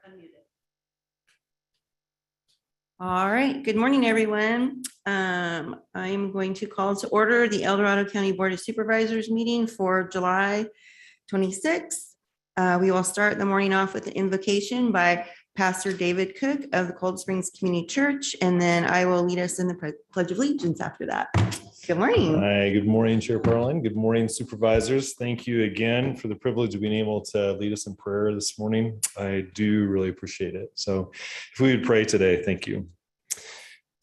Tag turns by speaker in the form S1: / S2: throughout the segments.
S1: Unmuted. All right, good morning, everyone. I'm going to call to order the El Dorado County Board of Supervisors meeting for July 26th. We will start the morning off with an invocation by Pastor David Cook of the Cold Springs Community Church, and then I will lead us in the Pledge of Allegiance after that. Good morning.
S2: Hi, good morning, Chair Parlin. Good morning, supervisors. Thank you again for the privilege of being able to lead us in prayer this morning. I do really appreciate it. So if we would pray today, thank you.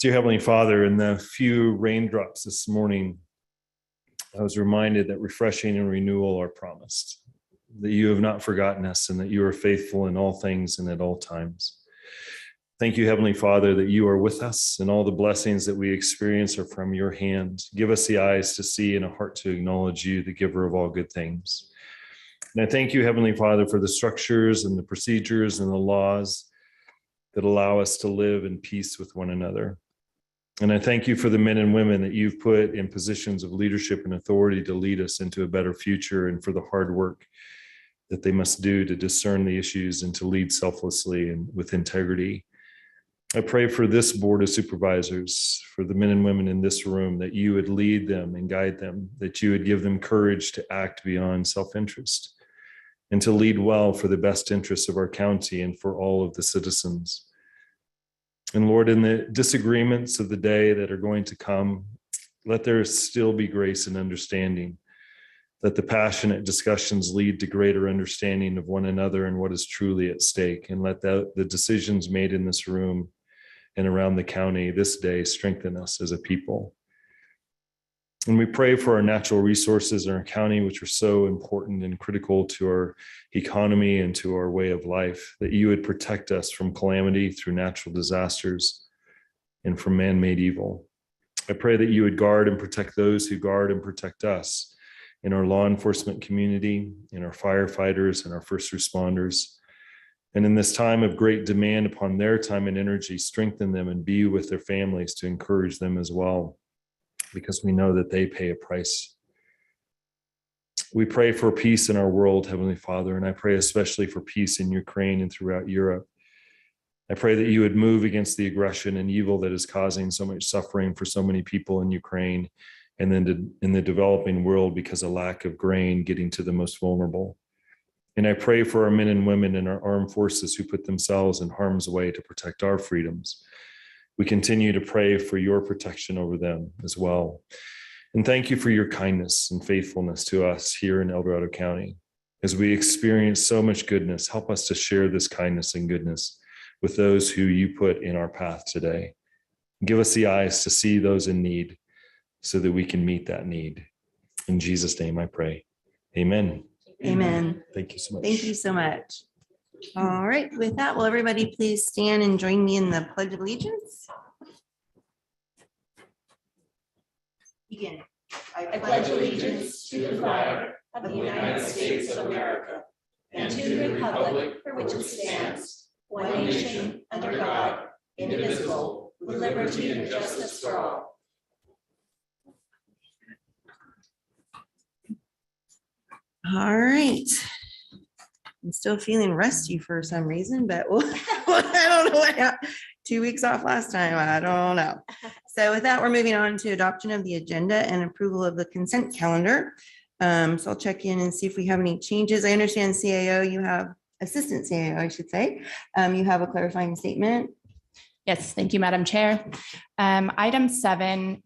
S2: Dear Heavenly Father, in the few raindrops this morning, I was reminded that refreshing and renewal are promised, that you have not forgotten us and that you are faithful in all things and at all times. Thank you, Heavenly Father, that you are with us and all the blessings that we experience are from your hand. Give us the eyes to see and a heart to acknowledge you, the giver of all good things. And I thank you, Heavenly Father, for the structures and the procedures and the laws that allow us to live in peace with one another. And I thank you for the men and women that you've put in positions of leadership and authority to lead us into a better future, and for the hard work that they must do to discern the issues and to lead selflessly and with integrity. I pray for this board of supervisors, for the men and women in this room, that you would lead them and guide them, that you would give them courage to act beyond self-interest and to lead well for the best interests of our county and for all of the citizens. And Lord, in the disagreements of the day that are going to come, let there still be grace and understanding. Let the passionate discussions lead to greater understanding of one another and what is truly at stake. And let the decisions made in this room and around the county this day strengthen us as a people. And we pray for our natural resources in our county, which are so important and critical to our economy and to our way of life, that you would protect us from calamity through natural disasters and from man-made evil. I pray that you would guard and protect those who guard and protect us in our law enforcement community, in our firefighters and our first responders. And in this time of great demand upon their time and energy, strengthen them and be with their families to encourage them as well, because we know that they pay a price. We pray for peace in our world, Heavenly Father, and I pray especially for peace in Ukraine and throughout Europe. I pray that you would move against the aggression and evil that is causing so much suffering for so many people in Ukraine and then in the developing world because of lack of grain getting to the most vulnerable. And I pray for our men and women in our armed forces who put themselves in harm's way to protect our freedoms. We continue to pray for your protection over them as well. And thank you for your kindness and faithfulness to us here in El Dorado County. As we experience so much goodness, help us to share this kindness and goodness with those who you put in our path today. Give us the eyes to see those in need so that we can meet that need. In Jesus' name I pray. Amen.
S1: Amen.
S2: Thank you so much.
S1: Thank you so much. All right, with that, will everybody please stand and join me in the Pledge of Allegiance? Begin.
S3: I pledge allegiance to the flag of the United States of America and to the republic for which it stands, one nation, under God, indivisible, with liberty and justice for all.
S1: All right. I'm still feeling rusty for some reason, but I don't know what happened. 2 weeks off last time. I don't know. So with that, we're moving on to adoption of the agenda and approval of the consent calendar. So I'll check in and see if we have any changes. I understand CAO, you have assistant CAO, I should say. You have a clarifying statement.
S4: Yes, thank you, Madam Chair. Item 7.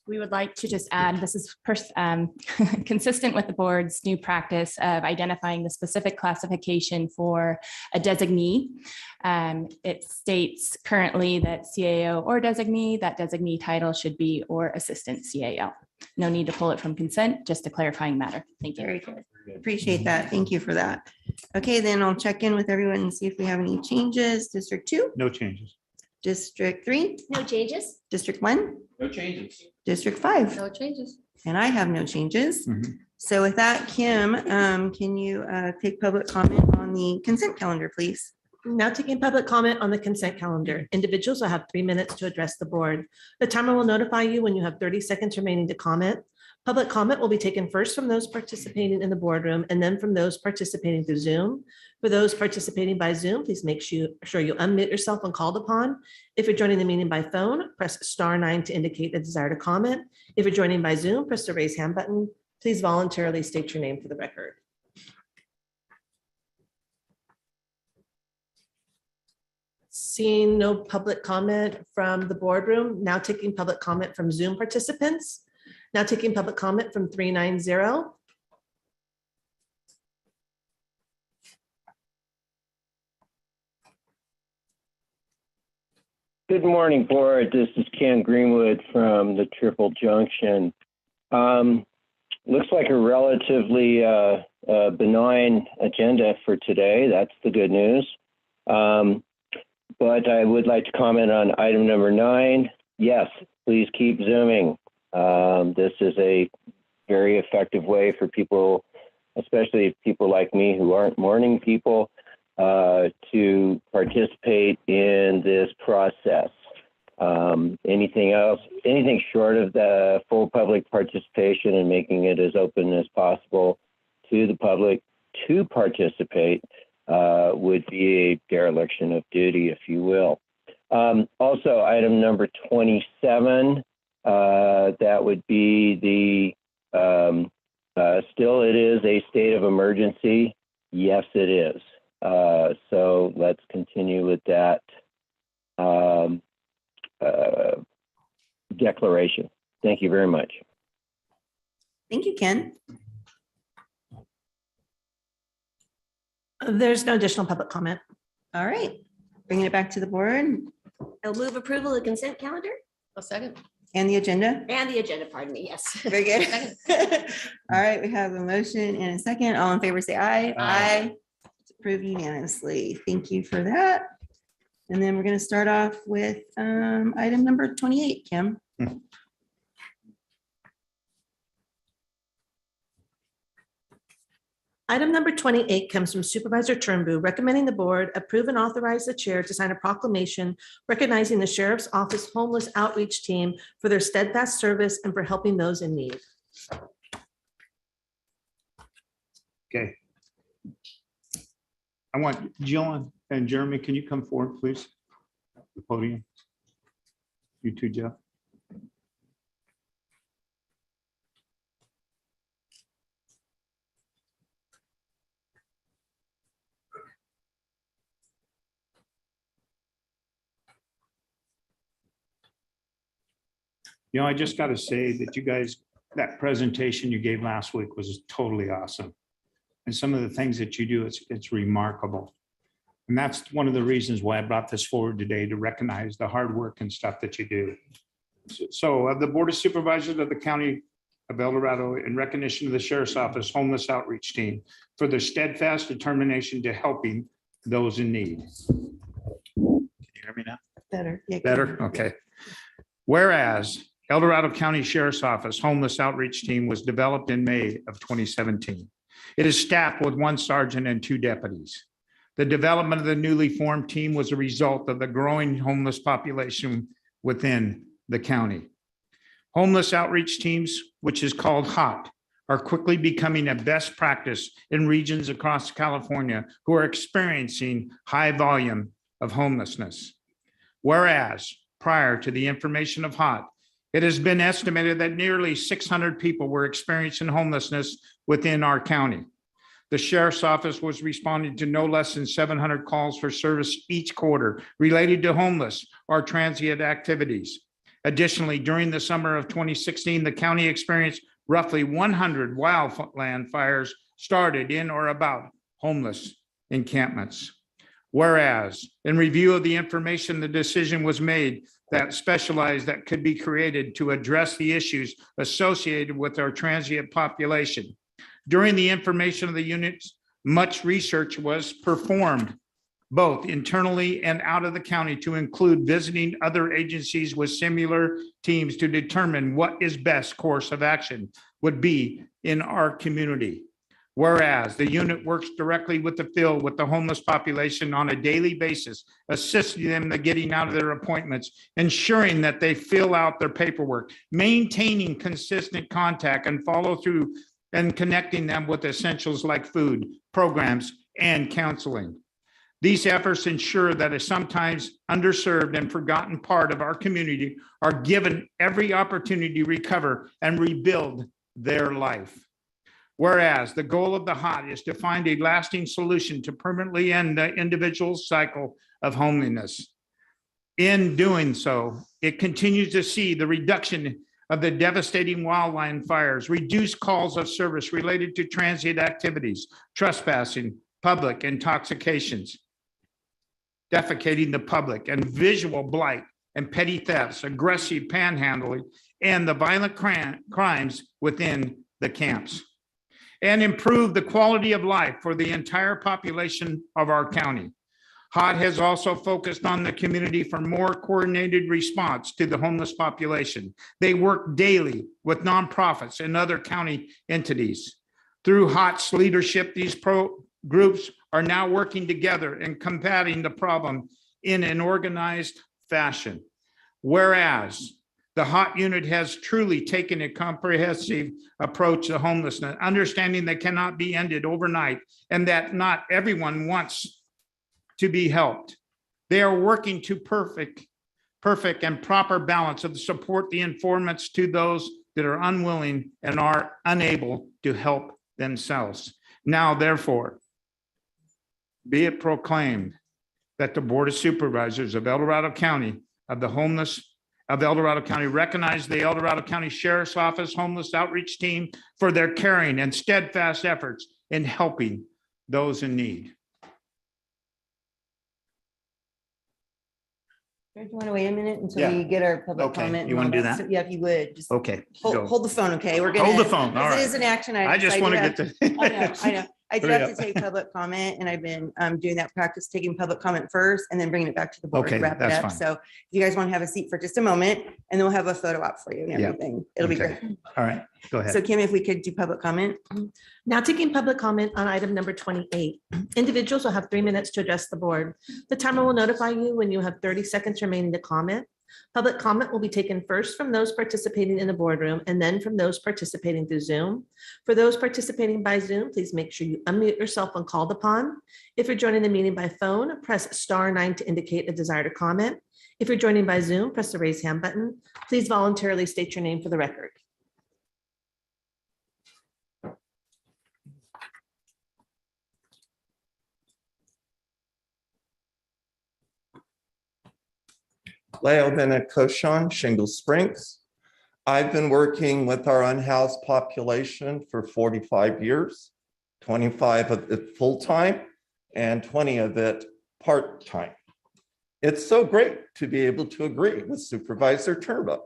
S4: We would like to just add, this is consistent with the board's new practice of identifying the specific classification for a designee. It states currently that CAO or designee, that designee title should be or assistant CAO. No need to pull it from consent, just a clarifying matter. Thank you.
S1: Very good. Appreciate that. Thank you for that. Okay, then I'll check in with everyone and see if we have any changes. District 2?
S5: No changes.
S1: District 3?
S3: No changes.
S1: District 1?
S5: No changes.
S1: District 5?
S3: No changes.
S1: And I have no changes. So with that, Kim, can you take public comment on the consent calendar, please?
S6: Now taking public comment on the consent calendar. Individuals will have 3 minutes to address the board. The timer will notify you when you have 30 seconds remaining to comment. Public comment will be taken first from those participating in the boardroom and then from those participating through Zoom. For those participating by Zoom, please make sure you unmute yourself when called upon. If you're joining the meeting by phone, press *9 to indicate a desire to comment. If you're joining by Zoom, press the raise hand button. Please voluntarily state your name for the record. Seeing no public comment from the boardroom, now taking public comment from Zoom participants. Now taking public comment from 390.
S5: Good morning, board. This is Ken Greenwood from the Triple Junction. Looks like a relatively benign agenda for today. That's the good news. But I would like to comment on item number 9. Yes, please keep Zooming. This is a very effective way for people, especially people like me who aren't morning people, to participate in this process. Anything else, anything short of the full public participation and making it as open as possible to the public to participate would be a dereliction of duty, if you will. Also, item number 27, that would be the, still it is a state of emergency. Yes, it is. So let's continue with that declaration. Thank you very much.
S1: Thank you, Ken.
S6: There's no additional public comment.
S1: All right, bringing it back to the board
S3: I'll move approval of the consent calendar
S7: A second.
S1: and the agenda.
S3: and the agenda, pardon me, yes.
S1: Very good. All right, we have a motion and a second. All in favor, say aye.
S7: Aye.
S1: It's approved unanimously. Thank you for that. And then we're going to start off with item number 28, Kim.
S6: Item number 28 comes from Supervisor Turnbull, recommending the board approve and authorize the chair to sign a proclamation recognizing the Sheriff's Office Homeless Outreach Team for their steadfast service and for helping those in need.
S8: Okay. I want Jill and Jeremy, can you come forward, please? The podium. You too, Jeff. You know, I just got to say that you guys, that presentation you gave last week was totally awesome. And some of the things that you do, it's remarkable. And that's one of the reasons why I brought this forward today, to recognize the hard work and stuff that you do. So the Board of Supervisors of the County of El Dorado, in recognition of the Sheriff's Office Homeless Outreach Team for their steadfast determination to helping those in need. Can you hear me now?
S1: Better. Yeah,
S8: Better? Okay. Whereas El Dorado County Sheriff's Office Homeless Outreach Team was developed in May of 2017. It is staffed with 1 sergeant and 2 deputies. The development of the newly formed team was a result of the growing homeless population within the county. Homeless outreach teams, which is called HOT, are quickly becoming a best practice in regions across California who are experiencing high volume of homelessness. Whereas prior to the information of HOT, it has been estimated that nearly 600 people were experiencing homelessness within our county. The Sheriff's Office was responding to no less than 700 calls for service each quarter related to homeless or transient activities. Additionally, during the summer of 2016, the county experienced roughly 100 wildland fires started in or about homeless encampments. Whereas, in review of the information, the decision was made that specialized that could be created to address the issues associated with our transient population. During the information of the units, much research was performed, both internally and out of the county, to include visiting other agencies with similar teams to determine what is best course of action would be in our community. Whereas the unit works directly with the field with the homeless population on a daily basis, assisting them in getting out of their appointments, ensuring that they fill out their paperwork, maintaining consistent contact and follow through, and connecting them with essentials like food, programs, and counseling. These efforts ensure that a sometimes underserved and forgotten part of our community are given every opportunity to recover and rebuild their life. Whereas the goal of the HOT is to find a lasting solution to permanently end the individual's cycle of homelessness. In doing so, it continues to see the reduction of the devastating wildland fires, reduced calls of service related to transient activities, trespassing, public intoxications, defecating the public, and visual blight and petty thefts, aggressive panhandling, and the violent crimes within the camps, and improve the quality of life for the entire population of our county. HOT has also focused on the community for more coordinated response to the homeless population. They work daily with nonprofits and other county entities. Through HOT's leadership, these groups are now working together and combating the problem in an organized fashion. Whereas the HOT unit has truly taken a comprehensive approach to homelessness, understanding that cannot be ended overnight and that not everyone wants to be helped. They are working to perfect and proper balance of the support the informants to those that are unwilling and are unable to help themselves. Now, therefore, be it proclaimed that the Board of Supervisors of El Dorado County of the homeless of El Dorado County recognize the El Dorado County Sheriff's Office Homeless Outreach Team for their caring and steadfast efforts in helping those in need.
S1: Do you want to wait a minute until
S8: Yeah.
S1: we get our public
S8: Okay,
S1: comment?
S8: you
S1: and all
S8: wanna do that?
S1: So, yeah, if you would, just
S8: Okay. go.
S1: hold the phone, okay? We're gonna.
S8: Hold the phone, all
S1: because
S8: right.
S1: It is an action item.
S8: I just
S1: so
S8: want to
S1: do
S8: get
S1: have-
S8: to.
S1: I know. I do
S8: Hurry
S1: have
S8: up.
S1: to take public comment, and I've been doing that practice, taking public comment first and then bringing it back to the board
S8: Okay,
S1: to wrap it
S8: that's
S1: up.
S8: fine.
S1: So if you guys want to have a seat for just a moment, and then we'll have a photo op for you and
S8: Yeah.
S1: everything. It'll be
S8: Okay.
S1: great.
S8: All right, go
S1: So
S8: ahead.
S1: Kim, if we could do public comment.
S6: Now taking public comment on item number 28. Individuals will have 3 minutes to address the board. The timer will notify you when you have 30 seconds remaining to comment. Public comment will be taken first from those participating in the boardroom and then from those participating through Zoom. For those participating by Zoom, please make sure you unmute yourself when called upon. If you're joining the meeting by phone, press *9 to indicate a desire to comment. If you're joining by Zoom, press the raise hand button. Please voluntarily state your name for the record.
S7: Leo Benekoshan, Shingle Springs. I've been working with our unhoused population for 45 years, 25 of it full-time and 20 of it part-time. It's so great to be able to agree with Supervisor Turbo.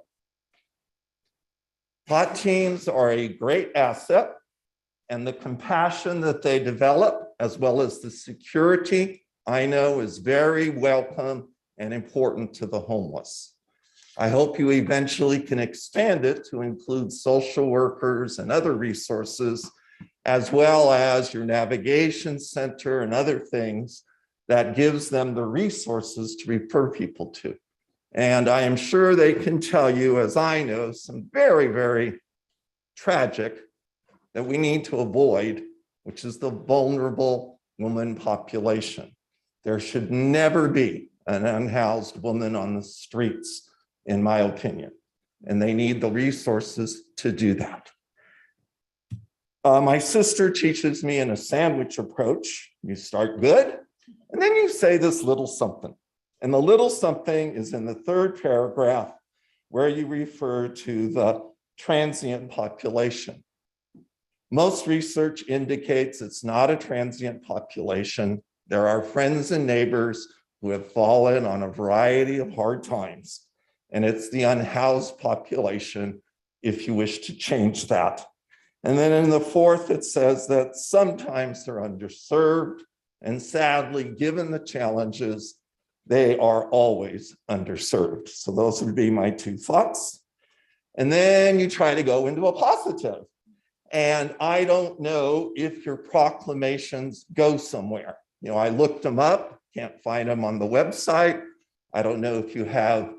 S7: HOT teams are a great asset, and the compassion that they develop, as well as the security, I know is very welcome and important to the homeless. I hope you eventually can expand it to include social workers and other resources, as well as your navigation center and other things that gives them the resources to refer people to. And I am sure they can tell you, as I know, some very, very tragic that we need to avoid, which is the vulnerable woman population. There should never be an unhoused woman on the streets, in my opinion, and they need the resources to do that. My sister teaches me in a sandwich approach. You start good, and then you say this little something. And the little something is in the third paragraph where you refer to the transient population. Most research indicates it's not a transient population. There are friends and neighbors who have fallen on a variety of hard times. And it's the unhoused population if you wish to change that. And then in the fourth, it says that sometimes they're underserved, and sadly, given the challenges, they are always underserved. So those would be my two thoughts. And then you try to go into a positive. And I don't know if your proclamations go somewhere. You know, I looked them up, can't find them on the website. I don't know if you have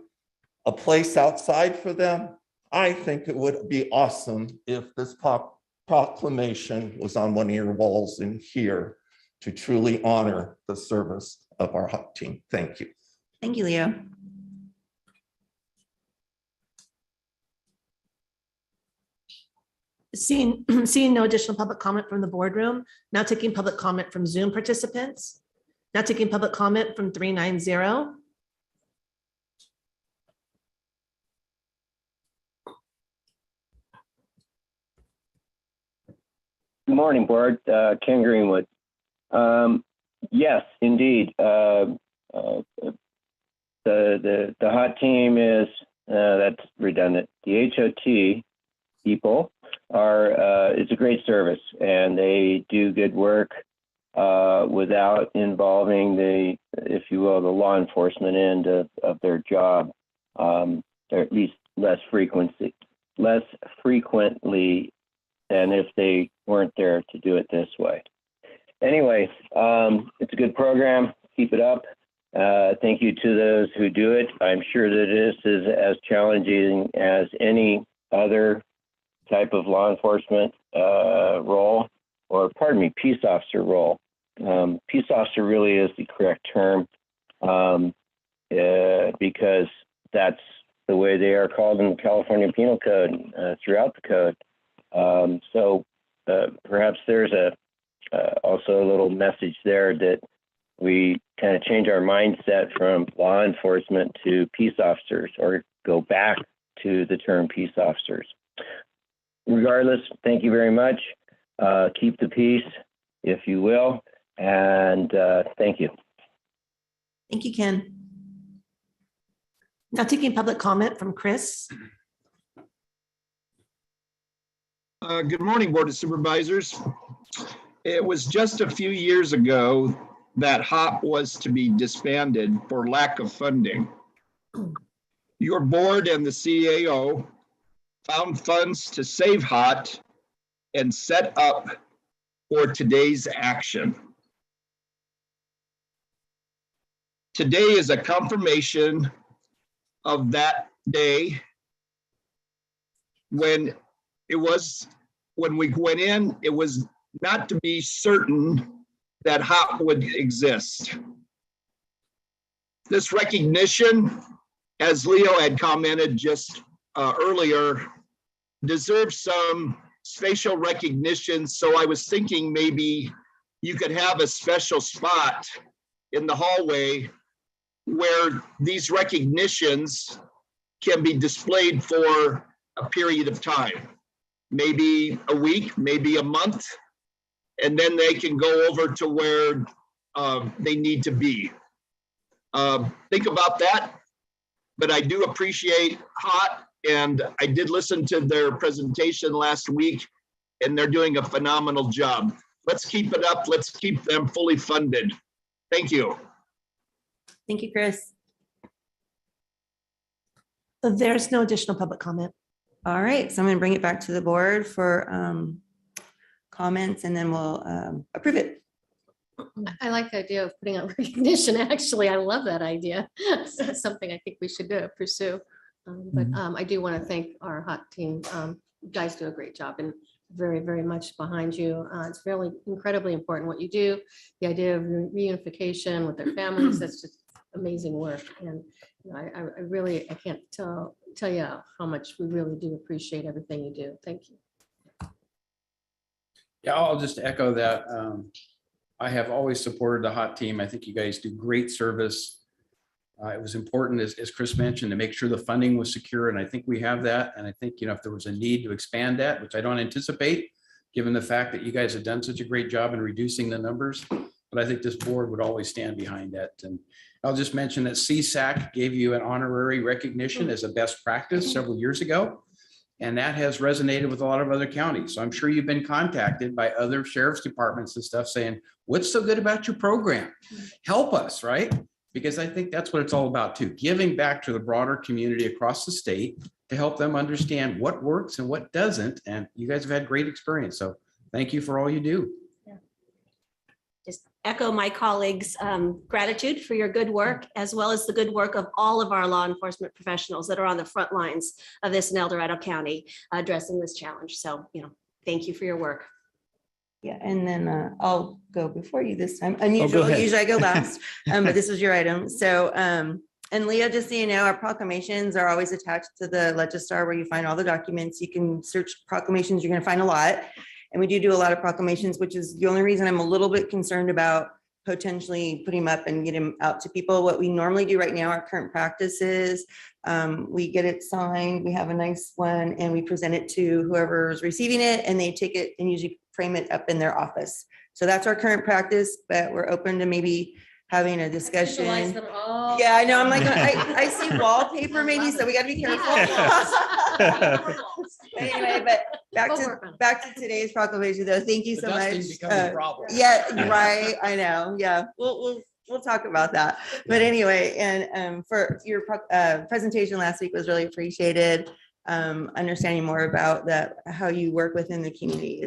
S7: a place outside for them. I think it would be awesome if this proclamation was on one of your walls in here to truly honor the service of our HOT team. Thank you.
S1: Thank you, Leo.
S6: Seeing no additional public comment from the boardroom, now taking public comment from Zoom participants. Now taking public comment from 390.
S5: Good morning, board. Ken Greenwood. Yes, indeed. The HOT team is, that's redundant. The HOT people are, it's a great service, and they do good work without involving the, if you will, the law enforcement end of their job. They're at least less frequently than if they weren't there to do it this way. Anyway, it's a good program. Keep it up. Thank you to those who do it. I'm sure that this is as challenging as any other type of law enforcement role, or pardon me, peace officer role. Peace officer really is the correct term because that's the way they are called in the California Penal Code, throughout the code. So perhaps there's also a little message there that we kind of change our mindset from law enforcement to peace officers, or go back to the term peace officers. Regardless, thank you very much. Keep the peace, if you will, and thank you.
S1: Thank you, Ken.
S6: Now taking public comment from Chris.
S9: Good morning, Board of Supervisors. It was just a few years ago that HOP was to be disbanded for lack of funding. Your board and the CAO found funds to save HOT and set up for today's action. Today is a confirmation of that day when we went in, it was not to be certain that HOP would exist. This recognition, as Leo had commented just earlier, deserves some spatial recognition. So I was thinking maybe you could have a special spot in the hallway where these recognitions can be displayed for a period of time, maybe a week, maybe a month, and then they can go over to where they need to be. Think about that, but I do appreciate HOT, and I did listen to their presentation last week, and they're doing a phenomenal job. Let's keep it up. Let's keep them fully funded. Thank you.
S1: Thank you, Chris.
S6: There's no additional public comment.
S1: All right, so I'm going to bring it back to the board for comments, and then we'll approve it.
S3: I like the idea of putting out recognition. Actually, I love that idea. Something I think we should pursue. But I do want to thank our HOT team. You guys do a great job, and very, very much behind you. It's really incredibly important what you do. The idea of reunification with their families, that's just amazing work. And you know, I really, I can't tell you how much we really do appreciate everything you do. Thank you.
S10: Yeah, I'll just echo that. I have always supported the HOT team. I think you guys do great service. It was important, as Chris mentioned, to make sure the funding was secure, and I think we have that. And I think, you know, if there was a need to expand that, which I don't anticipate, given the fact that you guys have done such a great job in reducing the numbers, but I think this board would always stand behind that. And I'll just mention that CSAC gave you an honorary recognition as a best practice several years ago, and that has resonated with a lot of other counties. So I'm sure you've been contacted by other sheriff's departments and stuff saying, what's so good about your program? Help us, right? Because I think that's what it's all about too, giving back to the broader community across the state to help them understand what works and what doesn't. And you guys have had great experience. So thank you for all you do.
S11: Just echo my colleagues' gratitude for your good work, as well as the good work of all of our law enforcement professionals that are on the front lines of this in El Dorado County addressing this challenge. So, you know, thank you for your work.
S1: Yeah, and then I'll go before you this time. Unusual,
S8: ahead.
S1: usually I go last, but this is your item. So, and Leah, just so you know, our proclamations are always attached to the Legistar where you find all the documents. You can search proclamations, you're gonna find a lot. And we do a lot of proclamations, which is the only reason I'm a little bit concerned about potentially putting them up and get them out to people. What we normally do right now, our current practice is we get it signed, we have a nice one, and we present it to whoever's receiving it, and they take it and usually frame it up in their office. So that's our current practice, but we're open to maybe having a discussion. Yeah, I know. I'm like, I see wallpaper maybe, so we gotta be careful. Anyway, but back to today's proclamation though. Thank you so much. Yeah, right. I know. Yeah, we'll talk about that. But anyway, and for your presentation last week was really appreciated. Understanding more about that, how you work within the community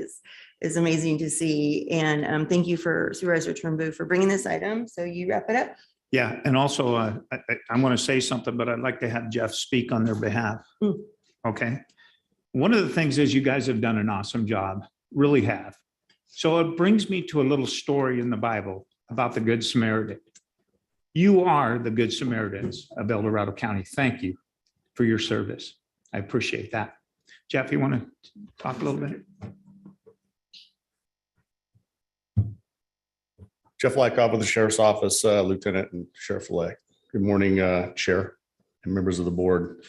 S1: is amazing to see. And thank you for Supervisor Turnbull for bringing this item. So you wrap it up.
S8: Yeah, and also I want to say something, but I'd like to have Jeff speak on their behalf. Okay. One of the things is you guys have done an awesome job, really have. So it brings me to a little story in the Bible about the Good Samaritan. You are the Good Samaritans of El Dorado County. Thank you for your service. I appreciate that. Jeff, you want to talk a little bit?
S12: Jeff Lyckoff with the Sheriff's Office, Lieutenant and Sheriff-elect. Good morning, Chair and members of the board.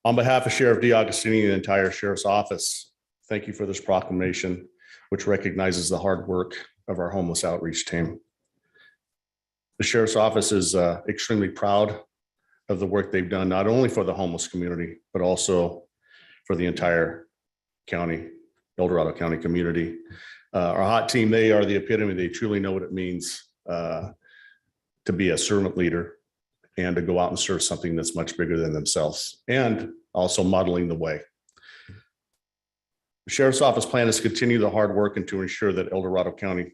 S12: On behalf of Sheriff DeAugustini and the entire Sheriff's Office, thank you for this proclamation, which recognizes the hard work of our homeless outreach team. The Sheriff's Office is extremely proud of the work they've done, not only for the homeless community, but also for the entire county, El Dorado County community. Our hot team, they are the epitome. They truly know what it means to be a servant leader and to go out and serve something that's much bigger than themselves, and also modeling the way. The Sheriff's Office plan is to continue the hard work and to ensure that the El Dorado County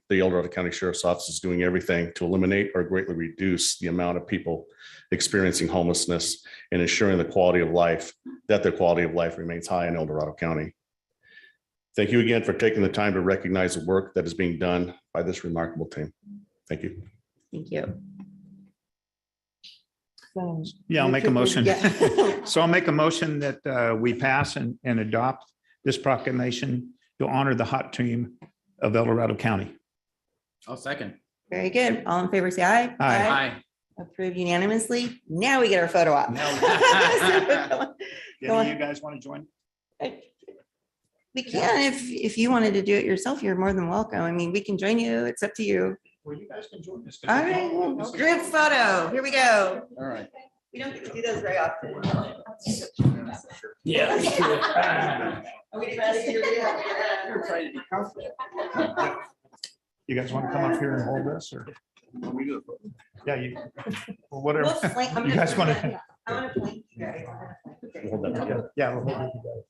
S12: Sheriff's Office is doing everything to eliminate or greatly reduce the amount of people experiencing homelessness and ensuring their quality of life remains high in El Dorado County. Thank you again for taking the time to recognize the work that is being done by this remarkable team. Thank you.
S1: Thank you. So,
S8: Yeah, I'll make a motion.
S1: Yeah.
S8: So I'll make a motion that we pass and adopt this proclamation to honor the hot team of El Dorado County.
S10: I'll second.
S1: Very good. All in favor, say aye.
S10: Aye.
S1: Approved unanimously. Now we get our photo op.
S8: Do you guys want to join?
S1: We can, if you wanted to do it yourself, you're more than welcome. I mean, we can join you. It's up to you.
S8: Well, you guys can join us.
S1: All right, group photo. Here we go.
S10: All right.
S1: We don't get to do those very often.
S8: Yeah.
S1: Are we ready? Here we go.
S8: You're trying to be comfortable. You guys want to come up here and hold this, or? Yeah, you, well, whatever.
S1: We'll flank- I'm
S8: You
S1: gonna
S8: guys want
S1: flank-
S8: to?
S1: I want to flank you guys.
S8: Hold that together. Yeah. We'll hold it together.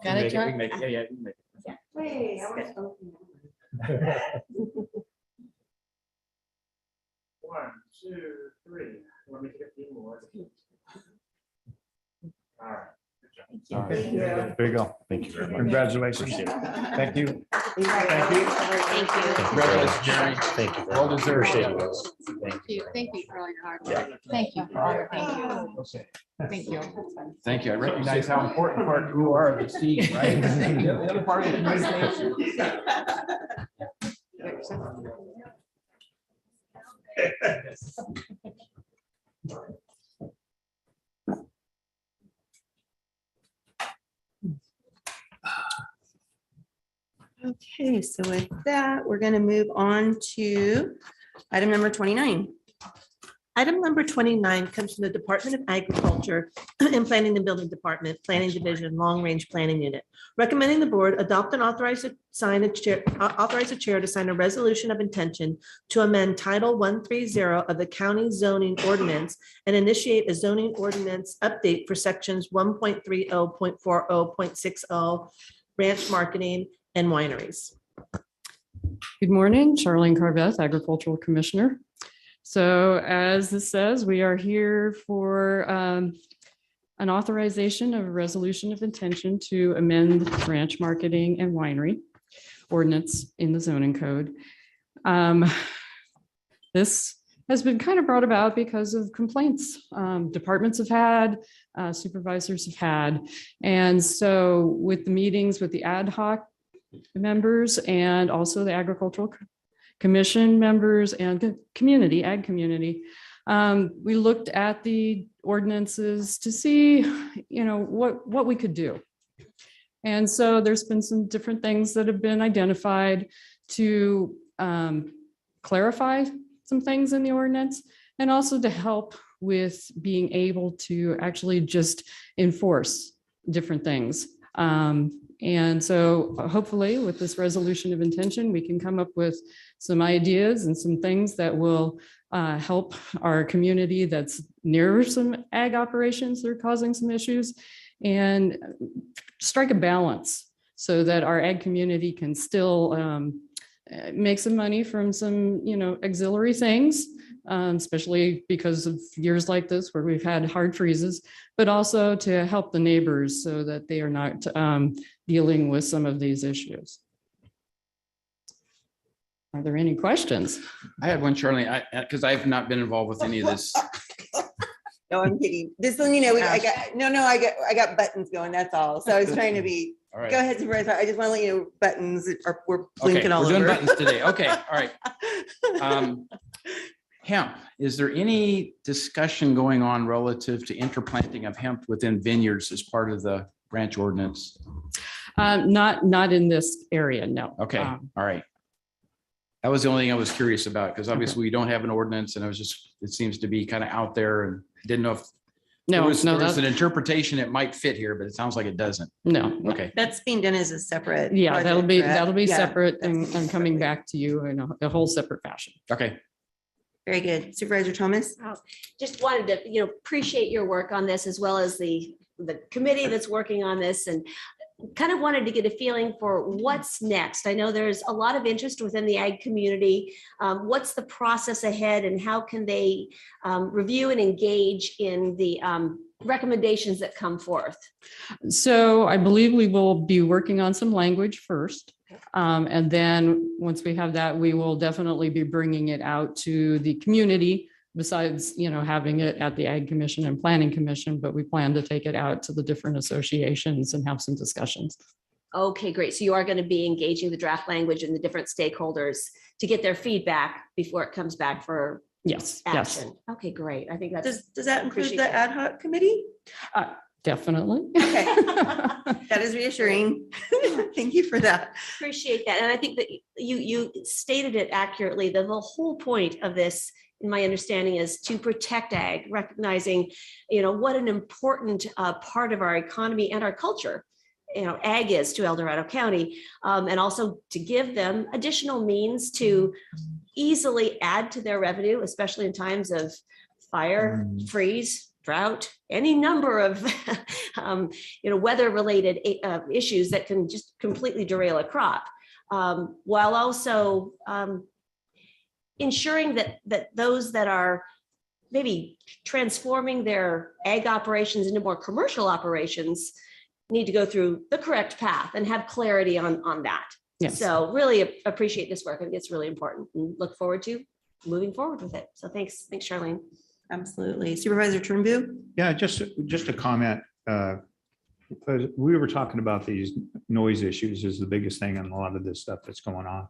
S3: Got it, John?
S10: Yeah.
S1: Wait, I want to-
S8: One, two, three. Let me get a few more. All right.
S1: Thank you.
S2: There you go. Thank you very much.
S8: Congratulations.
S2: Appreciate it.
S8: Thank you.
S1: Thank you.
S11: Thank you.
S10: Congratulations, Jeremy.
S2: Thank you.
S10: Well deserved.
S2: Appreciate it.
S3: Thank you. Thank you for all your hard work. Thank you for all your, thank you. Thank you.
S10: Thank you. I recognize how important part you are of the team, right? The other part of the communication.
S1: Okay, so with that, we're going to move on to item number 29.
S6: Item number 29 comes from the Department of Agriculture and Planning and Building Department, Planning Division, Long Range Planning Unit. Recommending the board adopt and authorize the chair to sign a resolution of intention to amend Title 130 of the county zoning ordinance and initiate a zoning ordinance update for sections 1.30.40.60 ranch marketing and wineries.
S13: Good morning, Charlene Carveth, Agricultural Commissioner. So as this says, we are here for an authorization of a resolution of intention to amend ranch marketing and winery ordinance in the zoning code. This has been kind of brought about because of complaints departments have had, supervisors have had. And so with the meetings with the ad hoc members and also the agricultural commission members and community, ag community, we looked at the ordinances to see, what we could do. And so there's been some different things that have been identified to clarify some things in the ordinance and also to help with being able to actually just enforce different things. And so hopefully with this resolution of intention, we can come up with some ideas and some things that will help our community that's near some ag operations that are causing some issues and strike a balance so that our ag community can still make some money from some, auxiliary things, especially because of years like this where we've had hard freezes, but also to help the neighbors so that they are not dealing with some of these issues. Are there any questions?
S10: I had one, Charlene, because I've not been involved with any of this.
S1: No, I'm kidding. This one, I got buttons going, that's all. So I was trying to be,
S10: All right.
S1: go ahead, Supervisor. I just want to let you know, buttons we're
S10: Okay,
S1: blinking all
S10: we're doing
S1: over.
S10: buttons today. Okay, all right. Hemp, is there any discussion going on relative to interplanting of hemp within vineyards as part of the ranch ordinance?
S13: Not in this area, no.
S10: Okay, all right. That was the only thing I was curious about, because obviously we don't have an ordinance and it seems to be kind of out there and didn't know if there was an interpretation it might fit here, but it sounds like it doesn't.
S13: No.
S10: Okay.
S1: That's being done as a separate.
S13: Yeah,
S1: project,
S13: that'll be
S1: correct? Yeah,
S13: separate and
S1: that's
S13: coming
S1: separately.
S13: back to you in a whole separate fashion.
S10: Okay.
S1: Very good. Supervisor Thomas?
S11: Just wanted to, appreciate your work on this as well as the committee that's working on this, and kind of wanted to get a feeling for what's next. I know there's a lot of interest within the ag community. What's the process ahead and how can they review and engage in the recommendations that come forth?
S13: So I believe we will be working on some language first. And then once we have that, we will definitely be bringing it out to the community besides, having it at the Ag Commission and Planning Commission, but we plan to take it out to the different associations and have some discussions.
S11: Okay, great. So you are going to be engaging the draft language and the different stakeholders to get their feedback before it comes back for
S13: Yes.
S11: action. Okay, great. I think that's.
S1: Does that include
S11: appreciate
S1: the
S11: that.
S1: ad hoc committee?
S13: Definitely.
S1: Okay. That is reassuring. Thank you for that.
S11: Appreciate that. And I think that you stated it accurately. The whole point of this, in my understanding, is to protect ag, recognizing, what an important part of our economy and our culture, ag is to El Dorado County, and also to give them additional means to easily add to their revenue, especially in times of fire, freeze, drought, any number of weather-related issues that can just completely derail a crop, while also ensuring that those that are maybe transforming their ag operations into more commercial operations need to go through the correct path and have clarity on that.
S13: Yes.
S11: So really appreciate this work. I think it's really important and look forward to moving forward with it. So thanks, Charlene.
S1: Absolutely. Supervisor Turnbull?
S8: Yeah, just a comment. We were talking about these noise issues is the biggest thing on a lot of this stuff that's going on.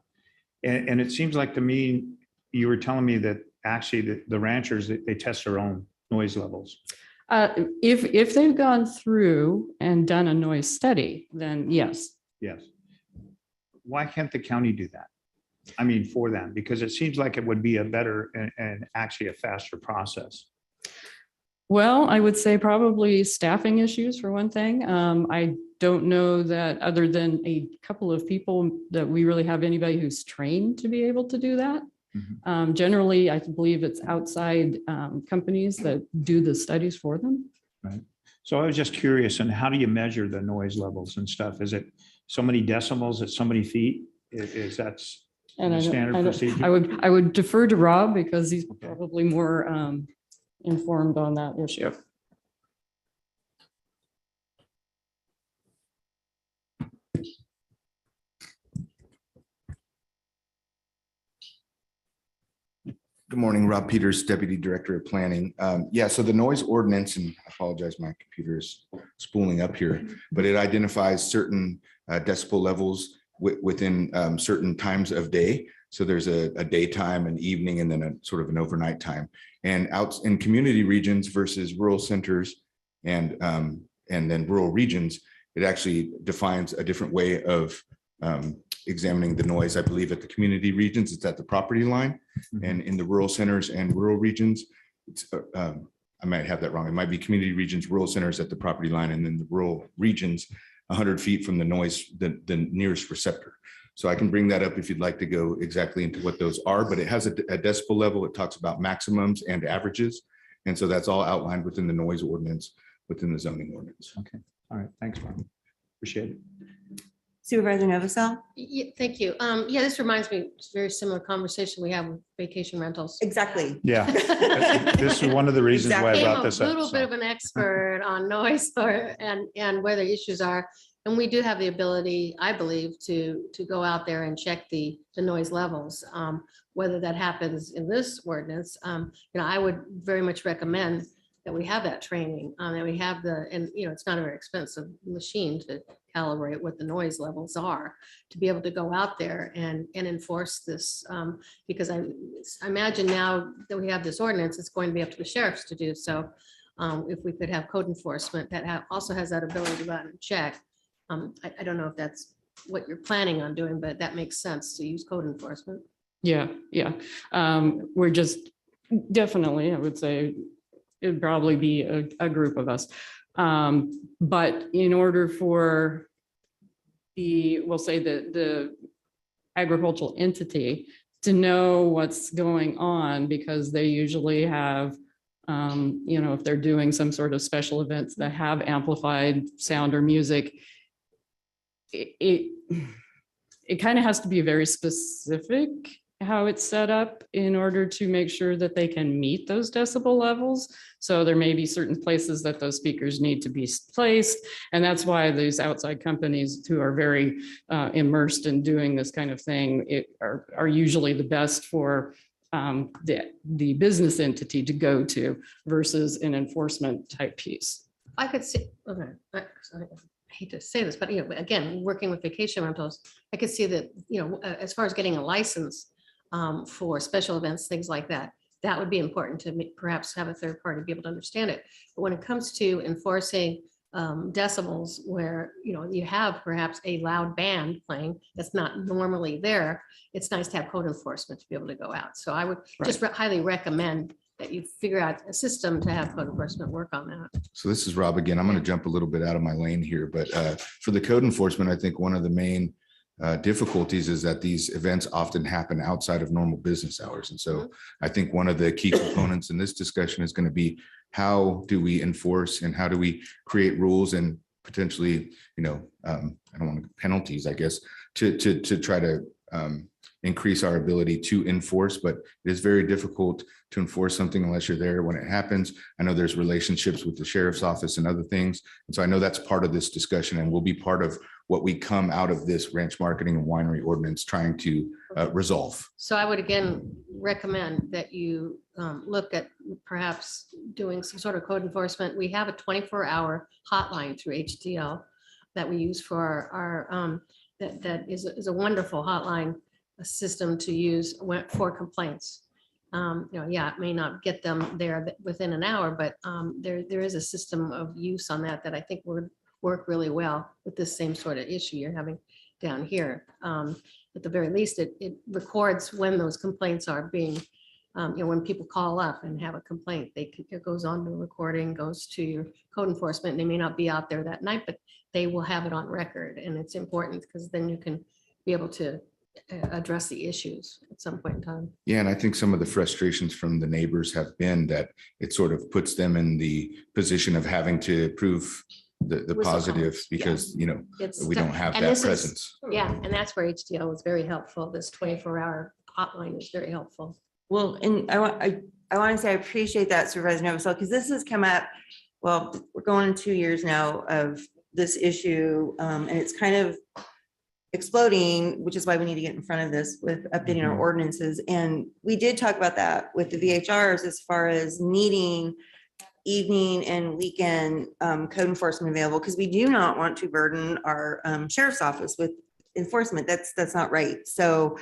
S8: And it seems like to me, you were telling me that actually the ranchers, they test their own noise levels.
S13: If they've gone through and done a noise study, then yes.
S8: Yes. Why can't the county do that? I mean, for them, because it seems like it would be a better and actually a faster process.
S13: Well, I would say probably staffing issues for one thing. I don't know that other than a couple of people that we really have anybody who's trained to be able to do that.
S8: Mhm.
S13: Generally, I believe it's outside companies that do the studies for them.
S8: Right. So I was just curious, and how do you measure the noise levels and stuff? Is it so many decibels at so many feet? Is that
S13: And
S8: standard procedure?
S13: I would defer to Rob because he's probably more informed on that issue.
S14: Good morning, Rob Peters, Deputy Director of Planning. Yeah, so the noise ordinance, and I apologize, my computer is spooling up here, but it identifies certain decibel levels within certain times of day. So there's a daytime, an evening, and then a sort of an overnight time. And out in community regions versus rural centers and then rural regions, it actually defines a different way of examining the noise. I believe at the community regions, it's at the property line, and in the rural centers and rural regions, it's, I might have that wrong. It might be community regions, rural centers at the property line, and then the rural regions 100 feet from the noise, the nearest receptor. So I can bring that up if you'd like to go exactly into what those are, but it has a decibel level. It talks about maximums and averages. And so that's all outlined within the noise ordinance, within the zoning ordinance.
S8: Okay. All right. Thanks, Ron. Appreciate it.
S1: Supervisor Novosel?
S3: Yeah, thank you. Yeah, this reminds me, it's a very similar conversation we have with vacation rentals.
S1: Exactly.
S8: Yeah. This is one of the reasons why I
S3: I'm
S8: brought this
S3: a
S8: up.
S3: little bit of an expert on noise and where the issues are. And we do have the ability, I believe, to go out there and check the noise levels. Whether that happens in this ordinance, I would very much recommend that we have that training, that we have and it's not a very expensive machine to calibrate what the noise levels are, to be able to go out there and enforce this. Because I imagine now that we have this ordinance, it's going to be up to the sheriffs to do so. If we could have code enforcement that also has that ability to go out and check. I don't know if that's what you're planning on doing, but that makes sense to use code enforcement.
S13: Yeah. We're just definitely, I would say, it'd probably be a group of us. But in order for we'll say the agricultural entity to know what's going on, because they usually have, if they're doing some sort of special events that have amplified sound or music, it kind of has to be very specific how it's set up in order to make sure that they can meet those decibel levels. So there may be certain places that those speakers need to be placed. And that's why these outside companies who are very immersed in doing this kind of thing are usually the best for the business entity to go to versus an enforcement type piece.
S3: I could see, okay, I hate to say this, but again, working with vacation rentals, I could see that, as far as getting a license for special events, things like that, that would be important to perhaps have a third party be able to understand it. But when it comes to enforcing decibels where, you have perhaps a loud band playing that's not normally there, it's nice to have code enforcement to be able to go out. So I would just highly recommend that you figure out a system to have code enforcement work on that.
S14: So this is Rob again. I'm going to jump a little bit out of my lane here, but for the code enforcement, I think one of the main difficulties is that these events often happen outside of normal business hours. And so I think one of the key components in this discussion is going to be, how do we enforce and how do we create rules and potentially, I don't want penalties, I guess, to try to increase our ability to enforce, but it is very difficult to enforce something unless you're there when it happens. I know there's relationships with the sheriff's office and other things. And so I know that's part of this discussion and will be part of what we come out of this ranch marketing and winery ordinance trying to resolve.
S3: So I would again recommend that you look at perhaps doing some sort of code enforcement. We have a 24-hour hotline through HDL that we use for our that is a wonderful hotline system to use for complaints. It may not get them there within an hour, but there is a system of use on that I think would work really well with this same sort of issue you're having down here. At the very least, it records when those complaints are being, when people call up and have a complaint, it goes on to recording, goes to your code enforcement. They may not be out there that night, but they will have it on record. And it's important because then you can be able to address the issues at some point in time.
S14: Yeah, and I think some of the frustrations from the neighbors have been that it sort of puts them in the position of having to prove the positive because, we don't have that presence.
S3: And that's where HDL was very helpful. This 24-hour hotline is very helpful.
S1: Well, and I want to say I appreciate that, Supervisor Novosel, because this has come up. Well, we're going 2 years now of this issue, and it's kind of exploding, which is why we need to get in front of this with updating our ordinances. And we did talk about that with the VHRs as far as needing evening and weekend code enforcement available, because we do not want to burden our sheriff's office with enforcement. That's not right. So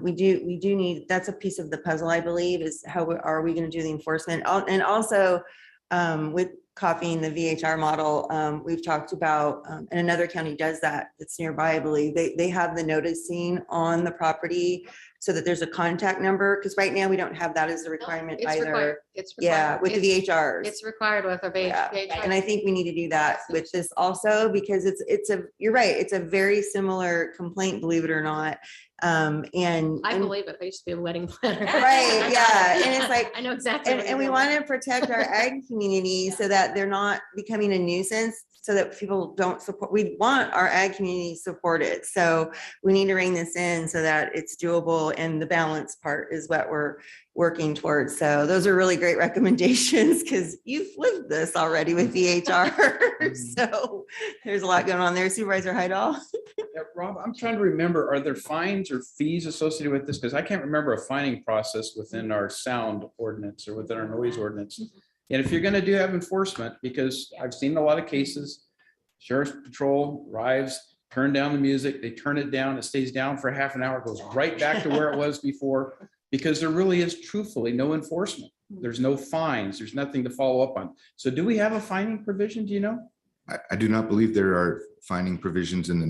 S1: we do need, that's a piece of the puzzle, I believe, is how are we going to do the enforcement? And also with copying the VHR model, we've talked about, and another county does that, it's nearby, I believe. They have the noticing on the property so that there's a contact number, because right now we don't have that as a requirement either.
S3: It's
S1: Yeah, with the VHRs.
S3: It's required with our
S1: Yeah,
S3: VHR.
S1: and I think we need to do that with this also, because you're right, it's a very similar complaint, believe it or not.
S3: I believe it. I used to be a wedding planner.
S1: Right, yeah, and it's like,
S3: I know exactly.
S1: and we want to protect our ag community so that they're not becoming a nuisance, so that people don't support, we want our ag community supported. So we need to rein this in so that it's doable, and the balance part is what we're working towards. So those are really great recommendations, because you've lived this already with VHR. So there's a lot going on there. Supervisor Hydal.
S10: Yeah, Rob, I'm trying to remember, are there fines or fees associated with this? Because I can't remember a fining process within our sound ordinance or within our noise ordinance. And if you're going to have enforcement, because I've seen a lot of cases, sheriff's patrol arrives, turn down the music, they turn it down, it stays down for half an hour, goes right back to where it was before, because there really is truthfully no enforcement. There's no fines, there's nothing to follow up on. So do we have a fining provision? Do you know?
S14: I do not believe there are fining provisions in the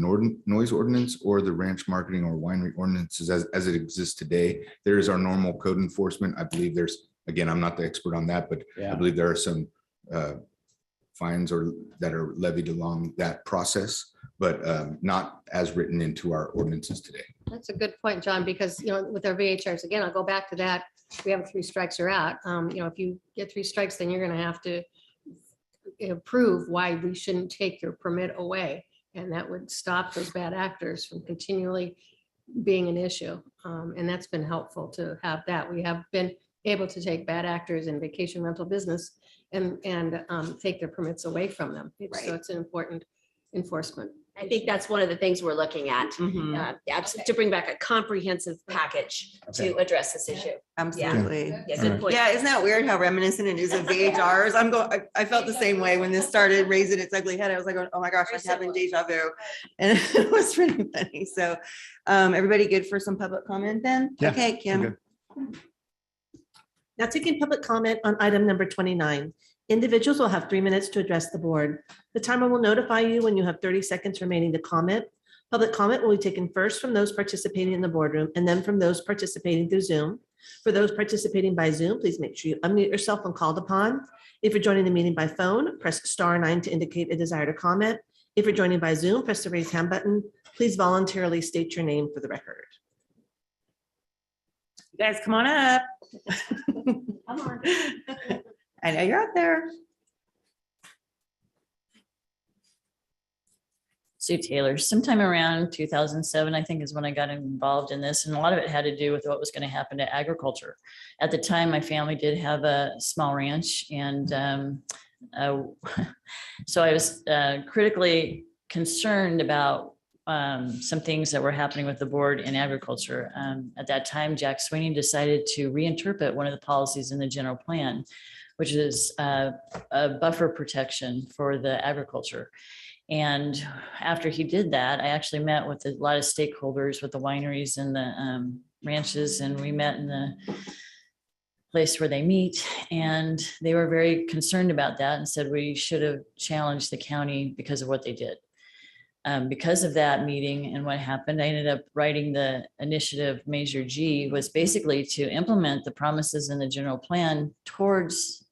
S14: noise ordinance or the ranch marketing or winery ordinances as it exists today. There is our normal code enforcement. I believe there's, again, I'm not the expert on that, but I believe there are some fines that are levied along that process, but not as written into our ordinances today.
S3: That's a good point, John, because, with our VHRs, again, I'll go back to that. We have 3 strikes or out. If you get 3 strikes, then you're going to have to prove why we shouldn't take your permit away. And that would stop those bad actors from continually being an issue. And that's been helpful to have that. We have been able to take bad actors in vacation rental business and take their permits away from them. So it's an important enforcement.
S11: I think that's one of the things we're looking at, to bring back a comprehensive package to address this issue.
S1: Absolutely.
S11: Yeah, good point.
S1: Yeah, isn't that weird how reminiscent it is of VHRs? I felt the same way when this started raising its ugly head. I was like, oh my gosh, I'm having deja vu. And it was pretty funny. So everybody good for some public comment then?
S8: Yeah,
S1: okay, Kim.
S6: Now taking public comment on item number 29. Individuals will have 3 minutes to address the board. The timer will notify you when you have 30 seconds remaining to comment. Public comment will be taken first from those participating in the boardroom and then from those participating through Zoom. For those participating by Zoom, please make sure you unmute yourself when called upon. If you're joining the meeting by phone, press *9 to indicate a desire to comment. If you're joining by Zoom, press the raise hand button. Please voluntarily state your name for the record.
S1: You guys come on up.
S11: Come on.
S1: I know you're out there.
S15: Sue Taylor, sometime around 2007, I think is when I got involved in this. And a lot of it had to do with what was going to happen to agriculture. At the time, my family did have a small ranch. And so I was critically concerned about some things that were happening with the board in agriculture. At that time, Jack Sweeney decided to reinterpret one of the policies in the general plan, which is a buffer protection for the agriculture. And after he did that, I actually met with a lot of stakeholders with the wineries and the ranches, and we met in the place where they meet. And they were very concerned about that and said we should have challenged the county because of what they did. Because of that meeting and what happened, I ended up writing the initiative Measure G, was basically to implement the promises in the general plan towards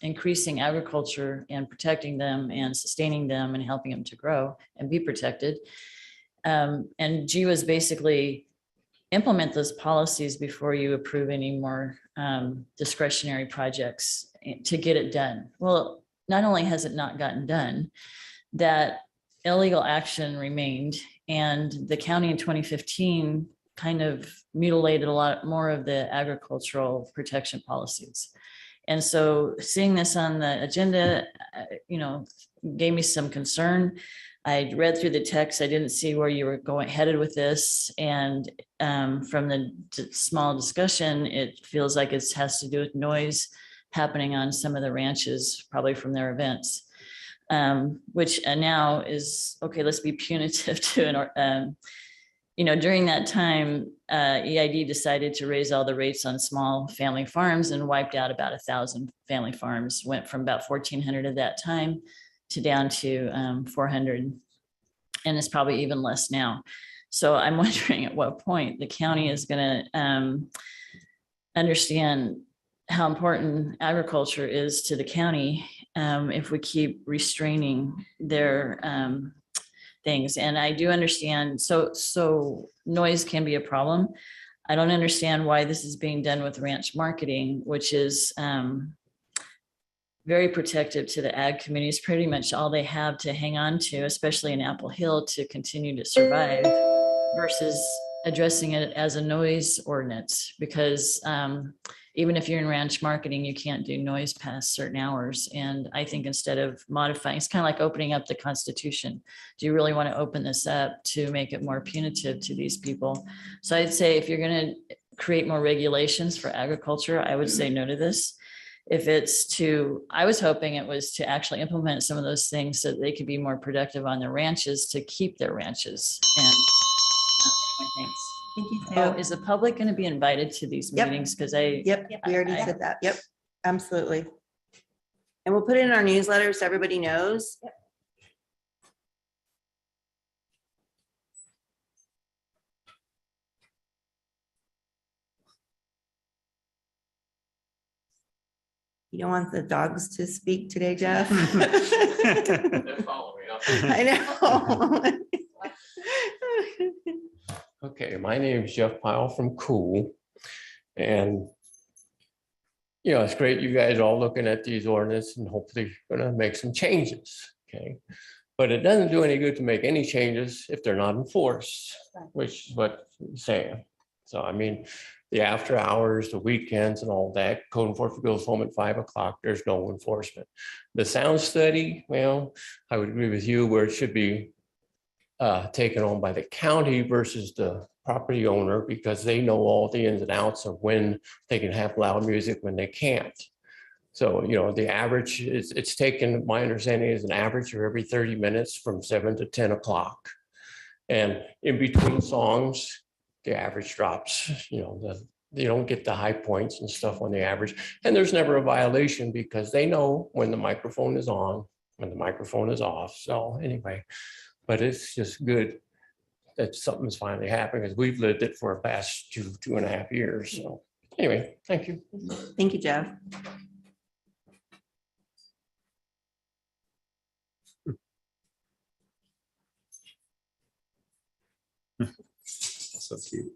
S15: increasing agriculture and protecting them and sustaining them and helping them to grow and be protected. And G was basically implement those policies before you approve any more discretionary projects to get it done. Well, not only has it not gotten done, that illegal action remained, and the county in 2015 kind of mutilated a lot more of the agricultural protection policies. And so seeing this on the agenda, gave me some concern. I read through the text. I didn't see where you were headed with this. And from the small discussion, it feels like it has to do with noise happening on some of the ranches, probably from their events. Which now is, okay, let's be punitive to during that time, EID decided to raise all the rates on small family farms and wiped out about 1,000 family farms, went from about 1,400 at that time to down to 400. And it's probably even less now. So I'm wondering at what point the county is going to understand how important agriculture is to the county if we keep restraining their things. And I do understand, so noise can be a problem. I don't understand why this is being done with ranch marketing, which is very protective to the ag communities, pretty much all they have to hang on to, especially in Apple Hill, to continue to survive, versus addressing it as a noise ordinance. Because even if you're in ranch marketing, you can't do noise past certain hours. And I think instead of modifying, it's kind of like opening up the Constitution. Do you really want to open this up to make it more punitive to these people? So I'd say if you're going to create more regulations for agriculture, I would say no to this. If it's to, I was hoping it was to actually implement some of those things so that they could be more productive on their ranches to keep their ranches. And thanks.
S1: Thank you.
S15: Oh, is the public going to be invited to these meetings? Because
S1: Yep, we already said that. Yep, absolutely. And we'll put it in our newsletter so everybody knows.
S11: Yep.
S1: You don't want the dogs to speak today, Jeff? I know.
S16: Okay, my name is Jeff Pyle from Cool. And, you know, it's great you guys are all looking at these ordinances and hopefully going to make some changes, okay? But it doesn't do any good to make any changes if they're not enforced, which is what I'm saying. So, I mean, the after hours, the weekends and all that, code enforcement goes home at 5 o'clock, there's no enforcement. The sound study, well, I would agree with you where it should be taken on by the county versus the property owner, because they know all the ins and outs of when they can have loud music, when they can't. So, you know, the average is, it's taken, my understanding is an average of every 30 minutes from 7 to 10 o'clock. And in between songs, the average drops, you know, you don't get the high points and stuff on the average. And there's never a violation because they know when the microphone is on, when the microphone is off. So anyway, but it's just good that something's finally happening, because we've lived it for the past 2.5 years. So anyway, thank you.
S1: Thank you, Jeff.
S2: So cute.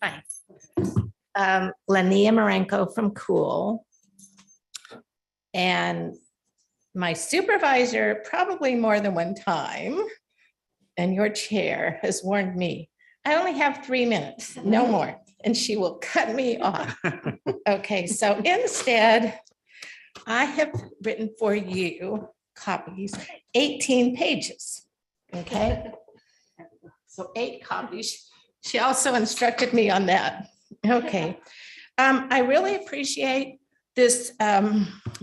S3: Hi. Lania Marenko from Cool. And my supervisor, probably more than one time, and your chair has warned me, I only have 3 minutes, no more, and she will cut me off. Okay, so instead, I have written for you copies, 18 pages, okay? So 8 copies. She also instructed me on that. Okay. I really appreciate this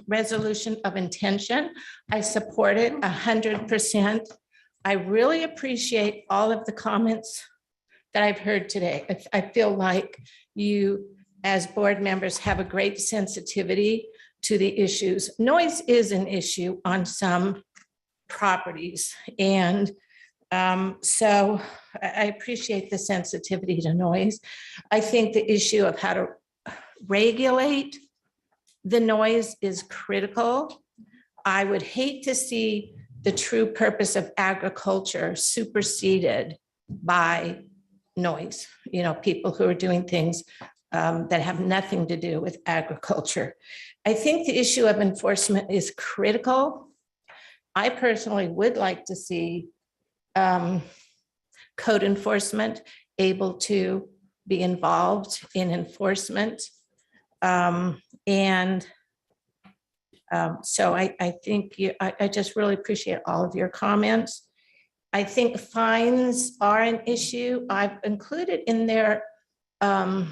S3: resolution of intention. I support it 100%. I really appreciate all of the comments that I've heard today. I feel like you, as board members, have a great sensitivity to the issues. Noise is an issue on some properties, and so I appreciate the sensitivity to noise. I think the issue of how to regulate the noise is critical. I would hate to see the true purpose of agriculture superseded by noise. You know, people who are doing things that have nothing to do with agriculture. I think the issue of enforcement is critical. I personally would like to see code enforcement able to be involved in enforcement. And So I think I just really appreciate all of your comments. I think fines are an issue. I've included in there, oh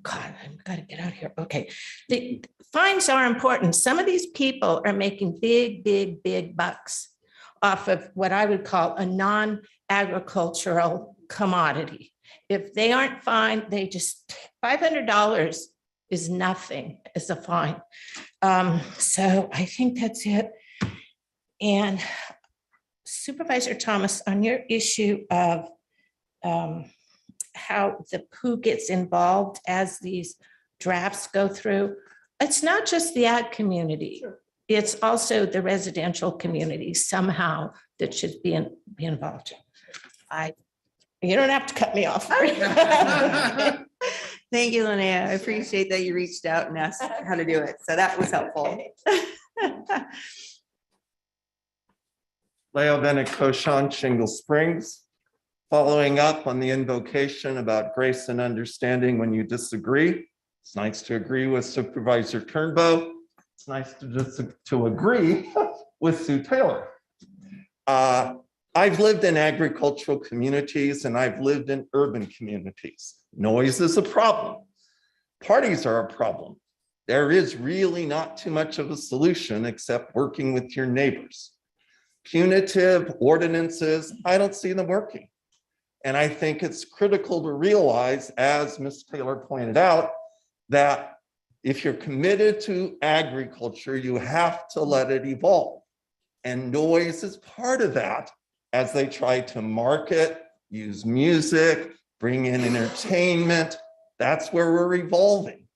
S3: God, I've got to get out of here. Okay. The fines are important. Some of these people are making big bucks off of what I would call a non-agricultural commodity. If they aren't fined, they just, $500 is nothing as a fine. So I think that's it. And Supervisor Thomas, on your issue of who gets involved as these drafts go through, it's not just the ag community. Sure. It's also the residential community somehow that should be involved. You don't have to cut me off.
S1: Thank you, Linnea. I appreciate that you reached out and asked how to do it. So that was helpful.
S7: Leo Bennett Koshan, Shingle Springs. Following up on the invocation about grace and understanding when you disagree. It's nice to agree with Supervisor Turnbow. It's nice to agree with Sue Taylor. I've lived in agricultural communities and I've lived in urban communities. Noise is a problem. Parties are a problem. There is really not too much of a solution except working with your neighbors. Punitive ordinances, I don't see them working. And I think it's critical to realize, as Ms. Taylor pointed out, that if you're committed to agriculture, you have to let it evolve. And noise is part of that as they try to market, use music, bring in entertainment. That's where we're evolving.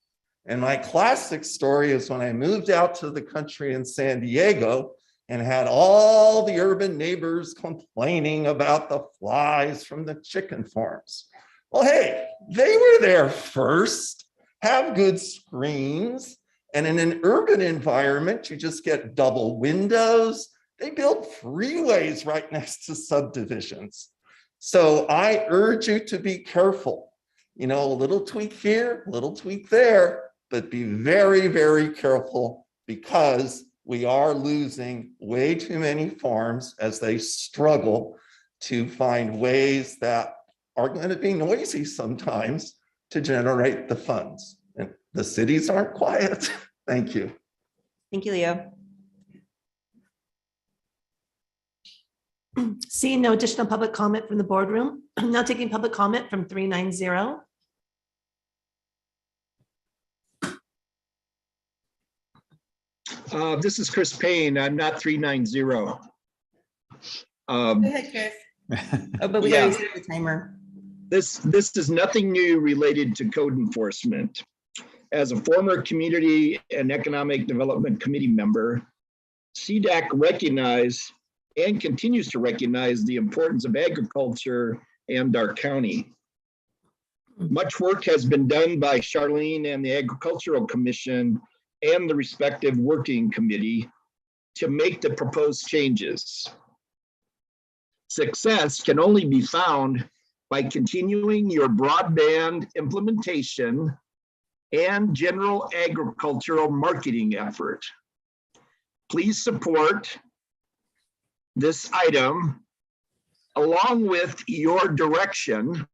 S7: And my classic story is when I moved out to the country in San Diego and had all the urban neighbors complaining about the flies from the chicken farms. Well, hey, they were there first, have good screens, and in an urban environment, you just get double windows. They build freeways right next to subdivisions. So I urge you to be careful. You know, a little tweak here, a little tweak there, but be very, very careful because we are losing way too many farms as they struggle to find ways that are going to be noisy sometimes to generate the funds. And the cities aren't quiet. Thank you.
S1: Thank you, Leo.
S6: Seeing no additional public comment from the boardroom, I'm now taking public comment from 390.
S9: This is Chris Payne. I'm not 390.
S1: Go ahead, Chris. Oh, but we gotta set the timer.
S9: This is nothing new related to code enforcement. As a former Community and Economic Development Committee member, CDAC recognized and continues to recognize the importance of agriculture and our county. Much work has been done by Charlene and the Agricultural Commission and the respective working committee to make the proposed changes. Success can only be found by continuing your broadband implementation and general agricultural marketing effort. Please support this item along with your direction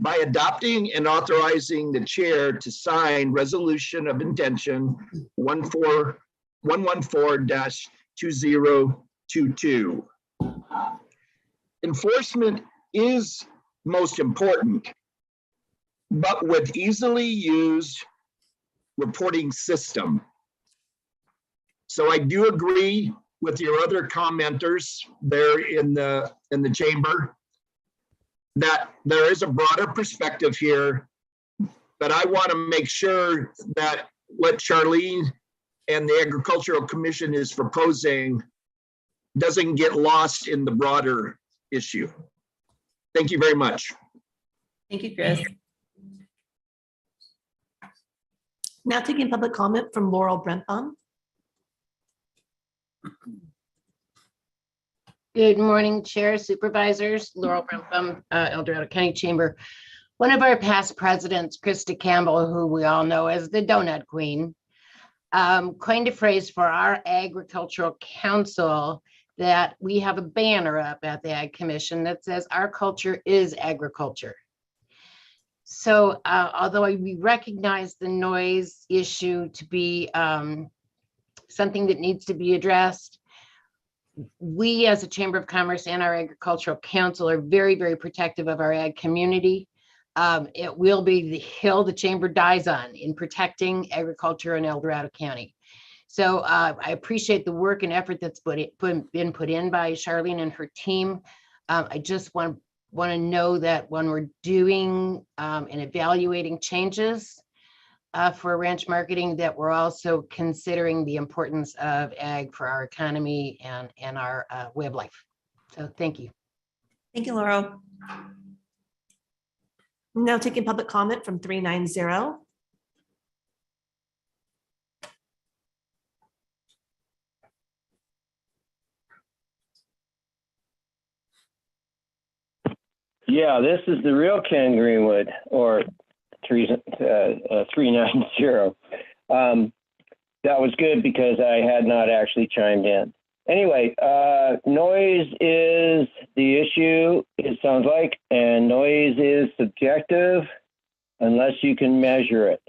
S9: by adopting and authorizing the chair to sign resolution of intention 114-2022. Enforcement is most important, but with easily used reporting system. So I do agree with your other commenters there in the chamber that there is a broader perspective here, but I want to make sure that what Charlene and the Agricultural Commission is proposing doesn't get lost in the broader issue. Thank you very much.
S1: Thank you, Chris.
S6: Now taking public comment from Laurel Brentbaum.
S17: Good morning, Chair, Supervisors. Laurel Brentbaum, El Dorado County Chamber. One of our past presidents, Krista Campbell, who we all know as the Donut Queen, coined a phrase for our agricultural council that we have a banner up at the Ag Commission that says our culture is agriculture. So although we recognize the noise issue to be something that needs to be addressed, we as a Chamber of Commerce and our Agricultural Council are very, very protective of our ag community. It will be the hill the chamber dies on in protecting agriculture in El Dorado County. So I appreciate the work and effort that's been put in by Charlene and her team. I just want to know that when we're doing and evaluating changes for ranch marketing, that we're also considering the importance of ag for our economy and our way of life. So thank you.
S1: Thank you, Laurel.
S6: Now taking public comment from 390.
S5: Yeah, this is the real Ken Greenwood, or 390. That was good because I had not actually chimed in. Anyway, noise is the issue, it sounds like, and noise is subjective unless you can measure it.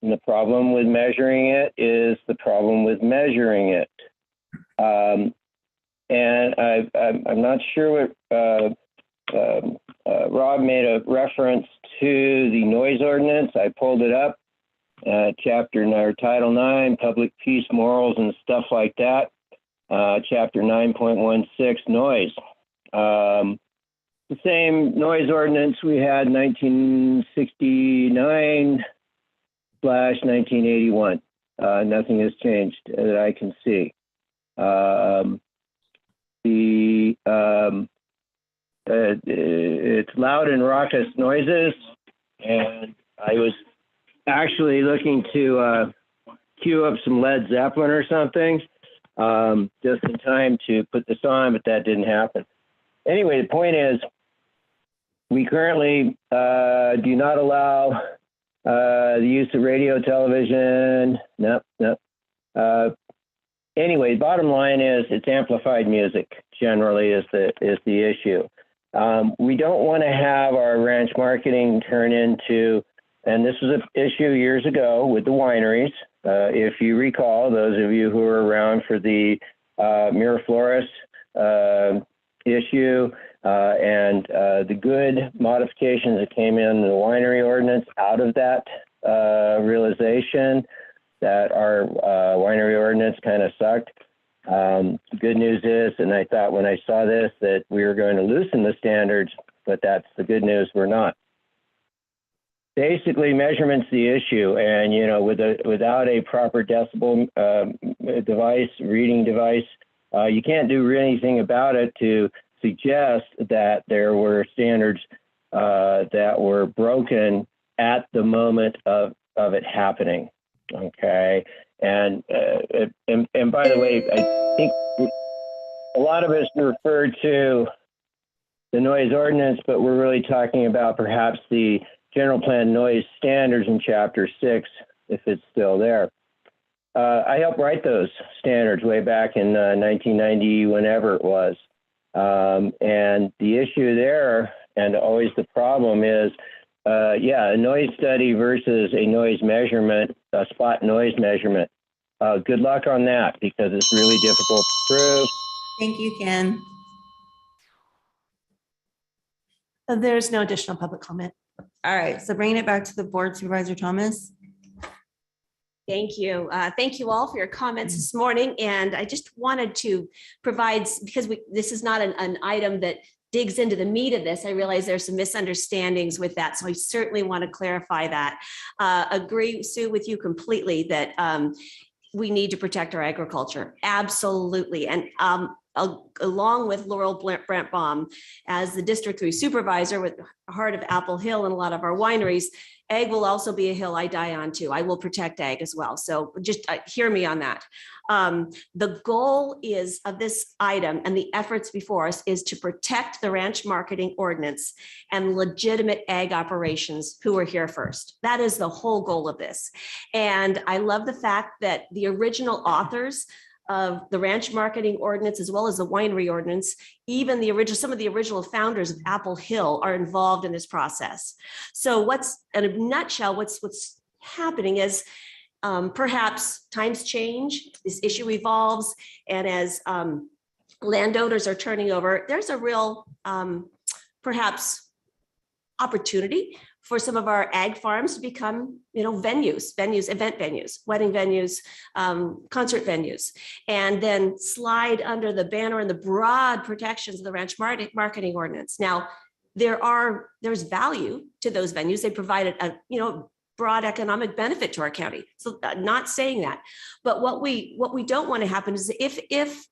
S5: And the problem with measuring it is the problem with measuring it. And I'm not sure what Rob made a reference to the noise ordinance. I pulled it up, chapter or title 9, public peace, morals, and stuff like that. Chapter 9.16, noise. The same noise ordinance we had 1969/1981. Nothing has changed that I can see. It's loud and raucous noises, and I was actually looking to queue up some Led Zeppelin or something just in time to put this on, but that didn't happen. Anyway, the point is, we currently do not allow the use of radio, television. No. Anyway, bottom line is it's amplified music generally is the issue. We don't want to have our ranch marketing turn into, and this was an issue years ago with the wineries. If you recall, those of you who were around for the Miraflores issue and the good modifications that came in the winery ordinance out of that realization that our winery ordinance kind of sucked. The good news is, and I thought when I saw this that we were going to loosen the standards, but that's the good news, we're not. Basically, measurement's the issue, and without a proper decibel device, reading device, you can't do anything about it to suggest that there were standards that were broken at the moment of it happening. Okay, and by the way, I think a lot of us referred to the noise ordinance, but we're really talking about perhaps the general plan noise standards in chapter 6, if it's still there. I helped write those standards way back in 1990, whenever it was. And the issue there, and always the problem is, a noise study versus a noise measurement, a spot noise measurement. Good luck on that, because it's really difficult to prove.
S1: Thank you, Ken.
S6: There's no additional public comment.
S1: All right, so bringing it back to the board, Supervisor Thomas.
S11: Thank you. Thank you all for your comments this morning. And I just wanted to provide, because this is not an item that digs into the meat of this. I realize there's some misunderstandings with that. So I certainly want to clarify that. Agree, Sue, with you completely that we need to protect our agriculture. Absolutely. And along with Laurel Brent Baum as the District 3 supervisor with the heart of Apple Hill and a lot of our wineries, ag will also be a hill I die on too. I will protect ag as well. So just hear me on that. The goal is of this item and the efforts before us is to protect the ranch marketing ordinance and legitimate ag operations who are here first. That is the whole goal of this. And I love the fact that the original authors of the ranch marketing ordinance, as well as the winery ordinance, even some of the original founders of Apple Hill are involved in this process. So in a nutshell, what's happening is perhaps times change, this issue evolves, and as landowners are turning over, there's a real perhaps opportunity for some of our ag farms to become, venues, event venues, wedding venues, concert venues, and then slide under the banner and the broad protections of the ranch marketing ordinance. Now, there's value to those venues. They provided a, broad economic benefit to our county. So not saying that, but what we don't want to happen is if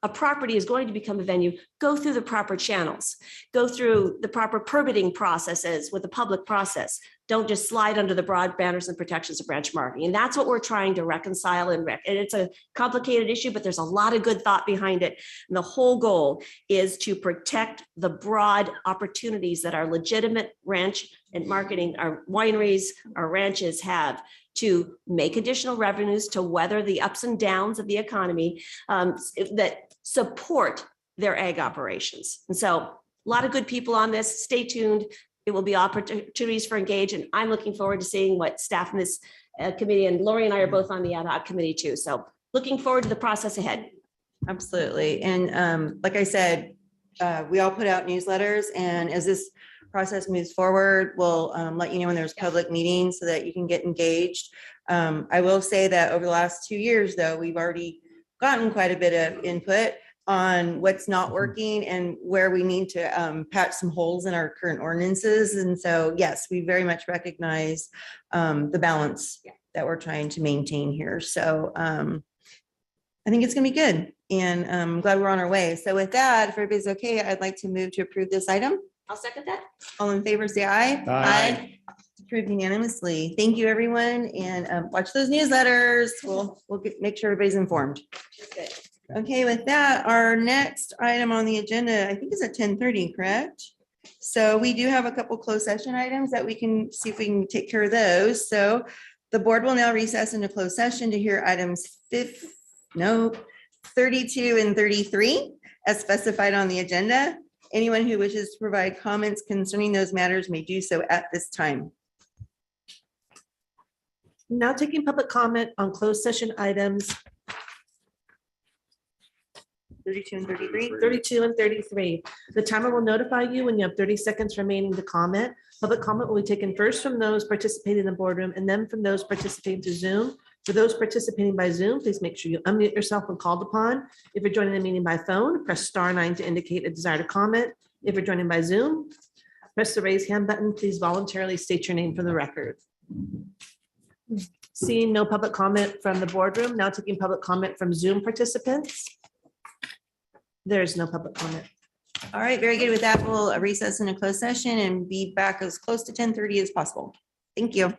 S11: a property is going to become a venue, go through the proper channels, go through the proper permitting processes with the public process. Don't just slide under the broad banners and protections of ranch marketing. And that's what we're trying to reconcile and it's a complicated issue, but there's a lot of good thought behind it. And the whole goal is to protect the broad opportunities that our legitimate ranch and marketing, our wineries, our ranches have to make additional revenues, to weather the ups and downs of the economy that support their ag operations. And so a lot of good people on this. Stay tuned. It will be opportunities for engage. And I'm looking forward to seeing what staff in this committee, and Lori and I are both on the ad hoc committee too. So looking forward to the process ahead.
S1: Absolutely. And like I said, we all put out newsletters, and as this process moves forward, we'll let you know when there's public meetings so that you can get engaged. I will say that over the last 2 years, though, we've already gotten quite a bit of input on what's not working and where we need to patch some holes in our current ordinances. And so, yes, we very much recognize the balance that we're trying to maintain here. So I think it's gonna be good, and I'm glad we're on our way. So with that, if everybody's okay, I'd like to move to approve this item.
S11: I'll second that.
S1: All in favor, say aye.
S8: Aye.
S1: Approved unanimously. Thank you, everyone, and watch those newsletters. We'll make sure everybody's informed.
S11: Good.
S1: Okay, with that, our next item on the agenda, I think is at 10:30, correct? So we do have a couple closed session items that we can see if we can take care of those. So the board will now recess into closed session to hear items 32 and 33 as specified on the agenda. Anyone who wishes to provide comments concerning those matters may do so at this time.
S6: Now taking public comment on closed session items
S1: 32 and 33.
S6: 32 and 33. The timer will notify you when you have 30 seconds remaining to comment. Public comment will be taken first from those participating in the boardroom and then from those participating through Zoom. For those participating by Zoom, please make sure you unmute yourself when called upon. If you're joining the meeting by phone, press *9 to indicate a desire to comment. If you're joining by Zoom, press the raise hand button. Please voluntarily state your name for the record. Seeing no public comment from the boardroom, now taking public comment from Zoom participants. There's no public comment.
S1: All right, very good. With that, we'll recess in a closed session and be back as close to 10:30 as possible. Thank you.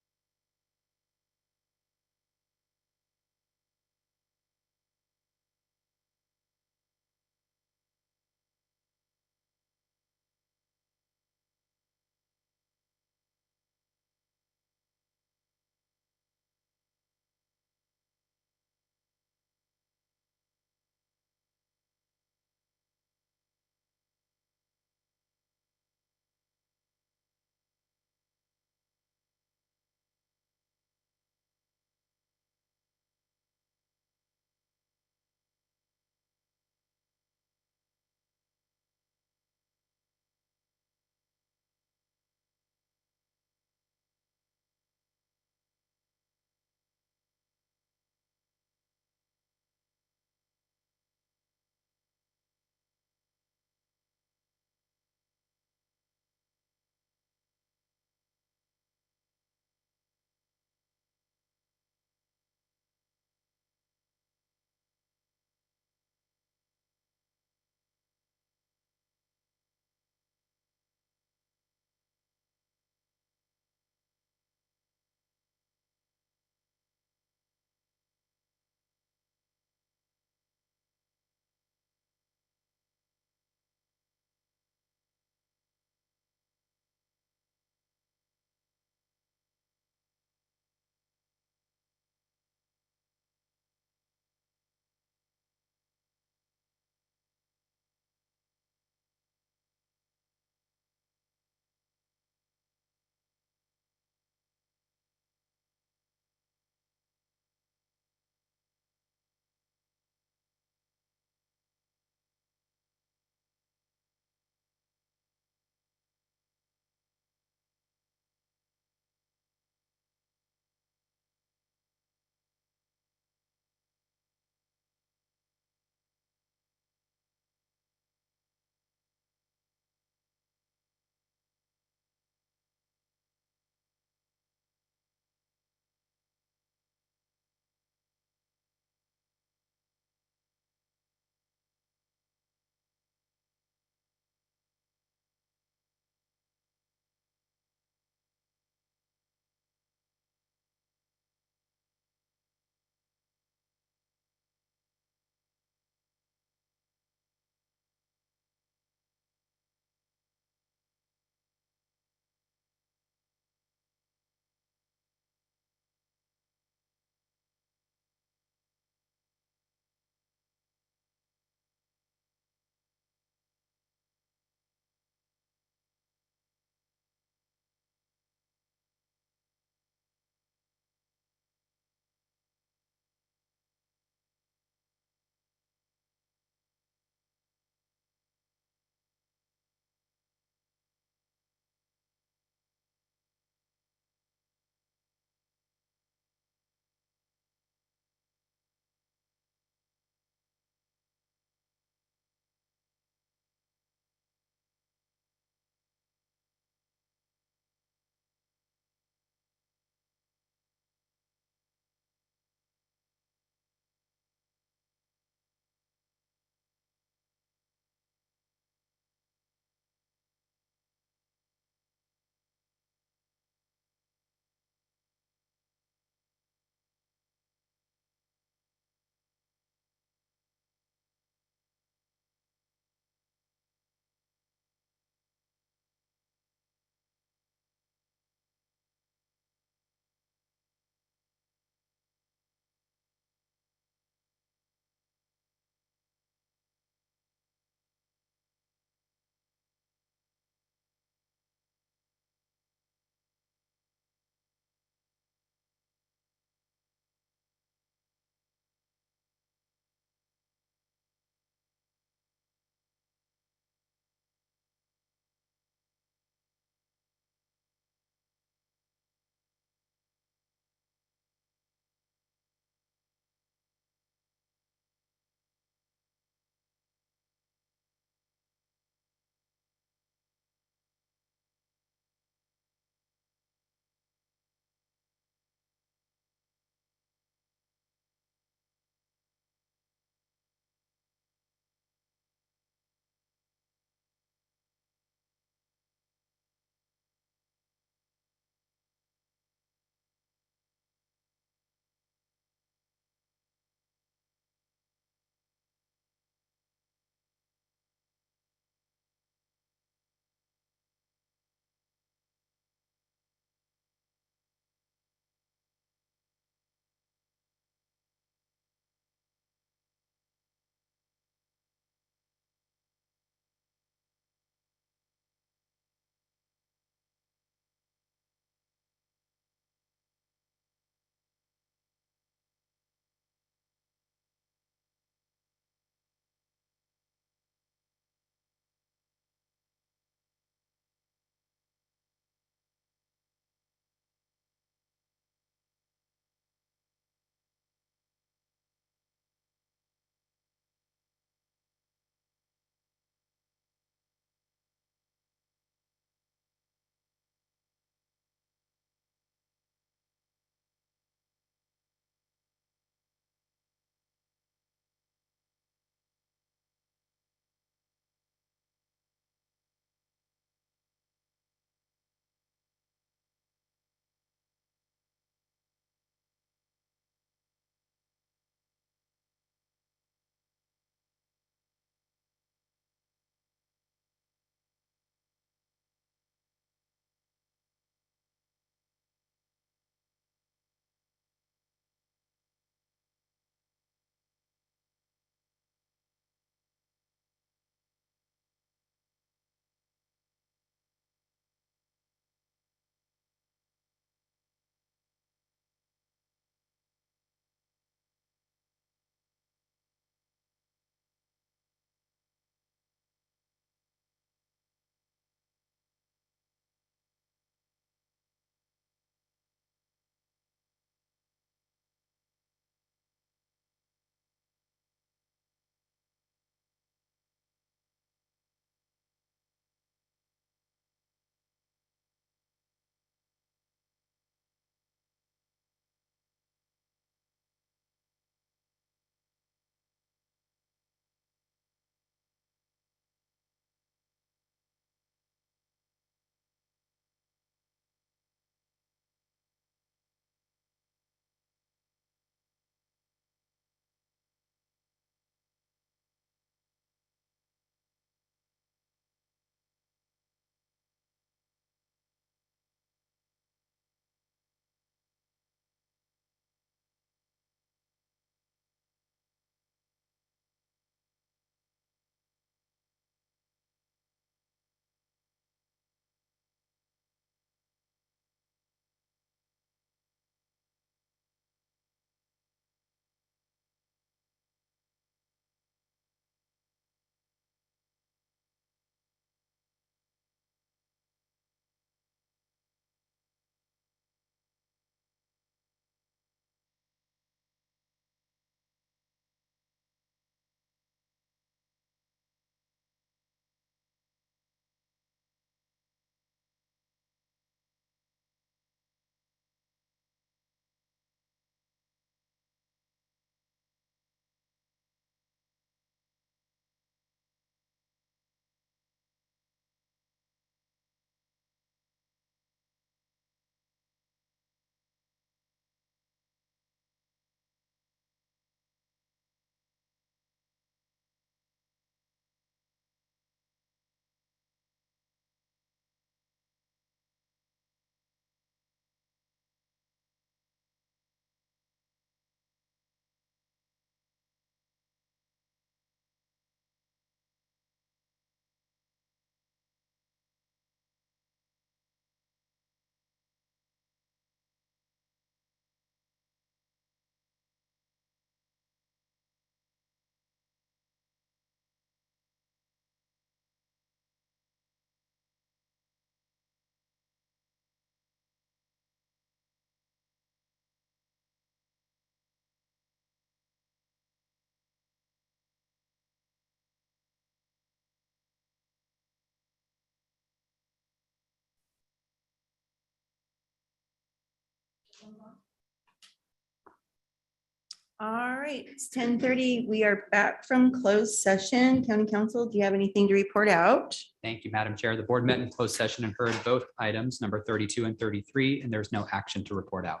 S1: All right, it's 10:30. We are back from closed session. County Council, do you have anything to report out?
S18: Thank you, Madam Chair. The board met in closed session and heard both items, number 32 and 33, and there's no action to report out.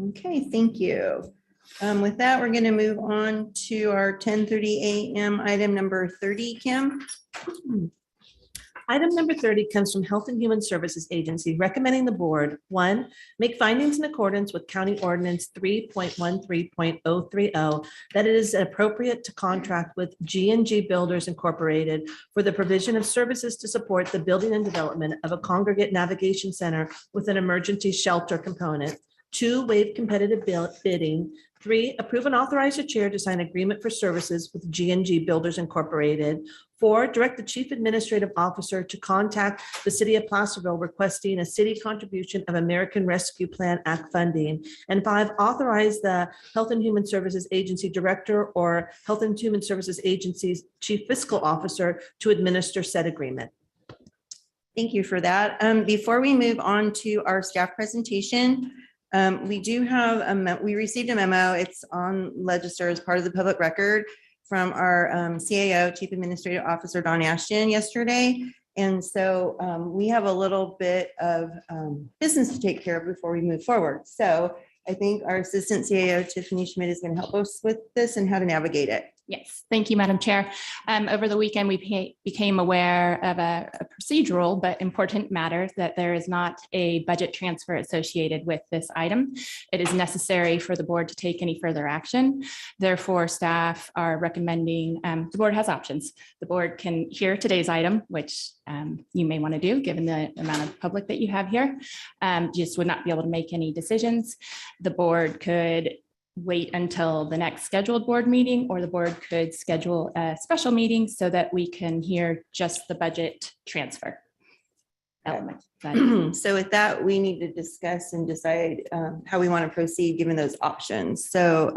S1: Okay, thank you. With that, we're going to move on to our 10:30 a.m. item number 30, Kim.
S6: Item number 30 comes from Health and Human Services Agency recommending the board, 1, make findings in accordance with County Ordinance 3.13.030 that it is appropriate to contract with G&G Builders Incorporated for the provision of services to support the building and development of a congregate navigation center with an emergency shelter component. 2, waive competitive bidding. 3, approve and authorize the chair to sign agreement for services with G&G Builders Incorporated. 4, direct the chief administrative officer to contact the city of Placerville requesting a city contribution of American Rescue Plan Act funding. And 5, authorize the Health and Human Services Agency Director or Health and Human Services Agency's Chief Fiscal Officer to administer said agreement.
S1: Thank you for that. Before we move on to our staff presentation, we do have, we received a memo. It's on Legister as part of the public record from our CAO, Chief Administrative Officer, Don Ashton, yesterday. And so we have a little bit of business to take care of before we move forward. So I think our Assistant CAO, Tiffany Schmidt, is going to help us with this and how to navigate it.
S4: Yes, thank you, Madam Chair. Over the weekend, we became aware of a procedural but important matter that there is not a budget transfer associated with this item. It is necessary for the board to take any further action. Therefore, staff are recommending, the board has options. The board can hear today's item, which you may want to do given the amount of public that you have here. Just would not be able to make any decisions. The board could wait until the next scheduled board meeting, or the board could schedule a special meeting so that we can hear just the budget transfer element.
S1: So with that, we need to discuss and decide how we want to proceed given those options. So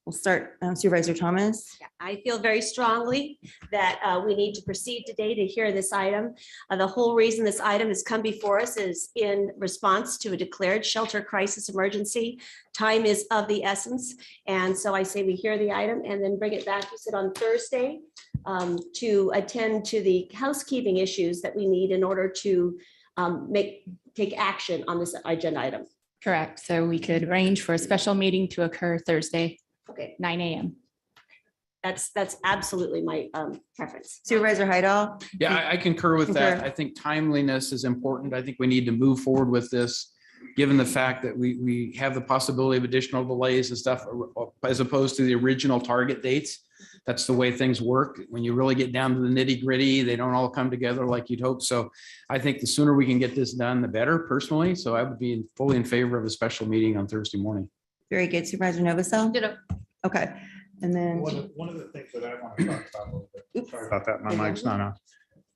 S1: we'll start, Supervisor Thomas.
S11: I feel very strongly that we need to proceed today to hear this item. The whole reason this item has come before us is in response to a declared shelter crisis emergency. Time is of the essence. And so I say we hear the item and then bring it back to sit on Thursday to attend to the housekeeping issues that we need in order to take action on this agenda item.
S4: Correct. So we could arrange for a special meeting to occur Thursday,
S11: Okay,
S4: 9 a.m.
S11: that's absolutely my preference.
S1: Supervisor Heidel.
S10: Yeah, I concur with that.
S1: Concur.
S10: I think timeliness is important. I think we need to move forward with this, given the fact that we have the possibility of additional delays and stuff, as opposed to the original target dates. That's the way things work. When you really get down to the nitty gritty, they don't all come together like you'd hope. So I think the sooner we can get this done, the better personally. So I would be fully in favor of a special meeting on Thursday morning.
S1: Very good. Supervisor Novosel. Okay. And then.
S8: One of the things that I want to talk about a little bit. Sorry about that. My mic's not on.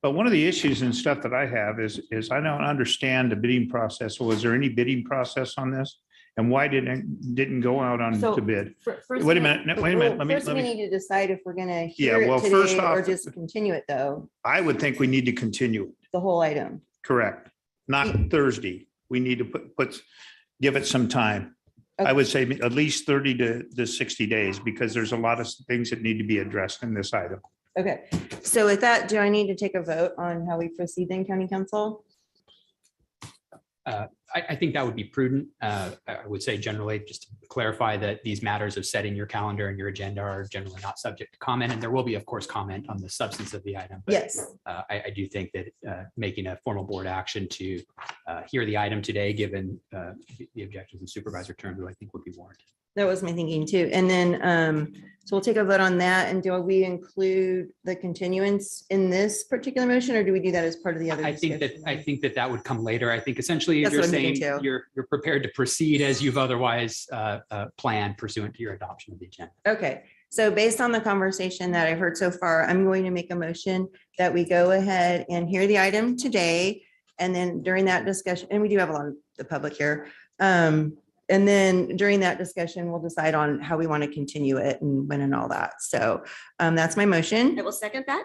S8: But one of the issues and stuff that I have is I don't understand the bidding process. Was there any bidding process on this? And why didn't go out on
S1: So,
S8: to bid?
S1: First
S8: Wait a minute. Wait a minute.
S1: First, we need to decide if we're going to hear
S8: Yeah, well,
S1: it
S8: first
S1: today or
S8: off-
S1: just continue it though,
S8: I would think we need to continue it.
S1: the whole item.
S8: Correct. Not Thursday. We need to give it some time. I would say at least 30 to 60 days, because there's a lot of things that need to be addressed in this item.
S1: Okay. So with that, do I need to take a vote on how we proceed in County Council?
S18: I think that would be prudent. I would say generally, just to clarify that these matters of setting your calendar and your agenda are generally not subject to comment. And there will be, of course, comment on the substance of the item. But,
S1: Yes.
S18: I do think that making a formal board action to hear the item today, given the objectives of Supervisor Turnbull, I think would be warranted.
S1: That was my thinking too. And then, so we'll take a vote on that. And do we include the continuance in this particular motion, or do we do that as part of the other?
S18: I think that would come later. I think essentially
S1: That's
S18: you're
S1: what I'm
S18: saying
S1: thinking too.
S18: you're prepared to proceed as you've otherwise planned pursuant to your adoption of the agenda.
S1: Okay. So based on the conversation that I've heard so far, I'm going to make a motion that we go ahead and hear the item today. And then during that discussion, and we do have a lot of the public here. And then during that discussion, we'll decide on how we want to continue it and when and all that. So that's my motion.
S11: I will second that.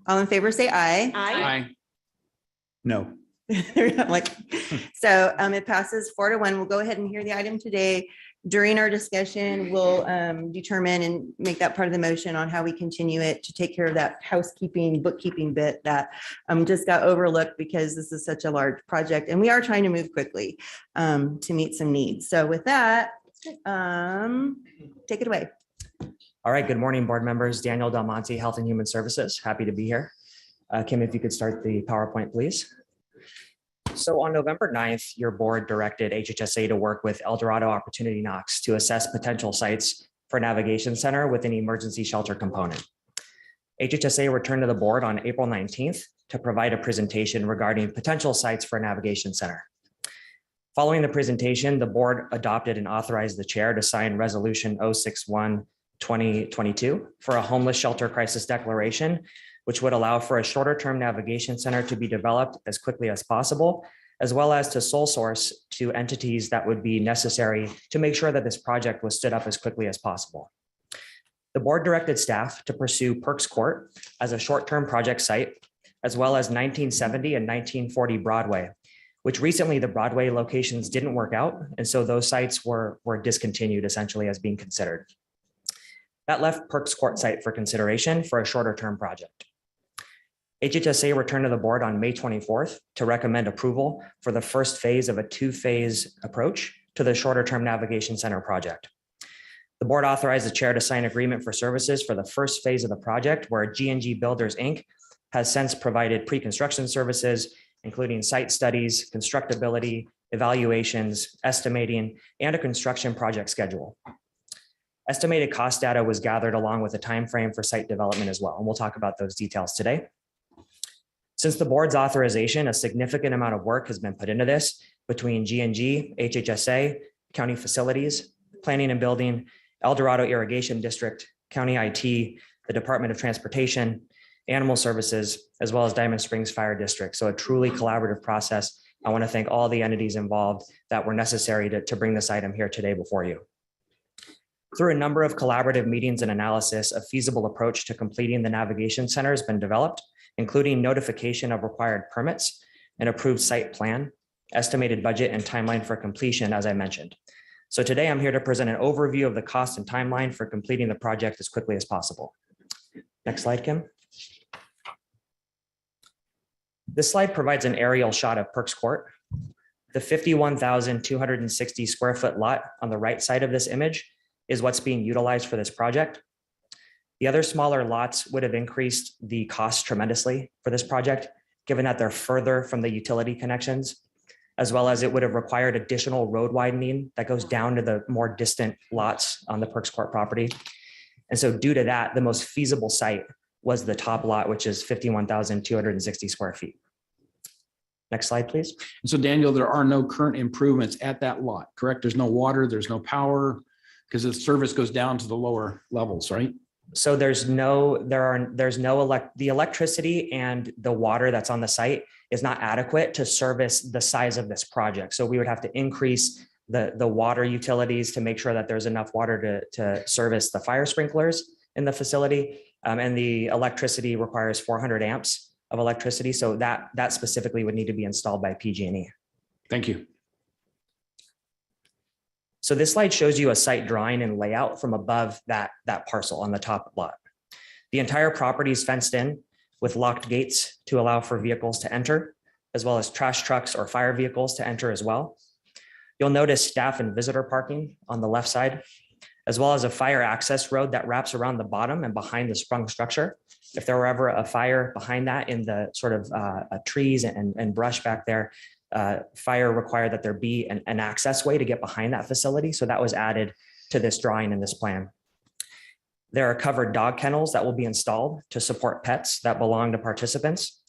S1: All in favor, say aye.
S11: Aye.
S8: No.
S1: I'm like, so it passes 4-1. We'll go ahead and hear the item today. During our discussion, we'll determine and make that part of the motion on how we continue it to take care of that housekeeping, bookkeeping bit that just got overlooked because this is such a large project and we are trying to move quickly to meet some needs. So with that, take it away.
S19: All right, good morning, board members. Daniel Del Monte, Health and Human Services. Happy to be here. Kim, if you could start the PowerPoint, please. So on November 9th, your board directed HHSA to work with El Dorado Opportunity Knox to assess potential sites for navigation center with an emergency shelter component. HHSA returned to the board on April 19th to provide a presentation regarding potential sites for a navigation center. Following the presentation, the board adopted and authorized the chair to sign Resolution 061-2022 for a homeless shelter crisis declaration, which would allow for a shorter term navigation center to be developed as quickly as possible, as well as to sole source to entities that would be necessary to make sure that this project was stood up as quickly as possible. The board directed staff to pursue Perks Court as a short-term project site, as well as 1970 and 1940 Broadway, which recently the Broadway locations didn't work out. And so those sites were discontinued essentially as being considered. That left Perks Court site for consideration for a shorter term project. HHSA returned to the board on May 24th to recommend approval for the first phase of a 2-phase approach to the shorter term navigation center project. The board authorized the chair to sign agreement for services for the first phase of the project, where G&G Builders, Inc. has since provided pre-construction services, including site studies, constructability, evaluations, estimating, and a construction project schedule. Estimated cost data was gathered along with a timeframe for site development as well, and we'll talk about those details today. Since the board's authorization, a significant amount of work has been put into this between G&G, HHSA, county facilities, planning and building, El Dorado Irrigation District, county IT, the Department of Transportation, Animal Services, as well as Diamond Springs Fire District. So a truly collaborative process. I want to thank all the entities involved that were necessary to bring this item here today before you. Through a number of collaborative meetings and analysis, a feasible approach to completing the navigation center has been developed, including notification of required permits, an approved site plan, estimated budget, and timeline for completion, as I mentioned. So today I'm here to present an overview of the cost and timeline for completing the project as quickly as possible. Next slide, Kim. This slide provides an aerial shot of Perks Court. The 51,260 square foot lot on the right side of this image is what's being utilized for this project. The other smaller lots would have increased the cost tremendously for this project, given that they're further from the utility connections, as well as it would have required additional road widening that goes down to the more distant lots on the Perks Court property. And so due to that, the most feasible site was the top lot, which is 51,260 square feet. Next slide, please.
S10: So Daniel, there are no current improvements at that lot, correct? There's no water, there's no power, because the service goes down to the lower levels, right?
S19: So the electricity and the water that's on the site is not adequate to service the size of this project. So we would have to increase the water utilities to make sure that there's enough water to service the fire sprinklers in the facility. And the electricity requires 400 amps of electricity. So that specifically would need to be installed by PG&E.
S10: Thank you.
S19: So this slide shows you a site drawing and layout from above that parcel on the top lot. The entire property is fenced in with locked gates to allow for vehicles to enter, as well as trash trucks or fire vehicles to enter as well. You'll notice staff and visitor parking on the left side, as well as a fire access road that wraps around the bottom and behind the sprung structure. If there were ever a fire behind that in the sort of trees and brush back there, fire required that there be an access way to get behind that facility. So that was added to this drawing and this plan. There are covered dog kennels that will be installed to support pets that belong to participants.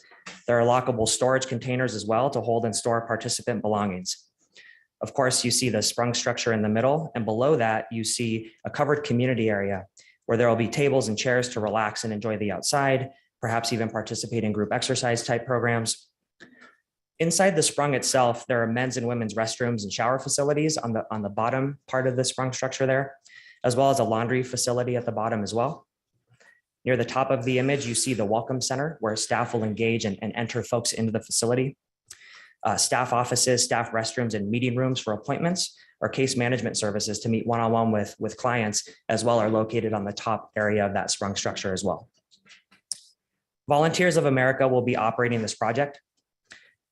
S19: There are lockable storage containers as well to hold and store participant belongings. Of course, you see the sprung structure in the middle, and below that, you see a covered community area where there will be tables and chairs to relax and enjoy the outside, perhaps even participate in group exercise type programs. Inside the sprung itself, there are men's and women's restrooms and shower facilities on the bottom part of the sprung structure there, as well as a laundry facility at the bottom as well. Near the top of the image, you see the welcome center where staff will engage and enter folks into the facility. staff offices, staff restrooms, and meeting rooms for appointments, or case management services to meet one-on-one with clients as well are located on the top area of that sprung structure as well. Volunteers of America will be operating this project.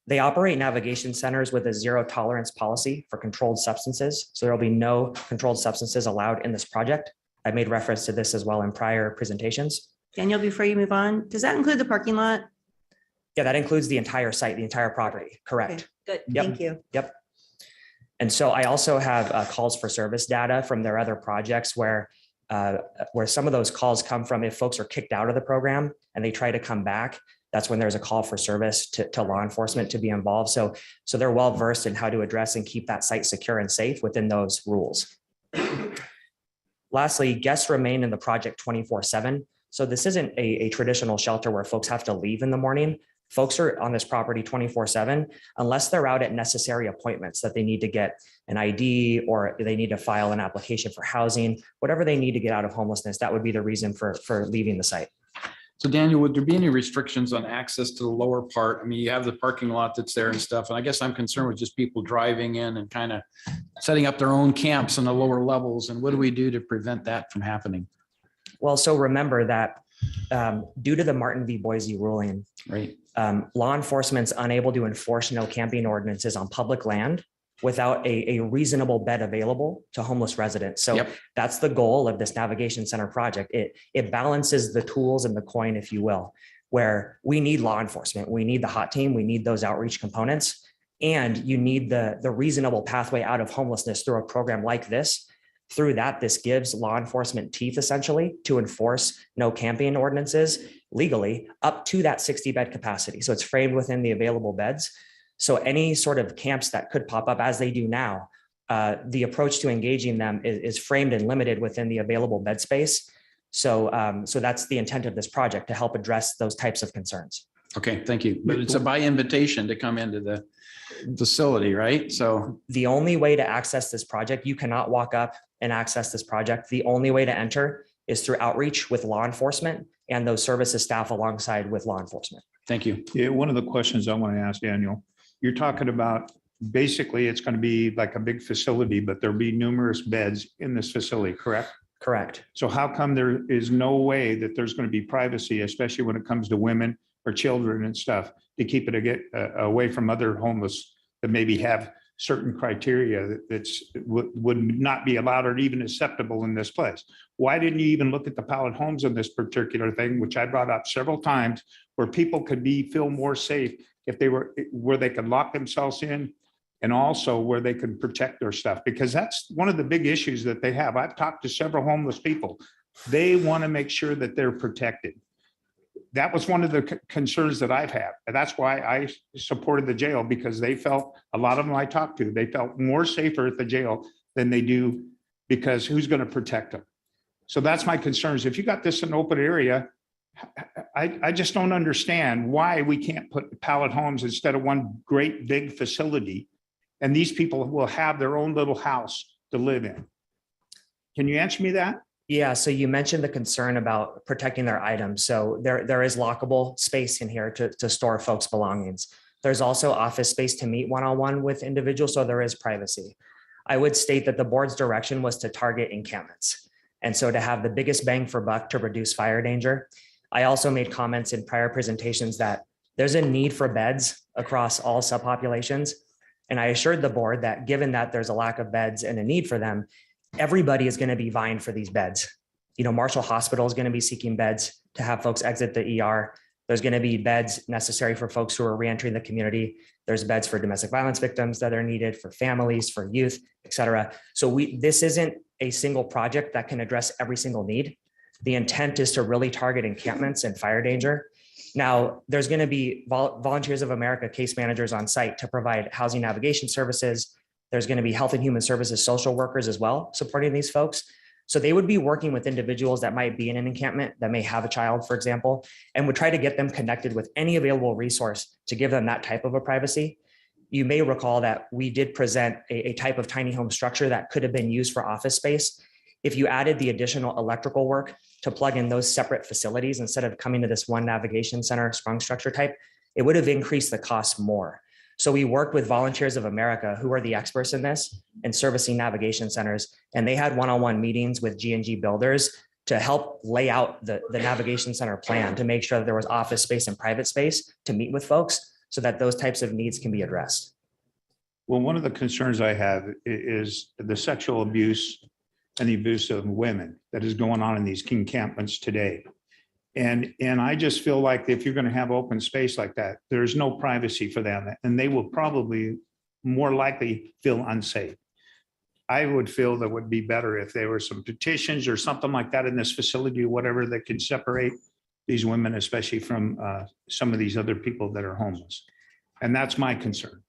S19: They operate navigation centers with a zero tolerance policy for controlled substances. So there will be no controlled substances allowed in this project. I made reference to this as well in prior presentations.
S1: Daniel, before you move on, does that include the parking lot?
S19: Yeah, that includes the entire site, the entire property, correct.
S1: Good,
S19: Yep.
S1: thank you.
S19: Yep. And so I also have calls for service data from their other projects where some of those calls come from if folks are kicked out of the program and they try to come back. That's when there's a call for service to law enforcement to be involved. So they're well versed in how to address and keep that site secure and safe within those rules. Lastly, guests remain in the project 24/7. So this isn't a traditional shelter where folks have to leave in the morning. Folks are on this property 24/7, unless they're out at necessary appointments that they need to get an ID or they need to file an application for housing, whatever they need to get out of homelessness, that would be the reason for leaving the site.
S10: So Daniel, would there be any restrictions on access to the lower part? I mean, you have the parking lot that's there and stuff, and I guess I'm concerned with just people driving in and kind of setting up their own camps on the lower levels. And what do we do to prevent that from happening?
S19: Well, so remember that due to the Martin v. Boise ruling,
S10: right,
S19: law enforcement's unable to enforce no camping ordinances on public land without a reasonable bed available to homeless residents. So that's the goal of this navigation center project. It balances the tools and the coin, if you will, where we need law enforcement, we need the hot team, we need those outreach components, and you need the reasonable pathway out of homelessness through a program like this. Through that, this gives law enforcement teeth essentially to enforce no camping ordinances legally up to that 60-bed capacity. So it's framed within the available beds. So any sort of camps that could pop up as they do now, the approach to engaging them is framed and limited within the available bed space. So that's the intent of this project, to help address those types of concerns.
S10: Okay, thank you. But it's a by invitation to come into the facility, right? So
S19: the only way to access this project, you cannot walk up and access this project. The only way to enter is through outreach with law enforcement and those services staff alongside with law enforcement.
S10: Thank you.
S8: Yeah, one of the questions I want to ask Daniel, you're talking about basically it's going to be like a big facility, but there'll be numerous beds in this facility, correct?
S19: Correct.
S8: So how come there is no way that there's going to be privacy, especially when it comes to women or children and stuff, to keep it away from other homeless that maybe have certain criteria that's would not be allowed or even acceptable in this place? Why didn't you even look at the pallet homes in this particular thing, which I brought up several times, where people could feel more safe if they were, where they could lock themselves in, and also where they could protect their stuff? Because that's one of the big issues that they have. I've talked to several homeless people. They want to make sure that they're protected. That was one of the concerns that I've had. And that's why I supported the jail, because they felt, a lot of them I talked to, they felt more safer at the jail than they do, because who's going to protect them? So that's my concerns. If you got this in an open area, I just don't understand why we can't put pallet homes instead of one great big facility, and these people will have their own little house to live in. Can you answer me that?
S19: Yeah, so you mentioned the concern about protecting their items. So there is lockable space in here to store folks' belongings. There's also office space to meet one-on-one with individuals, so there is privacy. I would state that the board's direction was to target encampments, and so to have the biggest bang for buck to reduce fire danger. I also made comments in prior presentations that there's a need for beds across all subpopulations. And I assured the board that given that there's a lack of beds and a need for them, everybody is going to be vying for these beds. You know, Marshall Hospital is going to be seeking beds to have folks exit the ER. There's going to be beds necessary for folks who are reentering the community. There's beds for domestic violence victims that are needed, for families, for youth, et cetera. So this isn't a single project that can address every single need. The intent is to really target encampments and fire danger. Now, there's going to be Volunteers of America case managers on site to provide housing navigation services. There's going to be health and human services social workers as well supporting these folks. So they would be working with individuals that might be in an encampment, that may have a child, for example, and would try to get them connected with any available resource to give them that type of a privacy. You may recall that we did present a type of tiny home structure that could have been used for office space. If you added the additional electrical work to plug in those separate facilities instead of coming to this one navigation center sprung structure type, it would have increased the cost more. So we worked with Volunteers of America, who are the experts in this and servicing navigation centers. And they had one-on-one meetings with G&G builders to help lay out the navigation center plan to make sure that there was office space and private space to meet with folks so that those types of needs can be addressed.
S8: Well, one of the concerns I have is the sexual abuse and the abuse of women that is going on in these encampments today. And I just feel like if you're going to have open space like that, there's no privacy for them, and they will probably more likely feel unsafe. I would feel that would be better if there were some petitions or something like that in this facility or whatever that could separate these women, especially from some of these other people that are homeless. And that's my concern.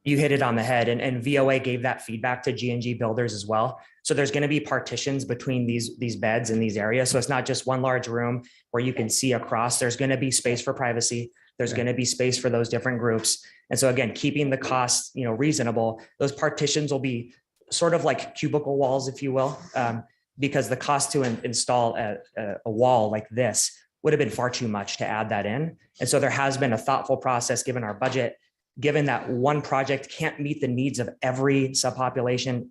S19: You hit it on the head, and VOA gave that feedback to G&G builders as well. So there's going to be partitions between these beds in these areas. So it's not just one large room where you can see across. There's going to be space for privacy. There's going to be space for those different groups. And so again, keeping the costs, reasonable, those partitions will be sort of like cubicle walls, if you will, because the cost to install a wall like this would have been far too much to add that in. And so there has been a thoughtful process given our budget, given that one project can't meet the needs of every subpopulation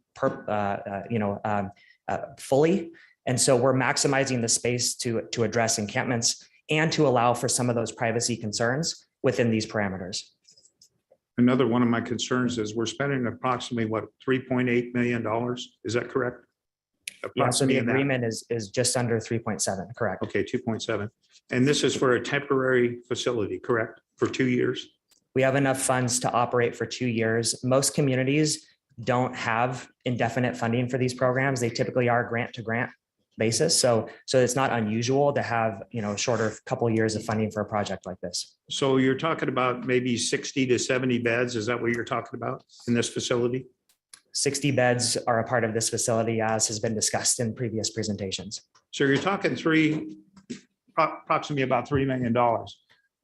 S19: fully. And so we're maximizing the space to address encampments and to allow for some of those privacy concerns within these parameters.
S8: Another one of my concerns is we're spending approximately what, $3.8 million? Is that correct?
S19: Yeah, so the
S8: Approximately that.
S19: agreement is just under 3.7, correct?
S8: Okay, 2.7. And this is for a temporary facility, correct? For 2 years?
S19: We have enough funds to operate for 2 years. Most communities don't have indefinite funding for these programs. They typically are grant to grant basis. So it's not unusual to have, a shorter couple of years of funding for a project like this.
S8: So you're talking about maybe 60 to 70 beds. Is that what you're talking about in this facility?
S19: 60 beds are a part of this facility, as has been discussed in previous presentations.
S8: So you're talking approximately about $3 million.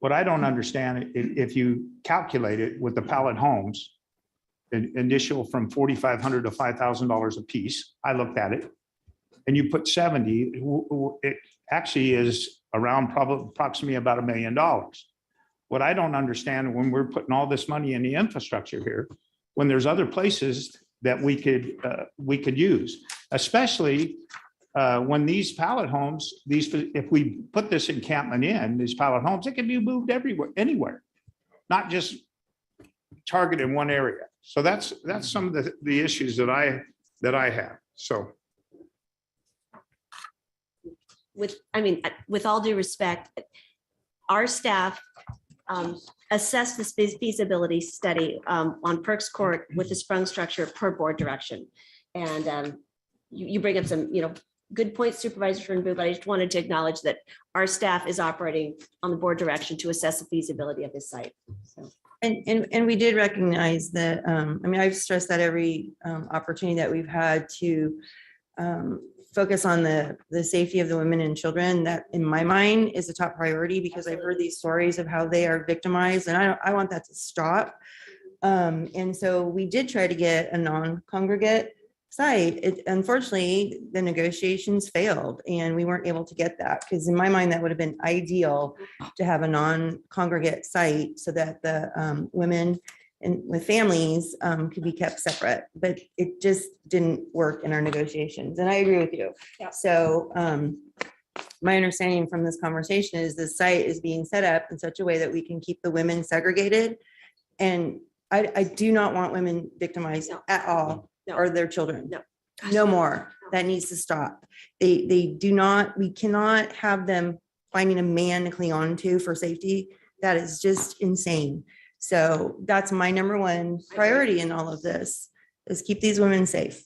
S8: What I don't understand, if you calculate it with the pallet homes, an initial from $4,500 to $5,000 a piece, I looked at it, and you put 70, it actually is around probably approximately about $1 million. What I don't understand, when we're putting all this money in the infrastructure here, when there's other places that we could use, especially when these pallet homes, if we put this encampment in, these pallet homes, it can be moved everywhere, anywhere, not just targeted in one area. So that's some of the issues that I have. So.
S11: With all due respect, our staff assessed this feasibility study on Perks Court with the sprung structure per board direction. And you bring up some, good points, Supervisor Turnbull, but I just wanted to acknowledge that our staff is operating on the board direction to assess the feasibility of this site. So.
S1: And we did recognize that, I've stressed that every opportunity that we've had to focus on the safety of the women and children, that in my mind is a top priority, because I've heard these stories of how they are victimized, and I want that to stop. And so we did try to get a non-congregate site. Unfortunately, the negotiations failed and we weren't able to get that, because in my mind, that would have been ideal to have a non-congregate site so that the women and with families could be kept separate, but it just didn't work in our negotiations. And I agree with you.
S11: Yeah.
S1: So my understanding from this conversation is the site is being set up in such a way that we can keep the women segregated. And I do not want women victimized at all, or their children. No more. That needs to stop. They do not, we cannot have them finding a man to cling on to for safety. That is just insane. So that's my number one priority in all of this, is keep these women safe.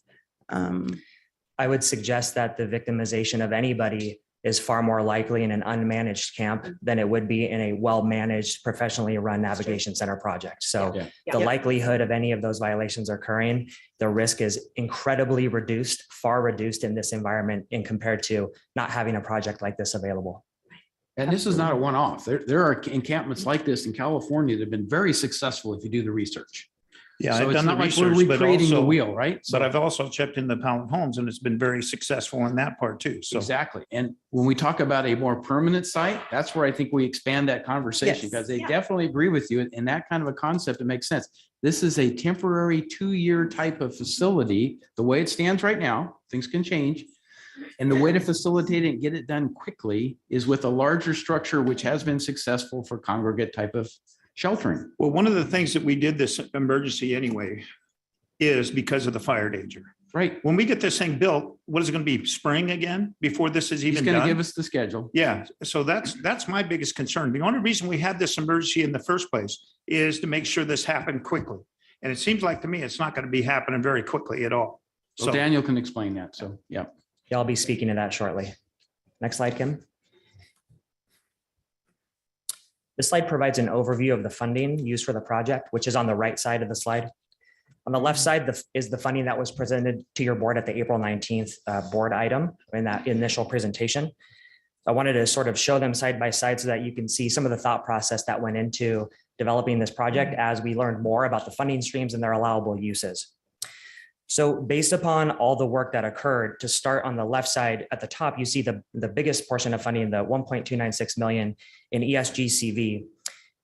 S19: I would suggest that the victimization of anybody is far more likely in an unmanaged camp than it would be in a well-managed, professionally run navigation center project. So the likelihood of any of those violations occurring, the risk is incredibly reduced, far reduced in this environment in compared to not having a project like this available.
S10: And this is not a one-off. There are encampments like this in California that have been very successful if you do the research.
S8: Yeah,
S10: So
S8: I've
S10: it's
S8: done the
S10: not like
S8: research,
S10: we're
S8: but
S10: recreating the
S8: also,
S10: wheel, right?
S8: but
S10: So-
S8: I've also chipped in the Pallet Homes and it's been very successful in that part too. So.
S10: Exactly. And when we talk about a more permanent site, that's where I think we expand that conversation
S1: Yes.
S10: because they definitely agree with you. In that kind of a concept, it makes sense. This is a temporary 2-year type of facility. The way it stands right now, things can change. And the way to facilitate it and get it done quickly is with a larger structure, which has been successful for congregate type of sheltering.
S8: Well, one of the things that we did this emergency anyway is because of the fire danger.
S10: Right.
S8: When we get this thing built, what is it going to be, spring again before this is
S10: He's
S8: even
S10: going to
S8: done?
S10: give us the schedule.
S8: Yeah, so that's my biggest concern. The only reason we had this emergency in the first place is to make sure this happened quickly. And it seems like to me, it's not going to be happening very quickly at all.
S10: So Daniel can explain that. So, yeah.
S19: Yeah, I'll be speaking to that shortly. Next slide, Kim. This slide provides an overview of the funding used for the project, which is on the right side of the slide. On the left side is the funding that was presented to your board at the April 19th board item in that initial presentation. I wanted to sort of show them side by side so that you can see some of the thought process that went into developing this project as we learned more about the funding streams and their allowable uses. So based upon all the work that occurred, to start on the left side at the top, you see the biggest portion of funding, the 1.296 million in ESG CV,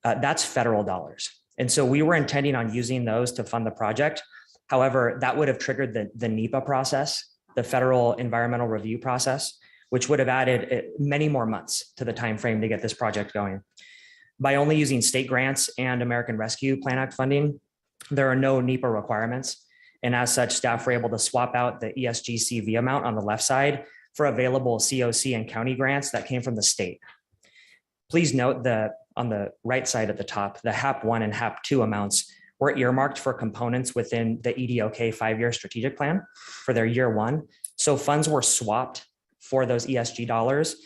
S19: that's federal dollars. And so we were intending on using those to fund the project. However, that would have triggered the NEPA process, the federal environmental review process, which would have added many more months to the timeframe to get this project going. By only using state grants and American Rescue Plan Act funding, there are no NEPA requirements. And as such, staff were able to swap out the ESG CV amount on the left side for available COC and county grants that came from the state. Please note that on the right side at the top, the HAP 1 and HAP 2 amounts were earmarked for components within the EDOK 5-year strategic plan for their year one. So funds were swapped for those ESG dollars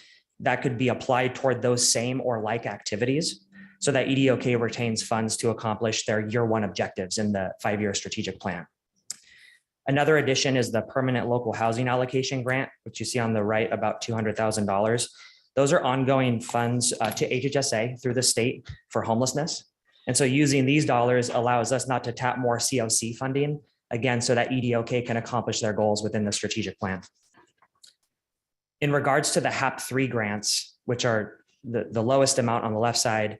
S19: that could be applied toward those same or like activities so that EDOK retains funds to accomplish their year one objectives in the 5-year strategic plan. Another addition is the permanent local housing allocation grant, which you see on the right, about $200,000. Those are ongoing funds to HHSA through the state for homelessness. And so using these dollars allows us not to tap more COC funding, again, so that EDOK can accomplish their goals within the strategic plan. In regards to the HAP 3 grants, which are the lowest amount on the left side,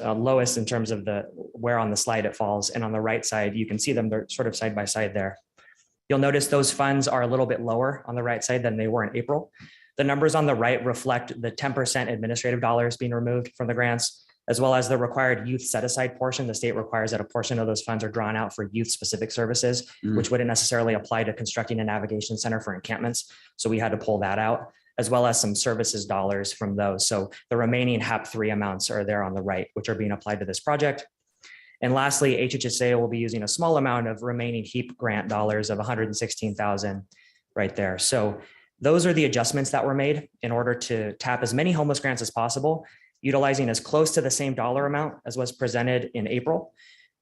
S19: lowest in terms of where on the slide it falls, and on the right side, you can see them, they're sort of side by side there. You'll notice those funds are a little bit lower on the right side than they were in April. The numbers on the right reflect the 10% administrative dollars being removed from the grants, as well as the required youth set aside portion. The state requires that a portion of those funds are drawn out for youth specific services, which wouldn't necessarily apply to constructing a navigation center for encampments. So we had to pull that out, as well as some services dollars from those. So the remaining HAP 3 amounts are there on the right, which are being applied to this project. And lastly, HHSA will be using a small amount of remaining HEAP grant dollars of $116,000 right there. So those are the adjustments that were made in order to tap as many homeless grants as possible, utilizing as close to the same dollar amount as was presented in April,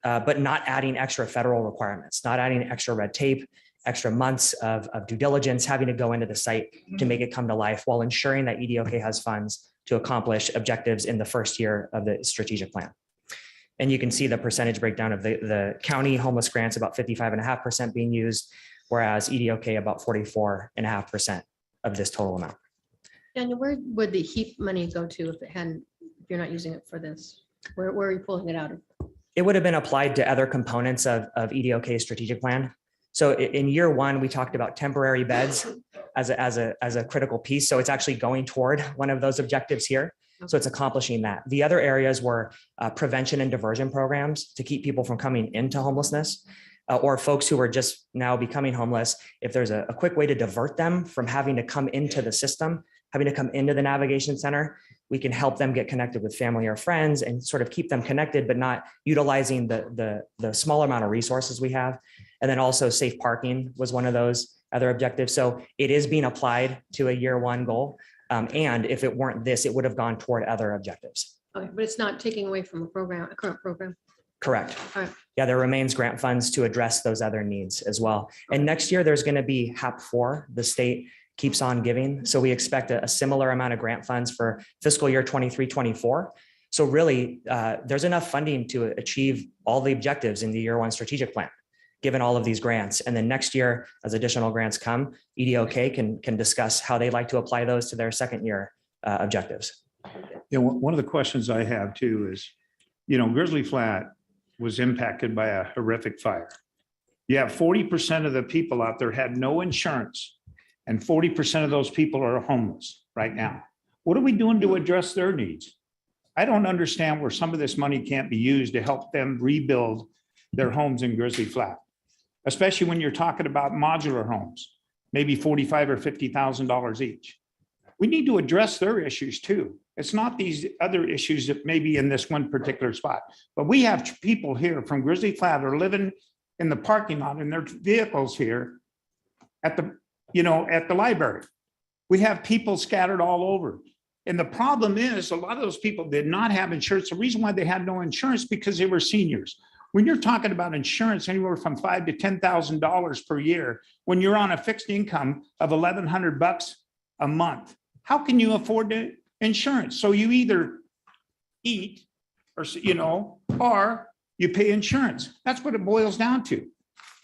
S19: but not adding extra federal requirements, not adding extra red tape, extra months of due diligence, having to go into the site to make it come to life while ensuring that EDOK has funds to accomplish objectives in the first year of the strategic plan. And you can see the percentage breakdown of the county homeless grants, about 55.5% being used, whereas EDOK about 44.5% of this total amount.
S3: Daniel, where would the HEAP money go to if you're not using it for this? Where are you pulling it out of?
S19: It would have been applied to other components of EDOK's strategic plan. So in year one, we talked about temporary beds as a critical piece. So it's actually going toward one of those objectives here. So it's accomplishing that. The other areas were prevention and diversion programs to keep people from coming into homelessness, or folks who are just now becoming homeless. If there's a quick way to divert them from having to come into the system, having to come into the navigation center, we can help them get connected with family or friends and sort of keep them connected, but not utilizing the small amount of resources we have. And then also safe parking was one of those other objectives. So it is being applied to a year one goal. And if it weren't this, it would have gone toward other objectives.
S3: Okay, but it's not taking away from a current program.
S19: Correct.
S3: All right.
S19: Yeah, there remains grant funds to address those other needs as well. And next year, there's going to be HAP 4, the state keeps on giving. So we expect a similar amount of grant funds for fiscal year 23-24. So really, there's enough funding to achieve all the objectives in the year one strategic plan, given all of these grants. And then next year, as additional grants come, EDOK can discuss how they'd like to apply those to their second year objectives.
S8: Yeah, one of the questions I have too is, Grizzly Flat was impacted by a horrific fire. You have 40% of the people out there had no insurance, and 40% of those people are homeless right now. What are we doing to address their needs? I don't understand where some of this money can't be used to help them rebuild their homes in Grizzly Flat, especially when you're talking about modular homes, maybe $45,000 or $50,000 each. We need to address their issues too. It's not these other issues that may be in this one particular spot, but we have people here from Grizzly Flat that are living in the parking lot in their vehicles here at the library. We have people scattered all over. And the problem is a lot of those people did not have insurance. The reason why they had no insurance because they were seniors. When you're talking about insurance anywhere from $5,000 to $10,000 per year, when you're on a fixed income of $1,100 a month, how can you afford the insurance? So you either eat or you pay insurance. That's what it boils down to.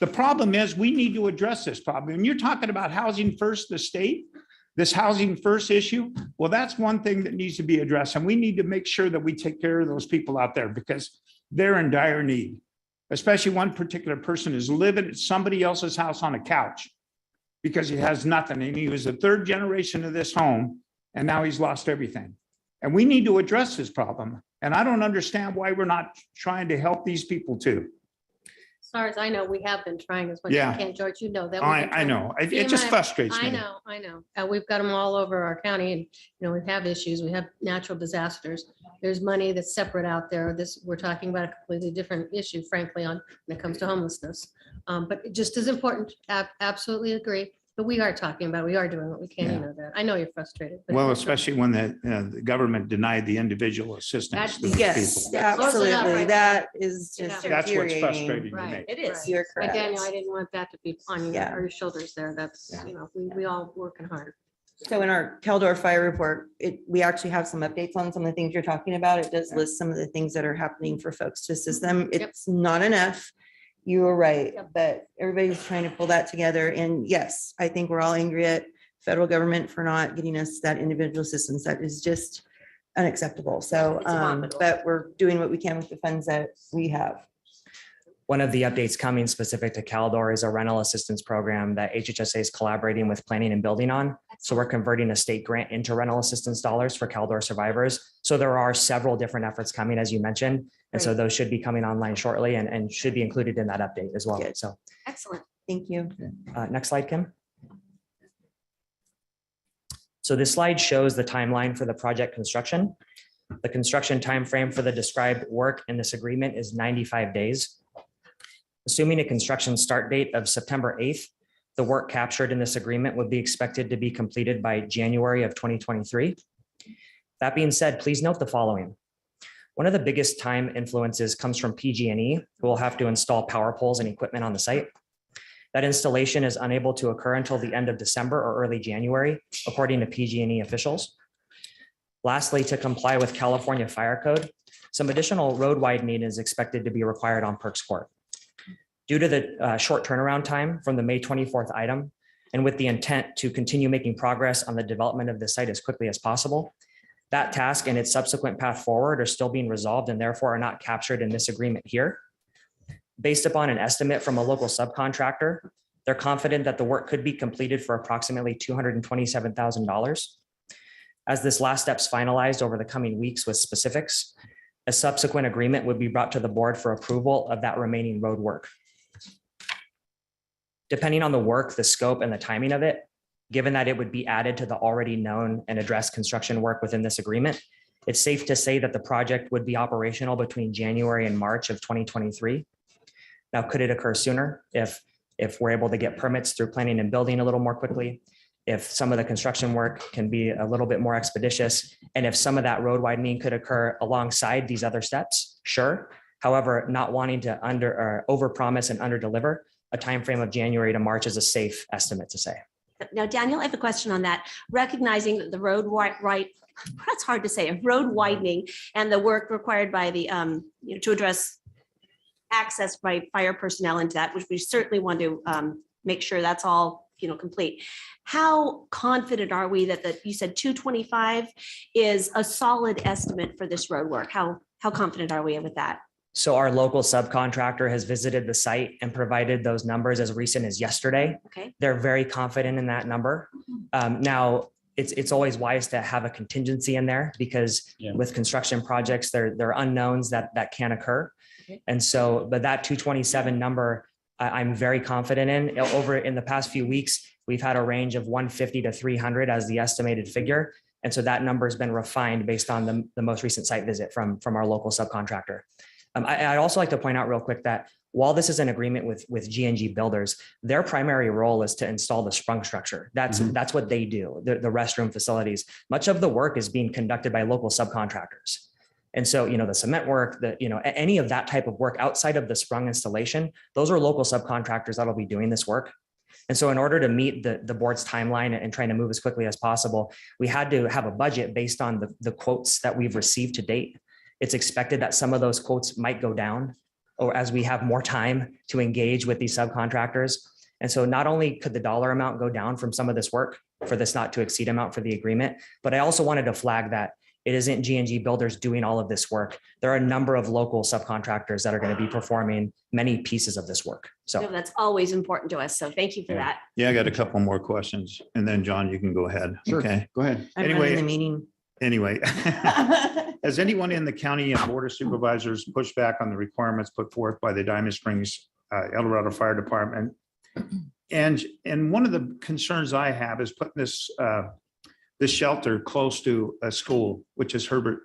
S8: The problem is we need to address this problem. And you're talking about housing first, the state, this housing first issue. Well, that's one thing that needs to be addressed. And we need to make sure that we take care of those people out there because they're in dire need. Especially one particular person is living at somebody else's house on a couch because he has nothing. And he was the third generation of this home and now he's lost everything. And we need to address this problem. And I don't understand why we're not trying to help these people too.
S3: As far as I know, we have been trying as much as
S8: Yeah.
S3: we can, George, you know that.
S8: I know. It just frustrates me.
S3: I know. We've got them all over our county and, we have issues. We have natural disasters. There's money that's separate out there. We're talking about a completely different issue, frankly, when it comes to homelessness. But it just as important. Absolutely agree. But we are talking about, we are doing what we can,
S8: Yeah.
S3: you know that. I know you're frustrated. but-
S8: Well, especially when the government denied the individual assistance. to these
S1: Yes,
S8: people.
S1: absolutely. That is just
S8: That's what's
S1: infuriating.
S8: frustrating to me.
S3: Right,
S1: It is.
S3: right.
S1: You're
S3: But
S1: correct.
S3: Daniel, I didn't want that to be on
S1: Yeah.
S3: your shoulders there. That's, we all working hard.
S1: So in our Caldor Fire Report, we actually have some updates on some of the things you're talking about. It does list some of the things that are happening for folks to assist them. It's not enough. You were right, but everybody's trying to pull that together. And yes, I think we're all angry at federal government for not getting us that individual assistance. That is just unacceptable. So,
S11: It's abominable.
S1: but we're doing what we can with the funds that we have.
S19: One of the updates coming specific to Caldor is a rental assistance program that HHSA is collaborating with planning and building on. So we're converting a state grant into rental assistance dollars for Caldor survivors. So there are several different efforts coming, as you mentioned. And so
S3: Great.
S19: those should be coming online shortly and should be included in that update as well.
S1: Good.
S19: So
S3: Excellent.
S1: Thank you.
S19: next slide, Kim. So this slide shows the timeline for the project construction. The construction timeframe for the described work in this agreement is 95 days. Assuming a construction start date of September 8th, the work captured in this agreement would be expected to be completed by January of 2023. That being said, please note the following. One of the biggest time influences comes from PG&E, who will have to install power poles and equipment on the site. That installation is unable to occur until the end of December or early January, according to PG&E officials. Lastly, to comply with California Fire Code, some additional road widening is expected to be required on Perks Court. Due to the short turnaround time from the May 24th item, and with the intent to continue making progress on the development of the site as quickly as possible, that task and its subsequent path forward are still being resolved and therefore are not captured in this agreement here. Based upon an estimate from a local subcontractor, they're confident that the work could be completed for approximately $227,000. As this last step's finalized over the coming weeks with specifics, a subsequent agreement would be brought to the board for approval of that remaining road work. Depending on the work, the scope, and the timing of it, given that it would be added to the already known and addressed construction work within this agreement, it's safe to say that the project would be operational between January and March of 2023. Now, could it occur sooner if we're able to get permits through planning and building a little more quickly? If some of the construction work can be a little bit more expeditious, and if some of that road widening could occur alongside these other steps, sure. However, not wanting to overpromise and underdeliver, a timeframe of January to March is a safe estimate to say.
S11: Now, Daniel, I have a question on that. Recognizing that the road that's hard to say, road widening and the work required by the, to address access by fire personnel into that, which we certainly want to make sure that's all, complete. How confident are we that you said 225 is a solid estimate for this road work? How confident are we with that?
S19: So our local subcontractor has visited the site and provided those numbers as recent as yesterday.
S11: Okay.
S19: They're very confident in that number. Now, it's always wise to have a contingency in there because with construction projects, there are unknowns that can occur.
S11: Okay.
S19: And so, but that 227 number, I'm very confident in. Over in the past few weeks, we've had a range of 150 to 300 as the estimated figure. And so that number has been refined based on the most recent site visit from our local subcontractor. I'd also like to point out real quick that while this is an agreement with G&G Builders, their primary role is to install the sprung structure. That's what they do, the restroom facilities. Much of the work is being conducted by local subcontractors. And so, the cement work, any of that type of work outside of the sprung installation, those are local subcontractors that'll be doing this work. And so in order to meet the board's timeline and trying to move as quickly as possible, we had to have a budget based on the quotes that we've received to date. It's expected that some of those quotes might go down or as we have more time to engage with these subcontractors. And so not only could the dollar amount go down from some of this work for this not to exceed amount for the agreement, but I also wanted to flag that it isn't G&G Builders doing all of this work. There are a number of local subcontractors that are going to be performing many pieces of this work. So
S11: that's always important to us. So thank you for that.
S8: Yeah, I got a couple more questions and then John, you can go ahead.
S10: Sure.
S8: Okay.
S10: Go ahead.
S1: I'm running the
S8: Anyway,
S1: meeting.
S8: has anyone in the county and board of supervisors pushed back on the requirements put forth by the Diamond Springs El Dorado Fire Department? And one of the concerns I have is putting this shelter close to a school, which is Herbert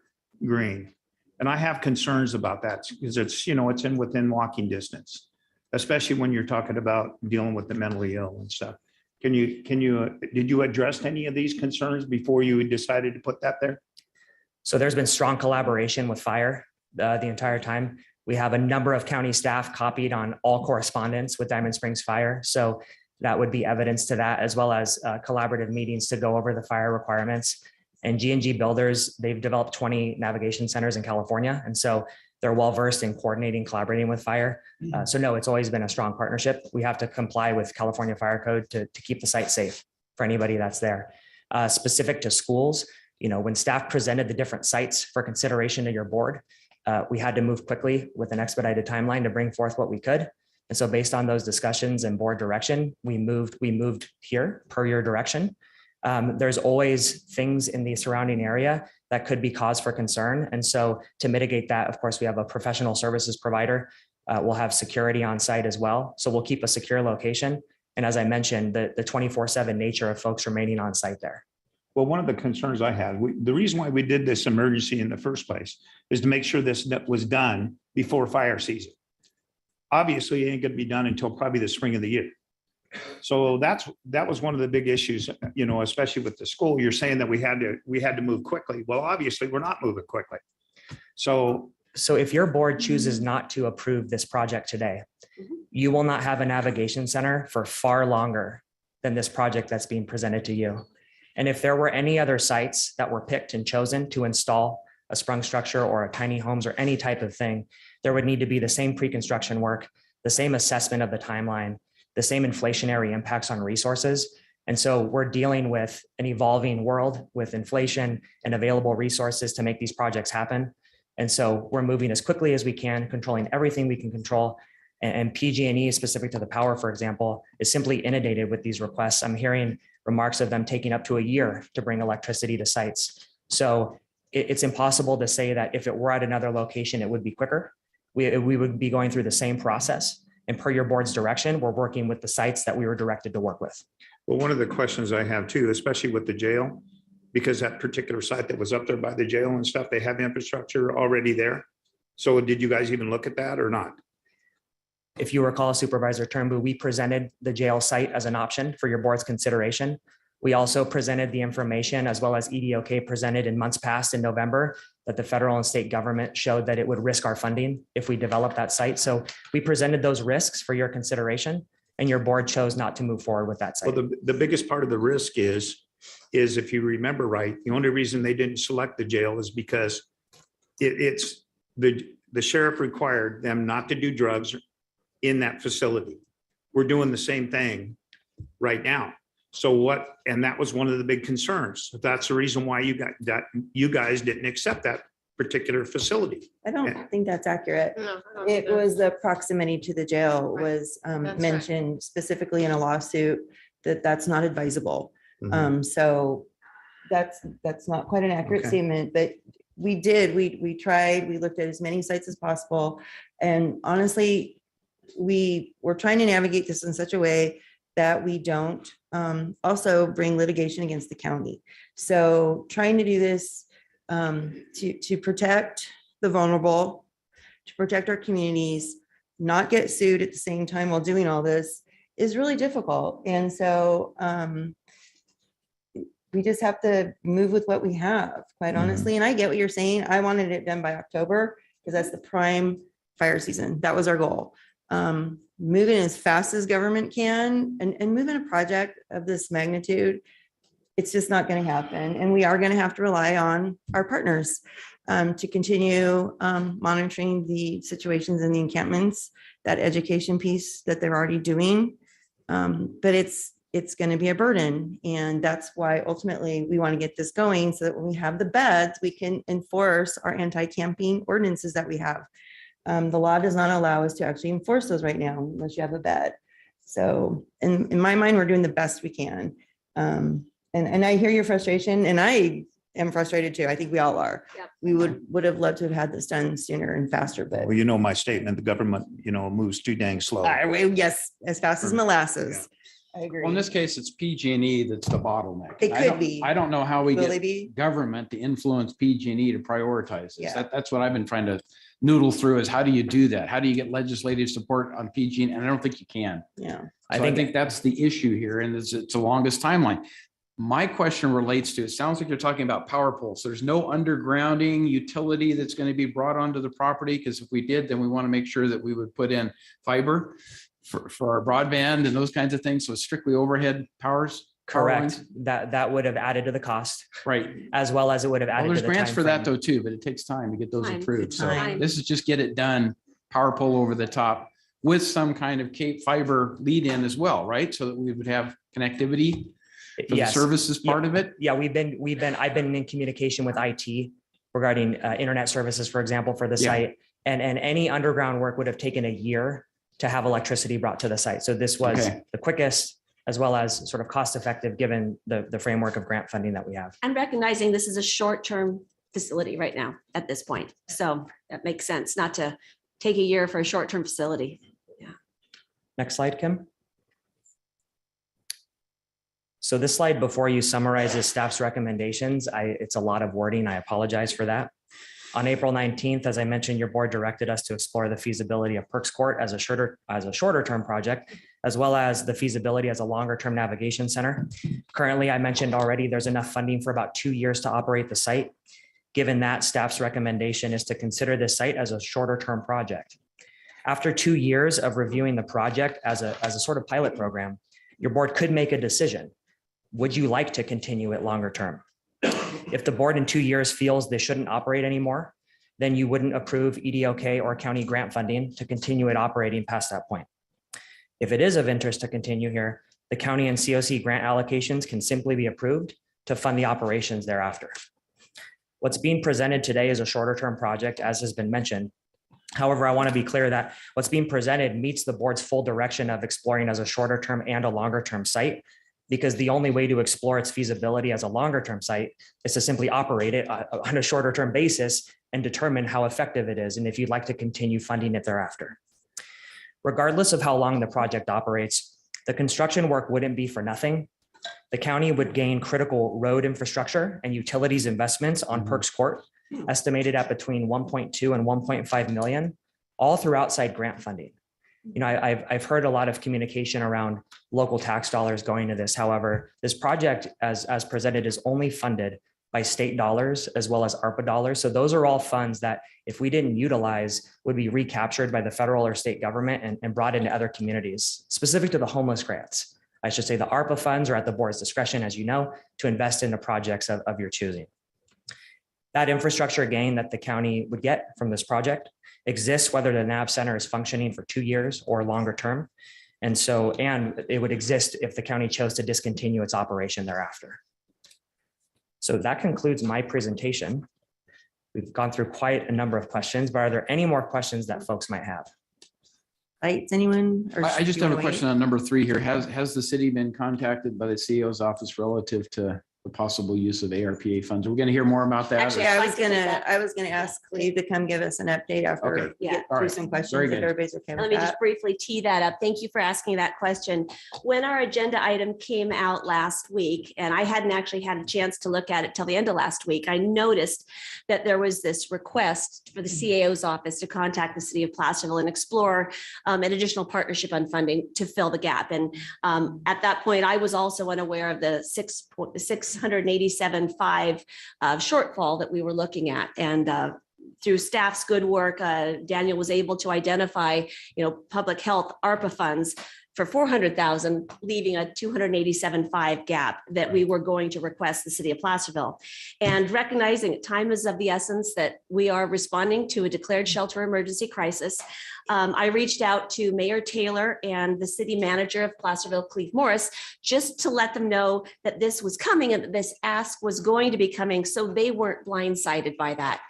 S8: Green. And I have concerns about that because it's within walking distance, especially when you're talking about dealing with the mentally ill and stuff. Did you address any of these concerns before you decided to put that there?
S19: So there's been strong collaboration with fire the entire time. We have a number of county staff copied on all correspondence with Diamond Springs Fire. So that would be evidence to that, as well as collaborative meetings to go over the fire requirements. And G&G Builders, they've developed 20 navigation centers in California. And so they're well-versed in coordinating, collaborating with fire. So no, it's always been a strong partnership. We have to comply with California Fire Code to keep the site safe for anybody that's there. Specific to schools, when staff presented the different sites for consideration to your board, we had to move quickly with an expedited timeline to bring forth what we could. And so based on those discussions and board direction, we moved here per your direction. There's always things in the surrounding area that could be cause for concern. And so to mitigate that, of course, we have a professional services provider. We'll have security on site as well. So we'll keep a secure location. And as I mentioned, the 24/7 nature of folks remaining on site there.
S8: Well, one of the concerns I had, the reason why we did this emergency in the first place is to make sure this was done before fire season. Obviously, it ain't going to be done until probably the spring of the year. So that was one of the big issues, especially with the school. You're saying that we had to move quickly. Well, obviously, we're not moving quickly. So
S19: if your board chooses not to approve this project today, you will not have a navigation center for far longer than this project that's being presented to you. And if there were any other sites that were picked and chosen to install a sprung structure or a tiny homes or any type of thing, there would need to be the same pre-construction work, the same assessment of the timeline, the same inflationary impacts on resources. And so we're dealing with an evolving world with inflation and available resources to make these projects happen. And so we're moving as quickly as we can, controlling everything we can control. And PG&E, specific to the power, for example, is simply inundated with these requests. I'm hearing remarks of them taking up to a year to bring electricity to sites. So it's impossible to say that if it were at another location, it would be quicker. We would be going through the same process. And per your board's direction, we're working with the sites that we were directed to work with.
S8: Well, one of the questions I have too, especially with the jail, because that particular site that was up there by the jail and stuff, they have infrastructure already there. So did you guys even look at that or not?
S19: If you recall, Supervisor Turnbull, we presented the jail site as an option for your board's consideration. We also presented the information, as well as EDOK presented in months past in November, that the federal and state government showed that it would risk our funding if we develop that site. So we presented those risks for your consideration. and your board chose not to move forward with that
S8: Well,
S19: site.
S8: the biggest part of the risk is if you remember right, the only reason they didn't select the jail is because it's the sheriff required them not to do drugs in that facility. We're doing the same thing right now. So what, and that was one of the big concerns. That's the reason why you guys didn't accept that particular facility.
S1: I don't think that's accurate.
S17: No, I don't
S1: It
S17: either.
S1: was the proximity to the jail was
S17: That's right.
S1: mentioned specifically in a lawsuit that that's not advisable.
S8: Mhm.
S1: So that's not quite an accurate
S8: Okay.
S1: statement, but we tried, we looked at as many sites as possible. And honestly, we were trying to navigate this in such a way that we don't also bring litigation against the county. So trying to do this to protect the vulnerable, to protect our communities, not get sued at the same time while doing all this is really difficult. And so we just have to move with what we have, quite honestly. And I get what you're saying. I wanted it done by October because that's the prime fire season. That was our goal. Moving as fast as government can and moving a project of this magnitude, it's just not going to happen. And we are going to have to rely on our partners to continue monitoring the situations in the encampments, that education piece that they're already doing. But it's going to be a burden. And that's why ultimately we want to get this going so that when we have the beds, we can enforce our anti-camping ordinances that we have. The law does not allow us to actually enforce those right now unless you have a bed. So in my mind, we're doing the best we can. And I hear your frustration and I am frustrated too. I think we all are.
S11: Yep.
S1: We would have loved to have had this done sooner and faster, but
S8: Well, you know my statement, the government, moves too dang slow.
S1: yes, as fast as molasses. I agree.
S10: Well, in this case, it's PG&E that's the bottleneck.
S1: It
S10: I
S1: could
S10: don't-
S1: be.
S10: I don't know how we
S1: Will they
S10: get
S1: be?
S10: government to influence PG&E to prioritize this.
S1: Yeah.
S10: That's what I've been trying to noodle through is how do you do that? How do you get legislative support on PG&E? And I don't think you can.
S1: Yeah.
S10: So I think that's the issue here, and it's the longest timeline. My question relates to, it sounds like you're talking about power poles. There's no undergrounding utility that's going to be brought onto the property, because if we did, then we want to make sure that we would put in fiber for our broadband and those kinds of things. So it's strictly overhead powers. power
S19: Correct.
S10: lines?
S19: That would have added to the cost.
S10: Right.
S19: As well as it would have
S10: Well,
S19: added.
S10: there's
S19: to the
S10: grants for that
S19: timeframe.
S10: though too, but it takes time to get those
S11: Time.
S10: approved. So
S11: Time.
S10: this is just get it done, power pole over the top with some kind of Cape fiber lead in as well, right? So that we would have connectivity for the
S19: Yes.
S10: services part of it.
S19: Yeah, I've been in communication with IT regarding internet services, for example, for the
S10: Yeah.
S19: site. And any underground work would have taken a year to have electricity brought to the site. So this was
S10: Okay.
S19: the quickest as well as sort of cost effective, given the framework of grant funding that we have.
S11: And recognizing this is a short-term facility right now at this point. So that makes sense not to take a year for a short-term facility.
S19: Next slide, Kim. So this slide before you summarizes staff's recommendations. It's a lot of wording. I apologize for that. On April 19th, as I mentioned, your board directed us to explore the feasibility of Perks Court as a shorter term project, as well as the feasibility as a longer term navigation center. Currently, I mentioned already, there's enough funding for about 2 years to operate the site. Given that, staff's recommendation is to consider this site as a shorter term project. After 2 years of reviewing the project as a sort of pilot program, your board could make a decision. Would you like to continue it longer term? If the board in 2 years feels they shouldn't operate anymore, then you wouldn't approve EDOK or county grant funding to continue it operating past that point. If it is of interest to continue here, the county and COC grant allocations can simply be approved to fund the operations thereafter. What's being presented today is a shorter term project, as has been mentioned. However, I want to be clear that what's being presented meets the board's full direction of exploring as a shorter term and a longer term site, because the only way to explore its feasibility as a longer term site is to simply operate it on a shorter term basis and determine how effective it is and if you'd like to continue funding it thereafter. Regardless of how long the project operates, the construction work wouldn't be for nothing. The county would gain critical road infrastructure and utilities investments on Perks Court, estimated at between 1.2 and 1.5 million, all through outside grant funding. I've heard a lot of communication around local tax dollars going to this. However, this project as presented is only funded by state dollars as well as ARPA dollars. So those are all funds that if we didn't utilize would be recaptured by the federal or state government and brought into other communities. Specific to the homeless grants, I should say the ARPA funds are at the board's discretion, as you know, to invest into projects of your choosing. That infrastructure gain that the county would get from this project exists whether the NAV Center is functioning for 2 years or longer term. And it would exist if the county chose to discontinue its operation thereafter. So that concludes my presentation. We've gone through quite a number of questions, but are there any more questions that folks might have?
S1: Lights, anyone? Or
S10: I just
S1: do you
S10: have a
S1: wanna
S10: question on number 3 here. Has the city been contacted by the CEO's office relative to the possible use of ARPA funds? Are we going to hear more about that?
S1: Actually,
S10: or-
S1: I was gonna ask Cleve to come give us an update after
S10: Okay.
S1: we
S11: Yeah.
S1: get
S10: All
S1: through
S10: right.
S1: some
S10: Very
S1: questions, if
S10: good.
S1: everybody's okay
S11: Let
S1: with
S11: me just
S1: that.
S11: briefly tee that up. Thank you for asking that question. When our agenda item came out last week, and I hadn't actually had a chance to look at it till the end of last week, I noticed that there was this request for the CAO's office to contact the city of Placerville and explore an additional partnership on funding to fill the gap. And at that point, I was also unaware of the 687.5 shortfall that we were looking at. And through staff's good work, Daniel was able to identify, public health ARPA funds for 400,000, leaving a 287.5 gap that we were going to request the city of Placerville. And recognizing time is of the essence, that we are responding to a declared shelter emergency crisis, I reached out to Mayor Taylor and the city manager of Placerville, Cleve Morris, just to let them know that this was coming and that this ask was going to be coming, so they weren't blindsided by that.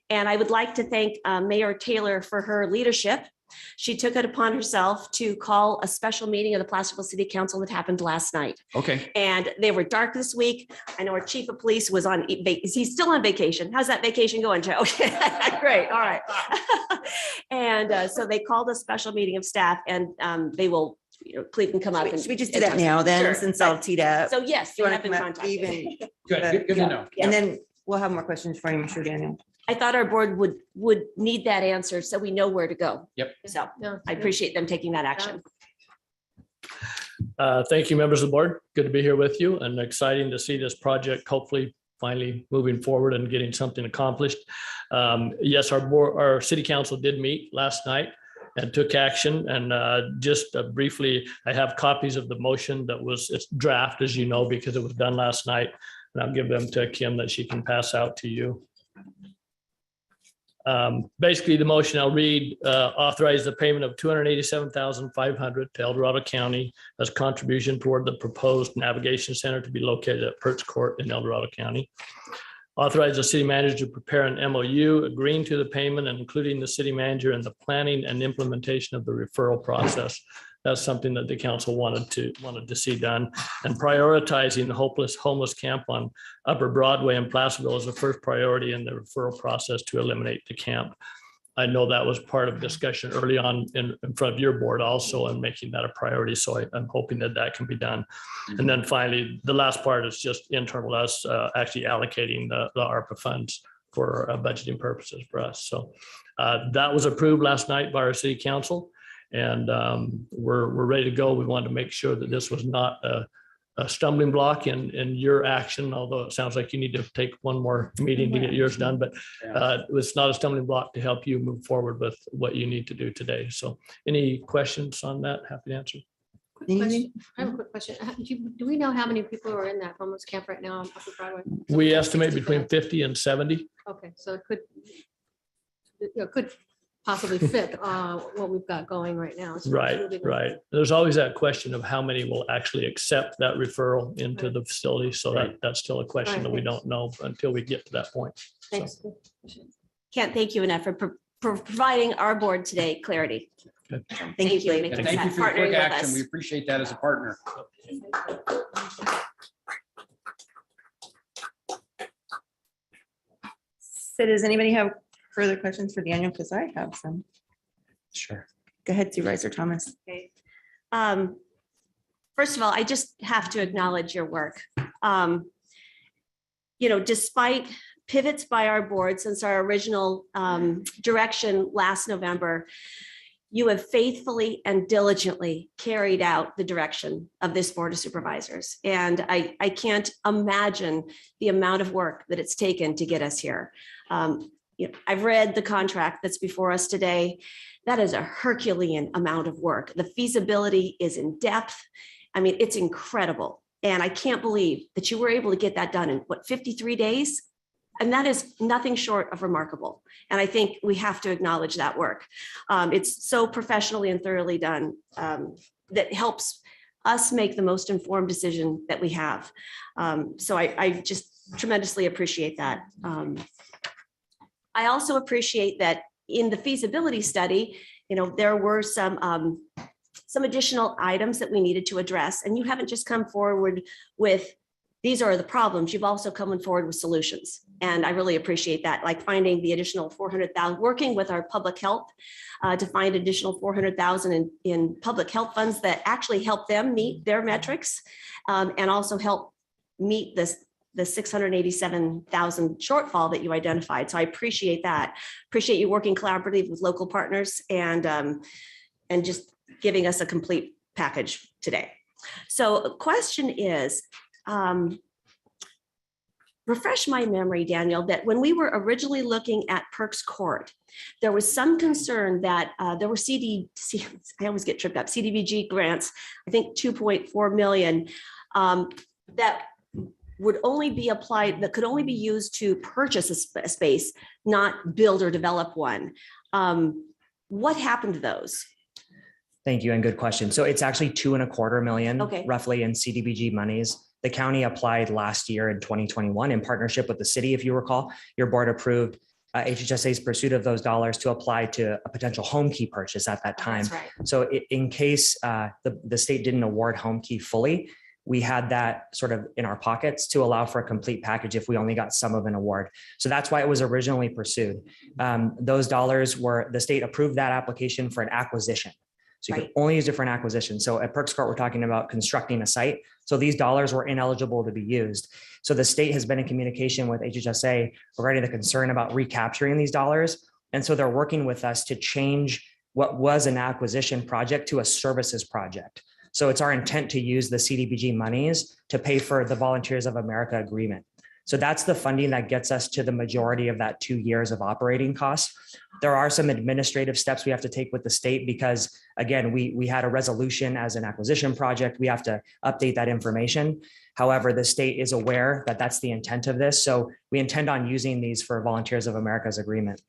S11: And I would like to thank Mayor Taylor for her leadership. She took it upon herself to call a special meeting of the Placerville City Council that happened last night.
S10: Okay.
S11: And they were dark this week. I know our chief of police was on, he's still on vacation. How's that vacation going, Joe? Okay, great, all right. And so they called a special meeting of staff, and they will, Cleve can come up.
S1: Should we just do that now then,
S11: Sure.
S1: since I'll teed up?
S11: So yes,
S1: Do
S11: they
S1: you
S11: have
S1: wanna
S11: been
S1: come up, Cleve,
S11: contacted.
S1: and-
S10: Good, good to know.
S1: And then we'll have more questions for you, I'm sure, Daniel.
S11: I thought our board would need that answer so we know where to go.
S10: Yep.
S11: So I appreciate them taking that action.
S20: Thank you, members of the board. Good to be here with you, and exciting to see this project hopefully finally moving forward and getting something accomplished. Yes, our city council did meet last night and took action. And just briefly, I have copies of the motion it's draft, as you know, because it was done last night. And I'll give them to Kim that she can pass out to you. Basically, the motion I'll read, authorize the payment of $287,500 to El Dorado County as contribution toward the proposed navigation center to be located at Perch Court in El Dorado County. Authorize the city manager to prepare an MOU agreeing to the payment and including the city manager in the planning and implementation of the referral process. That's something that the council wanted to see done, and prioritizing the homeless camp on Upper Broadway in Placerville is the first priority in the referral process to eliminate the camp. I know that was part of discussion early on in front of your board also, and making that a priority. So I'm hoping that can be done. And then finally, the last part is just internal, us actually allocating the ARPA funds for budgeting purposes for us. So that was approved last night by our city council. And we're ready to go. We wanted to make sure that this was not a stumbling block in your action, although it sounds like you need to take one more meeting to get yours done, but it's not a stumbling block to help you move forward with what you need to do today. So any questions on that? Happy to answer.
S3: I have a quick question. Do we know how many people are in that homeless camp right now on Upper Broadway?
S20: We estimate between 50 and 70.
S3: Okay, so it could possibly fit what we've got going right now. So
S20: Right,
S3: moving on.
S20: right. There's always that question of how many will actually accept that referral into the facility. So that's still a question
S11: Right,
S20: that we
S11: thanks.
S20: don't know until we get to that point.
S11: Thanks. Can't thank you enough for providing our board today clarity.
S20: Good.
S11: Thank you. for
S10: And
S11: making
S10: thank you
S11: that,
S10: for your
S11: partnering
S10: quick
S11: with
S10: action.
S11: us.
S10: We appreciate that as a partner.
S1: So does anybody have further questions for Daniel? Because I have some.
S19: Sure.
S1: Go ahead, Supervisor Thomas.
S11: Okay. First of all, I just have to acknowledge your work. Despite pivots by our board since our original direction last November, You have faithfully and diligently carried out the direction of this Board of Supervisors. And I can't imagine the amount of work that it's taken to get us here. I've read the contract that's before us today. That is a Herculean amount of work. The feasibility is in depth. I mean, it's incredible. And I can't believe that you were able to get that done in 53 days? And that is nothing short of remarkable. And I think we have to acknowledge that work. It's so professionally and thoroughly done that helps us make the most informed decision that we have. So I just tremendously appreciate that. I also appreciate that in the feasibility study, there were some additional items that we needed to address. And you haven't just come forward with, these are the problems, you've also come forward with solutions. And I really appreciate that, like finding the additional 400,000, working with our public health to find additional 400,000 in public health funds that actually help them meet their metrics and also help meet the 687,000 shortfall that you identified. So I appreciate that. Appreciate you working collaboratively with local partners and just giving us a complete package today. So the question is, refresh my memory, Daniel, that when we were originally looking at Perks Court, there was some concern that there were I always get tripped up, CDBG grants, I think 2.4 million, that would only be applied, that could only be used to purchase a space, not build or develop one. What happened to those?
S19: Thank you and good question. So it's actually 2.25 million
S11: Okay.
S19: roughly in CDBG monies. The county applied last year in 2021 in partnership with the city. If you recall, your board approved HHSA's pursuit of those dollars to apply to a potential home key purchase at that time.
S11: That's right.
S19: So in case the state didn't award home key fully, we had that sort of in our pockets to allow for a complete package if we only got some of an award. So that's why it was originally pursued. Those dollars were, the state approved that application for an acquisition. So you could only use it for an acquisition. So at Perks Court, we're talking about constructing a site. So these dollars were ineligible to be used. So the state has been in communication with HHSA regarding the concern about recapturing these dollars. And so they're working with us to change what was an acquisition project to a services project. So it's our intent to use the CDBG monies to pay for the Volunteers of America agreement. So that's the funding that gets us to the majority of that 2 years of operating costs. There are some administrative steps we have to take with the state because, again, we had a resolution as an acquisition project. We have to update that information. However, the state is aware that that's the intent of this. So we intend on using these for Volunteers of America's agreement.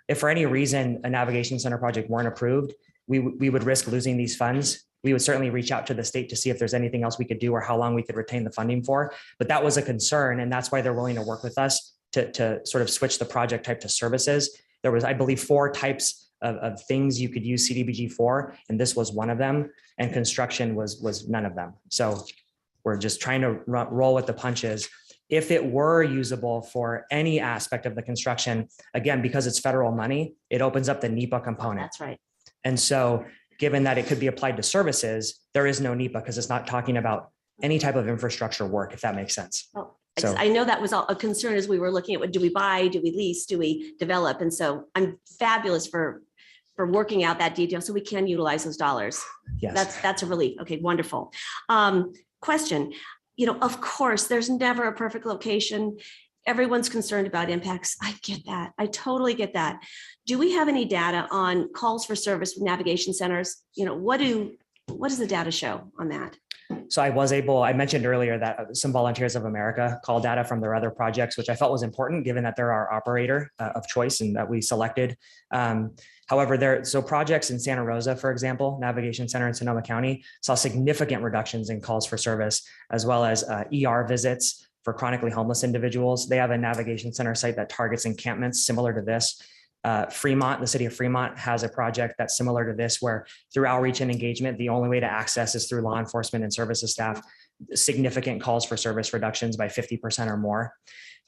S19: If for any reason a navigation center project weren't approved, we would risk losing these funds. We would certainly reach out to the state to see if there's anything else we could do or how long we could retain the funding for. But that was a concern, and that's why they're willing to work with us to sort of switch the project type to services. There was, I believe, 4 types of things you could use CDBG for, and this was one of them, and construction was none of them. So we're just trying to roll with the punches. If it were usable for any aspect of the construction, again, because it's federal money, it opens up the NEPA component.
S11: That's right.
S19: And so given that it could be applied to services, there is no NEPA because it's not talking about any type of infrastructure work, if that makes sense.
S11: Oh,
S19: So-
S11: I know that was a concern as we were looking at what do we buy, do we lease, do we develop? And so I'm fabulous for working out that detail so we can utilize those dollars.
S19: Yes.
S11: That's a relief. Okay, wonderful. Question, of course, there's never a perfect location. Everyone's concerned about impacts. I get that. I totally get that. Do we have any data on calls for service with navigation centers? What does the data show on that?
S19: So I mentioned earlier that some Volunteers of America call data from their other projects, which I felt was important given that they're our operator of choice and that we selected. However, projects in Santa Rosa, for example, Navigation Center in Sonoma County saw significant reductions in calls for service, as well as ER visits for chronically homeless individuals. They have a navigation center site that targets encampments similar to this. Fremont, the city of Fremont has a project that's similar to this, where through outreach and engagement, the only way to access is through law enforcement and services staff. Significant calls for service reductions by 50% or more.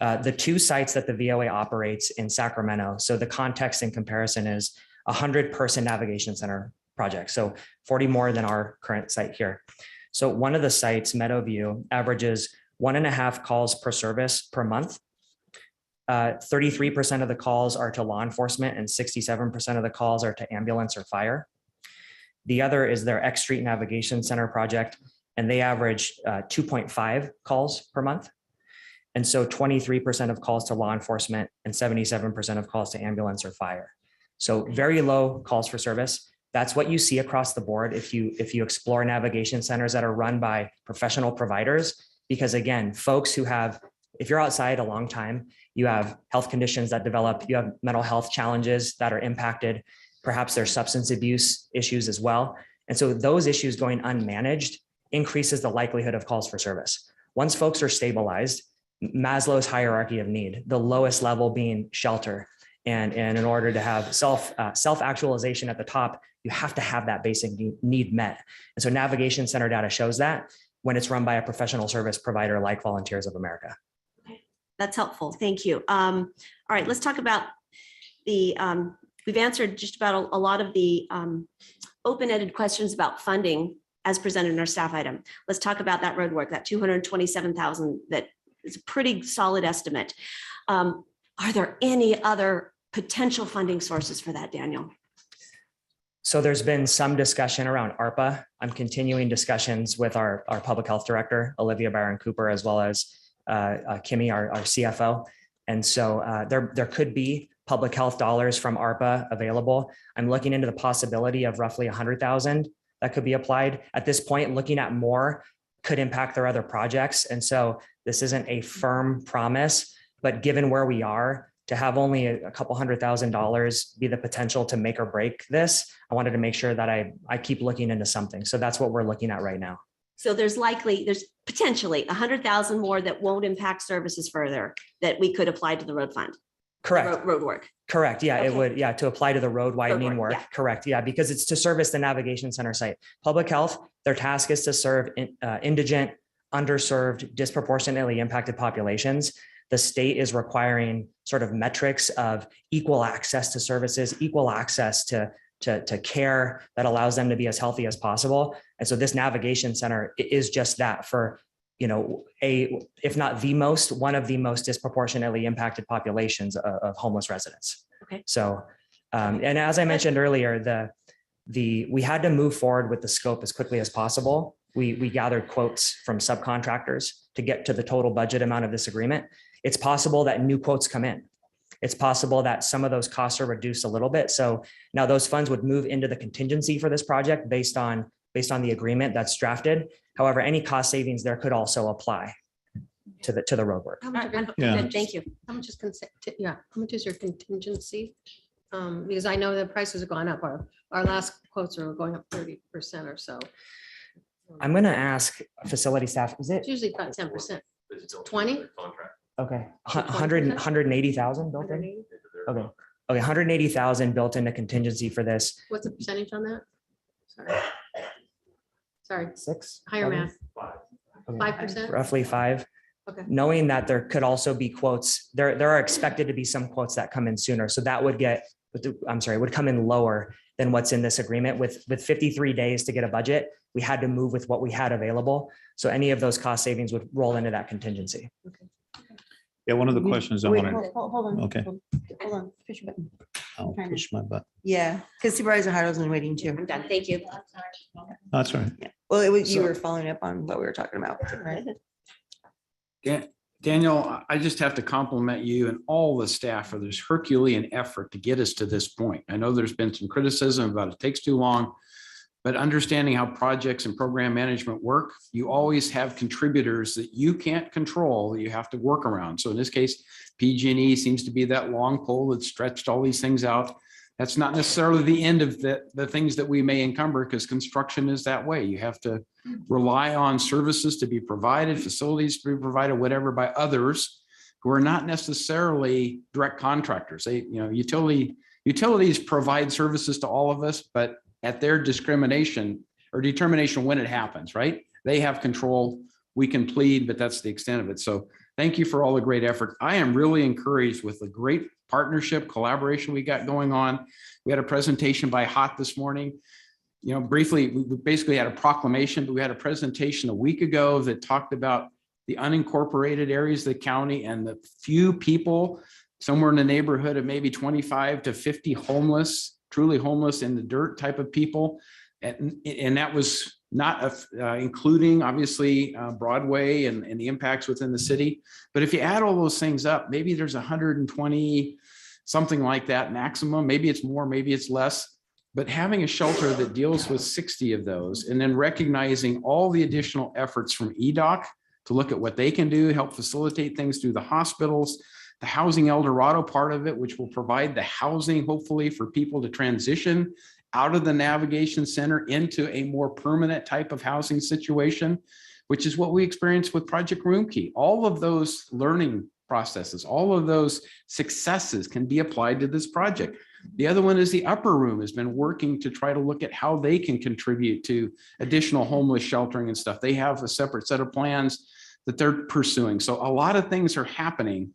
S19: The 2 sites that the VOA operates in Sacramento, so the context in comparison is 100-person navigation center project, so 40 more than our current site here. So one of the sites, Meadowview, averages 1.5 calls per service per month. 33% of the calls are to law enforcement and 67% of the calls are to ambulance or fire. The other is their X Street Navigation Center project, and they average 2.5 calls per month. And so 23% of calls to law enforcement and 77% of calls to ambulance or fire. So very low calls for service. That's what you see across the board if you explore navigation centers that are run by professional providers. Because again, folks who have, if you're outside a long time, you have health conditions that develop, you have mental health challenges that are impacted, perhaps there's substance abuse issues as well. And so those issues going unmanaged increases the likelihood of calls for service. Once folks are stabilized, Maslow's hierarchy of need, the lowest level being shelter. And in order to have self-actualization at the top, you have to have that basic need met. And so navigation center data shows that when it's run by a professional service provider like Volunteers of America.
S11: That's helpful. Thank you. All right, let's talk about the, we've answered just about a lot of the open-ended questions about funding as presented in our staff item. Let's talk about that road work, that 227,000, that is a pretty solid estimate. Are there any other potential funding sources for that, Daniel?
S19: So there's been some discussion around ARPA. I'm continuing discussions with our public health director, Olivia Barron Cooper, as well as Kimmy, our CFO. And so there could be public health dollars from ARPA available. I'm looking into the possibility of roughly 100,000 that could be applied. At this point, looking at more could impact their other projects. And so this isn't a firm promise, but given where we are, to have only a couple $100,000 be the potential to make or break this, I wanted to make sure that I keep looking into something. So that's what we're looking at right now.
S11: So there's potentially 100,000 more that won't impact services further that we could apply to the road fund.
S19: Correct.
S11: Road work.
S19: Correct. Yeah,
S11: Okay.
S19: it would. Yeah, to apply to the road widening work.
S11: yeah.
S19: Correct. Yeah, because it's to service the navigation center site. Public health, their task is to serve indigent, underserved, disproportionately impacted populations. The state is requiring sort of metrics of equal access to services, equal access to care that allows them to be as healthy as possible. And so this navigation center is just that for, if not the most, one of the most disproportionately impacted populations of homeless residents.
S11: Okay.
S19: So, and as I mentioned earlier, we had to move forward with the scope as quickly as possible. We gathered quotes from subcontractors to get to the total budget amount of this agreement. It's possible that new quotes come in. It's possible that some of those costs are reduced a little bit. So now those funds would move into the contingency for this project based on the agreement that's drafted. However, any cost savings there could also apply to the roadwork.
S2: Yeah.
S11: Thank you.
S3: How much is, how much is your contingency? Because I know the prices have gone up. Our last quotes are going up 30% or so.
S19: I'm going to ask facility staff, is
S3: It's
S19: it?
S3: usually about 10%. 20?
S19: Okay, 180,000 built in? Okay, 180,000 built into contingency for this.
S3: What's the percentage on that? Sorry.
S19: 6?
S3: Higher math.
S19: Okay.
S3: 5%?
S19: Roughly 5.
S3: Okay.
S19: Knowing that there could also be quotes, there are expected to be some quotes that come in sooner. So that would would come in lower than what's in this agreement. With 53 days to get a budget, we had to move with what we had available. So any of those cost savings would roll into that contingency.
S8: Yeah, one of the questions I wanted,
S1: Hold on.
S8: Okay.
S1: Hold on. Push your button.
S8: I'll push my button.
S1: Yeah, because Supervisor Harrell's been waiting too.
S11: I'm done. Thank you.
S8: That's all right.
S1: Well, you
S8: So-
S1: were following up on what we were talking about, right?
S10: Daniel, I just have to compliment you and all the staff for this Herculean effort to get us to this point. I know there's been some criticism about it takes too long, but understanding how projects and program management work, you always have contributors that you can't control that you have to work around. So in this case, PG&E seems to be that long pole that stretched all these things out. That's not necessarily the end of the things that we may encumber, because construction is that way. You have to rely on services to be provided, facilities to be provided, whatever, by others who are not necessarily direct contractors. They, utilities provide services to all of us, but at their discrimination or determination when it happens, right? They have control. We can plead, but that's the extent of it. So thank you for all the great effort. I am really encouraged with the great partnership, collaboration we got going on. We had a presentation by HOT this morning. Briefly, we basically had a proclamation, but we had a presentation a week ago that talked about the unincorporated areas of the county and the few people, somewhere in the neighborhood of maybe 25 to 50 homeless, truly homeless in the dirt type of people And that was not including obviously Broadway and the impacts within the city. But if you add all those things up, maybe there's 120, something like that maximum. Maybe it's more, maybe it's less. But having a shelter that deals with 60 of those, and then recognizing all the additional efforts from EDOC to look at what they can do, help facilitate things through the hospitals, the Housing El Dorado part of it, which will provide the housing, hopefully, for people to transition out of the navigation center into a more permanent type of housing situation, which is what we experienced with Project Roomkey. All of those learning processes, all of those successes can be applied to this project. The other one is the Upper Room has been working to try to look at how they can contribute to additional homeless sheltering and stuff. They have a separate set of plans that they're pursuing. So a lot of things are happening,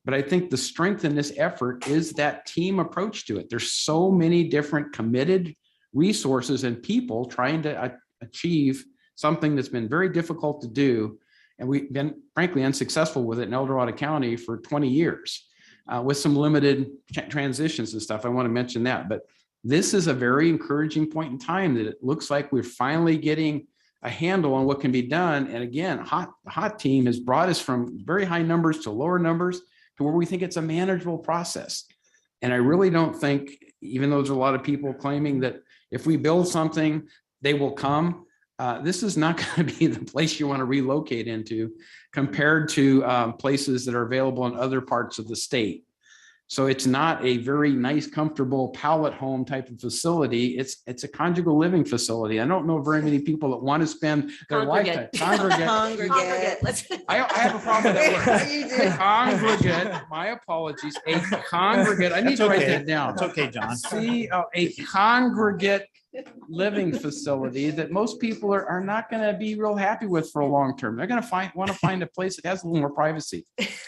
S10: but I think the strength in this effort is that team approach to it. There's so many different committed resources and people trying to achieve something that's been very difficult to do. And we've been frankly unsuccessful with it in El Dorado County for 20 years with some limited transitions and stuff. I want to mention that, but this is a very encouraging point in time that it looks like we're finally getting a handle on what can be done. And again, hot team has brought us from very high numbers to lower numbers to where we think it's a manageable process. And I really don't think, even though there's a lot of people claiming that if we build something, they will come. This is not going to be the place you want to relocate into compared to places that are available in other parts of the state. So it's not a very nice, comfortable pallet home type of facility. It's a conjugal living facility. I don't know very many people that want to spend their lifetime.
S11: Congregate.
S10: I have a problem with that word. Congregate, my apologies. A congregate, I need to write that down.
S8: It's okay, John.
S10: See, a congregate living facility that most people are not going to be real happy with for a long term. They're going to want to find a place that has a little more privacy.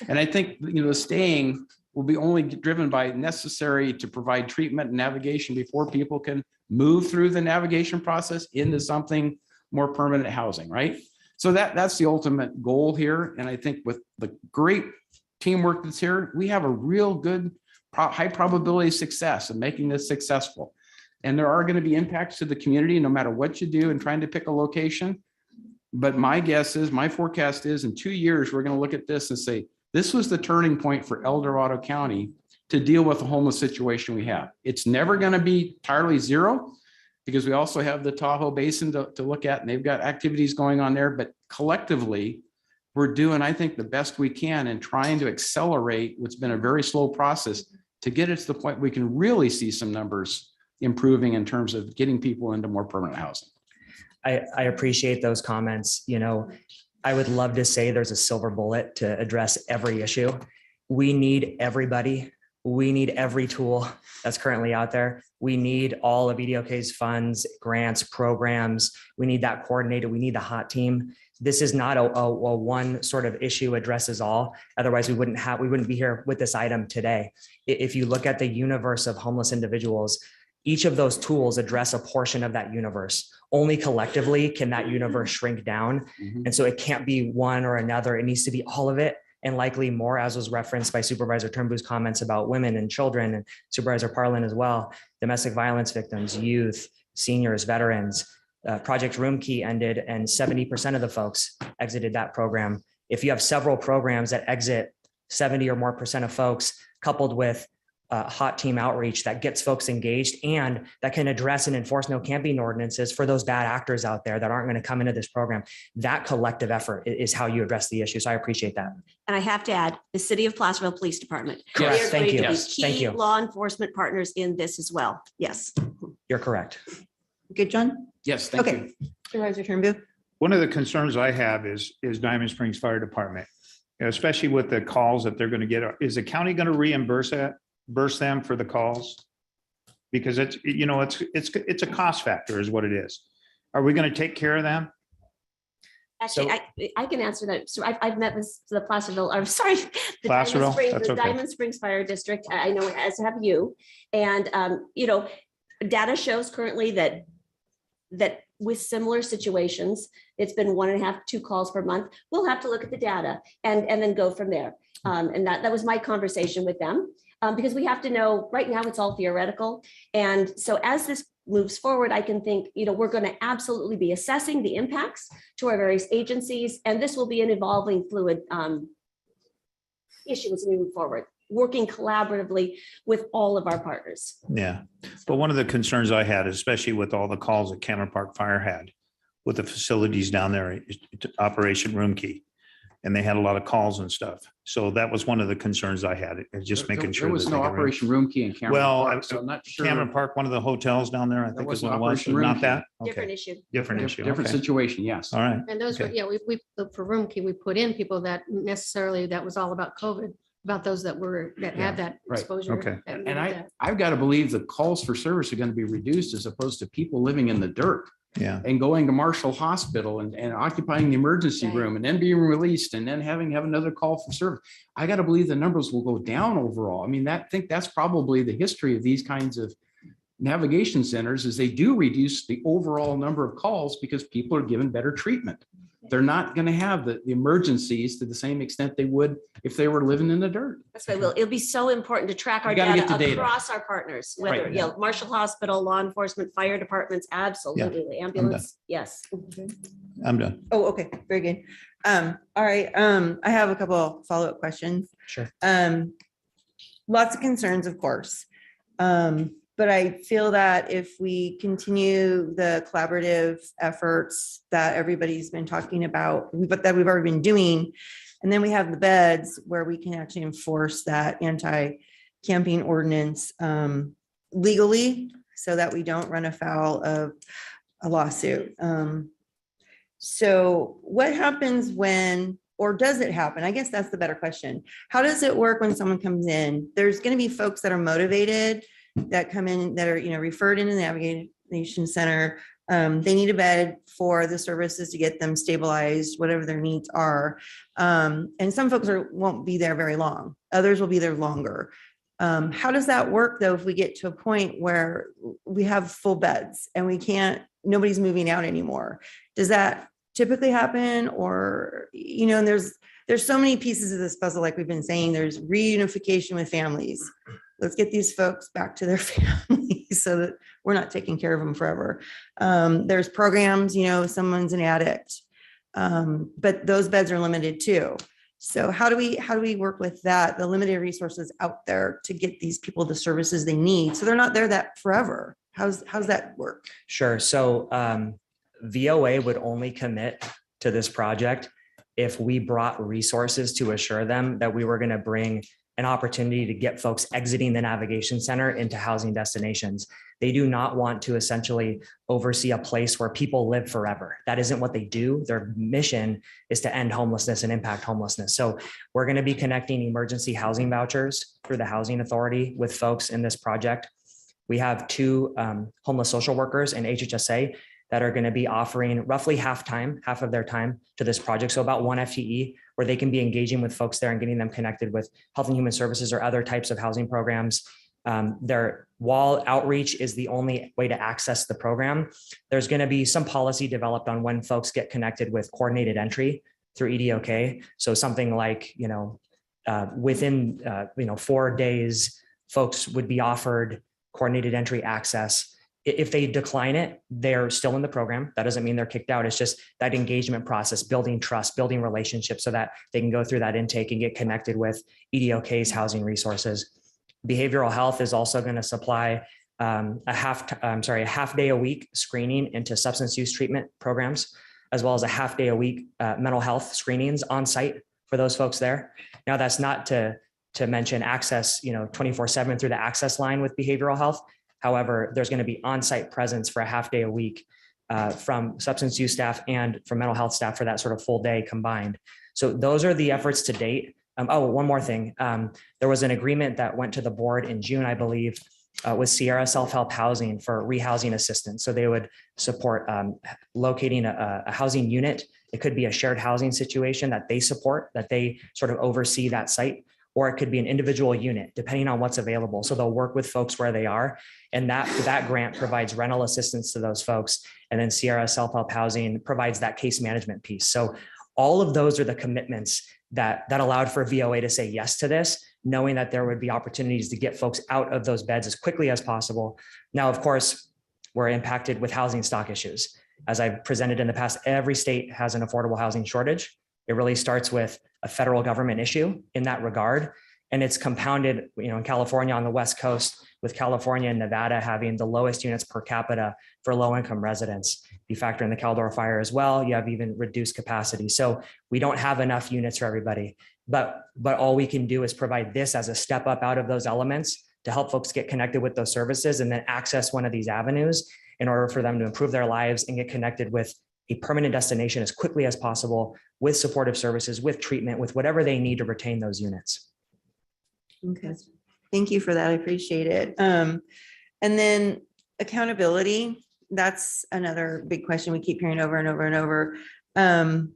S10: And I think, the staying will be only driven by necessary to provide treatment and navigation before people can move through the navigation process into something more permanent housing, right? So that's the ultimate goal here. And I think with the great teamwork that's here, we have a real good high probability of success in making this successful. And there are going to be impacts to the community no matter what you do in trying to pick a location. But my guess is, my forecast is in 2 years, we're going to look at this and say, this was the turning point for El Dorado County to deal with the homeless situation we have. It's never going to be entirely zero because we also have the Tahoe Basin to look at, and they've got activities going on there. But collectively, we're doing, I think, the best we can in trying to accelerate what's been a very slow process to get it to the point we can really see some numbers improving in terms of getting people into more permanent housing.
S19: I appreciate those comments. I would love to say there's a silver bullet to address every issue. We need everybody. We need every tool that's currently out there. We need all of EDOK's funds, grants, programs. We need that coordinated. We need the hot team. This is not a one sort of issue addresses all. Otherwise, we wouldn't be here with this item today. If you look at the universe of homeless individuals, each of those tools address a portion of that universe. Only collectively can that universe shrink down. And so it can't be one or another. It needs to be all of it, and likely more, as was referenced by Supervisor Turnbou's comments about women and children, and Supervisor Parlin as well, domestic violence victims, youth, seniors, veterans. Project Roomkey ended and 70% of the folks exited that program. If you have several programs that exit 70 or more percent of folks, coupled with hot team outreach that gets folks engaged and that can address and enforce no camping ordinances for those bad actors out there that aren't going to come into this program. That collective effort is how you address the issue. So I appreciate that.
S11: And I have to add, the City of Placerville Police Department.
S19: Correct.
S11: They are
S19: Thank
S11: going
S19: you.
S11: to be
S19: Yes. Thank
S11: key
S19: you.
S11: law enforcement partners in this as well. Yes.
S19: You're correct.
S1: Good, John?
S10: Yes, thank
S1: Okay.
S10: you.
S1: Supervisor Turnbow?
S8: One of the concerns I have is Diamond Springs Fire Department, especially with the calls that they're going to get. Is the county going to reimburse them for the calls? Because it's a cost factor is what it is. Are we going to take care of them?
S11: Actually, I can answer that. So I've met with the Placerville, I'm sorry, the
S8: Placerville? That's
S11: the
S8: okay.
S11: Diamond Springs Fire District. I know, as have you. And, data shows currently that with similar situations, it's been 1.5, 2 calls per month. We'll have to look at the data and then go from there. And that was my conversation with them. Because we have to know, right now it's all theoretical. And so as this moves forward, I can think, we're going to absolutely be assessing the impacts to our various agencies, and this will be an evolving fluid issue as we move forward, working collaboratively with all of our partners.
S8: Yeah, but one of the concerns I had, especially with all the calls that Cameron Park Fire had with the facilities down there, Operation Room Key, and they had a lot of calls and stuff. So that was one of the concerns I had, is just making sure.
S10: There was no Operation Room Key in Cameron
S8: Well,
S10: Park, so I'm not sure.
S8: Cameron Park, one of the hotels down there, I think is
S10: wasn't
S8: what it was.
S10: Operation Room
S8: Not
S10: Key.
S8: that?
S11: Different
S8: Okay.
S11: issue.
S8: Different issue.
S10: Different
S8: Okay.
S10: situation, yes.
S8: All right.
S3: And those were,
S8: Okay.
S3: yeah, we, for room key, we put in people that necessarily, that was all about COVID, about those that had that
S10: Right.
S3: exposure.
S8: Okay.
S3: that
S10: And
S3: needed that.
S10: I've got to believe the calls for service are going to be reduced as opposed to people living in the dirt
S8: Yeah.
S10: and going to Marshall Hospital and occupying the emergency
S11: Right.
S10: room and then being released and then having to have another call for service. I got to believe the numbers will go down overall. I mean, I think that's probably the history of these kinds of navigation centers, is they do reduce the overall number of calls because people are given better treatment. They're not going to have the emergencies to the same extent they would if they were living in the dirt.
S11: That's why it'll be so important to track our
S10: You gotta get
S11: data
S10: the data.
S11: across our partners, whether,
S10: Right.
S11: Marshall Hospital, law enforcement, fire departments, absolutely, the ambulance, yes.
S8: I'm done.
S1: Oh, okay, very good. All right, I have a couple follow-up questions.
S19: Sure.
S1: Lots of concerns, of course. But I feel that if we continue the collaborative efforts that everybody's been talking about, but that we've already been doing, and then we have the beds where we can actually enforce that anti-camping ordinance legally, so that we don't run afoul of a lawsuit. So what happens when, or does it happen? I guess that's the better question. How does it work when someone comes in? There's going to be folks that are motivated, that come in, that are, referred into the navigation center. They need a bed for the services to get them stabilized, whatever their needs are. And some folks won't be there very long. Others will be there longer. How does that work though, if we get to a point where we have full beds and nobody's moving out anymore? Does that typically happen? Or, and there's so many pieces of this puzzle, like we've been saying. There's reunification with families. Let's get these folks back to their families so that we're not taking care of them forever. There's programs, someone's an addict, but those beds are limited too. So how do we work with that, the limited resources out there, to get these people the services they need, so they're not there that forever? How's that work?
S19: Sure. So VOA would only commit to this project if we brought resources to assure them that we were going to bring an opportunity to get folks exiting the navigation center into housing destinations. They do not want to essentially oversee a place where people live forever. That isn't what they do. Their mission is to end homelessness and impact homelessness. So we're going to be connecting emergency housing vouchers through the Housing Authority with folks in this project. We have 2 homeless social workers in HHSA that are going to be offering roughly half of their time to this project. So about 1 FTE, where they can be engaging with folks there and getting them connected with Health and Human Services or other types of housing programs. Their wall outreach is the only way to access the program. There's going to be some policy developed on when folks get connected with coordinated entry through EDOK. So something like, within 4 days, folks would be offered coordinated entry access. If they decline it, they're still in the program. That doesn't mean they're kicked out. It's just that engagement process, building trust, building relationships so that they can go through that intake and get connected with EDOK's housing resources. Behavioral health is also going to supply a half day a week screening into substance use treatment programs, as well as a half day a week mental health screenings on site for those folks there. Now, that's not to mention access, 24/7 through the access line with behavioral health. However, there's going to be on-site presence for a half day a week from substance use staff and from mental health staff for that sort of full day combined. So those are the efforts to date. One more thing. There was an agreement that went to the board in June, I believe, with Sierra Self-Help Housing for rehousing assistance. So they would support locating a housing unit. It could be a shared housing situation that they support, that they sort of oversee that site, or it could be an individual unit, depending on what's available. So they'll work with folks where they are. And that grant provides rental assistance to those folks. And then Sierra Self-Help Housing provides that case management piece. So all of those are the commitments that allowed for VOA to say yes to this, knowing that there would be opportunities to get folks out of those beds as quickly as possible. Now, of course, we're impacted with housing stock issues. As I've presented in the past, every state has an affordable housing shortage. It really starts with a federal government issue in that regard. And it's compounded, in California on the West Coast, with California and Nevada having the lowest units per capita for low-income residents. You factor in the Caldor fire as well, you have even reduced capacity. So we don't have enough units for everybody. But all we can do is provide this as a step up out of those elements to help folks get connected with those services and then access one of these avenues in order for them to improve their lives and get connected with a permanent destination as quickly as possible, with supportive services, with treatment, with whatever they need to retain those units.
S1: Okay, thank you for that. I appreciate it. And then accountability, that's another big question we keep hearing over and over and over. And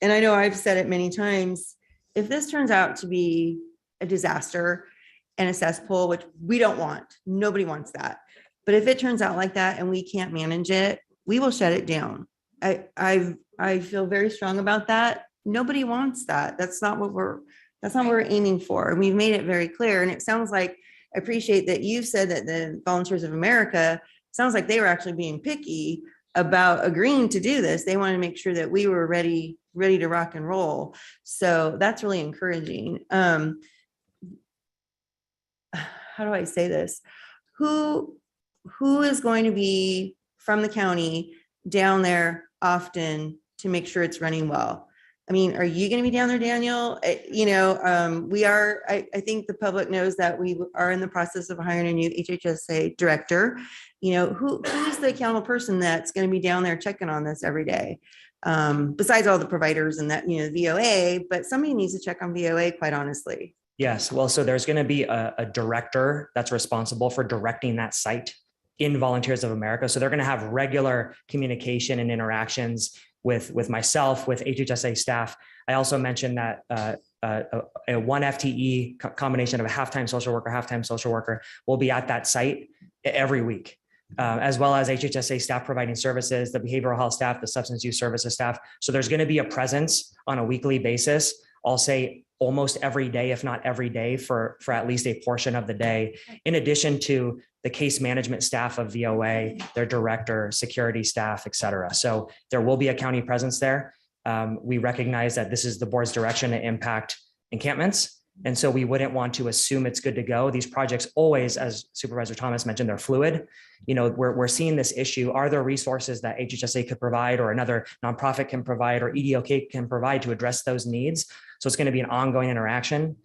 S1: I know I've said it many times, if this turns out to be a disaster and a cesspool, which we don't want, nobody wants that. But if it turns out like that and we can't manage it, we will shut it down. I feel very strong about that. Nobody wants that. That's not what we're aiming for. And we've made it very clear. And it sounds like, I appreciate that you said that the Volunteers of America, sounds like they were actually being picky about agreeing to do this. They wanted to make sure that we were ready to rock and roll. So that's really encouraging. How do I say this? Who is going to be from the county down there often to make sure it's running well? I mean, are you going to be down there, Daniel? We are, I think the public knows that we are in the process of hiring a new HHSA director. Who's the accountable person that's going to be down there checking on this every day? Besides all the providers and that, VOA, but somebody needs to check on VOA, quite honestly.
S19: Yes, well, so there's going to be a director that's responsible for directing that site in Volunteers of America. So they're going to have regular communication and interactions with myself, with HHSA staff. I also mentioned that a one FTE combination of a half-time social worker will be at that site every week, as well as HHSA staff providing services, the behavioral health staff, the substance use services staff. So there's going to be a presence on a weekly basis. I'll say almost every day, if not every day, for at least a portion of the day, in addition to the case management staff of VOA, their director, security staff, et cetera. So there will be a county presence there. We recognize that this is the board's direction to impact encampments. And so we wouldn't want to assume it's good to go. These projects always, as Supervisor Thomas mentioned, they're fluid. We're seeing this issue. Are there resources that HHSA could provide or another nonprofit can provide or EDOK can provide to address those needs? So it's going to be an ongoing interaction.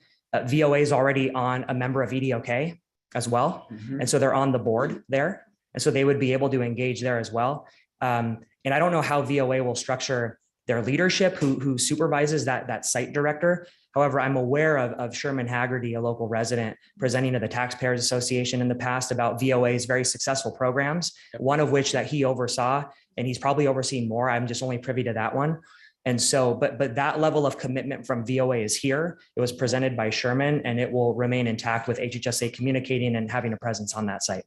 S19: VOA is already on a member of EDOK as well. Mm-hmm. And so they're on the board there. And so they would be able to engage there as well. And I don't know how VOA will structure their leadership, who supervises that site director. However, I'm aware of Sherman Haggerty, a local resident, presenting to the Taxpayers Association in the past about VOA's very successful programs, one of which that he oversaw, and he's probably overseen more. I'm just only privy to that one. And so, but that level of commitment from VOA is here. It was presented by Sherman, and it will remain intact with HHSA communicating and having a presence on that site.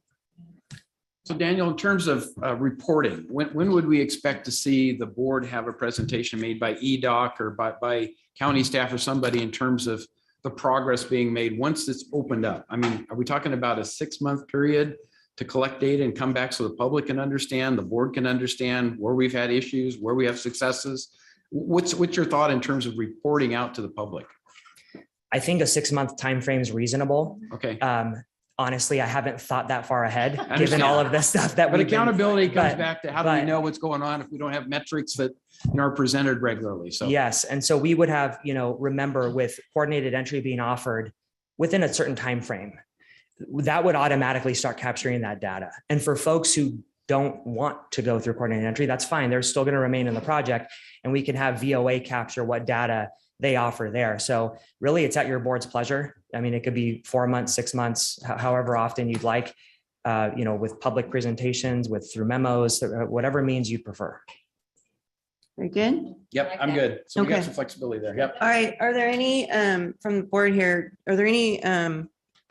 S10: So Daniel, in terms of reporting, when would we expect to see the board have a presentation made by EDOC or by county staff or somebody in terms of the progress being made once it's opened up? I mean, are we talking about a 6-month period to collect data and come back so the public can understand, the board can understand where we've had issues, where we have successes? What's your thought in terms of reporting out to the public?
S19: I think a 6-month timeframe is reasonable.
S10: Okay.
S19: Honestly, I haven't thought that far ahead, given all of the stuff that
S10: but accountability comes back to how do we know what's going on if we don't have metrics that are presented regularly? So
S19: yes, and so we would have, remember, with coordinated entry being offered within a certain time frame, that would automatically start capturing that data. And for folks who don't want to go through coordinated entry, that's fine. They're still going to remain in the project, and we can have VOA capture what data they offer there. So really, it's at your board's pleasure. I mean, it could be 4 months, 6 months, however often you'd like, with public presentations, through memos, whatever means you prefer.
S1: Very good.
S10: Yep, I'm good. So we got some flexibility there. Yep.
S1: All right. Are there any from the board here? Are there any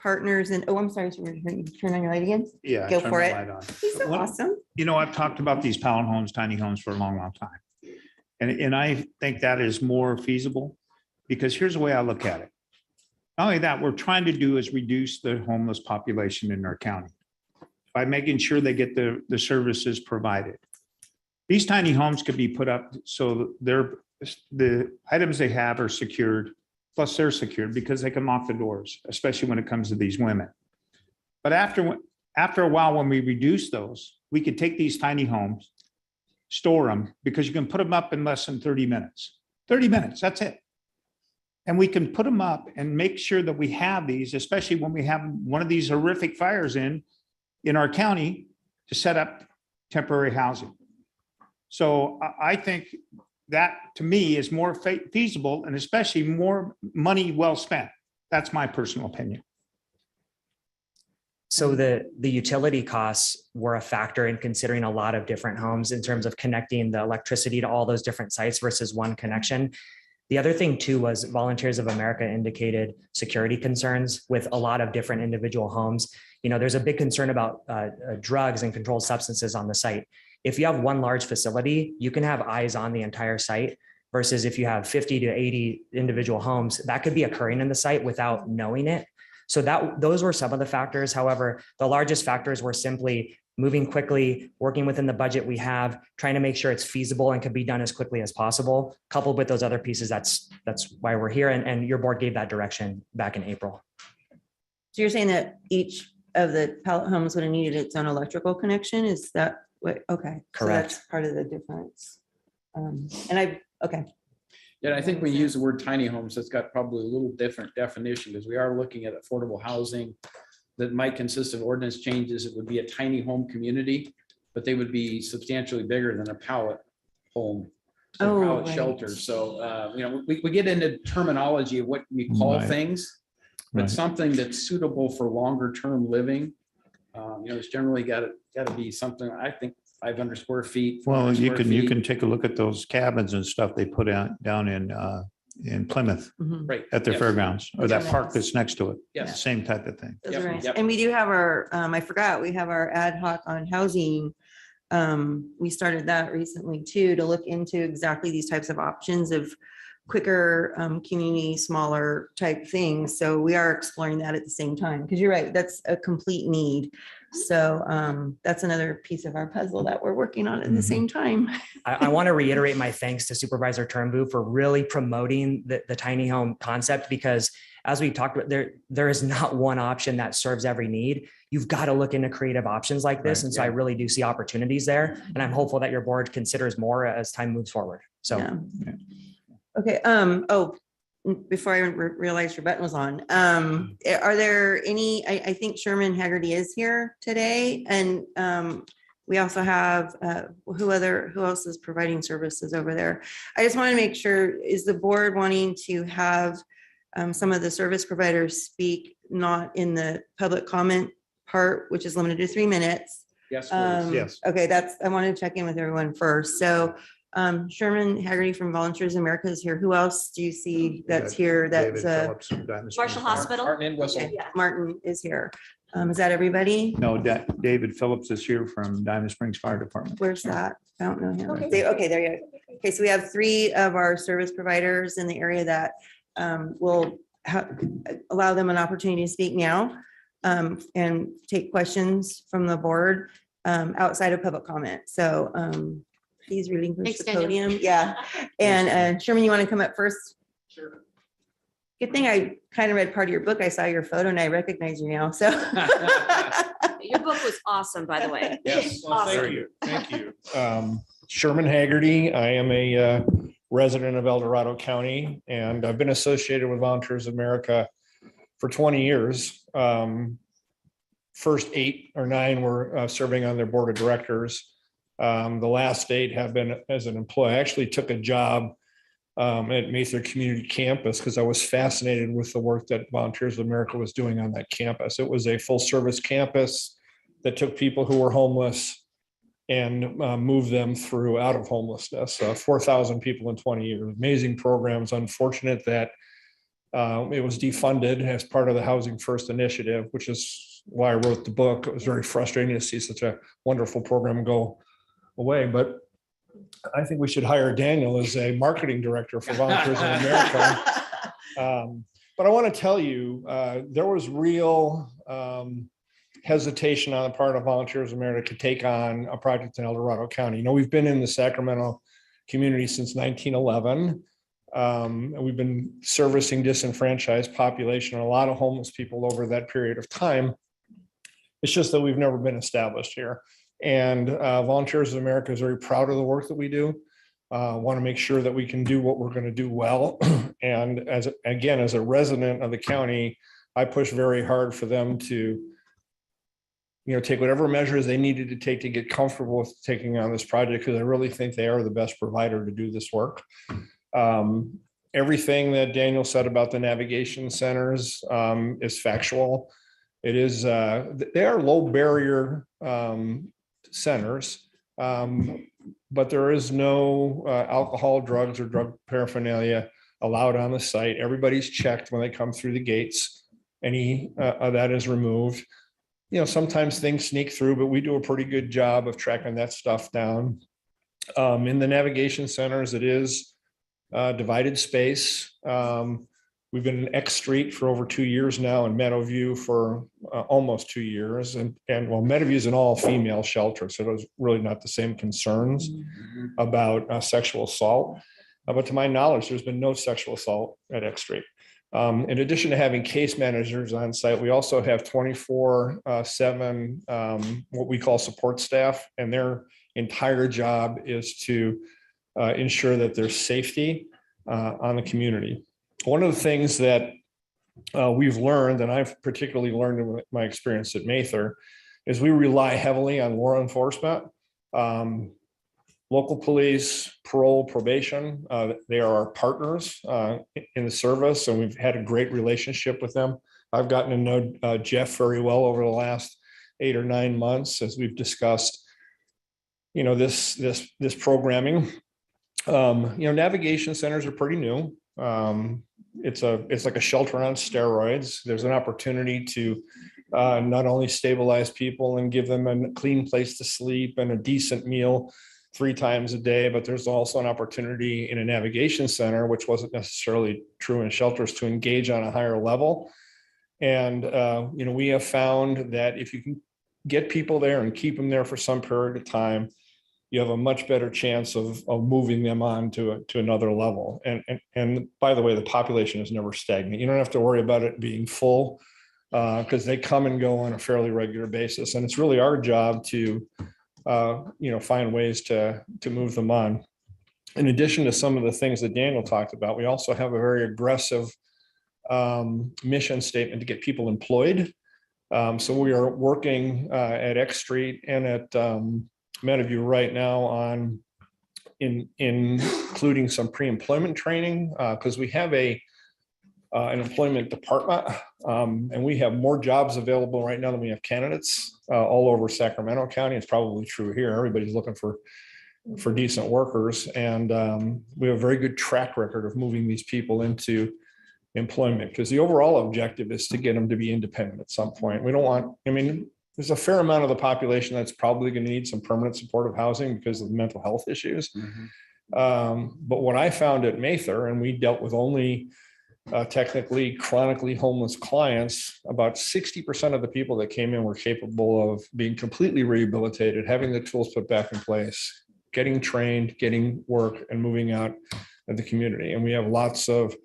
S1: partners? And I'm sorry, turn on your light again.
S8: Yeah,
S1: go for it.
S8: He's
S1: so awesome.
S8: I've talked about these pallet homes, tiny homes for a long, long time. And I think that is more feasible because here's the way I look at it. Not only that, we're trying to do is reduce the homeless population in our county. by making sure they get the services provided. These tiny homes could be put up so the items they have are secured, plus they're secured because they come off the doors, especially when it comes to these women. But after a while, when we reduce those, we could take these tiny homes, store them, because you can put them up in less than 30 minutes. 30 minutes, that's it. And we can put them up and make sure that we have these, especially when we have one of these horrific fires in our county, to set up temporary housing. So I think that, to me, is more feasible and especially more money well spent. That's my personal opinion.
S19: So the utility costs were a factor in considering a lot of different homes in terms of connecting the electricity to all those different sites versus one connection. The other thing too was Volunteers of America indicated security concerns with a lot of different individual homes. You know, there's a big concern about drugs and controlled substances on the site. If you have one large facility, you can have eyes on the entire site versus if you have 50 to 80 individual homes, that could be occurring in the site without knowing it. So those were some of the factors. However, the largest factors were simply moving quickly, working within the budget we have, trying to make sure it's feasible and can be done as quickly as possible. Coupled with those other pieces, that's why we're here. And your board gave that direction back in April.
S1: So you're saying that each of the pallet homes would have needed its own electrical connection? Is that what? Okay.
S19: Correct.
S1: So that's part of the difference. Okay.
S10: Yeah, I think when you use the word tiny homes, that's got probably a little different definition because we are looking at affordable housing that might consist of ordinance changes. It would be a tiny home community, but they would be substantially bigger than a pallet home, or pallet shelter. So, you know, we get into terminology of what we call things, but something that's suitable for longer term living. You know, it's generally got to be something, I think, 500 square feet.
S8: Well, you
S10: 400 square feet.
S8: can take a look at those cabins and stuff they put out down in Plymouth
S10: Right.
S8: at the
S10: Yes.
S8: fairgrounds, or that
S1: Those are
S8: park
S1: nice.
S8: that's next to it.
S10: Yes.
S8: Same type of thing.
S1: Those
S10: Yep,
S1: are nice.
S10: yep.
S1: And we do have our, I forgot, we have our ad hoc on housing. We started that recently too, to look into exactly these types of options of quicker, community, smaller type things. So we are exploring that at the same time, because you're right, that's a complete need. So that's another piece of our puzzle that we're working on at the same time.
S19: I want to reiterate my thanks to Supervisor Turnbull for really promoting the tiny home concept, because as we talked about, there is not one option that serves every need. You've got to look into creative options like this. And so I really do see opportunities there. And I'm hopeful that your board considers more as time moves forward. So.
S1: Yeah. Okay. Before I realized your button was on, are there any, I think Sherman Haggerty is here today, and we also have, who else is providing services over there? I just want to make sure, is the board wanting to have some of the service providers speak, not in the public comment part, which is limited to 3 minutes?
S10: Yes, please.
S8: Yes.
S1: Okay, I want to check in with everyone first. So Sherman Haggerty from Volunteers of America is here. Who else do you see that's here? That's
S11: Marshall Hospital.
S10: Martin and Whistle.
S1: okay, Martin is here. Is that everybody?
S8: No, David Phillips is here from Diamond Springs Fire Department.
S1: Where's that? I don't know him.
S11: Okay.
S1: Okay, there you go. Okay, so we have 3 of our service providers in the area that will allow them an opportunity to speak now and take questions from the board outside of public comment. So please relinquish
S11: Thanks,
S1: the
S11: Daniel.
S1: podium. Yeah. And Sherman, you want to come up first?
S10: Sure.
S1: Good thing I kind of read part of your book. I saw your photo and I recognize you now. So
S11: Your book was awesome, by the way.
S10: Yes.
S11: Awesome.
S21: Thank you. Sherman Haggerty. I am a resident of El Dorado County, and I've been associated with Volunteers of America for 20 years. First 8 or 9 were serving on their board of directors. The last 8 have been as an employee. I actually took a job at Mather Community Campus because I was fascinated with the work that Volunteers of America was doing on that campus. It was a full service campus that took people who were homeless and moved them through out of homelessness. 4,000 people in 20 years. Amazing programs. Unfortunate that it was defunded as part of the Housing First initiative, which is why I wrote the book. It was very frustrating to see such a wonderful program go away, but I think we should hire Daniel as a marketing director for Volunteers of America. But I want to tell you, there was real hesitation on the part of Volunteers of America to take on a project in El Dorado County. You know, we've been in the Sacramento community since 1911. And we've been servicing disenfranchised population and a lot of homeless people over that period of time. It's just that we've never been established here. And Volunteers of America is very proud of the work that we do. Want to make sure that we can do what we're going to do well. And as a resident of the county, I push very hard for them to, take whatever measures they needed to take to get comfortable with taking on this project, because I really think they are the best provider to do this work. Everything that Daniel said about the navigation centers is factual. It is, they are low barrier centers, but there is no alcohol, drugs, or drug paraphernalia allowed on the site. Everybody's checked when they come through the gates. Any of that is removed. Sometimes things sneak through, but we do a pretty good job of tracking that stuff down. In the navigation centers, it is divided space. We've been in X Street for over 2 years now, and Meadowview for almost 2 years. And Meadowview is an all-female shelter, so there's really not the same concerns about sexual assault. But to my knowledge, there's been no sexual assault at X Street. In addition to having case managers on site, we also have 24/7 what we call support staff, and their entire job is to ensure that there's safety on the community. One of the things that we've learned, and I've particularly learned in my experience at Mather, is we rely heavily on law enforcement. Local police, parole, probation, they are our partners in the service, and we've had a great relationship with them. I've gotten to know Jeff very well over the last 8 or 9 months as we've discussed, this programming. Navigation centers are pretty new. It's like a shelter on steroids. There's an opportunity to not only stabilize people and give them a clean place to sleep and a decent meal 3 times a day, but there's also an opportunity in a navigation center, which wasn't necessarily true in shelters, to engage on a higher level. And, we have found that if you can get people there and keep them there for some period of time, you have a much better chance of moving them on to another level. And by the way, the population is never stagnant. You don't have to worry about it being full because they come and go on a fairly regular basis. And it's really our job to find ways to move them on. In addition to some of the things that Daniel talked about, we also have a very aggressive mission statement to get people employed. So we are working at X Street and at Meadowview right now on including some pre-employment training because we have an employment department and we have more jobs available right now than we have candidates all over Sacramento County. It's probably true here. Everybody's looking for decent workers, and we have a very good track record of moving these people into employment because the overall objective is to get them to be independent at some point. We don't want, there's a fair amount of the population that's probably going to need some permanent supportive housing because of mental health issues. But what I found at Mather, and we dealt with only technically chronically homeless clients, about 60% of the people that came in were capable of being completely rehabilitated, having the tools put back in place, getting trained, getting work, and moving out of the community. And we have lots of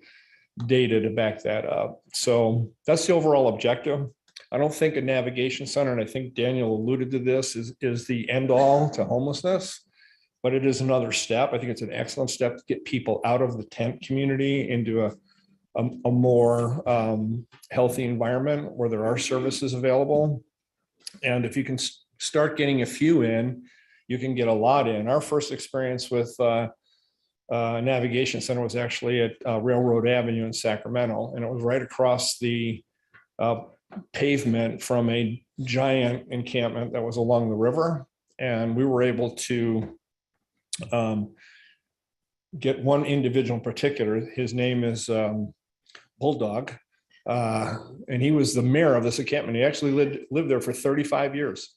S21: data to back that up. So that's the overall objective. I don't think a navigation center, and I think Daniel alluded to this, is the end all to homelessness, but it is another step. I think it's an excellent step to get people out of the tent community into a more healthy environment where there are services available. And if you can start getting a few in, you can get a lot in. Our first experience with navigation center was actually at Railroad Avenue in Sacramento, and it was right across the pavement from a giant encampment that was along the river. And we were able to get one individual in particular. His name is Bulldog, and he was the mayor of this encampment. He actually lived there for 35 years.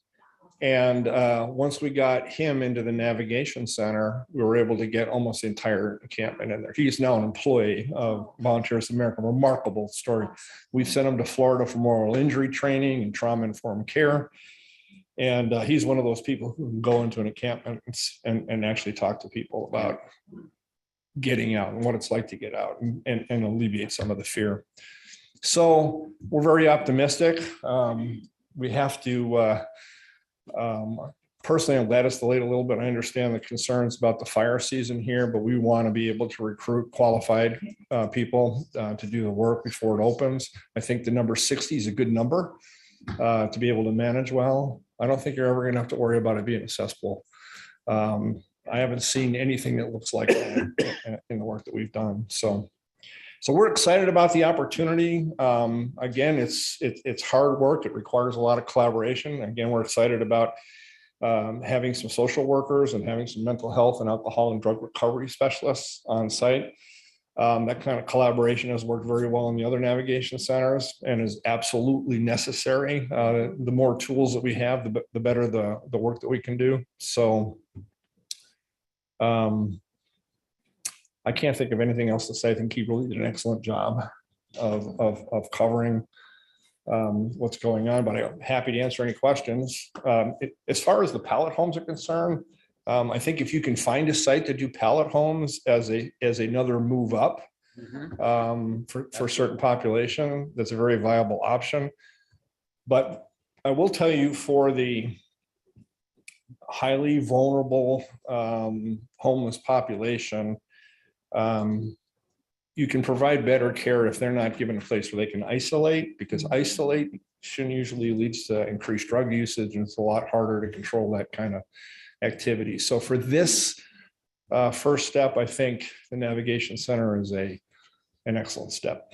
S21: And once we got him into the navigation center, we were able to get almost the entire encampment in there. He's now an employee of Volunteers of America. Remarkable story. We've sent him to Florida for moral injury training and trauma-informed care. And he's one of those people who can go into an encampment and actually talk to people about getting out and what it's like to get out and alleviate some of the fear. So we're very optimistic. We have to, personally, I'm glad it's delayed a little bit. I understand the concerns about the fire season here, but we want to be able to recruit qualified people to do the work before it opens. I think the number 60 is a good number to be able to manage well. I don't think you're ever going to have to worry about it being a cesspool. I haven't seen anything that looks like that in the work that we've done. So we're excited about the opportunity. Again, it's hard work. It requires a lot of collaboration. Again, we're excited about having some social workers and having some mental health and alcohol and drug recovery specialists on site. That kind of collaboration has worked very well in the other navigation centers and is absolutely necessary. The more tools that we have, the better the work that we can do. So I can't think of anything else to say. I think he really did an excellent job of covering what's going on, but I'm happy to answer any questions. As far as the pallet homes are concerned, I think if you can find a site to do pallet homes as another move up for certain population, that's a very viable option. But I will tell you, for the highly vulnerable homeless population, you can provide better care if they're not given a place where they can isolate, because isolation usually leads to increased drug usage, and it's a lot harder to control that kind of activity. So for this first step, I think the navigation center is an excellent step.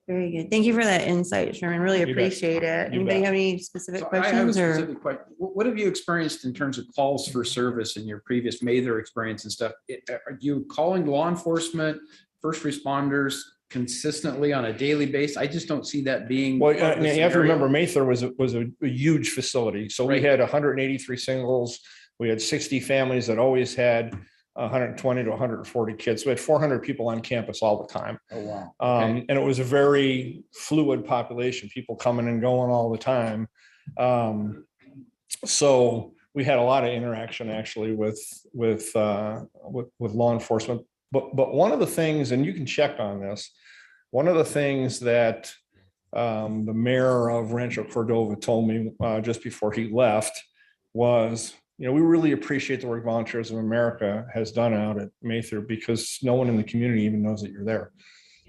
S1: Very good. Thank you for that insight, Sherman. Really
S21: You bet.
S1: appreciate it.
S21: You
S1: Anybody
S21: bet.
S1: have any specific
S10: So I have a
S1: questions or?
S10: specific question. What have you experienced in terms of calls for service in your previous Mather experience and stuff? Are you calling law enforcement, first responders consistently on a daily basis? I just don't see that being.
S21: Well,
S10: part of the
S21: you have to
S10: scenario.
S21: remember, Mather was a huge facility. So we
S10: Right.
S21: had 183 singles. We had 60 families that always had 120 to 140 kids. We had 400 people on campus all the time.
S10: Oh, wow.
S21: And it was a very fluid population, people coming and going all the time. So we had a lot of interaction actually with law enforcement. But one of the things, and you can check on this, one of the things that the mayor of Rancho Cordova told me just before he left was, we really appreciate the work Volunteers of America has done out at Mather, because no one in the community even knows that you're there.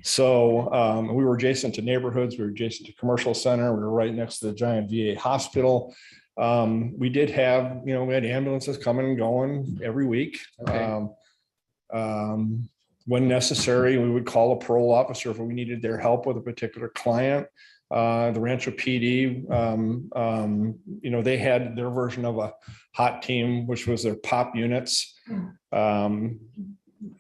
S21: So we were adjacent to neighborhoods, we were adjacent to commercial center, we were right next to the giant VA hospital. We did have, we had ambulances coming and going every week.
S10: Okay.
S21: When necessary, we would call a parole officer if we needed their help with a particular client. The Rancho PD, they had their version of a hot team, which was their pop units that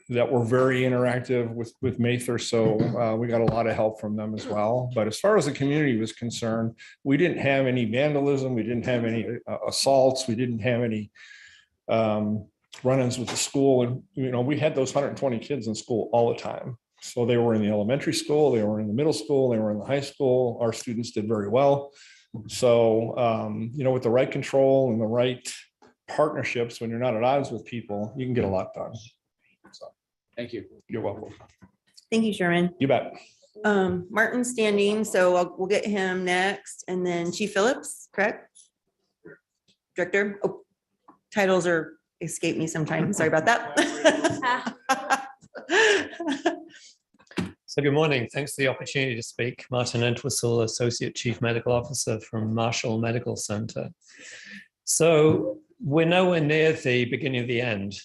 S21: were very interactive with Mather. So we got a lot of help from them as well. But as far as the community was concerned, we didn't have any vandalism. We didn't have any assaults. We didn't have any run-ins with the school. And, we had those 120 kids in school all the time. So they were in the elementary school, they were in the middle school, they were in the high school. Our students did very well. So, with the right control and the right partnerships, when you're not at odds with people, you can get a lot done. So,
S10: thank you.
S21: You're welcome.
S1: Thank you, Sherman.
S21: You bet.
S1: Martin's standing, so we'll get him next, and then Chief Phillips, correct? Director. Oh, titles escape me sometimes. Sorry about that.
S16: So good morning. Thanks for the opportunity to speak. Martin Entwistle, Associate Chief Medical Officer from Marshall Medical Center. So we're nowhere near the beginning of the end,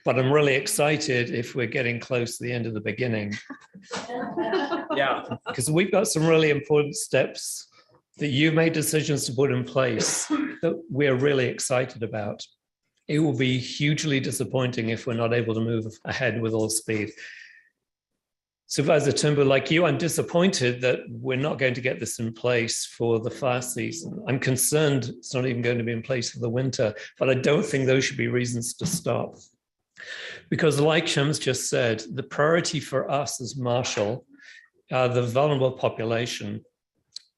S16: but I'm really excited if we're getting close to the end of the beginning. Yeah, because we've got some really important steps that you made decisions to put in place that we're really excited about. It will be hugely disappointing if we're not able to move ahead with all speed. Supervisor Turnbull, like you, I'm disappointed that we're not going to get this in place for the fire season. I'm concerned it's not even going to be in place for the winter, but I don't think those should be reasons to stop. Because like Shams just said, the priority for us as Marshall are the vulnerable population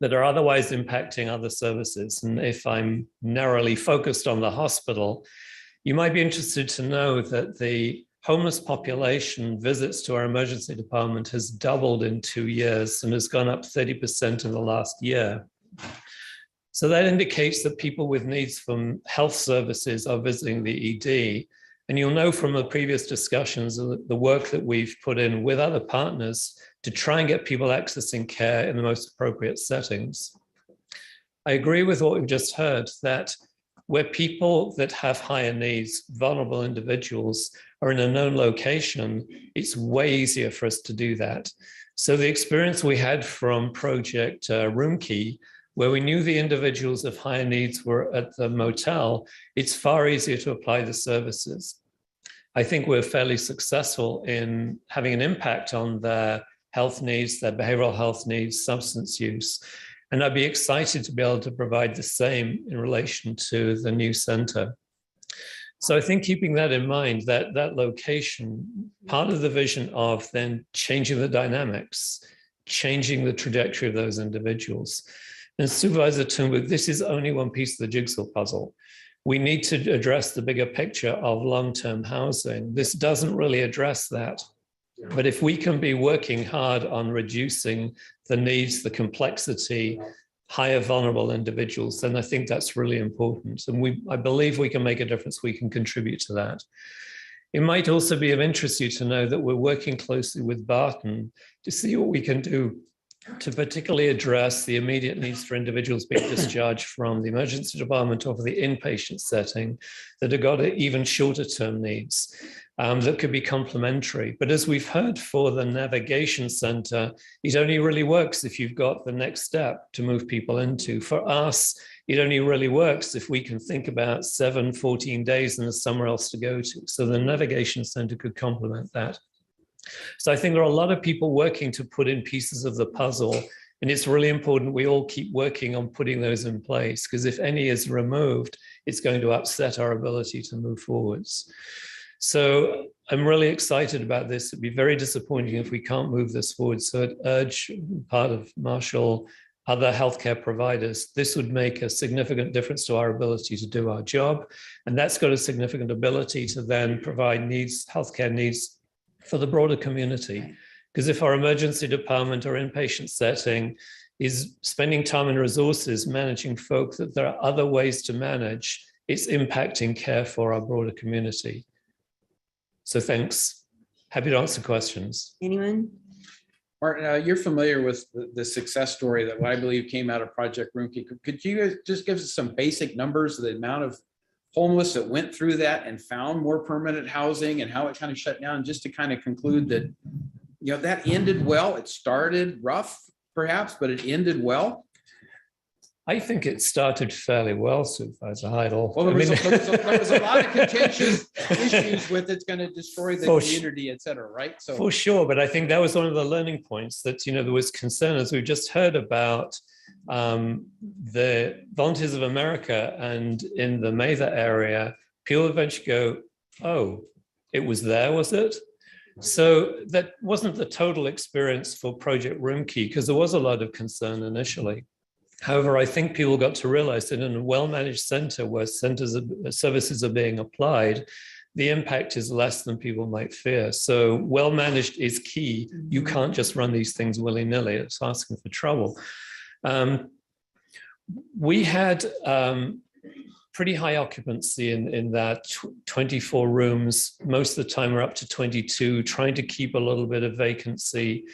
S16: that are otherwise impacting other services. And if I'm narrowly focused on the hospital, you might be interested to know that the homeless population visits to our emergency department has doubled in 2 years and has gone up 30% in the last year. So that indicates that people with needs from health services are visiting the ED. And you'll know from the previous discussions the work that we've put in with other partners to try and get people accessing care in the most appropriate settings. I agree with what we've just heard, that where people that have higher needs, vulnerable individuals, are in a known location, it's way easier for us to do that. So the experience we had from Project Roomkey, where we knew the individuals of higher needs were at the motel, it's far easier to apply the services. I think we're fairly successful in having an impact on their health needs, their behavioral health needs, substance use. And I'd be excited to be able to provide the same in relation to the new center. So I think keeping that in mind, that location, part of the vision of then changing the dynamics, changing the trajectory of those individuals. And Supervisor Turnbull, this is only one piece of the jigsaw puzzle. We need to address the bigger picture of long-term housing. This doesn't really address that. But if we can be working hard on reducing the needs, the complexity, higher vulnerable individuals, then I think that's really important. And I believe we can make a difference. We can contribute to that. It might also be of interest to you to know that we're working closely with Barton to see what we can do to particularly address the immediate needs for individuals being discharged from the emergency department or for the inpatient setting that have got even shorter term needs that could be complementary. But as we've heard for the navigation center, it only really works if you've got the next step to move people into. For us, it only really works if we can think about 7, 14 days and there's somewhere else to go to. So the navigation center could complement that. So I think there are a lot of people working to put in pieces of the puzzle, and it's really important we all keep working on putting those in place, because if any is removed, it's going to upset our ability to move forwards. So I'm really excited about this. It'd be very disappointing if we can't move this forward. So I'd urge part of Marshall, other healthcare providers, this would make a significant difference to our ability to do our job. And that's got a significant ability to then provide needs, healthcare needs for the broader community. Because if our emergency department or inpatient setting is spending time and resources managing folk that there are other ways to manage, it's impacting care for our broader community. So thanks. Happy to answer questions.
S1: Anyone?
S10: Martin, you're familiar with the success story that I believe came out of Project Roomkey. Could you guys just give us some basic numbers of the amount of homeless that went through that and found more permanent housing and how it kind of shut down, just to kind of conclude that, you know, that ended well. It started rough perhaps, but it ended well.
S16: I think it started fairly well, Supervisor Heidel.
S10: Well, there was a lot of contentious issues with it's going to destroy the community, et cetera, right? So
S16: for sure, but I think that was one of the learning points that, you know, there was concern, as we've just heard about the Volunteers of America and in the Mather area, people eventually go, oh, it was there, was it? So that wasn't the total experience for Project Roomkey, because there was a lot of concern initially. However, I think people got to realize that in a well-managed center where services are being applied, the impact is less than people might fear. So well-managed is key. You can't just run these things willy-nilly. It's asking for trouble. We had pretty high occupancy in that 24 rooms. Most of the time we're up to 22, trying to keep a little bit of vacancy.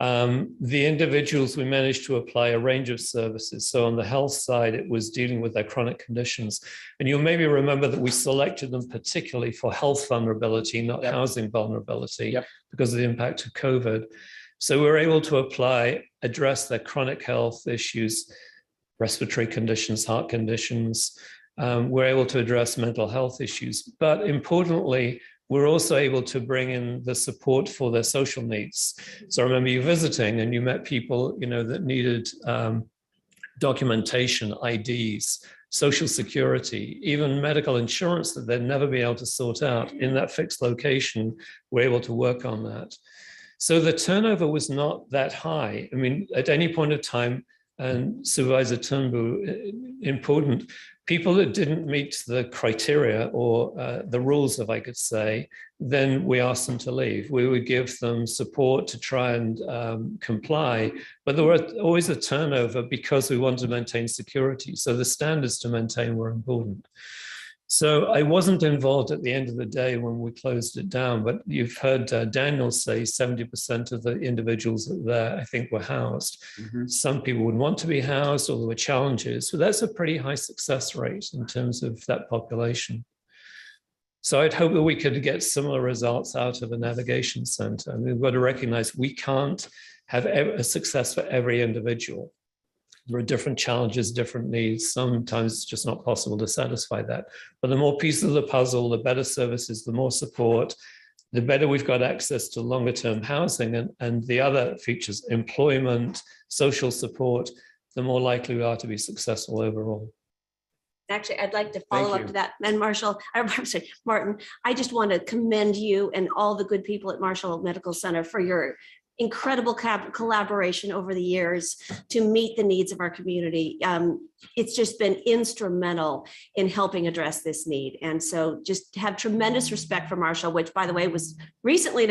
S16: The individuals, we managed to apply a range of services. So on the health side, it was dealing with their chronic conditions. And you'll maybe remember that we selected them particularly for health vulnerability, not housing vulnerability, because of the impact of COVID. So we were able to address their chronic health issues, respiratory conditions, heart conditions. We're able to address mental health issues. But importantly, we're also able to bring in the support for their social needs. So I remember you visiting and you met people, that needed documentation, IDs, social security, even medical insurance that they'd never be able to sort out in that fixed location. We're able to work on that. So the turnover was not that high. I mean, at any point of time, and Supervisor Turnbull, important, people that didn't meet the criteria or the rules, if I could say, then we asked them to leave. We would give them support to try and comply, but there were always a turnover because we wanted to maintain security. So the standards to maintain were important. So I wasn't involved at the end of the day when we closed it down, but you've heard Daniel say 70% of the individuals there, I think, were housed. Some people would want to be housed, or there were challenges. So that's a pretty high success rate in terms of that population. So I'd hope that we could get similar results out of a navigation center. I mean, we've got to recognize we can't have a success for every individual. There are different challenges, different needs. Sometimes it's just not possible to satisfy that. But the more pieces of the puzzle, the better services, the more support, the better we've got access to longer term housing and the other features, employment, social support, the more likely we are to be successful overall.
S11: Actually, I'd like to follow up to that. And Marshall, I'm sorry, Martin, I just want to commend you and all the good people at Marshall Medical Center for your incredible collaboration over the years to meet the needs of our community. It's just been instrumental in helping address this need. And so just have tremendous respect for Marshall, which, by the way, was recently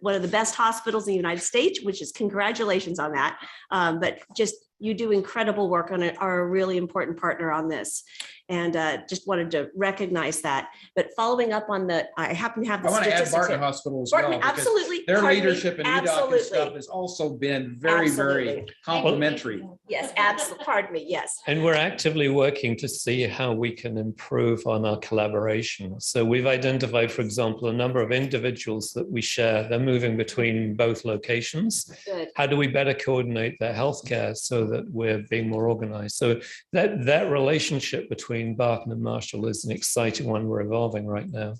S11: one of the best hospitals in the United States, which is congratulations on that. But just you do incredible work on it, are a really important partner on this. And just wanted to recognize that. But following up on I happen to have the
S10: I want to add
S11: statistics
S10: Barton
S11: here.
S10: Hospital as
S11: Barton,
S10: well. because
S11: absolutely.
S10: Their
S11: Pardon me.
S10: leadership and EDOC and stuff has also been very, very complimentary.
S11: Yes, absolutely. Pardon me. Yes.
S16: And we're actively working to see how we can improve on our collaboration. So we've identified, for example, a number of individuals that we share. They're moving between both locations.
S11: Good.
S16: How do we better coordinate their healthcare so that we're being more organized? So that relationship between Barton and Marshall is an exciting one we're evolving right now.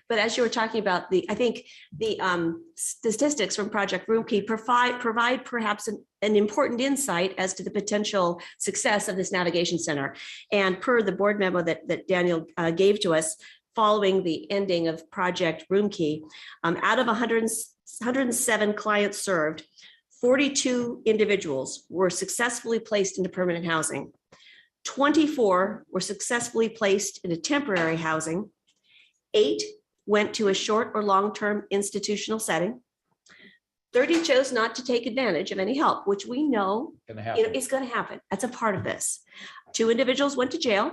S11: But as you were talking about I think the statistics from Project Roomkey provide perhaps an important insight as to the potential success of this navigation center. And per the board memo that Daniel gave to us following the ending of Project Roomkey, out of 107 clients served, 42 individuals were successfully placed into permanent housing. 24 were successfully placed into temporary housing. 8 went to a short or long-term institutional setting. 30 chose not to take advantage of any help, which we know is going to happen. That's a part of this. 2 individuals went to jail,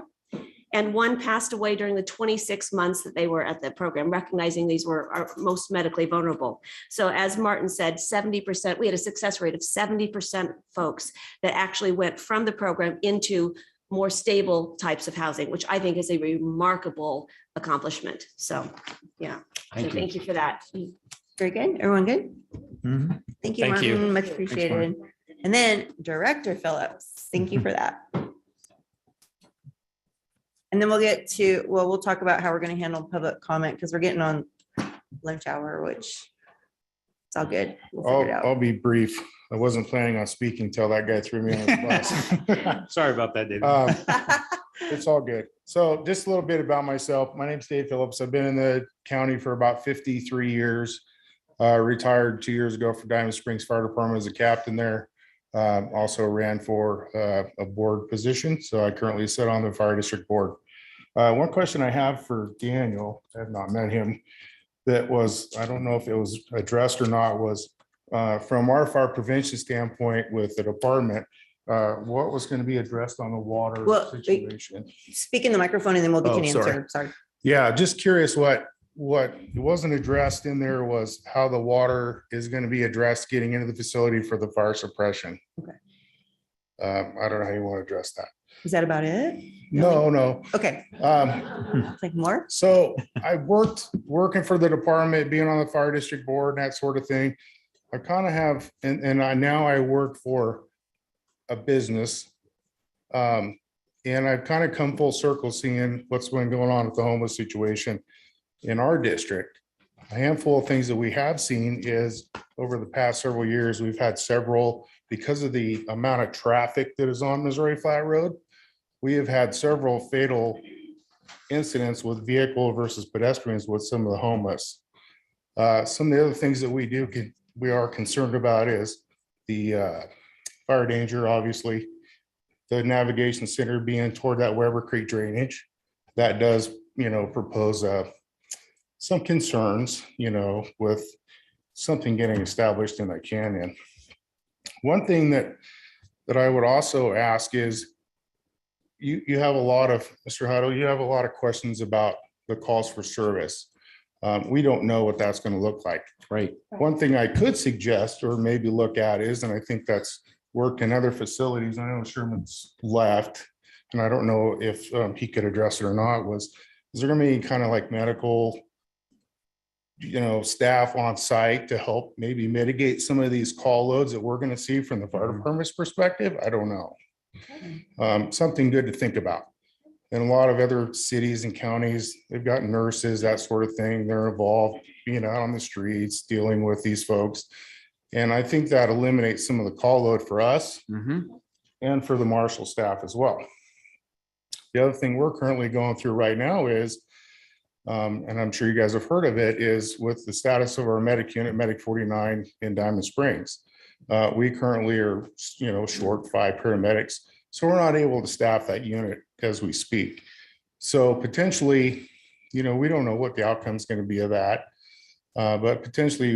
S11: and 1 passed away during the 26 months that they were at the program, recognizing these were our most medically vulnerable. So as Martin said, 70%, we had a success rate of 70% folks that actually went from the program into more stable types of housing, which I think is a remarkable accomplishment. So, yeah, thank you for that.
S1: Very good. Everyone good? Thank you,
S16: Thank you.
S1: Martin. Much
S16: Thanks,
S1: appreciated. And then Director Phillips, thank you for that. And then we'll talk about how we're going to handle public comment because we're getting on lunch hour, which it's all good. We'll figure it out.
S8: I'll be brief. I wasn't planning on speaking till that guy threw me on the bus.
S18: Sorry about that, David.
S8: It's all good. So just a little bit about myself. My name's Dave Phillips. I've been in the county for about 53 years. Retired 2 years ago from Diamond Springs Fire Department as a captain there. Also ran for a board position. So I currently sit on the fire district board. One question I have for Daniel, I have not met him, that was, I don't know if it was addressed or not, was from our fire prevention standpoint with the department, what was going to be addressed on the water situation?
S1: Speak in the microphone and then we'll get you an answer. Sorry.
S8: Yeah, just curious what wasn't addressed in there was how the water is going to be addressed getting into the facility for the fire suppression.
S1: Okay.
S8: I don't know how you want to address that.
S1: Is that about it?
S8: No.
S1: Okay. Like more?
S8: So I working for the department, being on the fire district board and that sort of thing. I kind of have, and I work for a business. And I've kind of come full circle seeing what's been going on with the homeless situation in our district. a handful of things that we have seen is over the past several years, we've had several, because of the amount of traffic that is on Missouri Flat Road, we have had several fatal incidents with vehicle versus pedestrians with some of the homeless. Some of the other things that we are concerned about is the fire danger, obviously, the navigation center being toward that Weber Creek drainage. That does, propose some concerns, with something getting established in that canyon. One thing that I would also ask is, you have a lot of, Mr. Huddle, you have a lot of questions about the calls for service. We don't know what that's going to look like.
S10: Right.
S8: One thing I could suggest or maybe look at is, and I think that's worked in other facilities, I know Sherman's left, and I don't know if he could address it or not, is there going to be kind of like medical, staff on site to help maybe mitigate some of these call loads that we're going to see from the fire department's perspective? I don't know. Something good to think about. In a lot of other cities and counties, they've got nurses, that sort of thing. They're involved, being out on the streets, dealing with these folks. And I think that eliminates some of the call load for us and for the marshal staff as well. The other thing we're currently going through right now is, and I'm sure you guys have heard of it, is with the status of our medic unit, Medic 49 in Diamond Springs. We currently are, short 5 paramedics. So we're not able to staff that unit as we speak. So potentially, we don't know what the outcome is going to be of that. But potentially,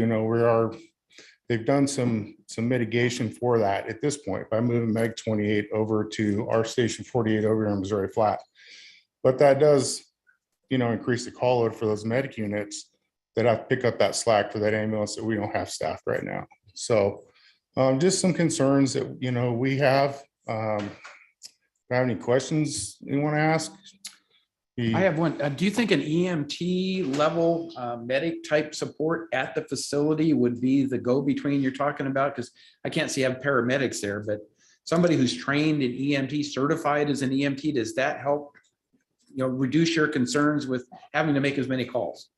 S8: they've done some mitigation for that at this point by moving Meg 28 over to our station 48 over here in Missouri Flat. But that does, increase the call load for those medic units that have to pick up that slack for that ambulance that we don't have staffed right now. So just some concerns that, we have. Have any questions you want to ask?
S10: I have one. Do you think an EMT level medic type support at the facility would be the go-between you're talking about? Because I can't see have paramedics there, but somebody who's trained in EMT, certified as an EMT, does that help, reduce your concerns with having to make as many calls?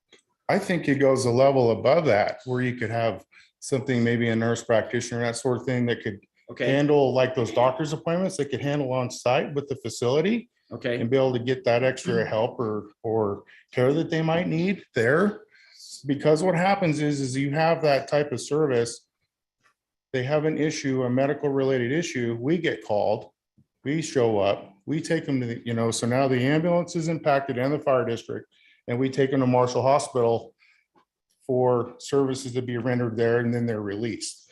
S8: I think it goes a level above that, where you could have something, maybe a nurse practitioner, that sort of thing, that could handle like those doctor's appointments. They could handle on site with the facility. And be able to get that extra help or care that they might need there. Because what happens is you have that type of service, they have an issue, a medical related issue, we get called, we show up, we take them to the, so now the ambulance is impacted and the fire district, and we take them to Marshall Hospital for services to be rendered there, and then they're released.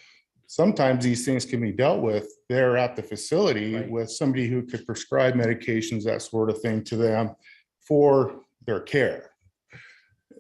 S8: Sometimes these things can be dealt with there at the facility with somebody who could prescribe medications, that sort of thing, to them for their care.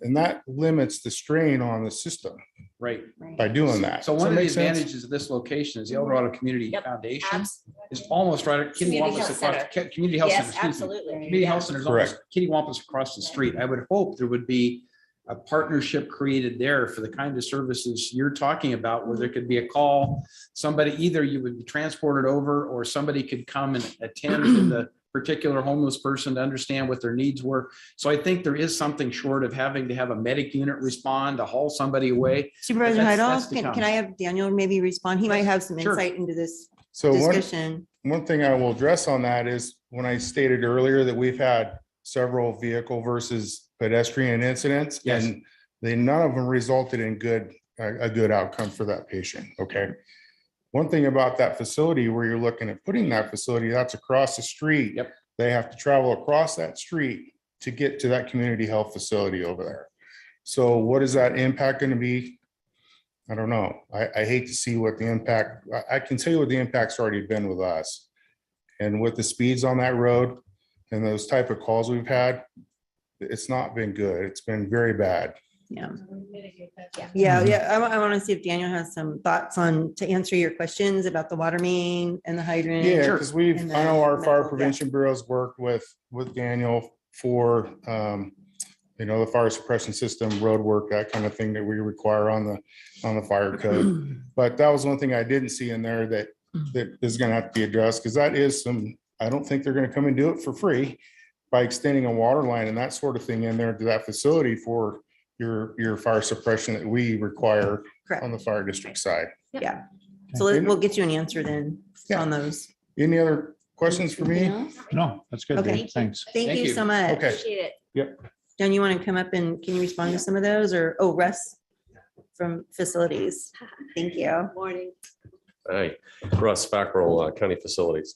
S8: And that limits the strain on the system. By doing that.
S10: So one of the advantages of this location is the El Dorado Community Foundation is almost right at Kitty Wampus across the Community Health Center.
S11: Absolutely.
S10: Community Health Center is almost Kitty Wampus across the street. I would hope there would be a partnership created there for the kind of services you're talking about, where there could be a call, somebody, either you would be transported over or somebody could come and attend to the particular homeless person to understand what their needs were. So I think there is something short of having to have a medic unit respond to haul somebody away.
S1: Supervisor Heidel, can I have Daniel maybe respond? He might have some insight into this discussion.
S8: One thing I will address on that is, when I stated earlier that we've had several vehicle versus pedestrian incidents, and none of them resulted in a good outcome for that patient. Okay. One thing about that facility, where you're looking at putting that facility, that's across the street. They have to travel across that street to get to that community health facility over there. So what is that impact going to be? I don't know. I hate to see what the impact, I can tell you what the impact's already been with us. And with the speeds on that road and those type of calls we've had, it's not been good. It's been very bad.
S1: Yeah. I want to see if Daniel has some thoughts to answer your questions about the water main and the hydrant.
S8: Yeah, because I know our fire prevention bureaus worked with Daniel for, the fire suppression system, road work, that kind of thing that we require on the fire code. But that was one thing I didn't see in there that is going to have to be addressed, because that is I don't think they're going to come and do it for free by extending a water line and that sort of thing in there to that facility for
S14: your fire suppression that we require
S1: Correct.
S14: on the fire district side.
S1: Yeah. So we'll get you an answer then on those.
S14: Any other questions for me?
S1: Anything else?
S8: No, that's good.
S1: Okay.
S8: Dave. Thanks.
S1: Thank you so much.
S14: Okay.
S11: Appreciate it.
S14: Yep.
S1: John, you want to come up and can you respond to some of those or, oh, Russ from facilities. Thank you.
S11: Morning.
S12: Hi, Russ Fackrell, County Facilities.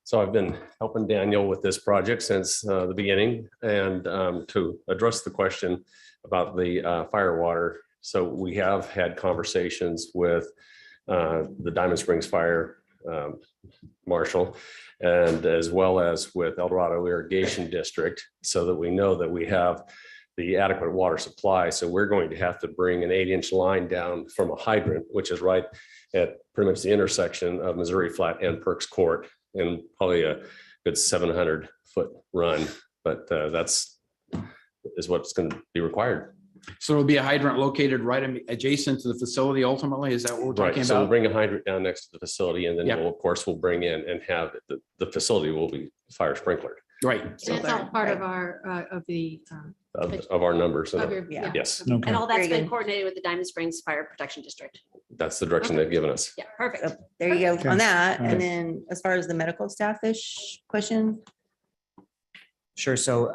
S12: So I've been helping Daniel with this project since the beginning and to address the question about the fire water. So we have had conversations with the Diamond Springs Fire Marshal and as well as with El Dorado Irrigation District so that we know that we have the adequate water supply. So we're going to have to bring an 8-inch line down from a hydrant, which is right at pretty much the intersection of Missouri Flat and Perks Court, and probably a good 700-foot run. But that's what's going to be required.
S10: So it'll be a hydrant located right adjacent to the facility ultimately? Is that what we're talking
S12: Right. So we'll
S10: about?
S12: bring a hydrant down next to the facility and then
S10: Yep.
S12: we'll, of course, we'll bring in and have the facility will be fire sprinklered
S10: Right.
S3: That's all part of our, of the.
S12: of our numbers.
S3: Of your- yeah.
S12: Yes,
S11: And all that's
S1: Very
S11: been
S1: good.
S11: coordinated with the Diamond Springs Fire Protection District.
S12: that's the direction they've given us.
S11: Yeah, perfect.
S1: So there you go on that.
S8: All right.
S1: And then as far as the medical staff-ish question,
S19: Sure. So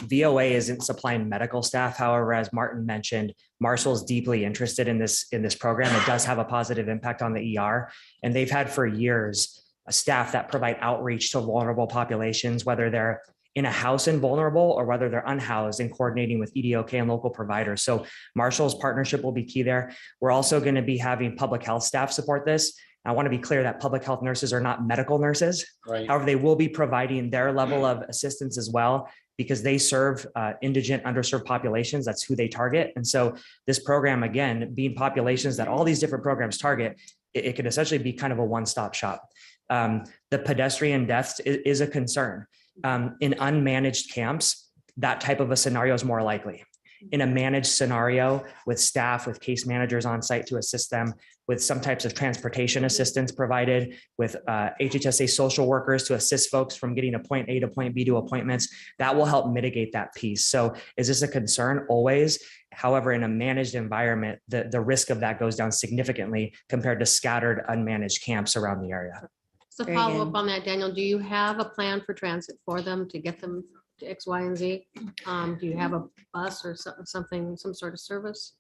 S19: VOA isn't supplying medical staff. However, as Martin mentioned, Marshall's deeply interested in this program. It does have a positive impact on the ER. And they've had for years a staff that provide outreach to vulnerable populations, whether they're in a house and vulnerable or whether they're unhoused and coordinating with EDOK and local providers. So Marshall's partnership will be key there. We're also going to be having public health staff support this. I want to be clear that public health nurses are not medical nurses.
S10: Right.
S19: However, they will be providing their level of assistance as well because they serve indigent, underserved populations. That's who they target. And so this program, again, being populations that all these different programs target, it could essentially be kind of a one-stop shop. The pedestrian deaths is a concern. In unmanaged camps, that type of a scenario is more likely. In a managed scenario with staff, with case managers on site to assist them, with some types of transportation assistance provided, with HHSA social workers to assist folks from getting a point A to point B to appointments, that will help mitigate that piece. So is this a concern? Always. However, in a managed environment, the risk of that goes down significantly compared to scattered, unmanaged camps around the area.
S3: So
S1: Very
S3: follow
S1: good.
S3: up on that, Daniel, do you have a plan for transit for them to get them to X, Y, and Z? Do you have a bus or something, some sort of service?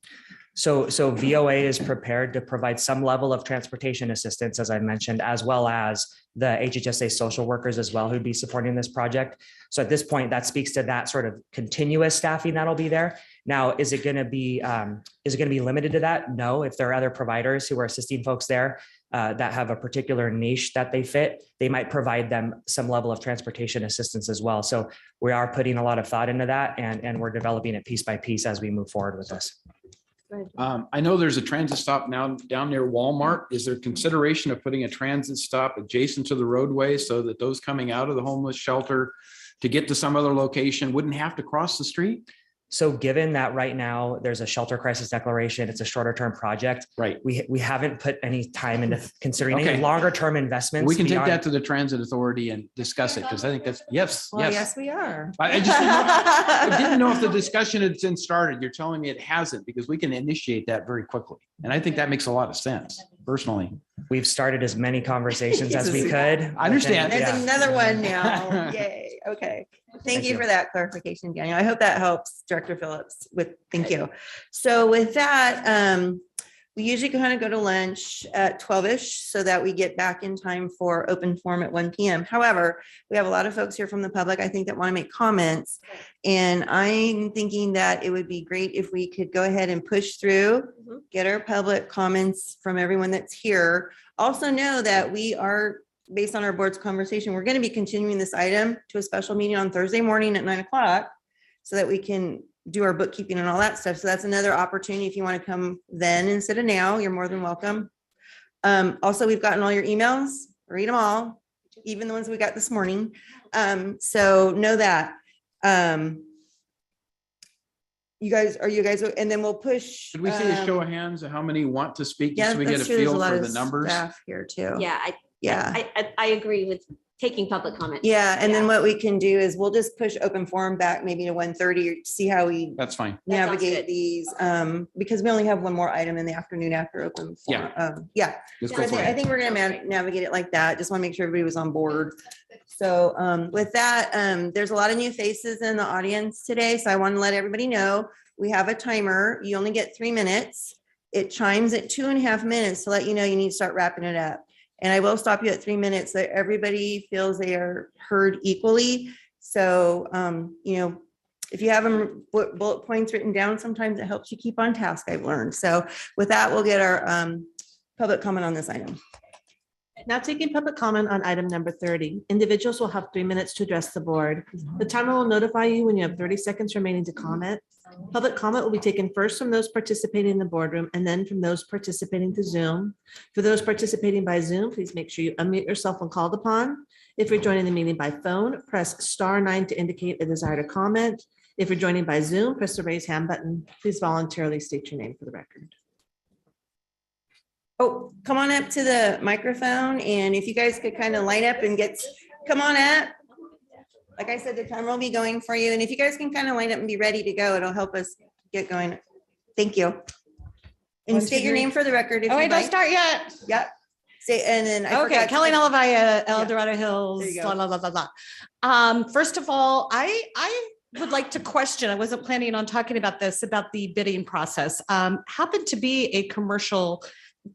S19: So VOA is prepared to provide some level of transportation assistance, as I mentioned, as well as the HHSA social workers as well who'd be supporting this project. So at this point, that speaks to that sort of continuous staffing that'll be there. Now, is it going to be limited to that? No. If there are other providers who are assisting folks there that have a particular niche that they fit, they might provide them some level of transportation assistance as well. So we are putting a lot of thought into that, and we're developing it piece by piece as we move forward with this.
S10: I know there's a transit stop now down near Walmart. Is there consideration of putting a transit stop adjacent to the roadway so that those coming out of the homeless shelter to get to some other location wouldn't have to cross the street?
S19: So given that right now there's a shelter crisis declaration, it's a shorter term project.
S10: Right.
S19: We haven't put any time into considering
S10: Okay.
S19: any longer term investments.
S10: We can take
S19: beyond-
S10: that to the transit authority and discuss it because I think that's, yes,
S1: well,
S10: yes.
S1: yes, we are.
S10: I just I didn't know if the discussion had been started. You're telling me it hasn't because we can initiate that very quickly. And I think that makes a lot of sense personally.
S19: We've started as many conversations as we could.
S10: I understand.
S1: There's
S19: Yeah.
S1: another one now. Yay. Okay. Thank you for that clarification, Daniel. I hope that helps Director Phillips thank you. So with that, we usually kind of go to lunch at 12-ish so that we get back in time for open forum at 1 p.m. However, we have a lot of folks here from the public, I think, that want to make comments. And I'm thinking that it would be great if we could go ahead and push through, get our public comments from everyone that's here. Also know that we are, based on our board's conversation, we're going to be continuing this item to a special meeting on Thursday morning at 9 o'clock so that we can do our bookkeeping and all that stuff. So that's another opportunity. If you want to come then instead of now, you're more than welcome. Also, we've gotten all your emails, read them all, even the ones we got this morning. So know that. You guys, and then we'll push.
S10: Could we see a show of hands of how many want to speak?
S1: Yeah,
S10: Just so we get a
S1: that's true. There's
S10: feel
S1: lot
S10: for
S1: of
S10: the numbers.
S1: staff here too.
S11: Yeah,
S1: Yeah.
S11: I agree with taking public comment.
S1: Yeah, and then what we can do is we'll just push open forum back maybe to 1:30 or see how we
S10: That's fine.
S11: That sounds
S1: navigate
S11: good.
S1: these, because we only have one more item in the afternoon after open forum. Yeah.
S10: Let's
S1: So
S10: go
S1: I
S10: for
S1: think, I
S10: it.
S1: think we're gonna navigate it like that. Just want to make sure everybody was on board. So with that, there's a lot of new faces in the audience today, so I want to let everybody know, we have a timer. You only get 3 minutes. It chimes at 2.5 minutes to let you know you need to start wrapping it up. And I will stop you at 3 minutes so everybody feels they are heard equally. So, if you have them bullet points written down, sometimes it helps you keep on task, I've learned. So with that, we'll get our public comment on this item.
S6: Now taking public comment on item number 30. Individuals will have 3 minutes to address the board. The timer will notify you when you have 30 seconds remaining to comment. Public comment will be taken first from those participating in the boardroom and then from those participating to Zoom. For those participating by Zoom, please make sure you unmute yourself when called upon. If you're joining the meeting by phone, press *9 to indicate a desire to comment. If you're joining by Zoom, press the raise hand button. Please voluntarily state your name for the record.
S1: Oh, come on up to the microphone, and if you guys could kind of line up and come on up. Like I said, the timer will be going for you, and if you guys can kind of line up and be ready to go, it'll help us get going. Thank you. And
S13: 1, 2,
S1: state your
S13: 3.
S1: name for the record.
S13: Oh, wait, don't start yet.
S1: Yep. Say, and then I
S13: Okay,
S1: forgot.
S13: Kelly Nalivaya, El Dorado Hills,
S1: There you
S13: blah,
S1: go.
S13: blah, blah, blah, blah. First of all, I would like to question, I wasn't planning on talking about this, about the bidding process. Happened to be a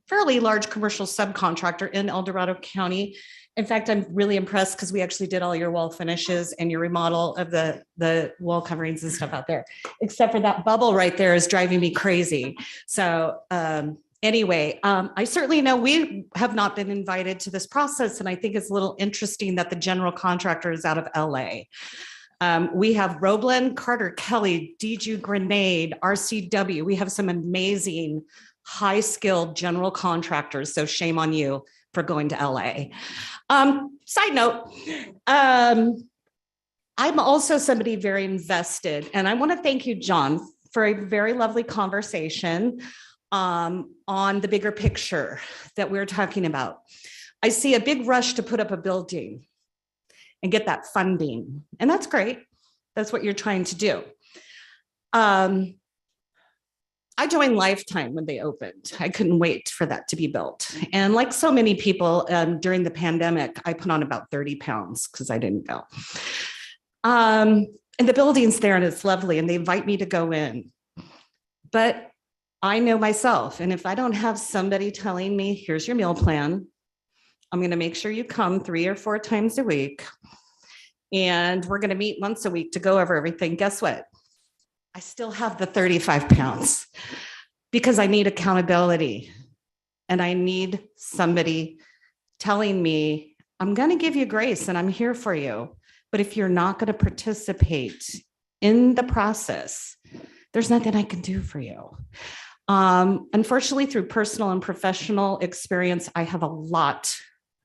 S13: fairly large commercial subcontractor in El Dorado County. In fact, I'm really impressed because we actually did all your wall finishes and your remodel of the wall coverings and stuff out there, except for that bubble right there is driving me crazy. So anyway, I certainly know we have not been invited to this process, and I think it's a little interesting that the general contractor is out of LA. We have Roblin, Carter, Kelly, DG Grenade, RCW. We have some amazing high-skilled general contractors. So shame on you for going to LA. Side note, I'm also somebody very invested, and I want to thank you, John, for a very lovely conversation on the bigger picture that we're talking about. I see a big rush to put up a building and get that funding, and that's great. That's what you're trying to do. I joined Lifetime when they opened. I couldn't wait for that to be built. And like so many people during the pandemic, I put on about 30 pounds because I didn't go. And the building's there and it's lovely and they invite me to go in. But I know myself. And if I don't have somebody telling me, here's your meal plan, I'm going to make sure you come 3 or 4 times a week. And we're going to meet once a week to go over everything. Guess what? I still have the 35 pounds because I need accountability and I need somebody telling me, I'm going to give you grace and I'm here for you. But if you're not going to participate in the process, there's nothing I can do for you. Unfortunately, through personal and professional experience, I have a lot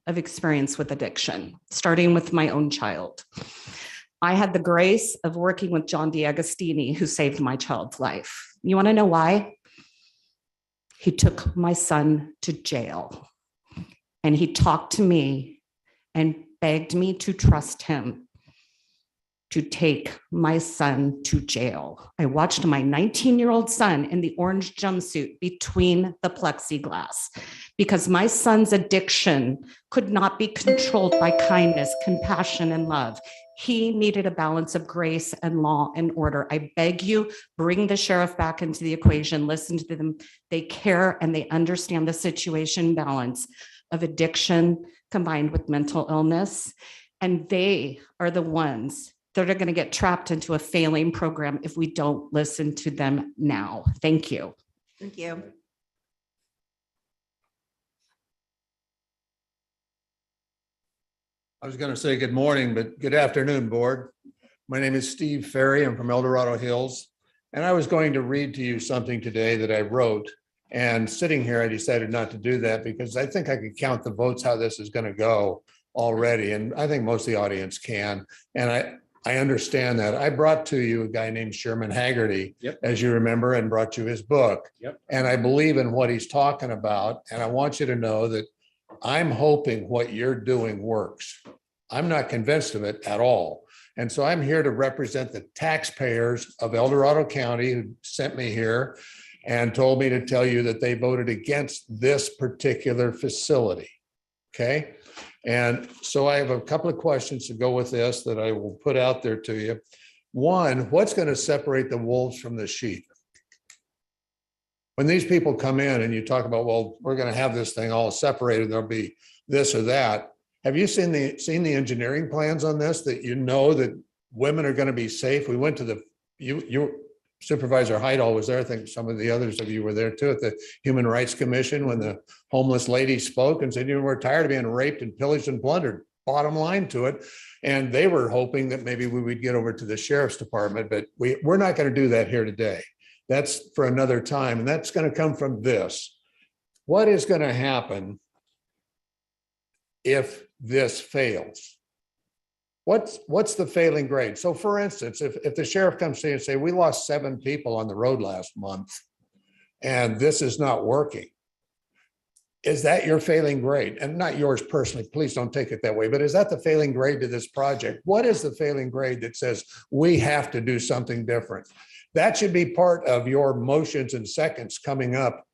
S13: of experience with addiction, starting with my own child. I had the grace of working with John DiAgostini, who saved my child's life. You want to know why? He took my son to jail and he talked to me and begged me to trust him to take my son to jail. I watched my 19-year-old son in the orange jumpsuit between the plexiglass because my son's addiction could not be controlled by kindness, compassion, and love. He needed a balance of grace and law and order. I beg you, bring the sheriff back into the equation. Listen to them. They care and they understand the situation balance of addiction combined with mental illness. And they are the ones that are going to get trapped into a failing program if we don't listen to them now. Thank you.
S1: Thank you.
S22: I was going to say good morning, but good afternoon, board. My name is Steve Ferry. I'm from El Dorado Hills. And I was going to read to you something today that I wrote. And sitting here, I decided not to do that because I think I could count the votes how this is going to go already. And I think most of the audience can. And I understand that. I brought to you a guy named Sherman Haggerty, as you remember, and brought you his book. And I believe in what he's talking about. And I want you to know that I'm hoping what you're doing works. I'm not convinced of it at all. And so I'm here to represent the taxpayers of El Dorado County who sent me here and told me to tell you that they voted against this particular facility. Okay. And so I have a couple of questions to go with this that I will put out there to you. One, what's going to separate the wolves from the sheep? When these people come in and you talk about, well, we're going to have this thing all separated, there'll be this or that. Have you seen the engineering plans on this, that you know that women are going to be safe? We went to the, you Supervisor Heidel was there. I think some of the others of you were there too at the Human Rights Commission when the homeless lady spoke and said, you know, we're tired of being raped and pillaged and plundered. Bottom line to it. And they were hoping that maybe we would get over to the sheriff's department, but we're not going to do that here today. That's for another time. And that's going to come from this. What is going to happen if this fails? What's the failing grade? So for instance, if the sheriff comes to you and say, we lost 7 people on the road last month and this is not working, is that your failing grade? And not yours personally, please don't take it that way, but is that the failing grade to this project? What is the failing grade that says we have to do something different? That should be part of your motions and seconds coming up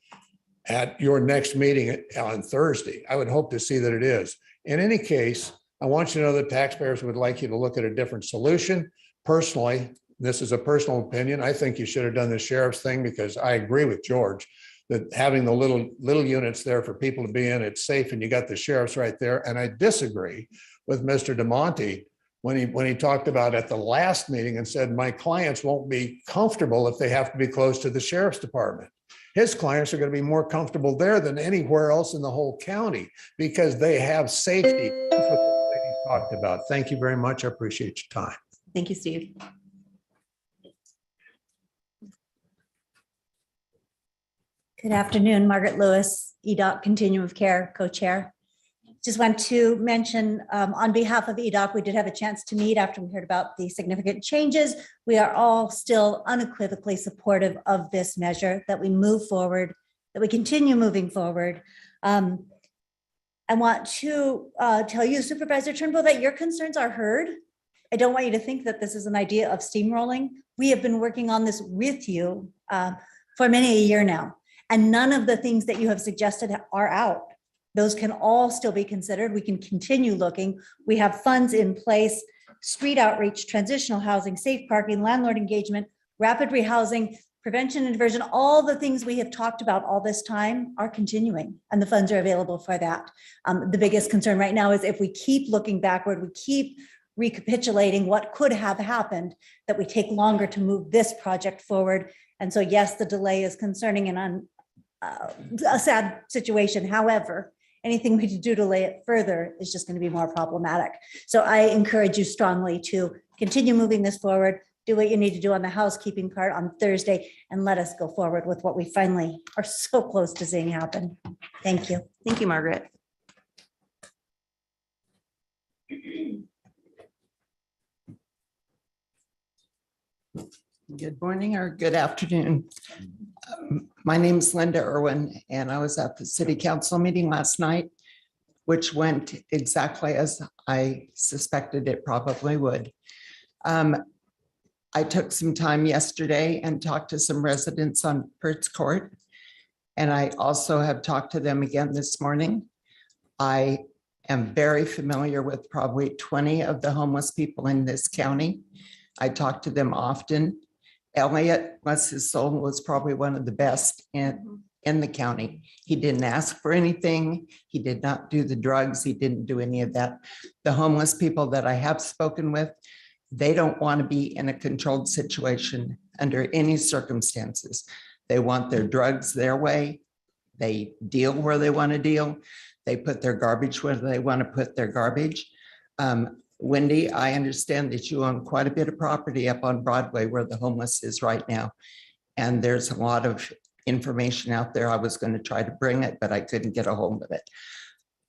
S22: at your next meeting on Thursday. I would hope to see that it is. In any case, I want you to know that taxpayers would like you to look at a different solution. Personally, this is a personal opinion. I think you should have done the sheriff's thing because I agree with George that having the little units there for people to be in, it's safe and you got the sheriffs right there. And I disagree with Mr. DeMonte when he talked about at the last meeting and said, my clients won't be comfortable if they have to be close to the sheriff's department. His clients are going to be more comfortable there than anywhere else in the whole county because they have safety. That's what the lady talked about. Thank you very much. I appreciate your time.
S1: Thank you, Steve.
S3: Good afternoon, Margaret Lewis, EDOC Continuum of Care Co-Chair. Just want to mention on behalf of EDOC, we did have a chance to meet after we heard about the significant changes. We are all still unequivocally supportive of this measure, that we move forward, that we continue moving forward. I want to tell you, Supervisor Turnbull, that your concerns are heard. I don't want you to think that this is an idea of steamrolling. We have been working on this with you for many a year now, and none of the things that you have suggested are out. Those can all still be considered. We can continue looking. We have funds in place, street outreach, transitional housing, safe parking, landlord engagement, rapid rehousing, prevention and diversion. All the things we have talked about all this time are continuing, and the funds are available for that. The biggest concern right now is if we keep looking backward, we keep recapitulating what could have happened, that we take longer to move this project forward. And so yes, the delay is concerning and a sad situation. However, anything we do to delay it further is just going to be more problematic. So I encourage you strongly to continue moving this forward, do what you need to do on the housekeeping part on Thursday, and let us go forward with what we finally are so close to seeing happen. Thank you.
S1: Thank you, Margaret.
S7: Good morning or good afternoon. My name is Linda Irwin, and I was at the city council meeting last night, which went exactly as I suspected it probably would. I took some time yesterday and talked to some residents on Pertz Court, and I also have talked to them again this morning. I am very familiar with probably 20 of the homeless people in this county. I talk to them often. Elliot, bless his soul, was probably one of the best in the county. He didn't ask for anything. He did not do the drugs. He didn't do any of that. The homeless people that I have spoken with, they don't want to be in a controlled situation under any circumstances. They want their drugs their way. They deal where they want to deal. They put their garbage where they want to put their garbage. Wendy, I understand that you own quite a bit of property up on Broadway where the homeless is right now. And there's a lot of information out there. I was going to try to bring it, but I couldn't get a hold of it.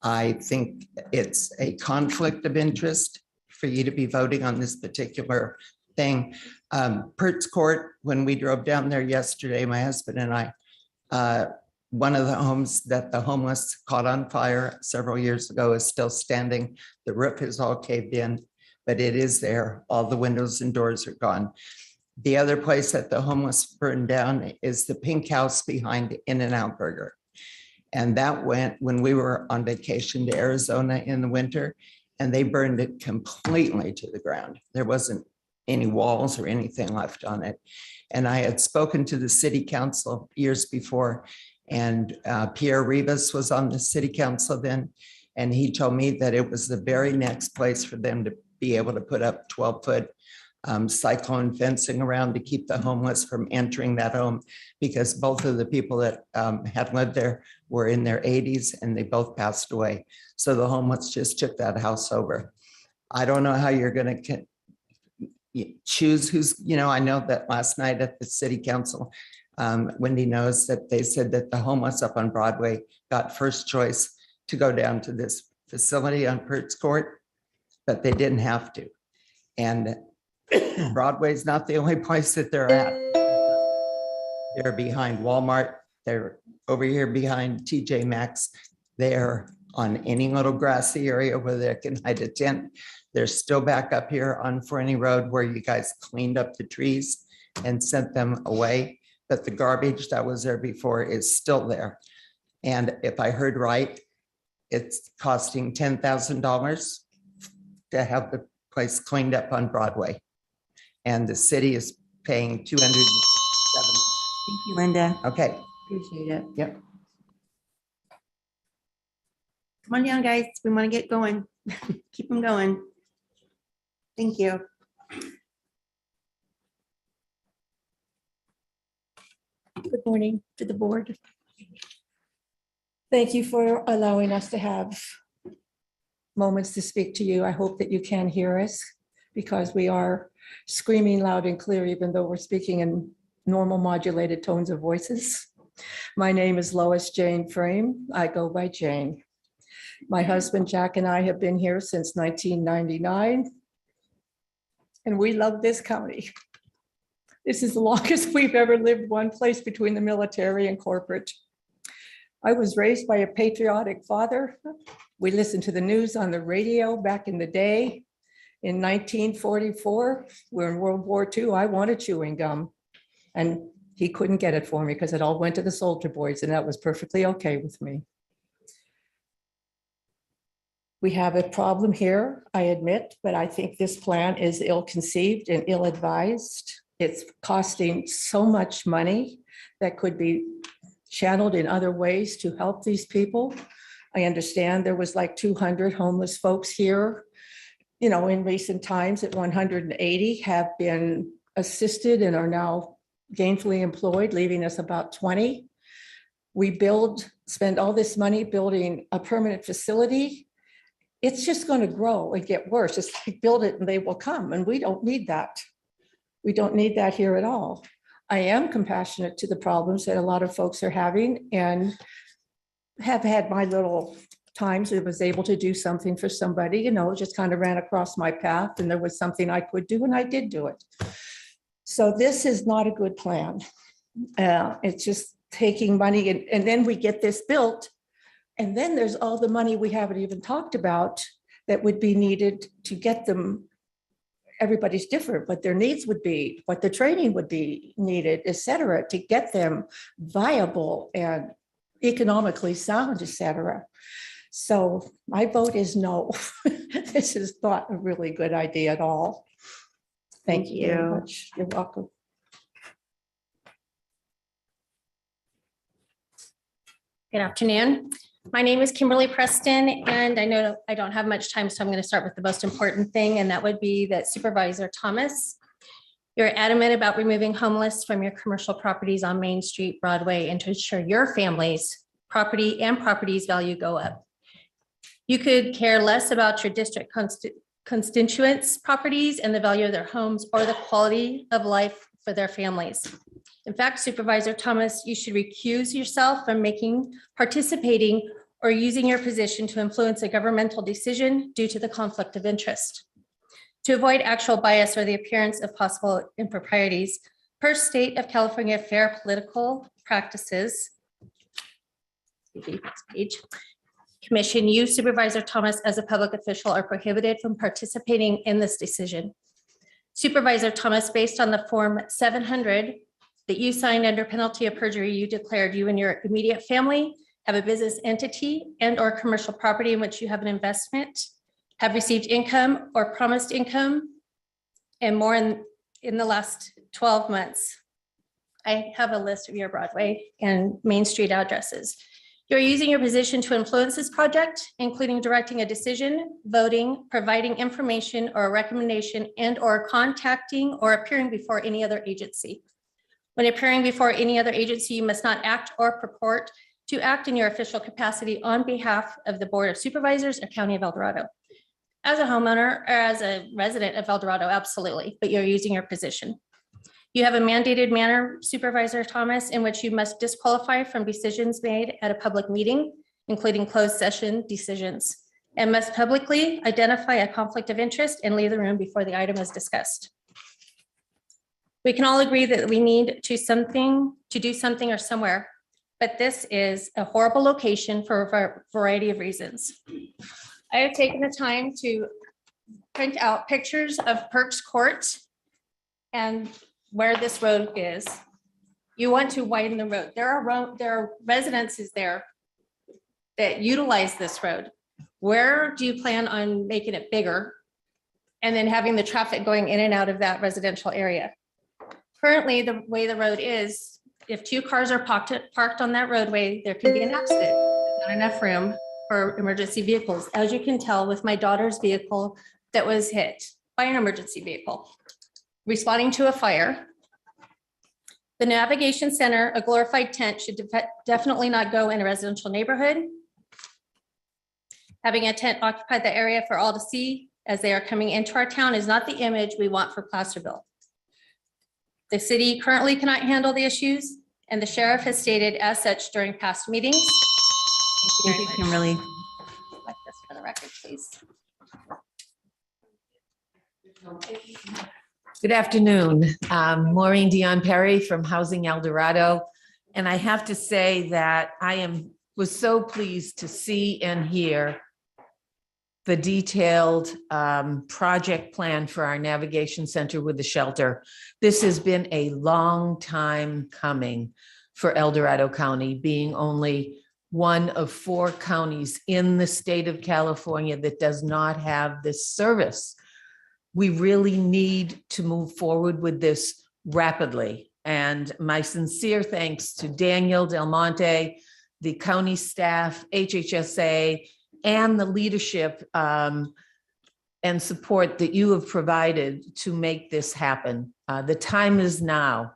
S7: I think it's a conflict of interest for you to be voting on this particular thing. Pertz Court, when we drove down there yesterday, my husband and I, one of the homes that the homeless caught on fire several years ago is still standing. The roof is all caved in, but it is there. All the windows and doors are gone. The other place that the homeless burned down is the pink house behind In-N-Out Burger. And that went when we were on vacation to Arizona in the winter, and they burned it completely to the ground. There wasn't any walls or anything left on it. And I had spoken to the city council years before, and Pierre Rivas was on the city council then, and he told me that it was the very next place for them to be able to put up 12-foot cyclone fencing around to keep the homeless from entering that home, because both of the people that had lived there were in their 80s and they both passed away. So the homeless just took that house over. I don't know how you're going to choose who's, I know that last night at the city council, Wendy knows that they said that the homeless up on Broadway got first choice to go down to this facility on Pertz Court, but they didn't have to. And Broadway's not the only place that they're at. They're behind Walmart. They're over here behind TJ Maxx. They're on any little grassy area where they can hide a tent. They're still back up here on Forney Road where you guys cleaned up the trees and sent them away. But the garbage that was there before is still there. And if I heard right, it's costing $10,000 to have the place cleaned up on Broadway. And the city is paying $207.
S1: Thank you, Linda.
S7: Okay.
S1: Appreciate it.
S7: Yep.
S1: Come on down, guys. We want to get going. Keep them going. Thank you.
S9: Good morning to the board. Thank you for allowing us to have moments to speak to you. I hope that you can hear us because we are screaming loud and clear, even though we're speaking in normal modulated tones of voices. My name is Lois Jane Frame. I go by Jane. My husband, Jack, and I have been here since 1999, and we love this county. This is the longest we've ever lived one place between the military and corporate. I was raised by a patriotic father. We listened to the news on the radio back in the day. In 1944, we're in World War II, I wanted chewing gum, and he couldn't get it for me because it all went to the soldier boys, and that was perfectly okay with me. We have a problem here, I admit, but I think this plan is ill-conceived and ill-advised. It's costing so much money that could be channeled in other ways to help these people. I understand there was like 200 homeless folks here, in recent times, that 180 have been assisted and are now gainfully employed, leaving us about 20. We spend all this money building a permanent facility. It's just going to grow and get worse. It's like build it and they will come, and we don't need that. We don't need that here at all. I am compassionate to the problems that a lot of folks are having and have had my little times that was able to do something for somebody, just kind of ran across my path and there was something I could do and I did do it. So this is not a good plan. It's just taking money and then we get this built. And then there's all the money we haven't even talked about that would be needed to get them. Everybody's different, what their needs would be, what the training would be needed, et cetera, to get them viable and economically sound, et cetera. So my vote is no. This is not a really good idea at all. Thank you very much. You're welcome.
S3: Good afternoon. My name is Kimberly Preston, and I know I don't have much time, so I'm going to start with the most important thing, and that would be that Supervisor Thomas, you're adamant about removing homeless from your commercial properties on Main Street, Broadway, and to ensure your family's property and property's value go up. You could care less about your district constituents' properties and the value of their homes or the quality of life for their families. In fact, Supervisor Thomas, you should recuse yourself from participating, or using your position to influence a governmental decision due to the conflict of interest. To avoid actual bias or the appearance of possible improprieties, per state of California fair political practices, next page. Commission, you, Supervisor Thomas, as a public official are prohibited from participating in this decision. Supervisor Thomas, based on the Form 700 that you signed under penalty of perjury, you declared you and your immediate family have a business entity and or commercial property in which you have an investment, have received income or promised income, and more in the last 12 months. I have a list of your Broadway and Main Street addresses. You're using your position to influence this project, including directing a decision, voting, providing information or a recommendation, and or contacting or appearing before any other agency. When appearing before any other agency, you must not act or purport to act in your official capacity on behalf of the Board of Supervisors of County of El Dorado. As a homeowner or as a resident of El Dorado, absolutely, but you're using your position. You have a mandated manner, Supervisor Thomas, in which you must disqualify from decisions made at a public meeting, including closed session decisions, and must publicly identify a conflict of interest and leave the room before the item is discussed. We can all agree that we need to do something or somewhere, but this is a horrible location for a variety of reasons. I have taken the time to print out pictures of Perks Court and where this road is. You want to widen the road. There are residences there that utilize this road. Where do you plan on making it bigger and then having the traffic going in and out of that residential area? Currently, the way the road is, if two cars are parked on that roadway, there can be an accident. There's not enough room for emergency vehicles, as you can tell with my daughter's vehicle that was hit by an emergency vehicle responding to a fire. The navigation center, a glorified tent, should definitely not go in a residential neighborhood. Having a tent occupy the area for all to see as they are coming into our town is not the image we want for Placerville. The city currently cannot handle the issues, and the sheriff has stated as such during past meetings. Thank you,
S6: Kimberly.
S3: Like this for the record, please.
S5: Good afternoon. Maureen Dion Perry from Housing El Dorado. And I have to say that I was so pleased to see and hear the detailed project plan for our navigation center with the shelter. This has been a long time coming for El Dorado County, being only one of 4 counties in the state of California that does not have this service. We really need to move forward with this rapidly. And my sincere thanks to Daniel Del Monte, the county staff, HHSA, and the leadership and support that you have provided to make this happen. The time is now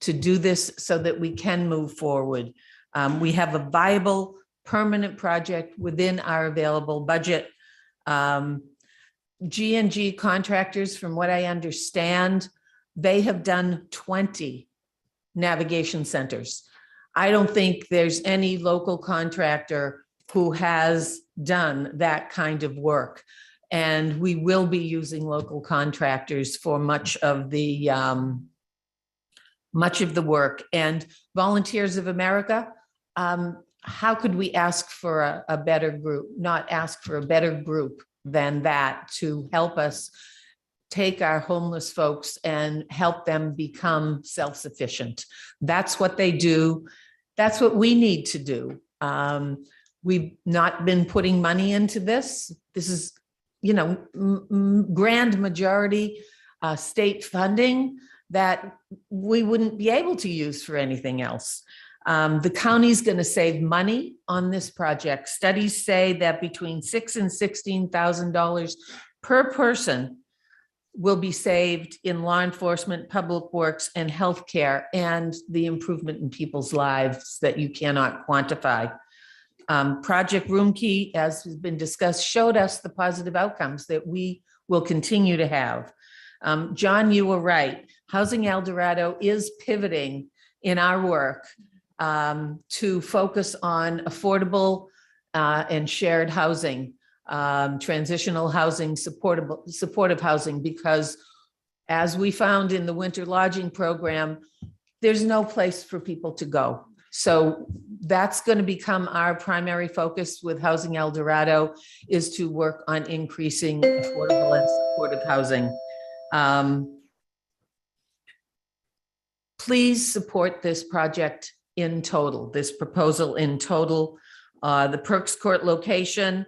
S5: to do this so that we can move forward. We have a viable, permanent project within our available budget. G&G contractors, from what I understand, they have done 20 navigation centers. I don't think there's any local contractor who has done that kind of work. And we will be using local contractors for much of the work. And Volunteers of America, how could we ask for a better group, not ask for a better group than that to help us take our homeless folks and help them become self-sufficient. That's what they do. That's what we need to do. We've not been putting money into this. This is, grand majority state funding that we wouldn't be able to use for anything else. The county's going to save money on this project. Studies say that between $6,000 and $16,000 per person will be saved in law enforcement, public works, and healthcare, and the improvement in people's lives that you cannot quantify. Project Roomkey, as has been discussed, showed us the positive outcomes that we will continue to have. John, you were right. Housing El Dorado is pivoting in our work to focus on affordable and shared housing, transitional housing, supportive housing, because as we found in the winter lodging program, there's no place for people to go. So That's going to become our primary focus with Housing El Dorado, is to work on increasing affordable and supportive housing. Please support this project in total, this proposal in total. The Perks Court location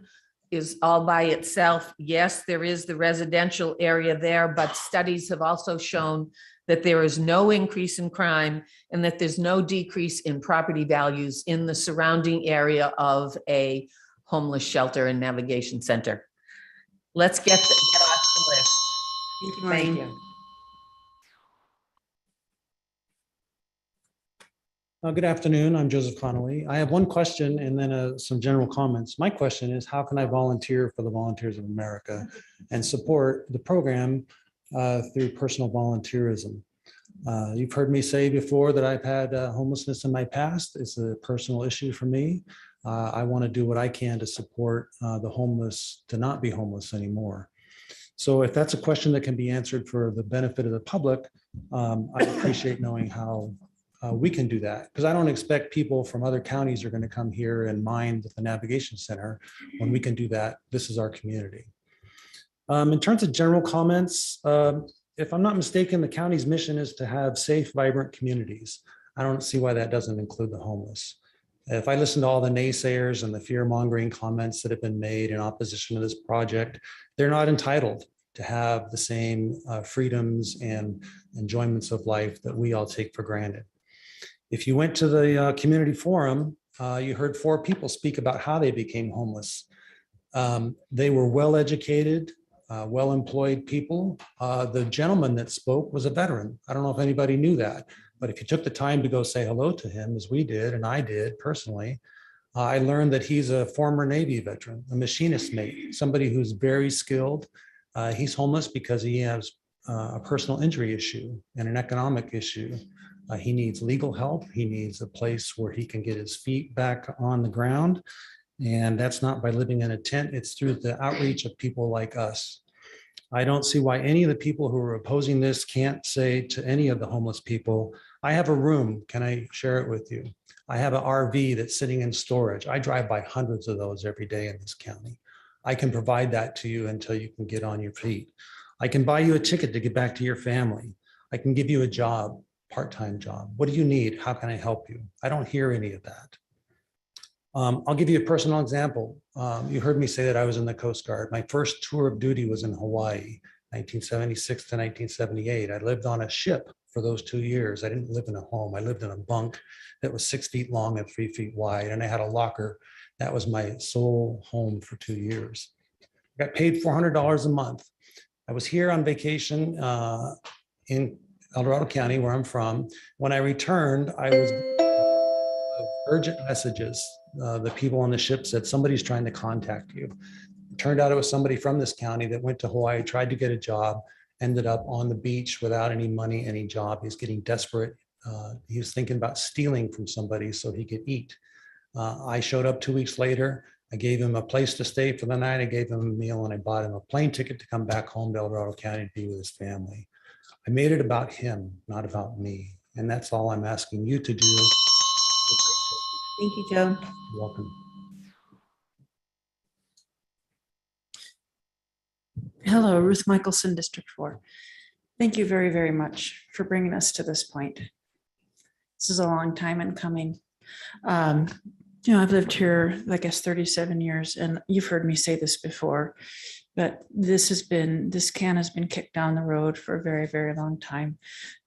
S5: is all by itself. Yes, there is the residential area there, but studies have also shown that there is no increase in crime and that there's no decrease in property values in the surrounding area of a homeless shelter and navigation center. Let's get off the list.
S1: Thank you,
S5: Thank
S1: Maureen.
S5: you.
S4: Good afternoon. I'm Joseph Connolly. I have one question and then some general comments. My question is, how can I volunteer for the Volunteers of America and support the program through personal volunteerism? You've heard me say before that I've had homelessness in my past. It's a personal issue for me. I want to do what I can to support the homeless to not be homeless anymore. So if that's a question that can be answered for the benefit of the public, I appreciate knowing how we can do that, because I don't expect people from other counties are going to come here and mine the navigation center when we can do that. This is our community. In terms of general comments, if I'm not mistaken, the county's mission is to have safe, vibrant communities. I don't see why that doesn't include the homeless. If I listen to all the naysayers and the fear-mongering comments that have been made in opposition to this project, they're not entitled to have the same freedoms and enjoyments of life that we all take for granted. If you went to the community forum, you heard 4 people speak about how they became homeless. They were well-educated, well-employed people. The gentleman that spoke was a veteran. I don't know if anybody knew that, but if you took the time to go say hello to him, as we did, and I did personally, I learned that he's a former Navy veteran, a machinist mate, somebody who's very skilled. He's homeless because he has a personal injury issue and an economic issue. He needs legal help. He needs a place where he can get his feet back on the ground. And that's not by living in a tent. It's through the outreach of people like us. I don't see why any of the people who are opposing this can't say to any of the homeless people, I have a room. Can I share it with you? I have an RV that's sitting in storage. I drive by hundreds of those every day in this county. I can provide that to you until you can get on your feet. I can buy you a ticket to get back to your family. I can give you a job, part-time job. What do you need? How can I help you? I don't hear any of that. I'll give you a personal example. You heard me say that I was in the Coast Guard. My first tour of duty was in Hawaii, 1976 to 1978. I lived on a ship for those 2 years. I didn't live in a home. I lived in a bunk that was 6 feet long and 3 feet wide, and I had a locker. That was my sole home for 2 years. I got paid $400 a month. I was here on vacation in El Dorado County, where I'm from. When I returned, I was urgent messages. The people on the ship said, somebody's trying to contact you. It turned out it was somebody from this county that went to Hawaii, tried to get a job, ended up on the beach without any money, any job. He's getting desperate. He was thinking about stealing from somebody so he could eat. I showed up 2 weeks later. I gave him a place to stay for the night. I gave him a meal and I bought him a plane ticket to come back home to El Dorado County to be with his family. I made it about him, not about me. And that's all I'm asking you to do.
S1: Thank you, Joe.
S4: You're welcome.
S15: Hello, Ruth Michelson, District 4. Thank you very, very much for bringing us to this point. This is a long time in coming. I've lived here, I guess, 37 years, and you've heard me say this before, but this can has been kicked down the road for a very, very long time.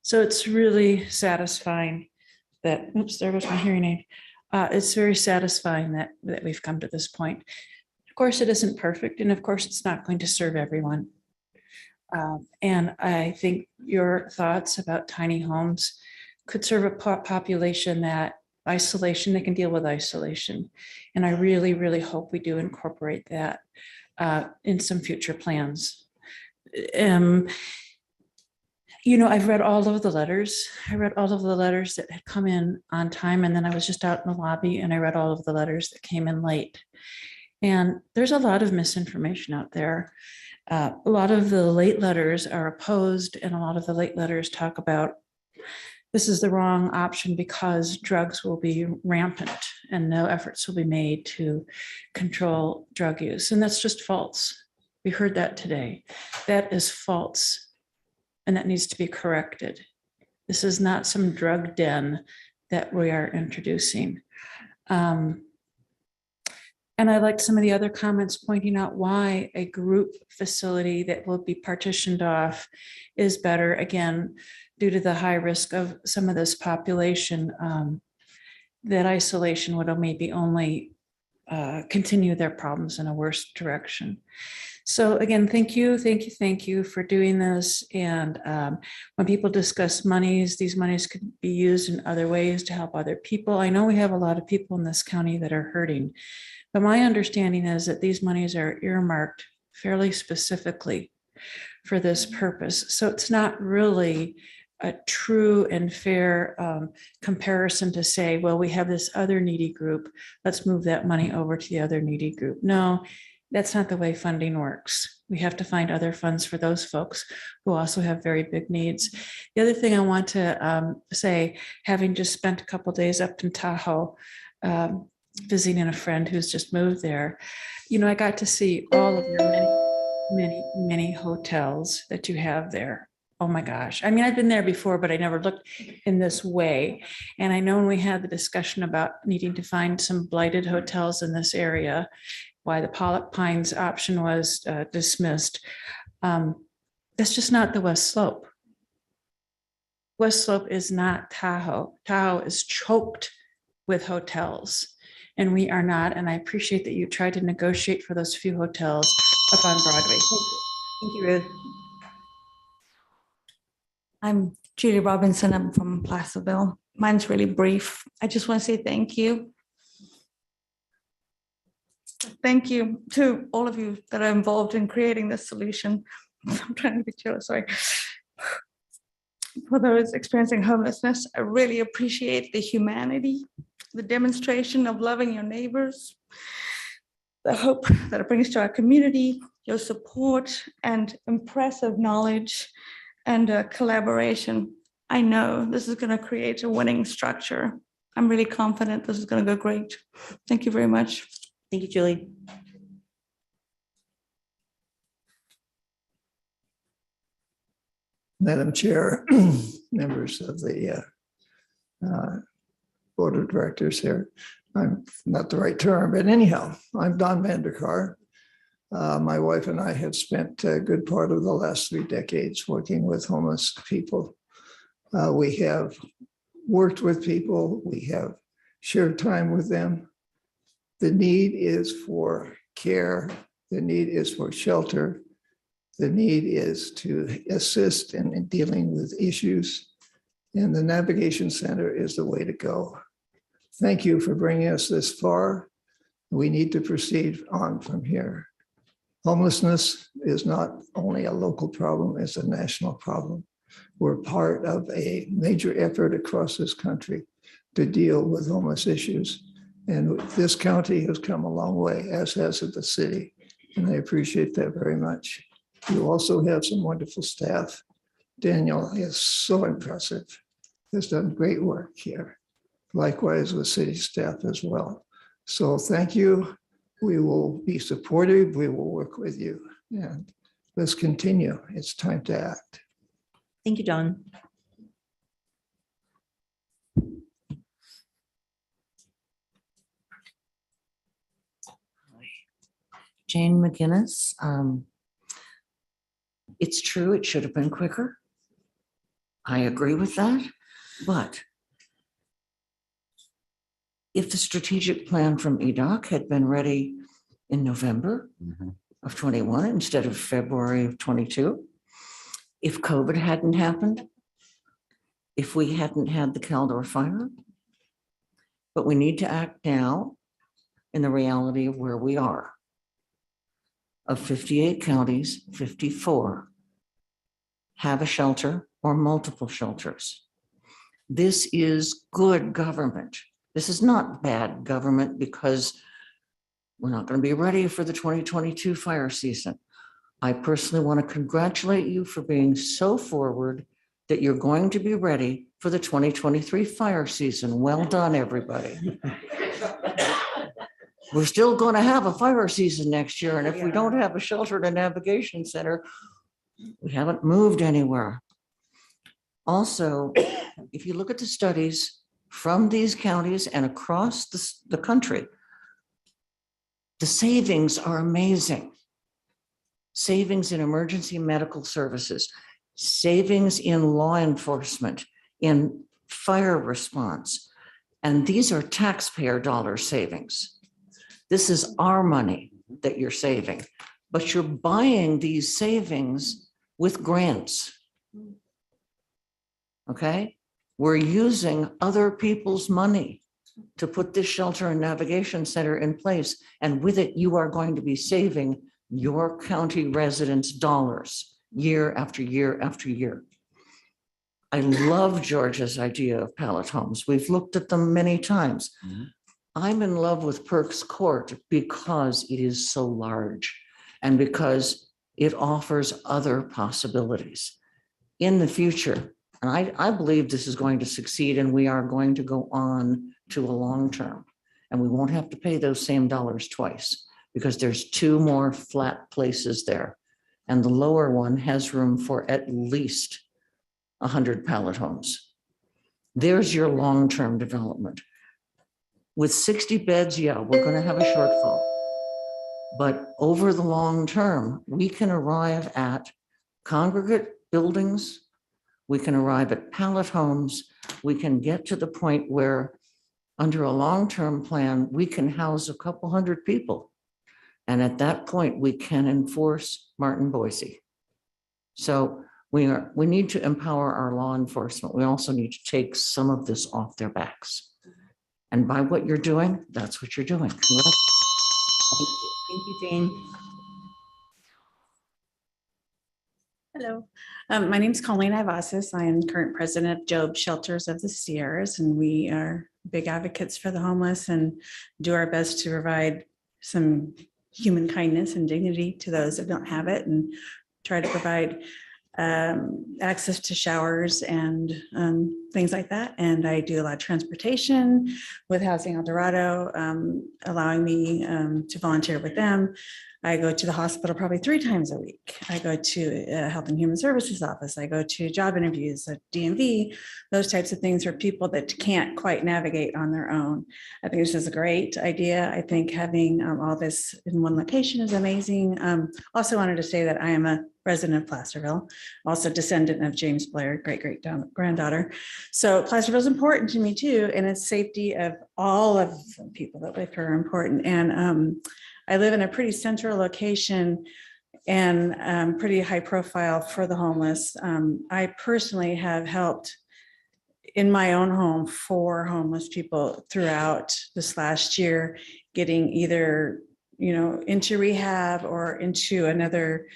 S15: So it's really satisfying that, oops, there goes my hearing aid. It's very satisfying that we've come to this point. Of course, it isn't perfect, and of course, it's not going to serve everyone. And I think your thoughts about tiny homes could serve a population that isolation, they can deal with isolation. And I really, really hope we do incorporate that in some future plans. I've read all of the letters. I read all of the letters that had come in on time, and then I was just out in the lobby and I read all of the letters that came in late. And there's a lot of misinformation out there. A lot of the late letters are opposed, and a lot of the late letters talk about this is the wrong option because drugs will be rampant and no efforts will be made to control drug use. And that's just false. We heard that today. That is false. And that needs to be corrected. This is not some drug den that we are introducing. And I liked some of the other comments pointing out why a group facility that will be partitioned off is better, again, due to the high risk of some of this population, that isolation would maybe only continue their problems in a worse direction. So again, thank you for doing this. And when people discuss monies, these monies could be used in other ways to help other people. I know we have a lot of people in this county that are hurting, but my understanding is that these monies are earmarked fairly specifically for this purpose. So it's not really a true and fair comparison to say, well, we have this other needy group, let's move that money over to the other needy group. No, that's not the way funding works. We have to find other funds for those folks who also have very big needs. The other thing I want to say, having just spent a couple of days up in Tahoe, visiting a friend who's just moved there, you know, I got to see all of your many hotels that you have there. Oh my gosh. I mean, I've been there before, but I never looked in this way. And I know when we had the discussion about needing to find some blighted hotels in this area, why the Pollock Pines option was dismissed. That's just not the West Slope. West Slope is not Tahoe. Tahoe is choked with hotels. And we are not, and I appreciate that you tried to negotiate for those few hotels up on Broadway.
S11: Thank you, Ruth.
S17: I'm Julie Robinson. I'm from Placerville. Mine's really brief. I just want to say thank you. Thank you to all of you that are involved in creating this solution. I'm trying to be chill, sorry. For those experiencing homelessness, I really appreciate the humanity, the demonstration of loving your neighbors, the hope that it brings to our community, your support and impressive knowledge and collaboration. I know this is going to create a winning structure. I'm really confident this is going to go great. Thank you very much.
S11: Thank you, Julie.
S20: Madam Chair, members of the Board of Directors here. I'm not the right term, but anyhow, I'm Don Vanderkar. My wife and I have spent a good part of the last 3 decades working with homeless people. We have worked with people, we have shared time with them. The need is for care, the need is for shelter, the need is to assist in dealing with issues, and the Navigation Center is the way to go. Thank you for bringing us this far. We need to proceed on from here. Homelessness is not only a local problem, it's a national problem. We're part of a major effort across this country to deal with homeless issues. And this county has come a long way, as has the city. And I appreciate that very much. You also have some wonderful staff. Daniel is so impressive. Has done great work here. Likewise with city staff as well. So thank you. We will be supportive. We will work with you. And let's continue. It's time to act.
S11: Thank you, Don.
S23: Jane McGinnis. It's true, it should have been quicker. I agree with that, but if the strategic plan from EDOC had been ready in November of 21 instead of February of 22, if COVID hadn't happened, if we hadn't had the Caldor fire, but we need to act now in the reality of where we are. Of 58 counties, 54 have a shelter or multiple shelters. This is good government. This is not bad government because we're not going to be ready for the 2022 fire season. I personally want to congratulate you for being so forward. that you're going to be ready for the 2023 fire season. Well done, everybody. We're still going to have a fire season next year, and if we don't have a shelter and a navigation center, we haven't moved anywhere. Also, if you look at the studies from these counties and across the country, the savings are amazing. Savings in emergency medical services, savings in law enforcement, in fire response. And these are taxpayer dollar savings. This is our money that you're saving, but you're buying these savings with grants. Okay? We're using other people's money to put this shelter and navigation center in place. And with it, you are going to be saving your county residents dollars year after year after year. I love Georgia's idea of pallet homes. We've looked at them many times. I'm in love with Perks Court because it is so large and because it offers other possibilities in the future. And I believe this is going to succeed, and we are going to go on to a long term. And we won't have to pay those same dollars twice because there's 2 more flat places there. And the lower one has room for at least 100 pallet homes. There's your long-term development. With 60 beds, yeah, we're going to have a shortfall. But over the long term, we can arrive at congregate buildings, we can arrive at pallet homes, we can get to the point where under a long-term plan, we can house a couple hundred people. And at that point, we can enforce Martin Boise. So we need to empower our law enforcement. We also need to take some of this off their backs. And by what you're doing, that's what you're doing.
S1: Thank you, Jane.
S15: Hello, my name is Colleen Ivasis. I am current president of Job Shelters of the Sierras, and we are big advocates for the homeless and do our best to provide some human kindness and dignity to those that don't have it, and try to provide access to showers and things like that. And I do a lot of transportation with Housing El Dorado, allowing me to volunteer with them. I go to the hospital probably 3 times a week. I go to Health and Human Services office. I go to job interviews at DMV, those types of things for people that can't quite navigate on their own. I think this is a great idea. I think having all this in one location is amazing. Also wanted to say that I am a resident of Placerville, also descendant of James Blair, great-great-granddaughter. So Placerville is important to me too, and its safety of all of the people that live here are important. And I live in a pretty central location and pretty high profile for the homeless. I personally have helped in my own home 4 homeless people throughout this last year, getting either, into rehab or into another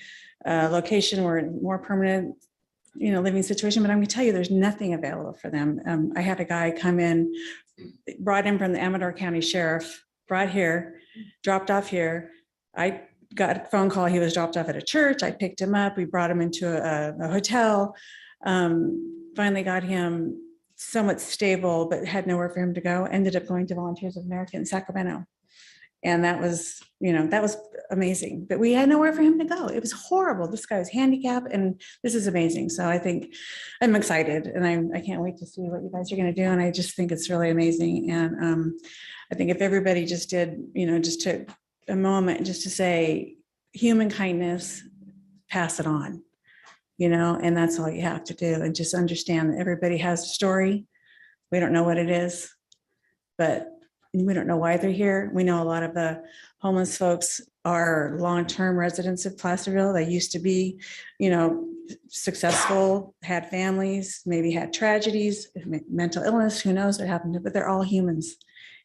S15: location or more permanent, living situation. But I'm gonna tell you, there's nothing available for them. I had a guy come in, brought in from the Amador County Sheriff, brought here, dropped off here. I got a phone call. He was dropped off at a church. I picked him up. We brought him into a hotel. Finally got him somewhat stable, but had nowhere for him to go. Ended up going to Volunteers of America in Sacramento. And that was amazing, but we had nowhere for him to go. It was horrible. This guy was handicapped, and this is amazing. So I think I'm excited, and I can't wait to see what you guys are going to do. And I just think it's really amazing. And I think if everybody just did, just took a moment just to say human kindness, pass it on, and that's all you have to do. And just understand that everybody has a story. We don't know what it is, but we don't know why they're here. We know a lot of the homeless folks are long-term residents of Placerville. They used to be, successful, had families, maybe had tragedies, mental illness, who knows what happened, but they're all humans.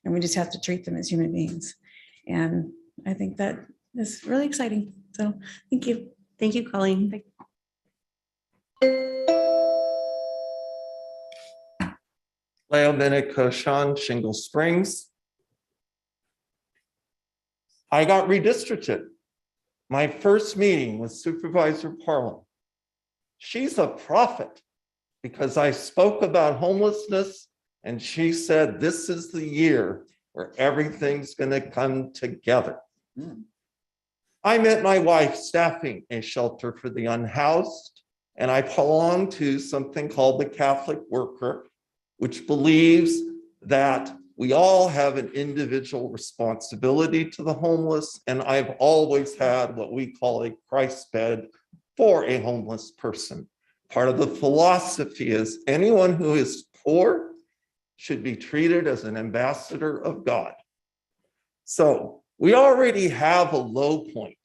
S15: And we just have to treat them as human beings. And I think that is really exciting. So thank you.
S1: Thank you, Colleen.
S2: Leo Bennett Koshan, Shingle Springs. I got redistricted. My first meeting with Supervisor Parlin. She's a prophet. because I spoke about homelessness and she said, this is the year where everything's going to come together. I met my wife staffing a shelter for the unhoused, and I belong to something called the Catholic Worker, which believes that we all have an individual responsibility to the homeless, and I've always had what we call a Christ bed for a homeless person. Part of the philosophy is anyone who is poor should be treated as an ambassador of God. So we already have a low point.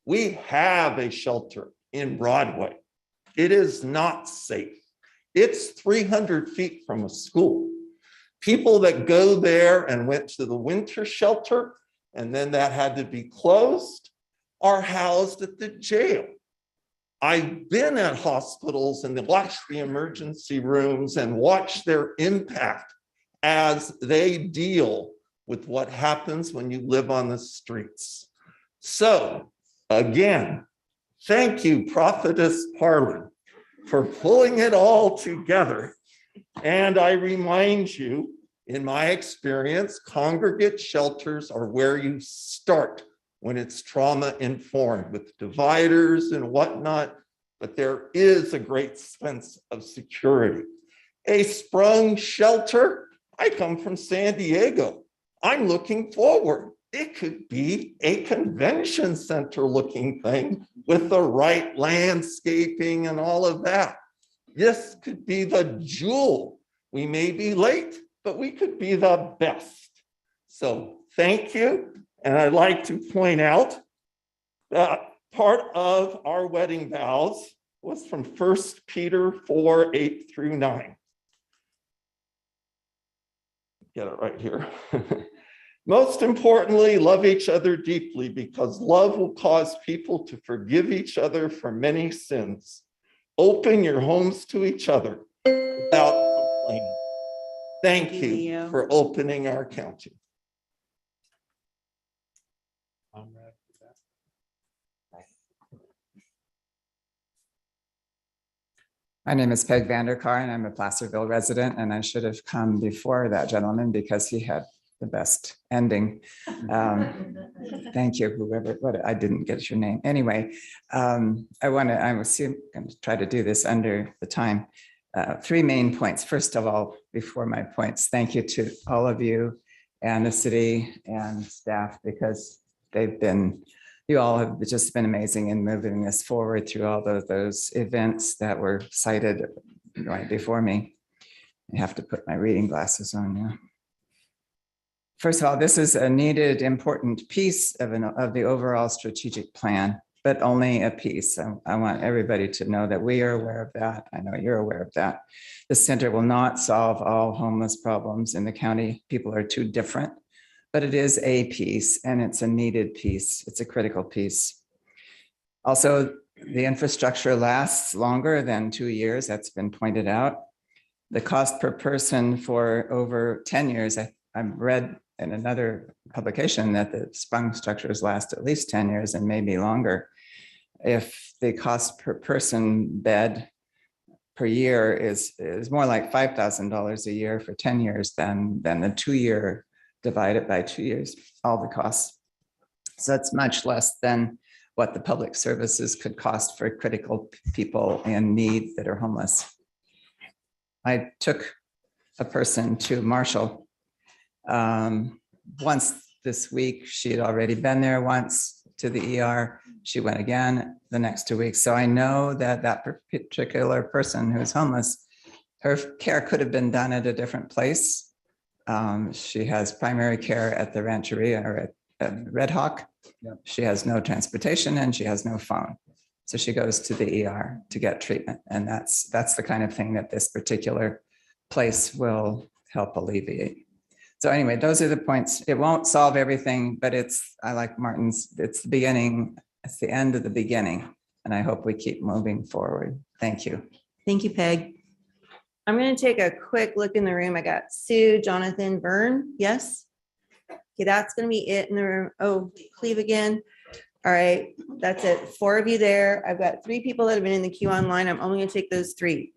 S2: We have a shelter in Broadway. It is not safe. It's 300 feet from a school. People that go there and went to the winter shelter, and then that had to be closed, are housed at the jail. I've been at hospitals and watched the emergency rooms and watched their impact as they deal with what happens when you live on the streets. So again, thank you, Prophetess Parlin, for pulling it all together. And I remind you, in my experience, congregate shelters are where you start when it's trauma informed with dividers and whatnot, but there is a great sense of security. A sprung shelter, I come from San Diego. I'm looking forward. It could be a convention center looking thing with the right landscaping and all of that. This could be the jewel. We may be late, but we could be the best. So thank you. And I'd like to point out that part of our wedding vows was from 1 Peter 4:8-9. Get it right here. Most importantly, love each other deeply because love will cause people to forgive each other for many sins. Open your homes to each other without complaining. Thank you for opening our county.
S16: My name is Peg Vanderkar, and I'm a Placerville resident, and I should have come before that gentleman because he had the best ending. Thank you, whoever, I didn't get your name. Anyway, I was going to try to do this under the time. 3 main points. First of all, before my points, thank you to all of you and the city and staff, because you all have just been amazing in moving this forward through all those events that were cited right before me. I have to put my reading glasses on now. First of all, this is a needed, important piece of the overall strategic plan, but only a piece. I want everybody to know that we are aware of that. I know you're aware of that. The center will not solve all homeless problems in the county. People are too different, but it is a piece, and it's a needed piece. It's a critical piece. Also, the infrastructure lasts longer than 2 years. That's been pointed out. The cost per person for over 10 years, I've read in another publication that the sprung structures last at least 10 years and maybe longer. If the cost per person bed per year is more like $5,000 a year for 10 years than the 2-year divided by 2 years, all the costs. So it's much less than what the public services could cost for critical people in need that are homeless. I took a person to Marshall once this week. She had already been there once to the ER. She went again the next 2 weeks. So I know that particular person who's homeless, her care could have been done at a different place. She has primary care at the Rancheria or at Red Hawk. Yep. She has no transportation and she has no phone. So she goes to the ER to get treatment. And that's the kind of thing that this particular place will help alleviate. So anyway, those are the points. It won't solve everything, but I like Martin's, it's the beginning, it's the end of the beginning. And I hope we keep moving forward. Thank you.
S1: Thank you, Peg. I'm going to take a quick look in the room. I got Sue, Jonathan, Vern. Yes. Okay, that's going to be it in the room. Oh, Cleve again. All right, that's it. 4 of you there. I've got 3 people that have been in the queue online. I'm only going to take those 3.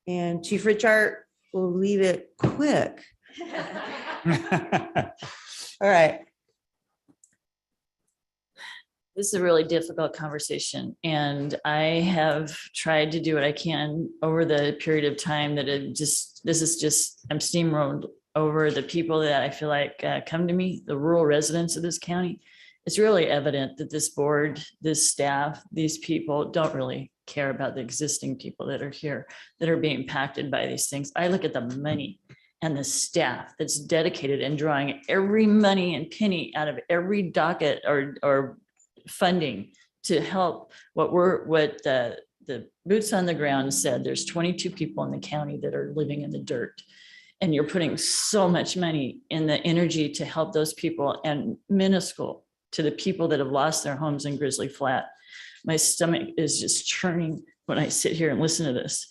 S1: And Chief Richard will leave it quick. All right.
S14: This is a really difficult conversation, and I have tried to do what I can over the period of time that I'm steamrolled over the people that I feel like come to me, the rural residents of this county. It's really evident that this board, this staff, these people don't really care about the existing people that are here, that are being impacted by these things. I look at the money and the staff that's dedicated and drawing every money and penny out of every docket or funding to help what the boots on the ground said. There's 22 people in the county that are living in the dirt. And you're putting so much money in the energy to help those people, and minuscule to the people that have lost their homes in Grizzly Flat. My stomach is just churning when I sit here and listen to this.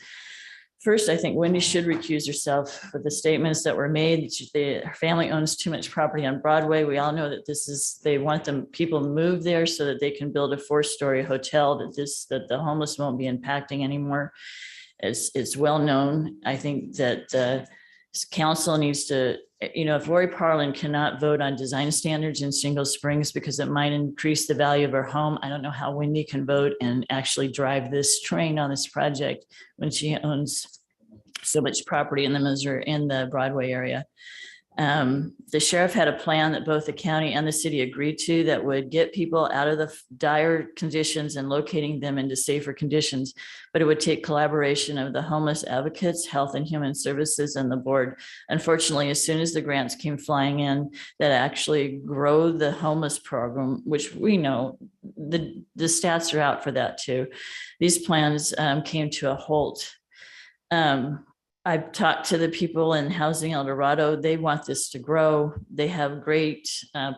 S14: First, I think Wendy should recuse herself for the statements that were made. Her family owns too much property on Broadway. We all know that they want people to move there so that they can build a 4-story hotel that the homeless won't be impacting anymore. It's well known. I think that the council needs to, if Lori Parlin cannot vote on design standards in Single Springs because it might increase the value of her home, I don't know how Wendy can vote and actually drive this train on this project when she owns so much property in the Broadway area. The sheriff had a plan that both the county and the city agreed to that would get people out of the dire conditions and locating them into safer conditions. But it would take collaboration of the homeless advocates, Health and Human Services, and the board. Unfortunately, as soon as the grants came flying in that actually grow the homeless program, which we know the stats are out for that too, these plans came to a halt. I've talked to the people in Housing El Dorado. They want this to grow. They have great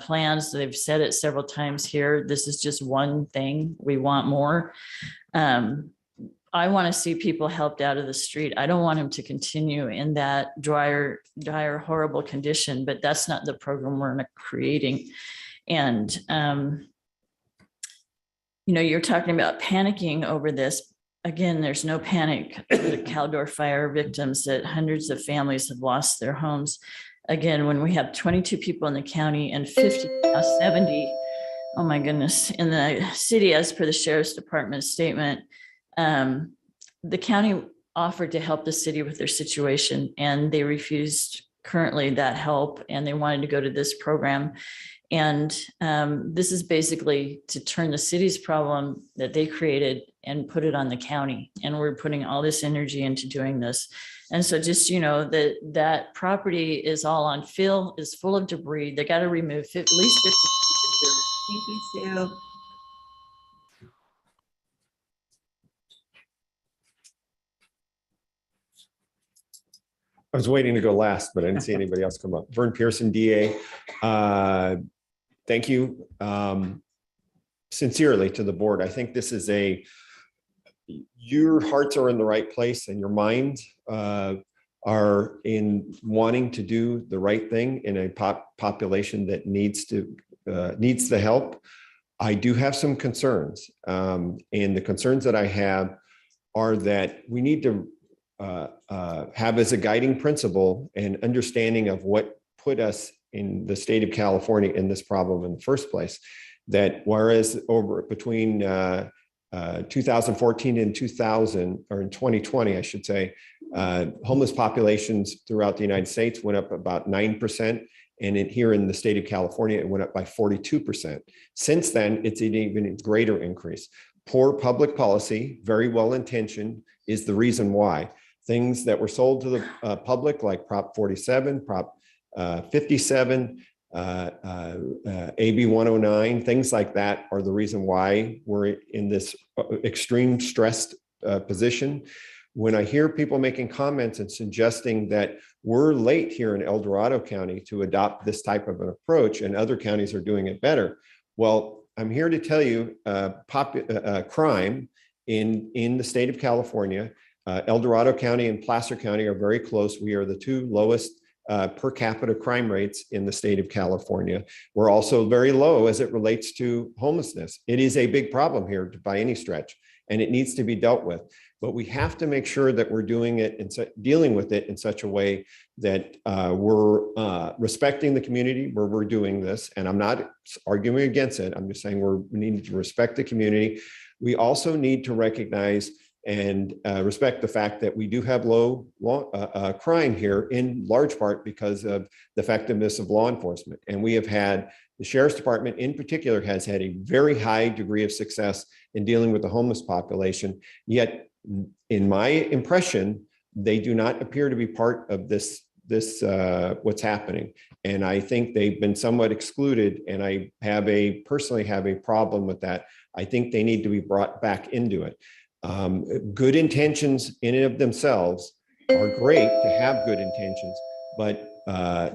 S14: plans. They've said it several times here. This is just one thing. We want more. I want to see people helped out of the street. I don't want them to continue in that dire, horrible condition, but that's not the program we're creating. And, you're talking about panicking over this. Again, there's no panic. The Caldor fire victims, that hundreds of families have lost their homes. Again, when we have 22 people in the county and 70, oh my goodness, in the city, as per the sheriff's department statement, the county offered to help the city with their situation, and they refused currently that help, and they wanted to go to this program. And this is basically to turn the city's problem that they created and put it on the county. And we're putting all this energy into doing this. And so just, that property is all on fill, is full of debris. They got to remove at least 50.
S1: Thank you, Sue.
S18: I was waiting to go last, but I didn't see anybody else come up. Vern Pearson, DA. Thank you sincerely to the board. I think this is your hearts are in the right place and your minds are in wanting to do the right thing in a population that needs the help. I do have some concerns, and the concerns that I have are that we need to have as a guiding principle and understanding of what put us in the state of California in this problem in the first place, that whereas between 2014 and 2000, or in 2020, I should say, homeless populations throughout the United States went up about 9%. And here in the state of California, it went up by 42%. Since then, it's an even greater increase. Poor public policy, very well-intentioned, is the reason why. Things that were sold to the public, like Prop 47, Prop 57, AB 109, things like that are the reason why we're in this extreme stressed position. When I hear people making comments and suggesting that we're late here in El Dorado County to adopt this type of an approach and other counties are doing it better, well, I'm here to tell you crime in the state of California, El Dorado County and Placer County are very close. We are the two lowest per capita crime rates in the state of California. We're also very low as it relates to homelessness. It is a big problem here by any stretch, and it needs to be dealt with. but we have to make sure that we're doing it and dealing with it in such a way that we're respecting the community where we're doing this. And I'm not arguing against it. I'm just saying we need to respect the community. We also need to recognize and respect the fact that we do have low crime here, in large part because of the effectiveness of law enforcement. And we have had, the Sheriff's Department in particular has had a very high degree of success in dealing with the homeless population. Yet, in my impression, they do not appear to be part of this what's happening. And I think they've been somewhat excluded, and I personally have a problem with that. I think they need to be brought back into it. Good intentions in and of themselves are great to have good intentions, but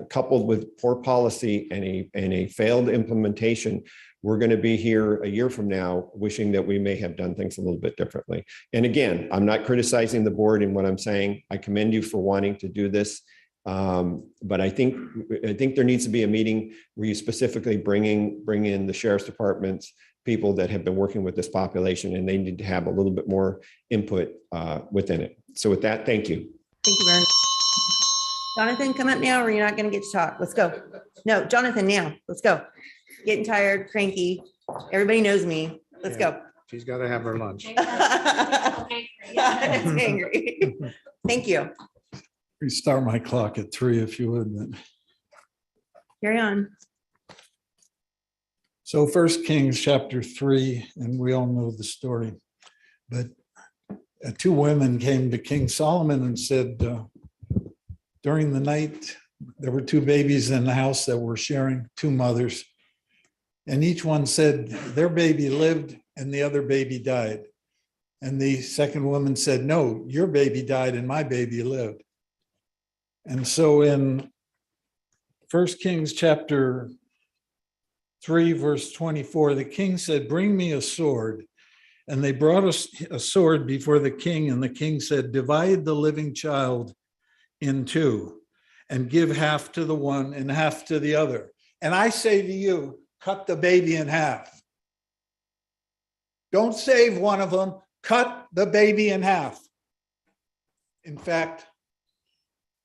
S18: coupled with poor policy and a failed implementation, we're going to be here a year from now wishing that we may have done things a little bit differently. And again, I'm not criticizing the board in what I'm saying. I commend you for wanting to do this. But I think there needs to be a meeting where you specifically bring in the Sheriff's Department's people that have been working with this population, and they need to have a little bit more input within it. So with that, thank you.
S1: Thank you very much. Jonathan, come up now, or you're not going to get to talk. Let's go. No, Jonathan, now. Let's go. Getting tired, cranky. Everybody knows me. Let's go.
S22: She's got to have her lunch.
S1: It's angry. Thank you.
S8: Restart my clock at 3 if you would. Then.
S1: Carry on.
S8: So 1 Kings chapter 3, and we all know the story, but two women came to King Solomon and said, during the night, there were two babies in the house that were sharing, two mothers, and each one said their baby lived and the other baby died. And the second woman said, no, your baby died and my baby lived. And so in 1 Kings chapter 3, verse 24, the king said, bring me a sword. And they brought a sword before the king, and the king said, divide the living child in two and give half to the one and half to the other. And I say to you, cut the baby in half. Don't save one of them, cut the baby in half. In fact,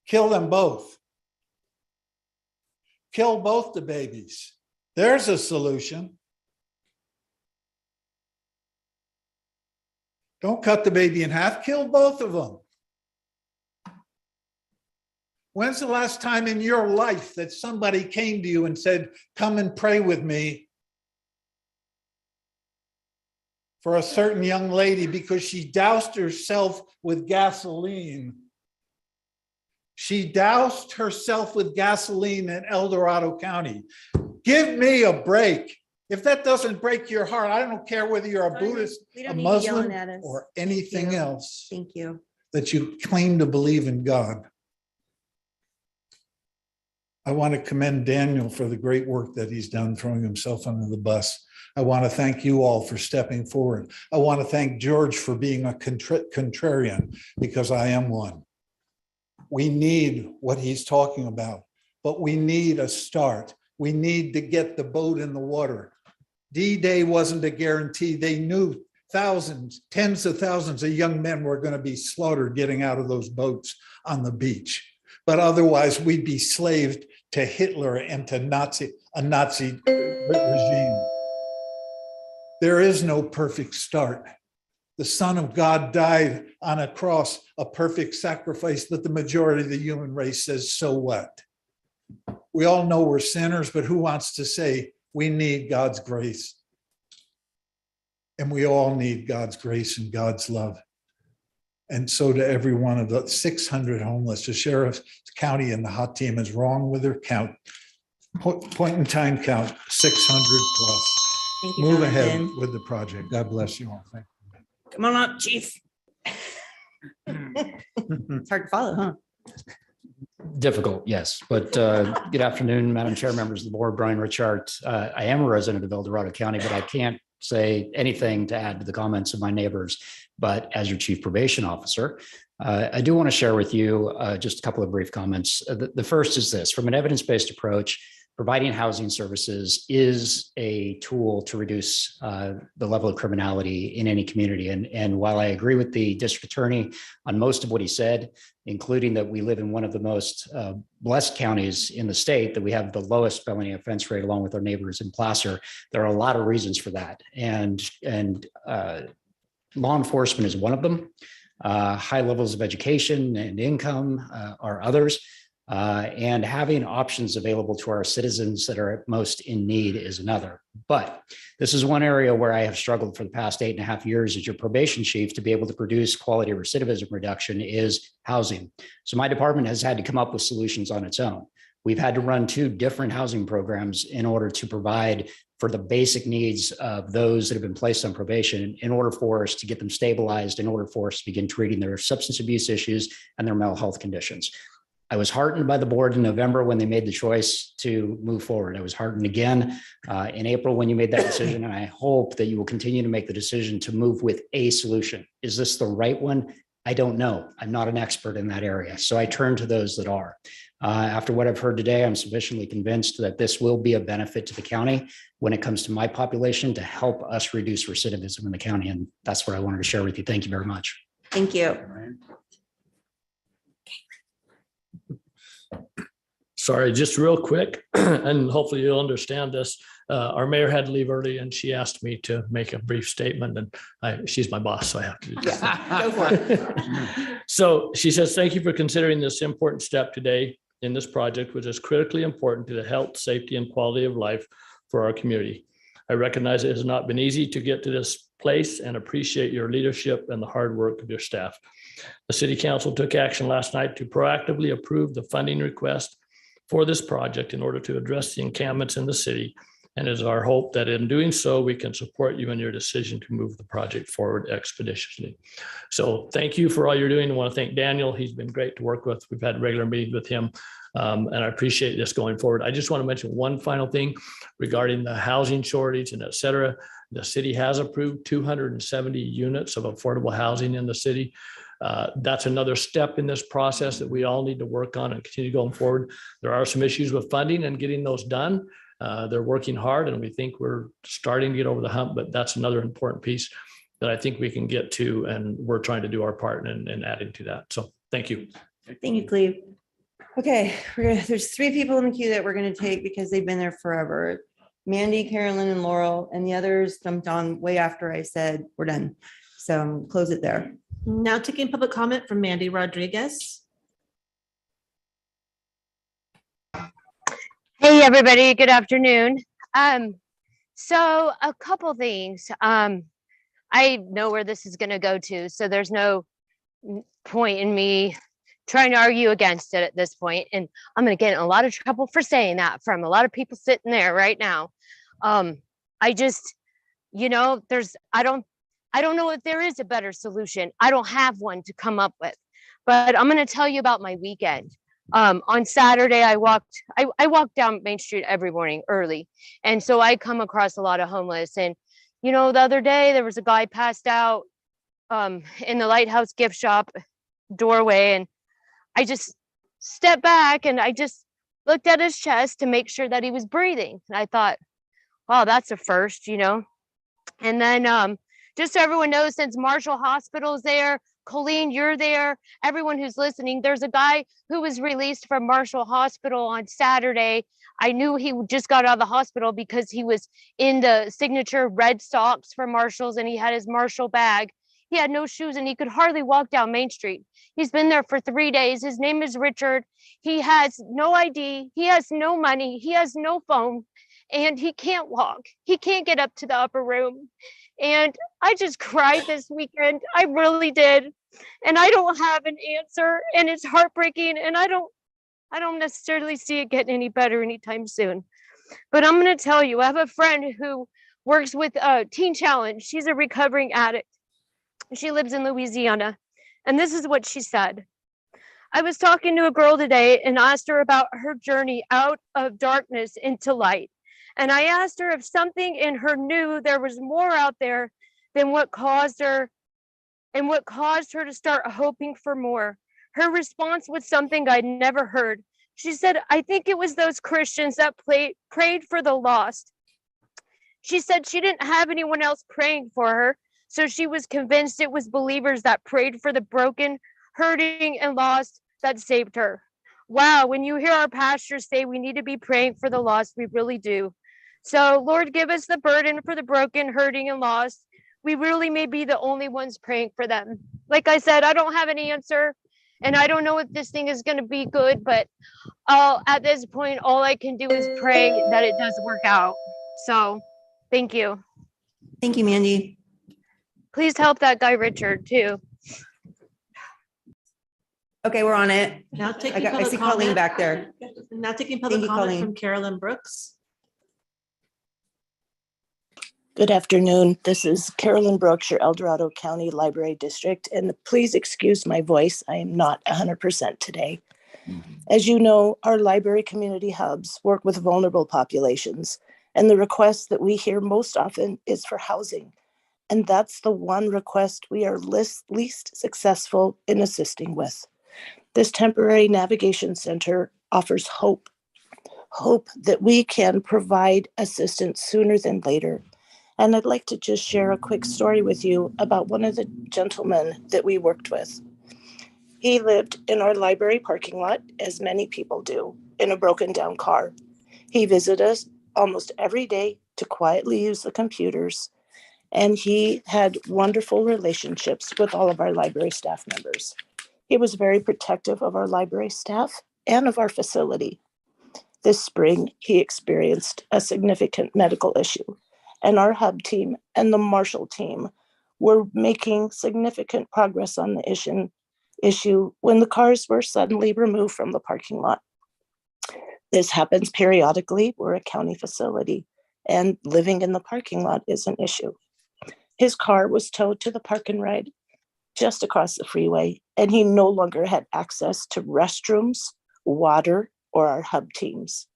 S8: kill them both. Kill both the babies. There's a solution. Don't cut the baby in half, kill both of them. When's the last time in your life that somebody came to you and said, come and pray with me for a certain young lady because she doused herself with gasoline? She doused herself with gasoline in El Dorado County. Give me a break. If that doesn't break your heart, I don't care whether you're a Buddhist, a Muslim, or anything else.
S1: Thank you.
S8: That you claim to believe in God. I want to commend Daniel for the great work that he's done, throwing himself under the bus. I want to thank you all for stepping forward. I want to thank George for being a contrarian, because I am one. We need what he's talking about, but we need a start. We need to get the boat in the water. D-Day wasn't a guarantee. They knew thousands, tens of thousands of young men were going to be slaughtered getting out of those boats on the beach. But otherwise, we'd be slaved to Hitler and to a Nazi regime. There is no perfect start. The Son of God died on a cross, a perfect sacrifice, but the majority of the human race says, so what? We all know we're sinners, but who wants to say we need God's grace? And we all need God's grace and God's love. And so to every one of the 600 homeless, the sheriff's county and the hot team is wrong with their count. Point in time count, 600 plus.
S1: Thank you,
S8: Move ahead
S1: Jonathan.
S8: with the project. God bless you all. Thank you.
S1: Come on up, chief. It's hard to follow, huh?
S12: Difficult, yes. But good afternoon, Madam Chair, members of the board, Brian Richard. I am a resident of El Dorado County, but I can't say anything to add to the comments of my neighbors. But as your chief probation officer, I do want to share with you just a couple of brief comments. The first is this: from an evidence-based approach, providing housing services is a tool to reduce the level of criminality in any community. And while I agree with the district attorney on most of what he said, including that we live in one of the most blessed counties in the state, that we have the lowest felony offense rate along with our neighbors in Placer, there are a lot of reasons for that. And law enforcement is one of them. High levels of education and income are others. And having options available to our citizens that are most in need is another. But this is one area where I have struggled for the past 8.5 years as your probation chief to be able to produce quality recidivism reduction is housing. So my department has had to come up with solutions on its own. We've had to run 2 different housing programs in order to provide for the basic needs of those that have been placed on probation in order for us to get them stabilized, in order for us to begin treating their substance abuse issues and their mental health conditions. I was heartened by the board in November when they made the choice to move forward. I was heartened again in April when you made that decision, and I hope that you will continue to make the decision to move with a solution. Is this the right one? I don't know. I'm not an expert in that area, so I turn to those that are. After what I've heard today, I'm sufficiently convinced that this will be a benefit to the county when it comes to my population to help us reduce recidivism in the county, and that's what I wanted to share with you. Thank you very much.
S1: Thank you.
S10: Sorry, just real quick, and hopefully you'll understand this. Our mayor had to leave early and she asked me to make a brief statement, and she's my boss, so I have to do this.
S1: Go for it.
S10: So she says, thank you for considering this important step today in this project, which is critically important to the health, safety, and quality of life for our community. I recognize it has not been easy to get to this place and appreciate your leadership and the hard work of your staff. The city council took action last night to proactively approve the funding request for this project in order to address the encampments in the city. And it is our hope that in doing so, we can support you in your decision to move the project forward expeditiously. So thank you for all you're doing. I want to thank Daniel. He's been great to work with. We've had regular meetings with him. And I appreciate this going forward. I just want to mention one final thing regarding the housing shortage and et cetera. The city has approved 270 units of affordable housing in the city. That's another step in this process that we all need to work on and continue going forward. There are some issues with funding and getting those done. They're working hard and we think we're starting to get over the hump, but that's another important piece that I think we can get to, and we're trying to do our part in adding to that. So thank you.
S1: Thank you, Cleve. Okay, there's 3 people in the queue that we're gonna take because they've been there forever. Mandy, Carolyn, and Laurel, and the others jumped on way after I said we're done. So close it there.
S6: Now taking public comment from Mandy Rodriguez.
S19: Hey, everybody. Good afternoon. So a couple things. I know where this is going to go to, so there's no point in me trying to argue against it at this point. And I'm going to get in a lot of trouble for saying that from a lot of people sitting there right now. I just, I don't know if there is a better solution. I don't have one to come up with, but I'm going to tell you about my weekend. On Saturday, I walked down Main Street every morning early. And so I come across a lot of homeless. And, the other day there was a guy passed out in the Lighthouse gift shop doorway. And I just stepped back and I just looked at his chest to make sure that he was breathing. And I thought, wow, that's a first, And then just so everyone knows, since Marshall Hospital is there, Colleen, you're there, everyone who's listening, there's a guy who was released from Marshall Hospital on Saturday. I knew he just got out of the hospital because he was in the signature red socks for Marshall's and he had his Marshall bag. He had no shoes and he could hardly walk down Main Street. He's been there for 3 days. His name is Richard. He has no ID. He has no money. He has no phone and he can't walk. He can't get up to the upper room. And I just cried this weekend. I really did. And I don't have an answer and it's heartbreaking. And I don't necessarily see it getting any better anytime soon. But I'm going to tell you, I have a friend who works with Teen Challenge. She's a recovering addict. She lives in Louisiana. And this is what she said. I was talking to a girl today and asked her about her journey out of darkness into light. And I asked her if something in her knew there was more out there than what caused her and what caused her to start hoping for more. Her response was something I'd never heard. She said, I think it was those Christians that prayed for the lost. She said she didn't have anyone else praying for her, so she was convinced it was believers that prayed for the broken, hurting, and lost that saved her. Wow, when you hear our pastors say we need to be praying for the lost, we really do. So, Lord, give us the burden for the broken, hurting, and lost. We really may be the only ones praying for them. Like I said, I don't have an answer, and I don't know if this thing is going to be good, but at this point, all I can do is pray that it does work out. So, thank you.
S1: Thank you, Mandy.
S19: Please help that guy Richard too.
S1: Okay, we're on it.
S6: Now
S1: I
S6: taking
S1: got- I
S6: public
S1: see Colleen
S6: comment.
S1: back there.
S6: Now taking
S1: Thank
S6: public
S1: you,
S6: comment
S1: Colleen.
S6: from Carolyn Brooks.
S7: Good afternoon. This is Carolyn Brooks, your El Dorado County Library District, and please excuse my voice. I am not 100% today. As you know, our library community hubs work with vulnerable populations, and the request that we hear most often is for housing. And that's the one request we are least successful in assisting with. This temporary navigation center offers hope that we can provide assistance sooner than later. And I'd like to just share a quick story with you about one of the gentlemen that we worked with. He lived in our library parking lot, as many people do, in a broken down car. He visited us almost every day to quietly use the computers, and he had wonderful relationships with all of our library staff members. He was very protective of our library staff and of our facility. This spring, he experienced a significant medical issue, and our hub team and the Marshall team were making significant progress on the issue when the cars were suddenly removed from the parking lot. This happens periodically. We're a county facility, and living in the parking lot is an issue. His car was towed to the park and ride just across the freeway, and he no longer had access to restrooms, water, or our hub teams.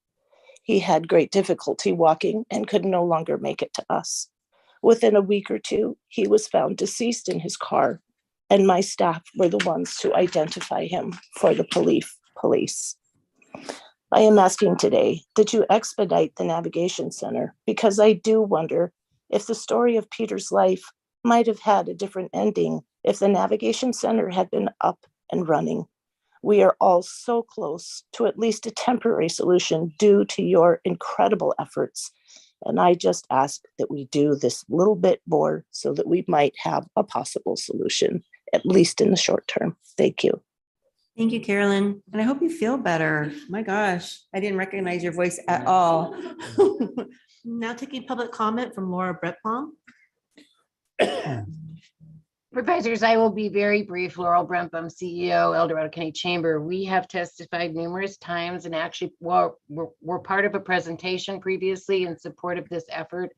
S7: He had great difficulty walking and could no longer make it to us. Within a week or two, he was found deceased in his car, and my staff were the ones to identify him for the police. I am asking today that you expedite the navigation center, because I do wonder if the story of Peter's life might have had a different ending if the navigation center had been up and running. We are all so close to at least a temporary solution due to your incredible efforts. And I just ask that we do this little bit more so that we might have a possible solution, at least in the short term. Thank you.
S1: Thank you, Carolyn. And I hope you feel better. My gosh, I didn't recognize your voice at all.
S6: Now taking public comment from Laura Brett-Baum.
S13: Supervisors, I will be very brief. Laurel Brempum, CEO, El Dorado County Chamber. We have testified numerous times and actually we're part of a presentation previously in support of this effort.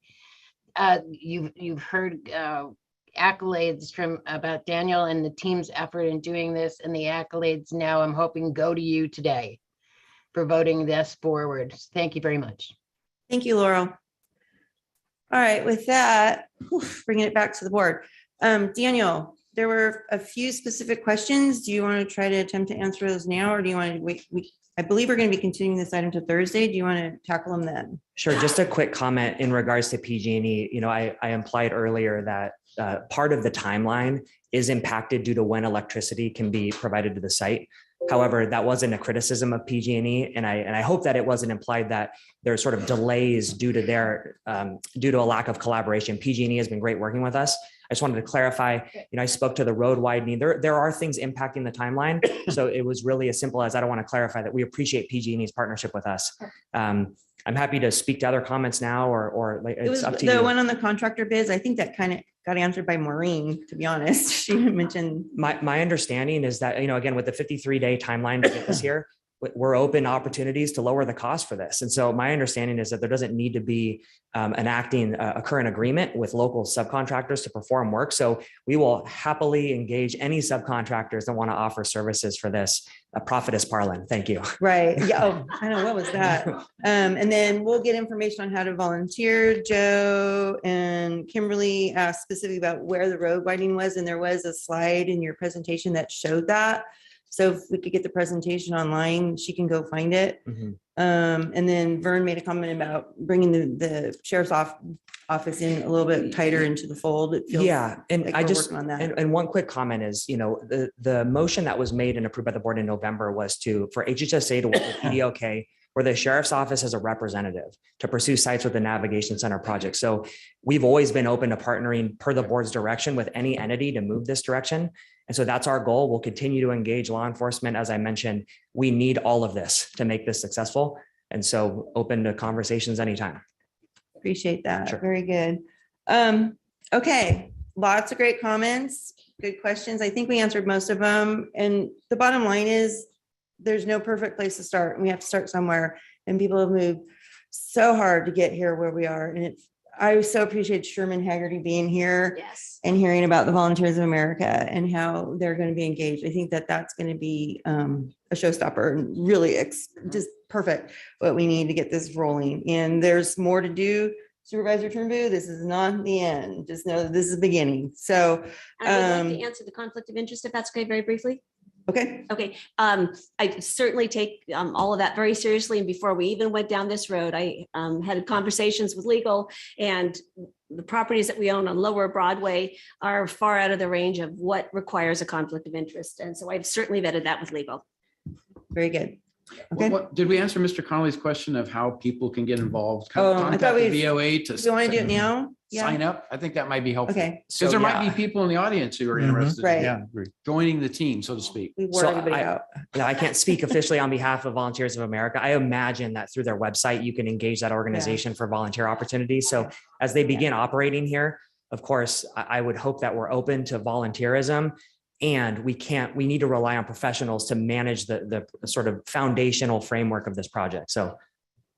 S13: You've heard accolades from about Daniel and the team's effort in doing this, and the accolades now I'm hoping go to you today for voting this forward. Thank you very much.
S1: Thank you, Laurel. All right, with that, bringing it back to the board. Daniel, there were a few specific questions. Do you want to try to attempt to answer those now, or do you want to wait? I believe we're going to be continuing this item to Thursday. Do you want to tackle them then?
S21: Sure. Just a quick comment in regards to PG&E. You know, I implied earlier that part of the timeline is impacted due to when electricity can be provided to the site. However, that wasn't a criticism of PG&E, and I hope that it wasn't implied that there are sort of delays due to due to a lack of collaboration. PG&E has been great working with us. I just wanted to clarify, you know, I spoke to the road widening. There are things impacting the timeline. So it was really as simple as I don't want to clarify that we appreciate PG&E's partnership with us. I'm happy to speak to other comments now, or like, it's up to you.
S1: The one on the contractor bids, I think that kind of got answered by Maureen, to be honest. She mentioned.
S21: My understanding is that, you know, again, with the 53-day timeline to get this here, we're open opportunities to lower the cost for this. And so my understanding is that there doesn't need to be a current agreement with local subcontractors to perform work. So we will happily engage any subcontractors that want to offer services for this. Profit is parlin. Thank you.
S1: Right. Yeah. Oh, I know. What was that? And then we'll get information on how to volunteer. Joe and Kimberly asked specifically about where the road widening was, and there was a slide in your presentation that showed that. So if we could get the presentation online, she can go find it.
S21: Mhm.
S1: And then Vern made a comment about bringing the sheriff's office in a little bit tighter into the fold. It feels
S21: Yeah, and
S1: like
S21: I
S1: we're
S21: just,
S1: working on that.
S21: and one quick comment is, the motion that was made and approved by the board in November was for HHSA to work with EDOK, where the sheriff's office has a representative to pursue sites with the navigation center project. So we've always been open to partnering per the board's direction with any entity to move this direction. And so that's our goal. We'll continue to engage law enforcement. As I mentioned, we need all of this to make this successful. And so open to conversations anytime.
S1: Appreciate that.
S21: Sure.
S1: Very good. Okay, lots of great comments, good questions. I think we answered most of them. And the bottom line is there's no perfect place to start. We have to start somewhere, and people have moved so hard to get here where we are. And I so appreciate Sherman Haggerty being here.
S11: Yes.
S1: And hearing about the Volunteers of America and how they're going to be engaged. I think that that's going to be a showstopper and really just perfect what we need to get this rolling. And there's more to do. Supervisor Turnbull, this is not the end. Just know that this is the beginning. So,
S11: I would like to answer the conflict of interest, if that's okay, very briefly.
S1: okay.
S11: Okay, I certainly take all of that very seriously. And before we even went down this road, I had conversations with legal, and the properties that we own on Lower Broadway are far out of the range of what requires a conflict of interest. And so I've certainly vetted that with legal.
S1: Very good. Okay.
S3: Did we answer Mr. Connolly's question of how people can get involved?
S1: I
S3: Contact
S1: thought
S3: the
S1: we.
S3: VOA
S1: Do
S3: to
S1: you want to do it now?
S3: sign up. I think that might be helpful.
S1: Okay.
S3: Because there might be people in the audience who are interested
S1: Right.
S3: in joining the team, so to speak.
S1: We wore
S21: So
S1: everybody out.
S21: I can't speak officially on behalf of Volunteers of America. I imagine that through their website, you can engage that organization for volunteer opportunities. So as they begin operating here, of course, I would hope that we're open to volunteerism. And we need to rely on professionals to manage the sort of foundational framework of this project. So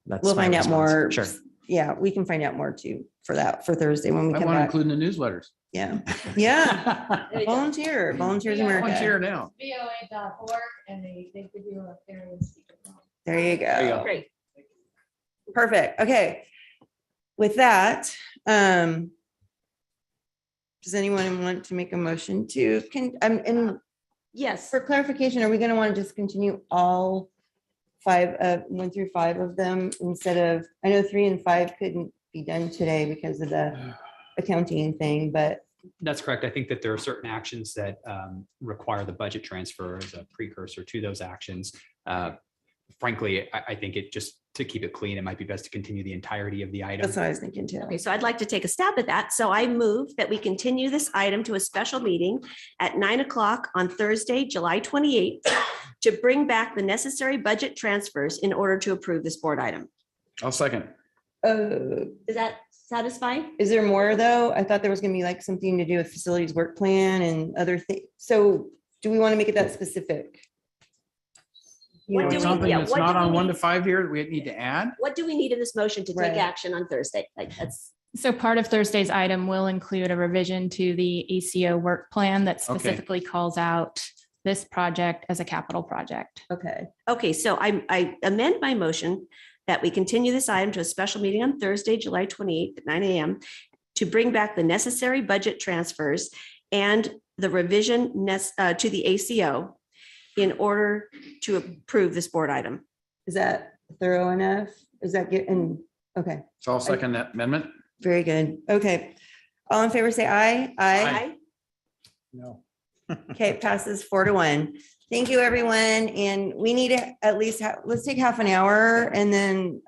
S21: that's
S1: We'll
S21: my
S1: find out
S21: response.
S1: more.
S21: Sure.
S1: Yeah, we can find out more too for Thursday when we
S3: I
S1: come
S3: want to
S1: back.
S3: include in the newsletters.
S1: Yeah, yeah. Volunteers America.
S3: Volunteer now.
S13: VOA.org and they could do a very speaker.
S1: There you
S3: you
S1: go.
S3: go.
S11: Great.
S1: Perfect. Okay. With that, does anyone want to make a motion to, and
S11: Yes.
S1: for clarification, are we going to want to just continue all 1 through 5 of them instead of, I know 3 and 5 couldn't be done today because of the accounting thing, but
S5: That's correct. I think that there are certain actions that require the budget transfer as a precursor to those actions. Frankly, I think to keep it clean, it might be best to continue the entirety of the item.
S1: that's what I was thinking too.
S11: Okay, so I'd like to take a stab at that. So I move that we continue this item to a special meeting at 9 o'clock on Thursday, July 28th, to bring back the necessary budget transfers in order to approve this board item.
S3: I'll second.
S11: Does that satisfy?
S1: Is there more though? I thought there was gonna be like something to do with facilities work plan and other things. So do we want to make it that specific? You
S11: What
S1: know,
S11: do we-
S3: Something
S11: yeah,
S3: that's
S11: what do
S3: not
S11: we
S3: on 1 to
S11: need?
S3: 5 here, we need to add.
S11: What do we need in this motion to take
S1: Right.
S11: action on Thursday? Like that's,
S9: So part of Thursday's item will include a revision to the ACO work plan that specifically calls out this project as a capital project.
S1: Okay.
S11: so I amend my motion that we continue this item to a special meeting on Thursday, July 28th at 9 a.m. to bring back the necessary budget transfers and the revision to the ACO in order to approve this board item.
S1: Is that thorough enough? Is that getting, okay,
S3: So I'll second that amendment.
S1: very good. Okay. All in favor, say aye. Aye.
S3: No.
S1: Okay, it passes 4-1. Thank you, everyone. And we need to at least, let's take half an hour and then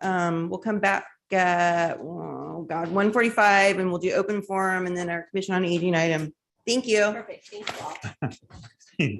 S1: we'll come back at, 1:45 and we'll do open forum and then our commission on aging item. Thank you.
S11: Perfect. Thank you all.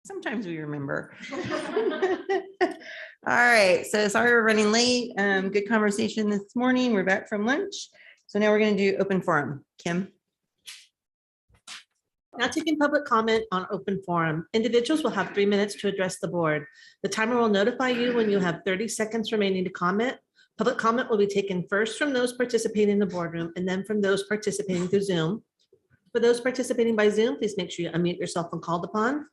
S1: Sometimes we remember. All right, so sorry we're running late. Good conversation this morning. We're back from lunch. So now we're going to do open forum. Kim?
S6: Now taking public comment on open forum. Individuals will have 3 minutes to address the board. The timer will notify you when you have 30 seconds remaining to comment. Public comment will be taken first from those participating in the boardroom and then from those participating through Zoom. For those participating by Zoom, please make sure you unmute yourself when called upon.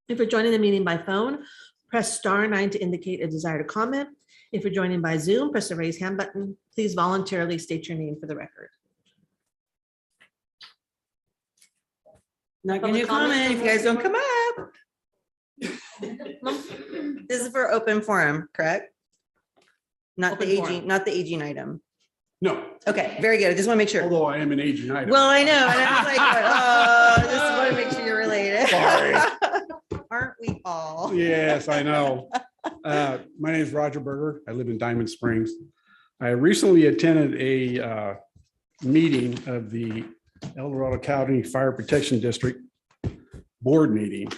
S6: If you're joining the meeting by phone, press *9 to indicate a desire to comment. If you're joining by Zoom, press the raise hand button. Please voluntarily state your name for the record.
S1: Not going to comment if you guys don't come up. This is for open forum, correct? Not the aging, not the aging item.
S4: No.
S1: Okay, very good. I just want to make sure.
S4: Although I am an aging item.
S1: Well, I know. And I was like, oh, just want to make sure you're related.
S4: Sorry.
S1: Aren't we all?
S4: Yes, I know. My name is Roger Berger. I live in Diamond Springs. I recently attended a meeting of the El Dorado County Fire Protection District Board Meeting.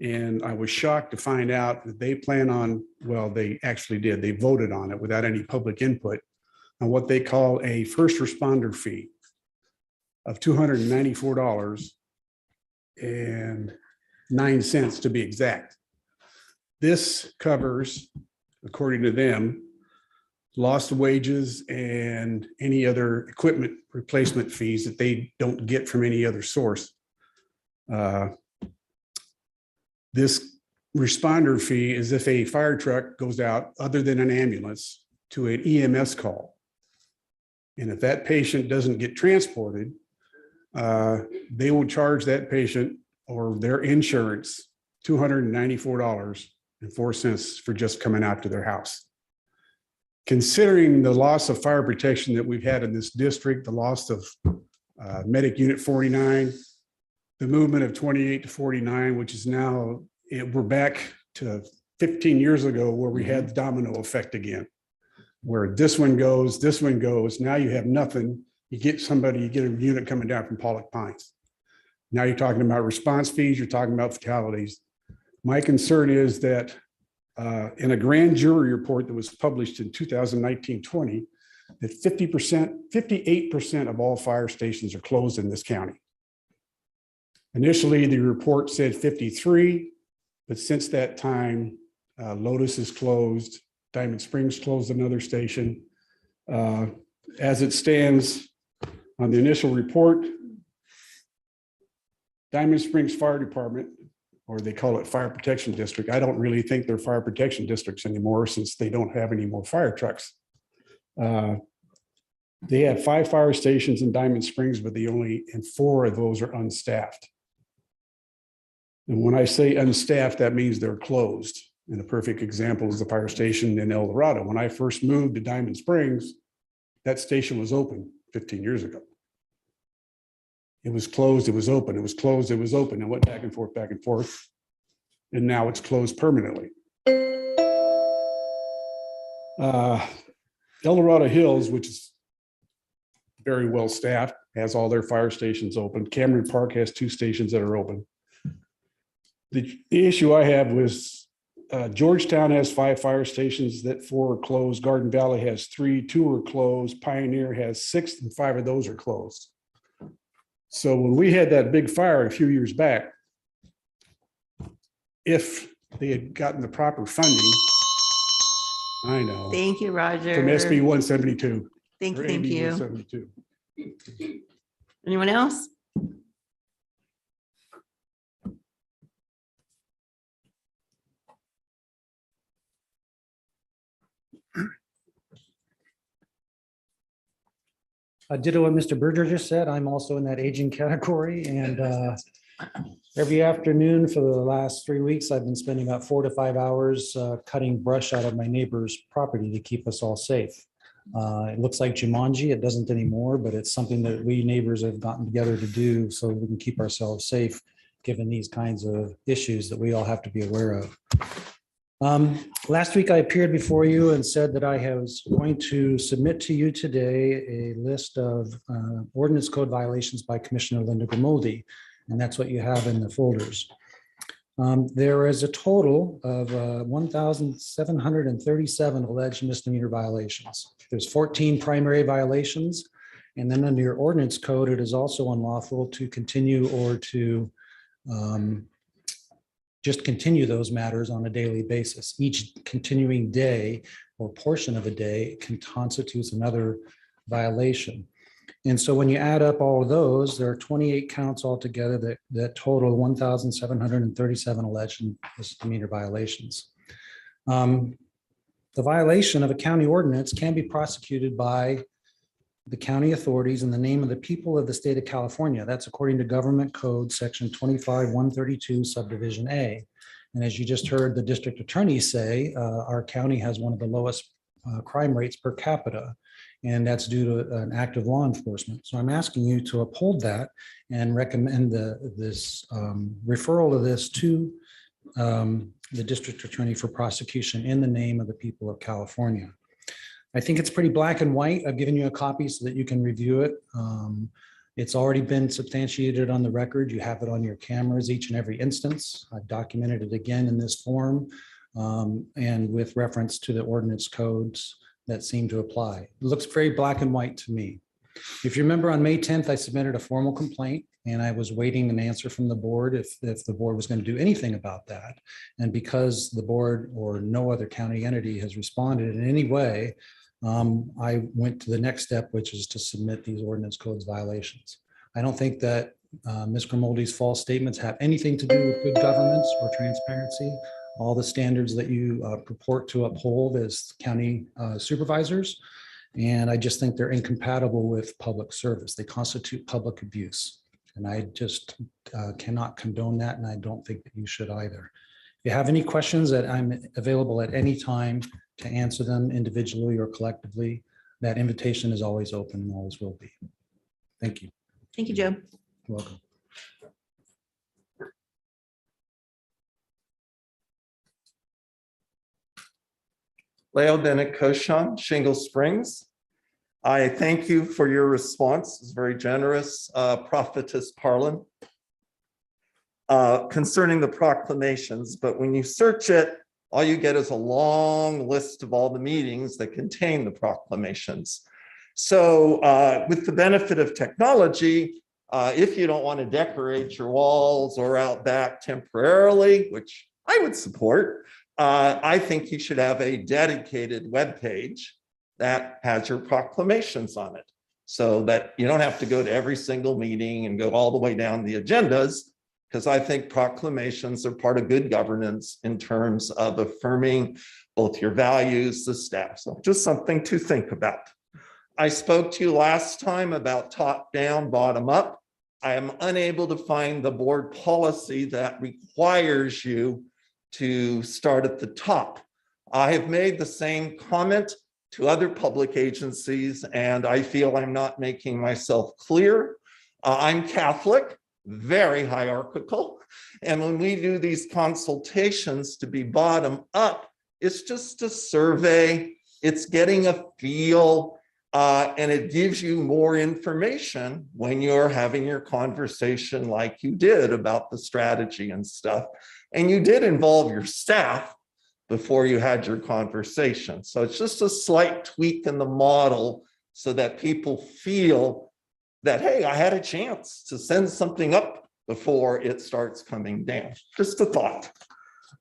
S4: And I was shocked to find out that they plan on, well, they actually did. They voted on it without any public input on what they call a first responder fee of $294.09 to be exact. This covers, according to them, lost wages and any other equipment replacement fees that they don't get from any other source. This responder fee is if a fire truck goes out other than an ambulance to an EMS call. And if that patient doesn't get transported, they will charge that patient or their insurance $294.04 for just coming out to their house. Considering the loss of fire protection that we've had in this district, the loss of Medic Unit 49, the movement of 28 to 49, which is now, we're back to 15 years ago where we had the domino effect again, where this one goes, now you have nothing. You get somebody, you get a unit coming down from Pollock Pines. Now you're talking about response fees, you're talking about fatalities. My concern is that in a grand jury report that was published in 2019-20, that 58% of all fire stations are closed in this county. Initially, the report said 53, but since that time, Lotus is closed, Diamond Springs closed another station. As it stands on the initial report, Diamond Springs Fire Department, or they call it Fire Protection District. I don't really think they're fire protection districts anymore since they don't have any more fire trucks. They have 5 fire stations in Diamond Springs, but and 4 of those are unstaffed. And when I say unstaffed, that means they're closed. And a perfect example is the fire station in El Dorado. When I first moved to Diamond Springs, that station was open 15 years ago. It was closed, it was open, it was closed, it was open, and went back and forth, back and forth. And now it's closed permanently. El Dorado Hills, which is very well staffed, has all their fire stations open. Cameron Park has 2 stations that are open. The issue I have was Georgetown has 5 fire stations, that 4 are closed. Garden Valley has 3, 2 are closed. Pioneer has 6, and 5 of those are closed. So when we had that big fire a few years back, if they had gotten the proper funding, I know.
S1: Thank you, Roger.
S4: From SB 172.
S1: Thank
S4: or
S1: you, thank
S4: AB
S1: you.
S4: 172.
S1: Anyone else?
S17: Ditto what Mr. Berger just said. I'm also in that aging category, and every afternoon for the last 3 weeks, I've been spending about 4 to 5 hours cutting brush out of my neighbor's property to keep us all safe. It looks like Jumanji. It doesn't anymore, but it's something that we neighbors have gotten together to do so we can keep ourselves safe, given these kinds of issues that we all have to be aware of. Last week, I appeared before you and said that I was going to submit to you today a list of ordinance code violations by Commissioner Linda Grimoldi, and that's what you have in the folders. There is a total of 1,737 alleged misdemeanor violations. There's 14 primary violations. And then under your ordinance code, it is also unlawful to continue or to just continue those matters on a daily basis. Each continuing day or portion of a day constitutes another violation. And so when you add up all of those, there are 28 counts altogether that total 1,737 alleged misdemeanor violations. The violation of a county ordinance can be prosecuted by the county authorities in the name of the people of the state of California. That's according to Government Code Section 25-132 Subdivision A. And as you just heard the district attorney say, our county has one of the lowest crime rates per capita, and that's due to an act of law enforcement. So I'm asking you to uphold that and recommend this referral of this to the district attorney for prosecution in the name of the people of California. I think it's pretty black and white. I've given you a copy so that you can review it. It's already been substantiated on the record. You have it on your cameras each and every instance. I've documented it again in this form and with reference to the ordinance codes that seem to apply. It looks very black and white to me. If you remember, on May 10th, I submitted a formal complaint and I was waiting an answer from the board if the board was going to do anything about that. And because the board or no other county entity has responded in any way, I went to the next step, which is to submit these ordinance codes violations. I don't think that Ms. Grimoldi's false statements have anything to do with good governance or transparency. All the standards that you purport to uphold as county supervisors. And I just think they're incompatible with public service. They constitute public abuse. And I just cannot condone that. And I don't think that you should either. If you have any questions, that I'm available at any time to answer them individually or collectively. That invitation is always open and always will be. Thank you.
S1: Thank you, Joe.
S17: You're welcome.
S2: Leo Bennett Koshan, Shingle Springs. I thank you for your response. It's very generous, prophetess Parlin. Concerning the proclamations, but when you search it, all you get is a long list of all the meetings that contain the proclamations. So with the benefit of technology, if you don't want to decorate your walls or out back temporarily, which I would support, I think you should have a dedicated web page that has your proclamations on it so that you don't have to go to every single meeting and go all the way down the agendas, because I think proclamations are part of good governance in terms of affirming both your values, the staff. So just something to think about. I spoke to you last time about top down, bottom up. I am unable to find the board policy that requires you to start at the top. I have made the same comment to other public agencies, and I feel I'm not making myself clear. I'm Catholic, very hierarchical, and when we do these consultations to be bottom up, it's just a survey, it's getting a feel, and it gives you more information when you're having your conversation like you did about the strategy and stuff. And you did involve your staff before you had your conversation. So it's just a slight tweak in the model so that people feel that, hey, I had a chance to send something up before it starts coming down. Just a thought.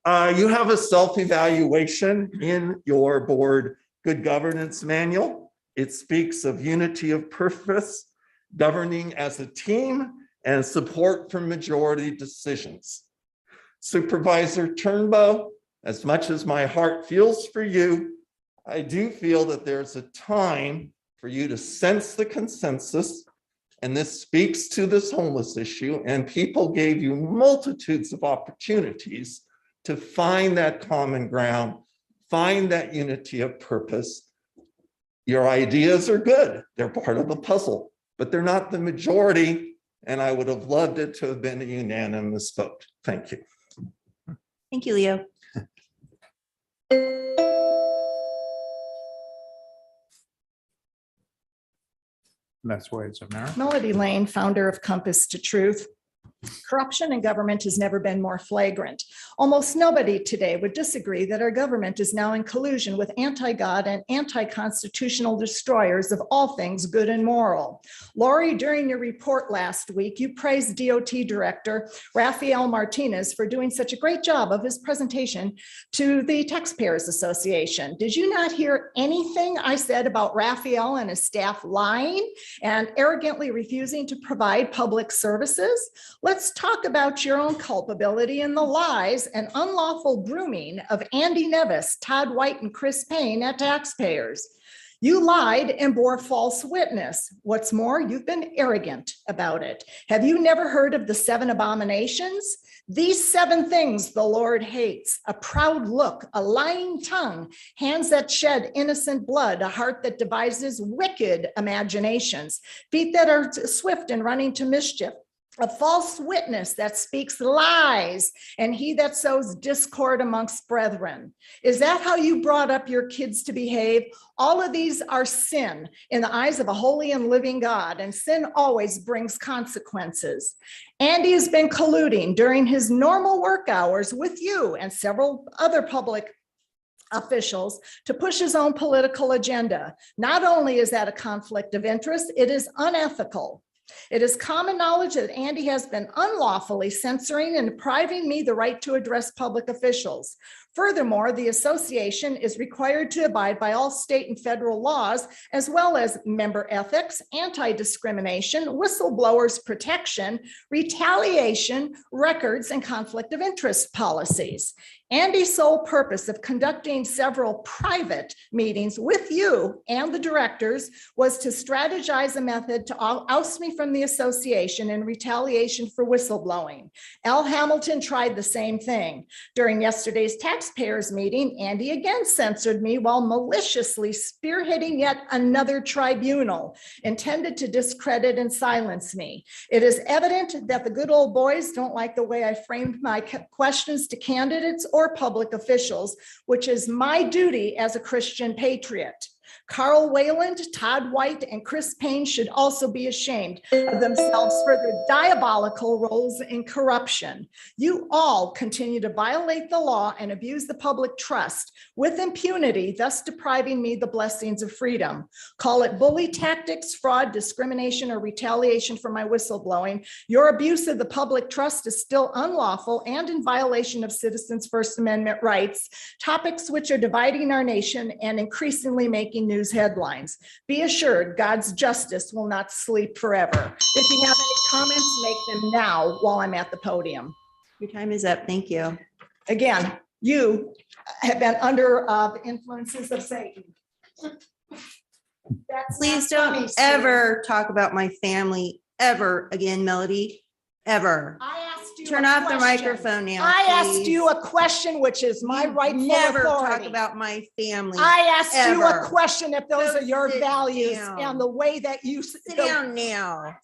S2: You have a self-evaluation in your board good governance manual. It speaks of unity of purpose, governing as a team, and support for majority decisions. Supervisor Turnbow, as much as my heart feels for you, I do feel that there's a time for you to sense the consensus, and this speaks to this homeless issue, and people gave you multitudes of opportunities to find that common ground, find that unity of purpose. Your ideas are good. They're part of the puzzle, but they're not the majority, and I would have loved it to have been a unanimous vote. Thank you.
S1: Thank you, Leo.
S8: That's why it's a marathon.
S7: Melody Lane, founder of Compass to Truth.
S15: Corruption in government has never been more flagrant. Almost nobody today would disagree that our government is now in collusion with anti-God and anti-constitutional destroyers of all things good and moral. Lori, during your report last week, you praised DOT Director Rafael Martinez for doing such a great job of his presentation to the Taxpayers Association. Did you not hear anything I said about Rafael and his staff lying and arrogantly refusing to provide public services? Let's talk about your own culpability in the lies and unlawful grooming of Andy Nevis, Todd White, and Chris Payne at taxpayers. You lied and bore false witness. What's more, you've been arrogant about it. Have you never heard of the 7 abominations? These 7 things the Lord hates: a proud look, a lying tongue, hands that shed innocent blood, a heart that devises wicked imaginations, feet that are swift in running to mischief, a false witness that speaks lies, and he that sows discord amongst brethren. Is that how you brought up your kids to behave? All of these are sin in the eyes of a holy and living God, and sin always brings consequences. Andy has been colluding during his normal work hours with you and several other public officials to push his own political agenda. Not only is that a conflict of interest, it is unethical. It is common knowledge that Andy has been unlawfully censoring and depriving me the right to address public officials. Furthermore, the association is required to abide by all state and federal laws, as well as member ethics, anti-discrimination, whistleblowers protection, retaliation, records, and conflict of interest policies. Andy's sole purpose of conducting several private meetings with you and the directors was to strategize a method to oust me from the association in retaliation for whistleblowing. Al Hamilton tried the same thing. During yesterday's taxpayers meeting, Andy again censored me while maliciously spearheading yet another tribunal intended to discredit and silence me. It is evident that the good old boys don't like the way I framed my questions to candidates or public officials, which is my duty as a Christian patriot. Carl Wayland, Todd White, and Chris Payne should also be ashamed of themselves for their diabolical roles in corruption. You all continue to violate the law and abuse the public trust with impunity, thus depriving me the blessings of freedom. Call it bully tactics, fraud, discrimination, or retaliation for my whistleblowing. Your abuse of the public trust is still unlawful and in violation of citizens' First Amendment rights, topics which are dividing our nation and increasingly making news headlines. Be assured God's justice will not sleep forever. If you have any comments, make them now while I'm at the podium.
S1: Your time is up. Thank you.
S15: Again, you have been under the influences of Satan.
S1: Please don't ever talk about my family ever again, Melody, ever. Turn off the microphone now.
S15: I asked
S1: please.
S15: you a question, which is my rightful
S1: Never
S15: authority.
S1: talk about my family.
S15: I asked you a
S1: ever.
S15: question if those
S1: Go
S15: are your
S1: sit
S15: values
S1: down.
S15: and the way that you
S1: Sit down now.
S15: Not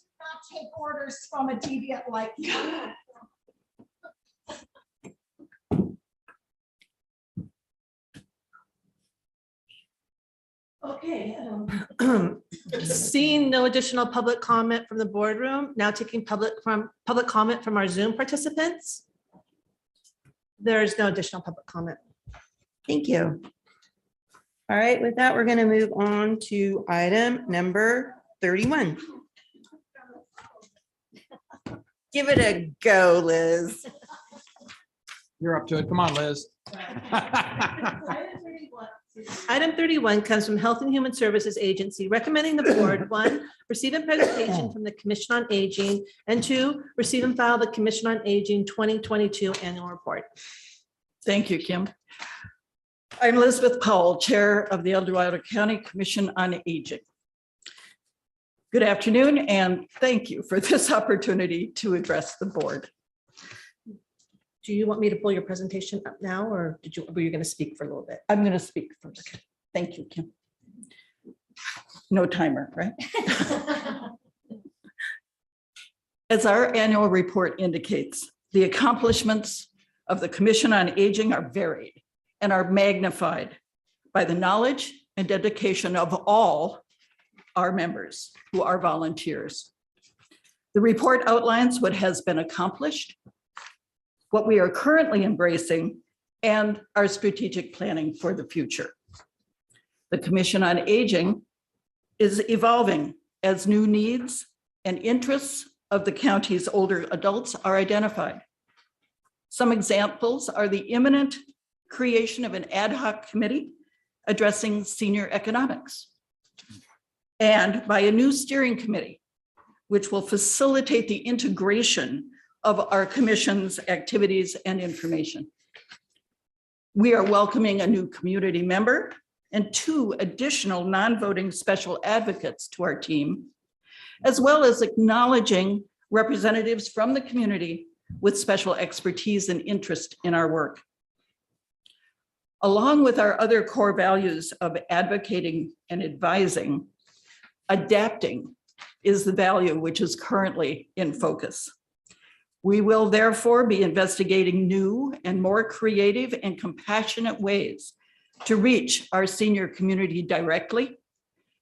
S15: take orders from a deviant like you.
S6: Okay. Seeing no additional public comment from the boardroom, now taking public comment from our Zoom participants. There is no additional public comment.
S1: Thank you. All right, with that, we're going to move on to item number 31. Give it a go, Liz.
S3: You're up to it. Come on, Liz.
S6: Item 31 comes from Health and Human Services Agency, recommending the board, 1, receive a presentation from the Commission on Aging, and 2, receive and file the Commission on Aging 2022 annual report.
S20: Thank you, Kim. I'm Elizabeth Powell, Chair of the El Dorado County Commission on Aging. Good afternoon, and thank you for this opportunity to address the board.
S6: Do you want me to pull your presentation up now, or were you going to speak for a little bit?
S20: I'm going to speak first. Thank you, Kim. No timer, right? As our annual report indicates, the accomplishments of the Commission on Aging are varied and are magnified by the knowledge and dedication of all our members who are volunteers. The report outlines what has been accomplished, what we are currently embracing, and our strategic planning for the future. The Commission on Aging is evolving as new needs and interests of the county's older adults are identified. Some examples are the imminent creation of an ad hoc committee addressing senior economics, and by a new steering committee, which will facilitate the integration of our commission's activities and information. We are welcoming a new community member and 2 additional non-voting special advocates to our team, as well as acknowledging representatives from the community with special expertise and interest in our work. Along with our other core values of advocating and advising, adapting is the value which is currently in focus. We will therefore be investigating new and more creative and compassionate ways to reach our senior community directly,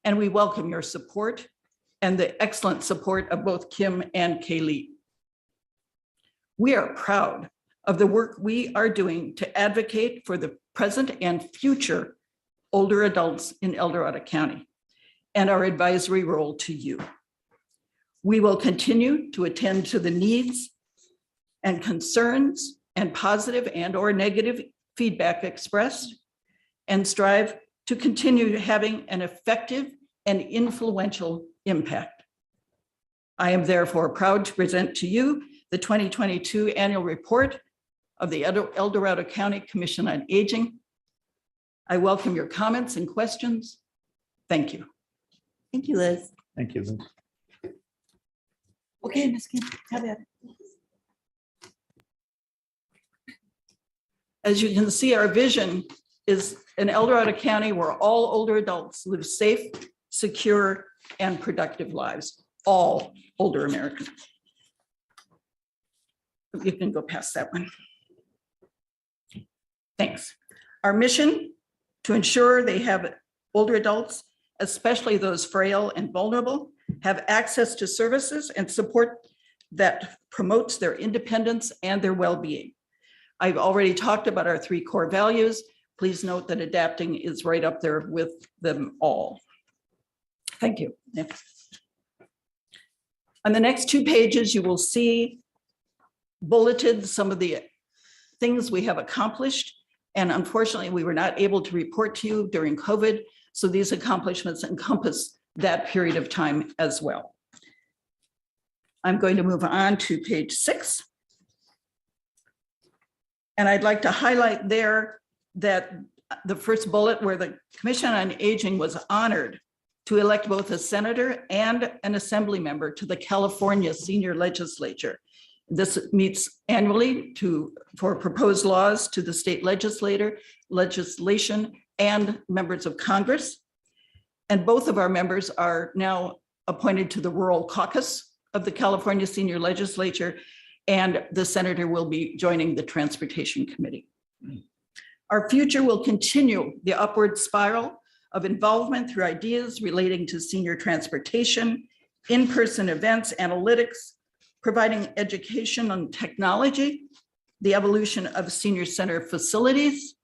S20: and we welcome your support and the excellent support of both Kim and Kaylee. We are proud of the work we are doing to advocate for the present and future older adults in El Dorado County and our advisory role to you. We will continue to attend to the needs and concerns and positive and/or negative feedback expressed and strive to continue having an effective and influential impact. I am therefore proud to present to you the 2022 annual report of the El Dorado County Commission on Aging. I welcome your comments and questions. Thank you.
S1: Thank you, Liz.
S8: Thank you, Liz.
S1: Okay, Ms. Kim, have at it.
S20: As you can see, our vision is an El Dorado County where all older adults live safe, secure, and productive lives, all older Americans. You can go past that one. Thanks. Our mission to ensure they have older adults, especially those frail and vulnerable, have access to services and support that promotes their independence and their well-being. I've already talked about our 3 core values. Please note that adapting is right up there with them all. Thank you. Next. On the next 2 pages, you will see bulleted some of the things we have accomplished. And unfortunately, we were not able to report to you during COVID. So these accomplishments encompass that period of time as well. I'm going to move on to page 6. And I'd like to highlight there that the first bullet where the Commission on Aging was honored to elect both a senator and an assembly member to the California Senior Legislature. This meets annually for proposed laws to the state legislation and members of Congress. And both of our members are now appointed to the Rural Caucus of the California Senior Legislature, and the senator will be joining the Transportation Committee. Our future will continue the upward spiral of involvement through ideas relating to senior transportation, in-person events, analytics, providing education on technology, the evolution of senior center facilities,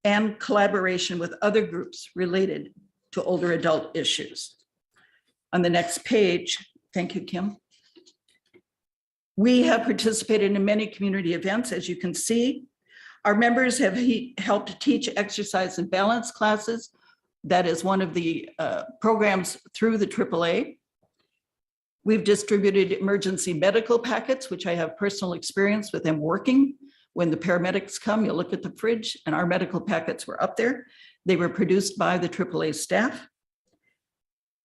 S20: and collaboration with other groups related to older adult issues. On the next page, thank you, Kim. We have participated in many community events, as you can see. Our members have helped teach exercise and balance classes. That is one of the programs through the AAA. We've distributed emergency medical packets, which I have personal experience with them working. When the paramedics come, you look at the fridge and our medical packets were up there. They were produced by the AAA staff.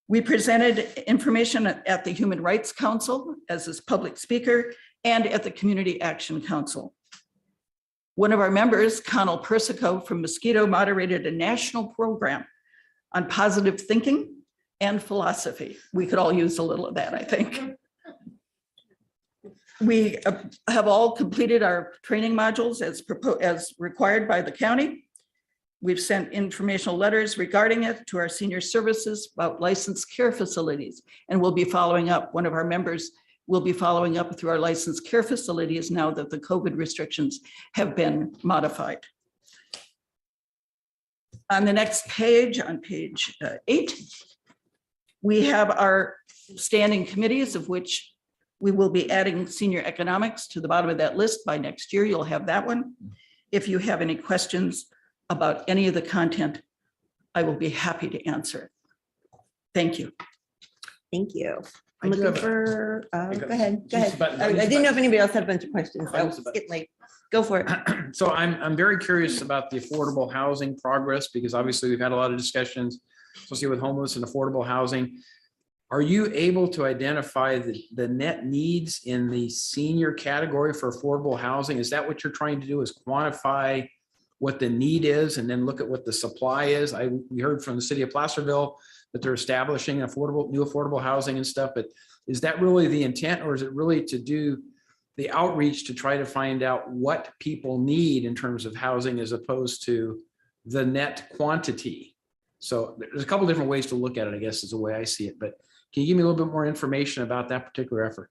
S20: We presented information at the Human Rights Council as a public speaker and at the Community Action Council. One of our members, Connell Persico from Mosquito, moderated a national program on positive thinking and philosophy. We could all use a little of that, I think. We have all completed our training modules as required by the county. We've sent informational letters regarding it to our senior services about licensed care facilities, and we'll be following up. One of our members We'll be following up through our licensed care facilities now that the COVID restrictions have been modified. On the next page, on page 8, we have our standing committees, of which we will be adding senior economics to the bottom of that list. By next year, you'll have that one. If you have any questions about any of the content, I will be happy to answer. Thank you.
S1: Thank you.
S3: I
S1: I'm
S3: do
S1: looking
S3: have a-
S1: for, go ahead, go
S3: Just
S1: ahead.
S3: about-
S1: I didn't know if anybody else had a bunch of questions. So
S3: Just
S1: it's
S3: about-
S1: getting late. Go for it.
S3: So I'm very curious about the affordable housing progress, because obviously we've had a lot of discussions, especially with homeless and affordable housing. Are you able to identify the net needs in the senior category for affordable housing? Is that what you're trying to do, is quantify what the need is and then look at what the supply is? We heard from the city of Placerville that they're establishing new affordable housing and stuff, but is that really the intent, or is it really to do the outreach to try to find out what people need in terms of housing as opposed to the net quantity? So there's a couple different ways to look at it, I guess, is the way I see it. But can you give me a little bit more information about that particular effort?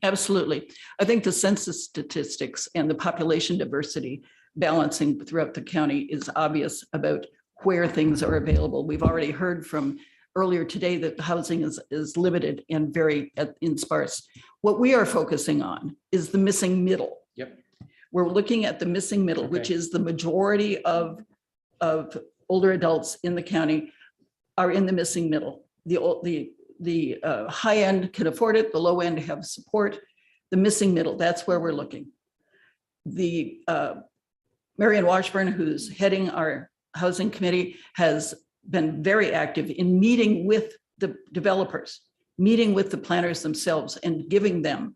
S20: Absolutely. I think the census statistics and the population diversity balancing throughout the county is obvious about where things are available. We've already heard from earlier today that the housing is limited and very sparse. What we are focusing on is the missing middle.
S3: Yep.
S20: We're looking at the missing middle, which is the majority of older adults in the county are in the missing middle. The high end can afford it, the low end have support. The missing middle, that's where we're looking. The Marion Washburn, who's heading our housing committee, has been very active in meeting with the developers, meeting with the planners themselves and giving them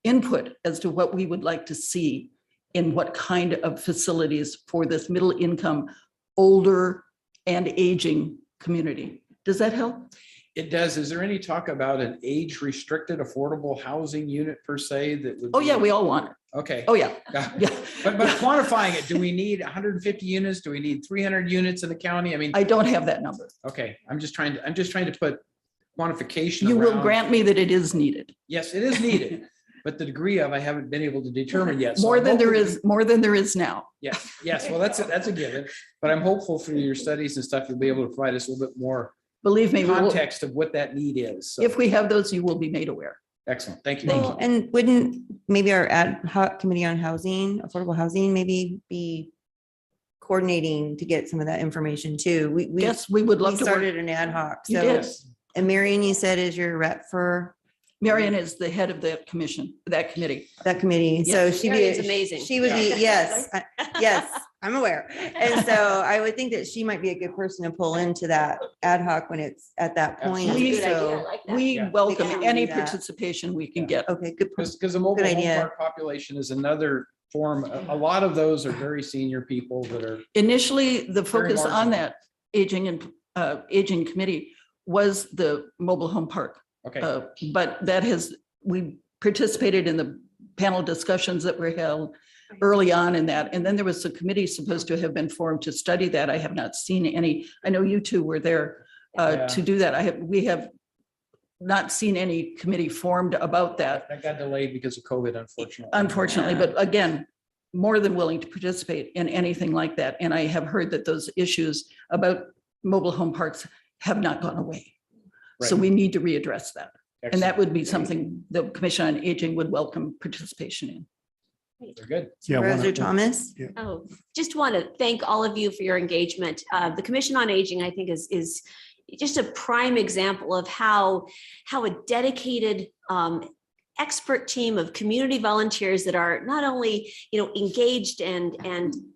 S20: input as to what we would like to see in what kind of facilities for this middle income, older and aging community. Does that help?
S3: It does. Is there any talk about an age restricted affordable housing unit per se that would?
S20: Oh, yeah, we all want it.
S3: Okay.
S20: Oh, yeah.
S3: Yeah. But quantifying it, do we need 150 units? Do we need 300 units in the county? I mean,
S20: I don't have that number.
S3: okay, I'm just trying to put quantification.
S20: You will
S3: around-
S20: grant me that it is needed.
S3: Yes, it is needed, but the degree of I haven't been able to determine yet. So
S20: More
S3: I'm
S20: than there
S3: hoping-
S20: is, more than there is now.
S3: Yes. Well, that's a given, but I'm hopeful through your studies and stuff, you'll be able to provide us a little bit more
S20: Believe me, we will-
S3: context of what that need is. So,
S20: if we have those, you will be made aware.
S3: excellent. Thank you.
S1: Well, and wouldn't maybe our ad hoc committee on housing, affordable housing, maybe be coordinating to get some of that information too?
S20: Yes, we would love
S1: we
S20: to work-
S1: started an ad hoc.
S20: You
S1: So,
S20: did.
S1: and Marion, you said is your rep for
S20: Marion is the head of that commission, that committee.
S1: that committee. So
S20: Yes.
S1: she'd be,
S11: Marion's amazing.
S1: she would be, yes, yes, I'm aware. And so I would think that she might be a good person to pull into that ad hoc when it's at that point.
S20: That's a good
S1: So-
S20: idea. I like that. We welcome
S1: can
S20: any
S1: do that.
S20: participation we can get.
S1: Okay, good.
S3: Because the mobile
S1: Good
S3: home
S1: idea.
S3: park population is another form. A lot of those are very senior people that are.
S20: Initially, the
S3: Very
S20: focus on
S3: marginal.
S20: that aging committee was the mobile home park.
S3: Okay.
S20: But we participated in the panel discussions that were held early on in that. And then there was a committee supposed to have been formed to study that. I have not seen any. I know you two were there
S3: Yeah.
S20: to do that. We have not seen any committee formed about that,
S3: That got delayed because of COVID, unfortunately.
S20: unfortunately. But again, more than willing to participate in anything like that. And I have heard that those issues about mobile home parks have not gone away. So
S3: Right.
S20: we need to readdress that. And that
S3: Excellent.
S20: would be something the Commission on Aging would welcome participation in.
S3: Very good.
S1: Supervisor Thomas?
S11: Oh, just want to thank all of you for your engagement. The Commission on Aging, I think, is just a prime example of how a dedicated expert team of community volunteers that are not only engaged and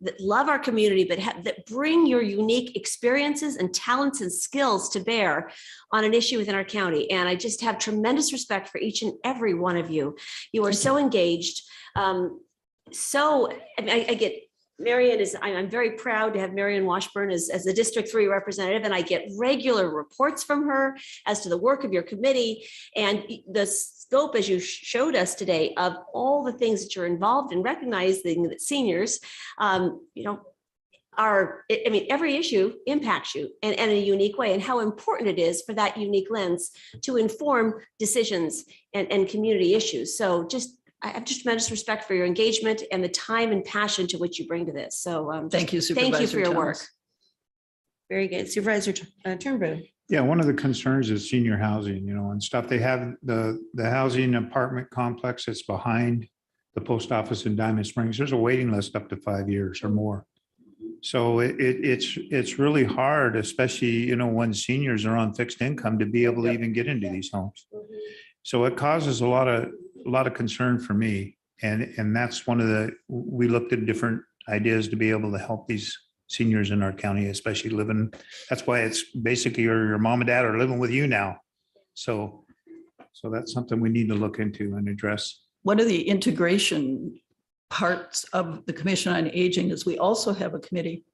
S11: that love our community, but that bring your unique experiences and talents and skills to bear on an issue within our county. And I just have tremendous respect for each and every one of you. You are so engaged. I get Marion I'm very proud to have Marion Washburn as the District 3 representative, and I get regular reports from her as to the work of your committee and the scope, as you showed us today, of all the things that you're involved in, recognizing that seniors, I mean, every issue impacts you in a unique way, and how important it is for that unique lens to inform decisions and community issues. So I have just tremendous respect for your engagement and the time and passion to which you bring to this. So
S20: thank you, Supervisor
S11: thank you for your work.
S20: Thomas.
S1: Very good. Supervisor Turnbull.
S14: Yeah, one of the concerns is senior housing, and stuff. They have the housing apartment complex that's behind the post office in Diamond Springs. There's a waiting list up to 5 years or more. So it's really hard, especially, when seniors are on fixed income, to be able to even get into these homes. So it causes a lot of concern for me. And that's we looked at different ideas to be able to help these seniors in our county, especially living. That's why it's basically your mom and dad are living with you now. So that's something we need to look into and address.
S20: One of the integration parts of the Commission on Aging is we also have a committee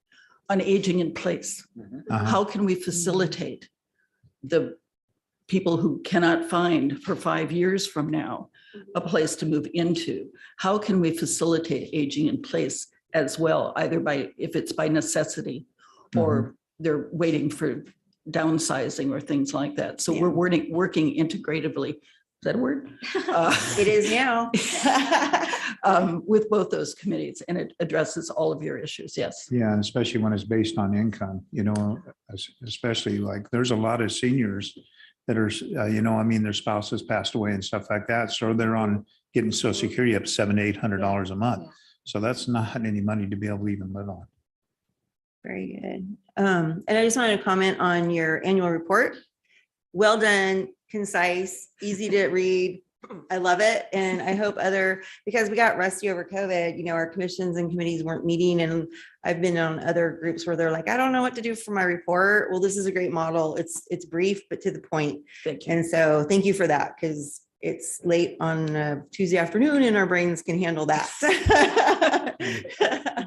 S20: on aging in place. How can we facilitate the people who cannot find for 5 years from now a place to move into? How can we facilitate aging in place as well, either if it's by necessity or they're waiting for downsizing or things like that. So we're working integratively. Is that a word?
S1: It is now.
S20: With both those committees, and it addresses all of your issues. Yes.
S14: Yeah, and especially when it's based on income, especially like there's a lot of seniors that are, their spouses passed away and stuff like that. So they're on getting Social Security up $700-800 a month. So that's not any money to be able to even live on.
S1: Very good. And I just wanted to comment on your annual report. Well done, concise, easy to read. I love it. And I hope because we got rusty over COVID, our commissions and committees weren't meeting. And I've been on other groups where they're like, I don't know what to do for my report. Well, this is a great model. It's brief, but to the point.
S20: Thank you.
S1: And so thank you for that, because it's late on Tuesday afternoon and our brains can handle that.
S3: I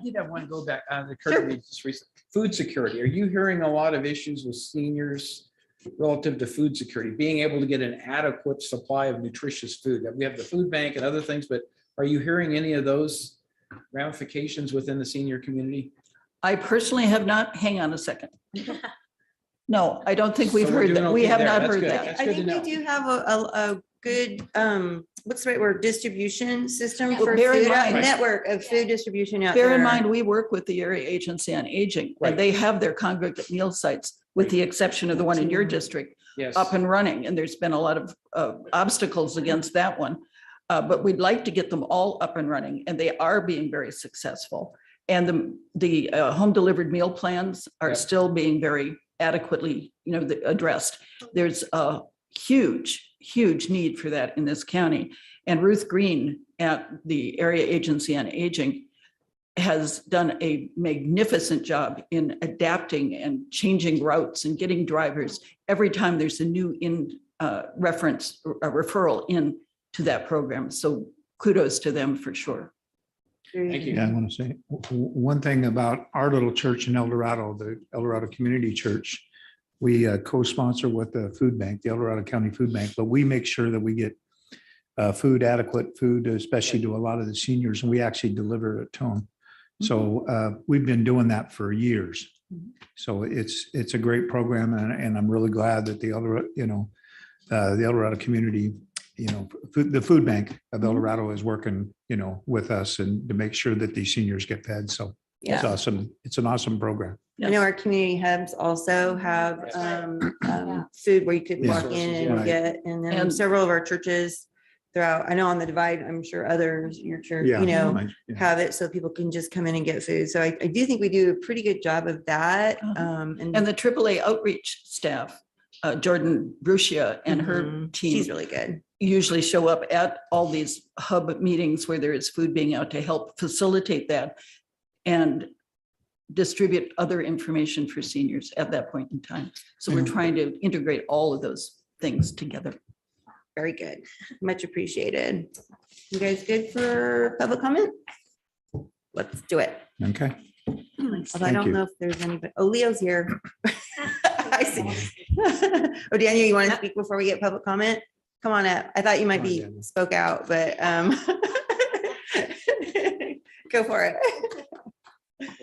S3: did have one go back. It occurred to me just recently. Food security. Are you hearing a lot of issues with seniors relative to food security, being able to get an adequate supply of nutritious food? We have the food bank and other things, but are you hearing any of those ramifications within the senior community?
S20: I personally have not. Hang on a second. No, I don't think we've
S3: So we're
S20: heard
S3: doing
S20: that. We
S3: okay
S20: have
S3: there.
S20: not
S3: That's
S20: heard
S3: good.
S20: that.
S3: That's
S1: I
S3: good
S1: think
S3: to
S1: we
S3: know.
S1: do have a good, what's the right word, distribution system
S20: Well,
S1: for
S20: bear in
S1: food, a
S20: mind-
S1: network of food distribution out there.
S20: Bear in mind, we work with the Area Agency on Aging,
S3: Right.
S20: and they have their congregate meal sites, with the exception of the one in your district,
S3: Yes.
S20: up and running. And there's been a lot of obstacles against that one. But we'd like to get them all up and running, and they are being very successful. And the home delivered meal plans are
S3: Yep.
S20: still being very adequately, addressed. There's a huge need for that in this county. And Ruth Green at the Area Agency on Aging has done a magnificent job in adapting and changing routes and getting drivers every time there's a new referral in to that program. So kudos to them for sure.
S3: Thank you.
S14: Yeah, I want to say one thing about our little church in El Dorado, the El Dorado Community Church. We co-sponsor with the food bank, the El Dorado County Food Bank, but we make sure that we get adequate food, especially to a lot of the seniors, and we actually deliver it to them. So we've been doing that for years. So it's a great program, and I'm really glad that the El Dorado community, the food bank of El Dorado is working, with us and to make sure that these seniors get fed. So it's
S1: Yeah.
S14: awesome. It's an awesome program.
S1: I know our community hubs also have food where you could
S14: Yeah.
S1: walk in and
S14: Right.
S1: get, and then
S20: And-
S1: several of our churches throughout, I know on the Divide, I'm sure others, your church,
S14: Yeah. Yeah.
S1: have it so people can just come in and get food. So I do think we do a pretty good job of that.
S20: And the AAA outreach staff, Jordan Brucia and her team.
S1: She's really good.
S20: Usually show up at all these hub meetings where there is food being out to help facilitate that and distribute other information for seniors at that point in time. So we're trying to integrate all of those things together.
S1: Very good. Much appreciated. You guys good for public comment? Let's do it.
S14: Okay.
S1: Although I
S14: Thank
S1: don't
S14: you.
S1: know if there's anybody. Oh, Leo's here. I see. Oh, Daniel, you want to speak before we get public comment? Come on up. I thought you might be spoke out, but go for it.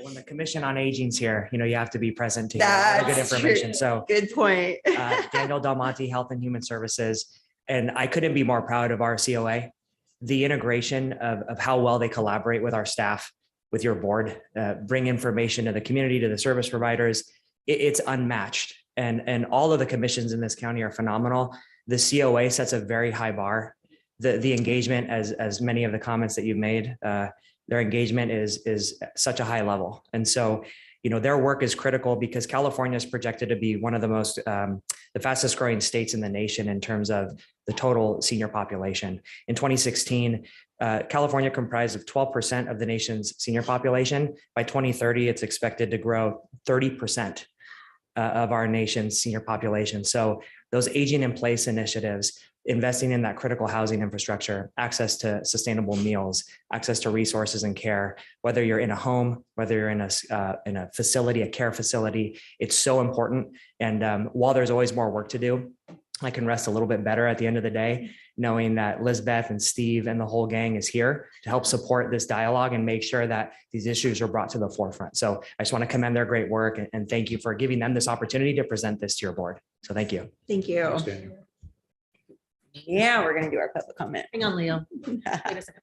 S21: When the Commission on Aging's here, you have to be present to hear all the good
S1: That's true.
S21: information. So
S1: Good point.
S21: Daniel Del Monte, Health and Human Services, and I couldn't be more proud of our COA. The integration of how well they collaborate with our staff, with your board, bring information to the community, to the service providers. It's unmatched. And all of the commissions in this county are phenomenal. The COA sets a very high bar. The engagement, as many of the comments that you've made, their engagement is such a high level. And so, their work is critical because California is projected to be one of the fastest growing states in the nation in terms of the total senior population. In 2016, California comprised of 12% of the nation's senior population. By 2030, it's expected to grow 30% of our nation's senior population. So those aging in place initiatives, investing in that critical housing infrastructure, access to sustainable meals, access to resources and care, whether you're in a home, whether you're in a facility, a care facility, it's so important. And while there's always more work to do, I can rest a little bit better at the end of the day, knowing that Lizbeth and Steve and the whole gang is here to help support this dialogue and make sure that these issues are brought to the forefront. So I just want to commend their great work and thank you for giving them this opportunity to present this to your board. So thank you.
S1: Thank you.
S3: Thanks, Daniel.
S1: Yeah, we're going to do our public comment.
S6: Hang on, Leo. Wait a second,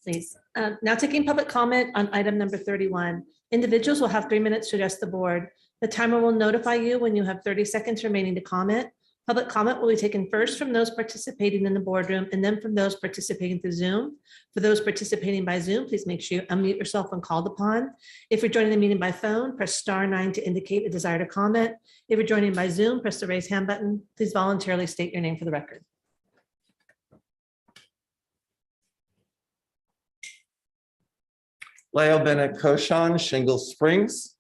S6: please. Now taking public comment on item number 31. Individuals will have 3 minutes to address the board. The timer will notify you when you have 30 seconds remaining to comment. Public comment will be taken first from those participating in the boardroom and then from those participating through Zoom. For those participating by Zoom, please make sure you unmute yourself when called upon. If you're joining the meeting by phone, press *9 to indicate a desire to comment. If you're joining by Zoom, press the raise hand button. Please voluntarily state your name for the record.
S2: Leo Bennett Koshan, Shingle Springs.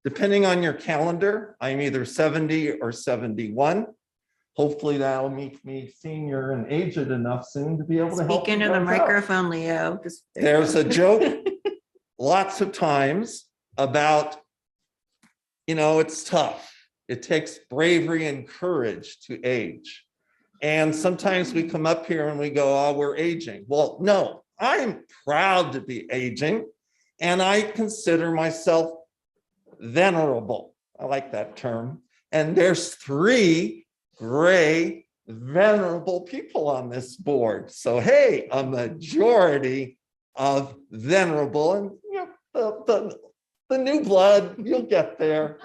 S2: Depending on your calendar, I'm either 70 or 71. Hopefully that'll make me senior and aged enough soon to be able to help.
S1: Speak into the
S2: you guys out.
S1: microphone, Leo.
S2: There's a joke lots of times about, it's tough. It takes bravery and courage to age. And sometimes we come up here and we go, oh, we're aging. Well, no, I'm proud to be aging and I consider myself venerable. I like that term. And there's 3 gray, venerable people on this board. So, hey, a majority of venerable and the new blood, you'll get there.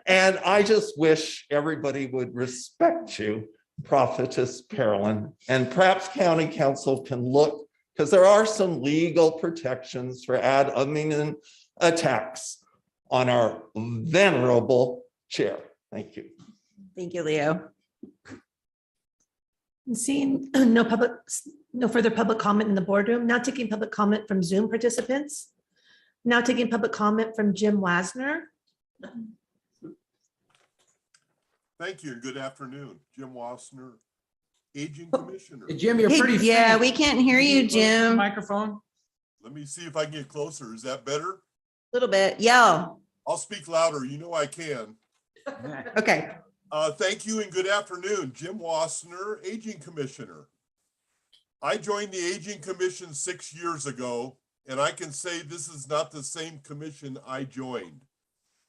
S2: And I just wish everybody would respect you, Prophetess Carolyn, and perhaps County Council can look, because there are some legal protections for ad hominem attacks on our venerable chair. Thank you.
S1: Thank you, Leo.
S6: Seeing no further public comment in the boardroom. Now taking public comment from Zoom participants. Now taking public comment from Jim Wasner.
S16: Thank you and good afternoon. Jim Wassner, Aging Commissioner.
S3: Hey, Jim, you're pretty
S1: Yeah,
S3: faint.
S1: we can't hear
S3: Can
S1: you,
S3: get closer to the
S1: Jim.
S3: Microphone.
S16: Let me see if I can get closer. Is that better?
S1: A little bit. Yell.
S16: I'll speak louder. You know I can.
S1: Okay.
S16: Thank you and good afternoon. Jim Wassner, Aging Commissioner. I joined the Aging Commission 6 years ago, and I can say this is not the same commission I joined.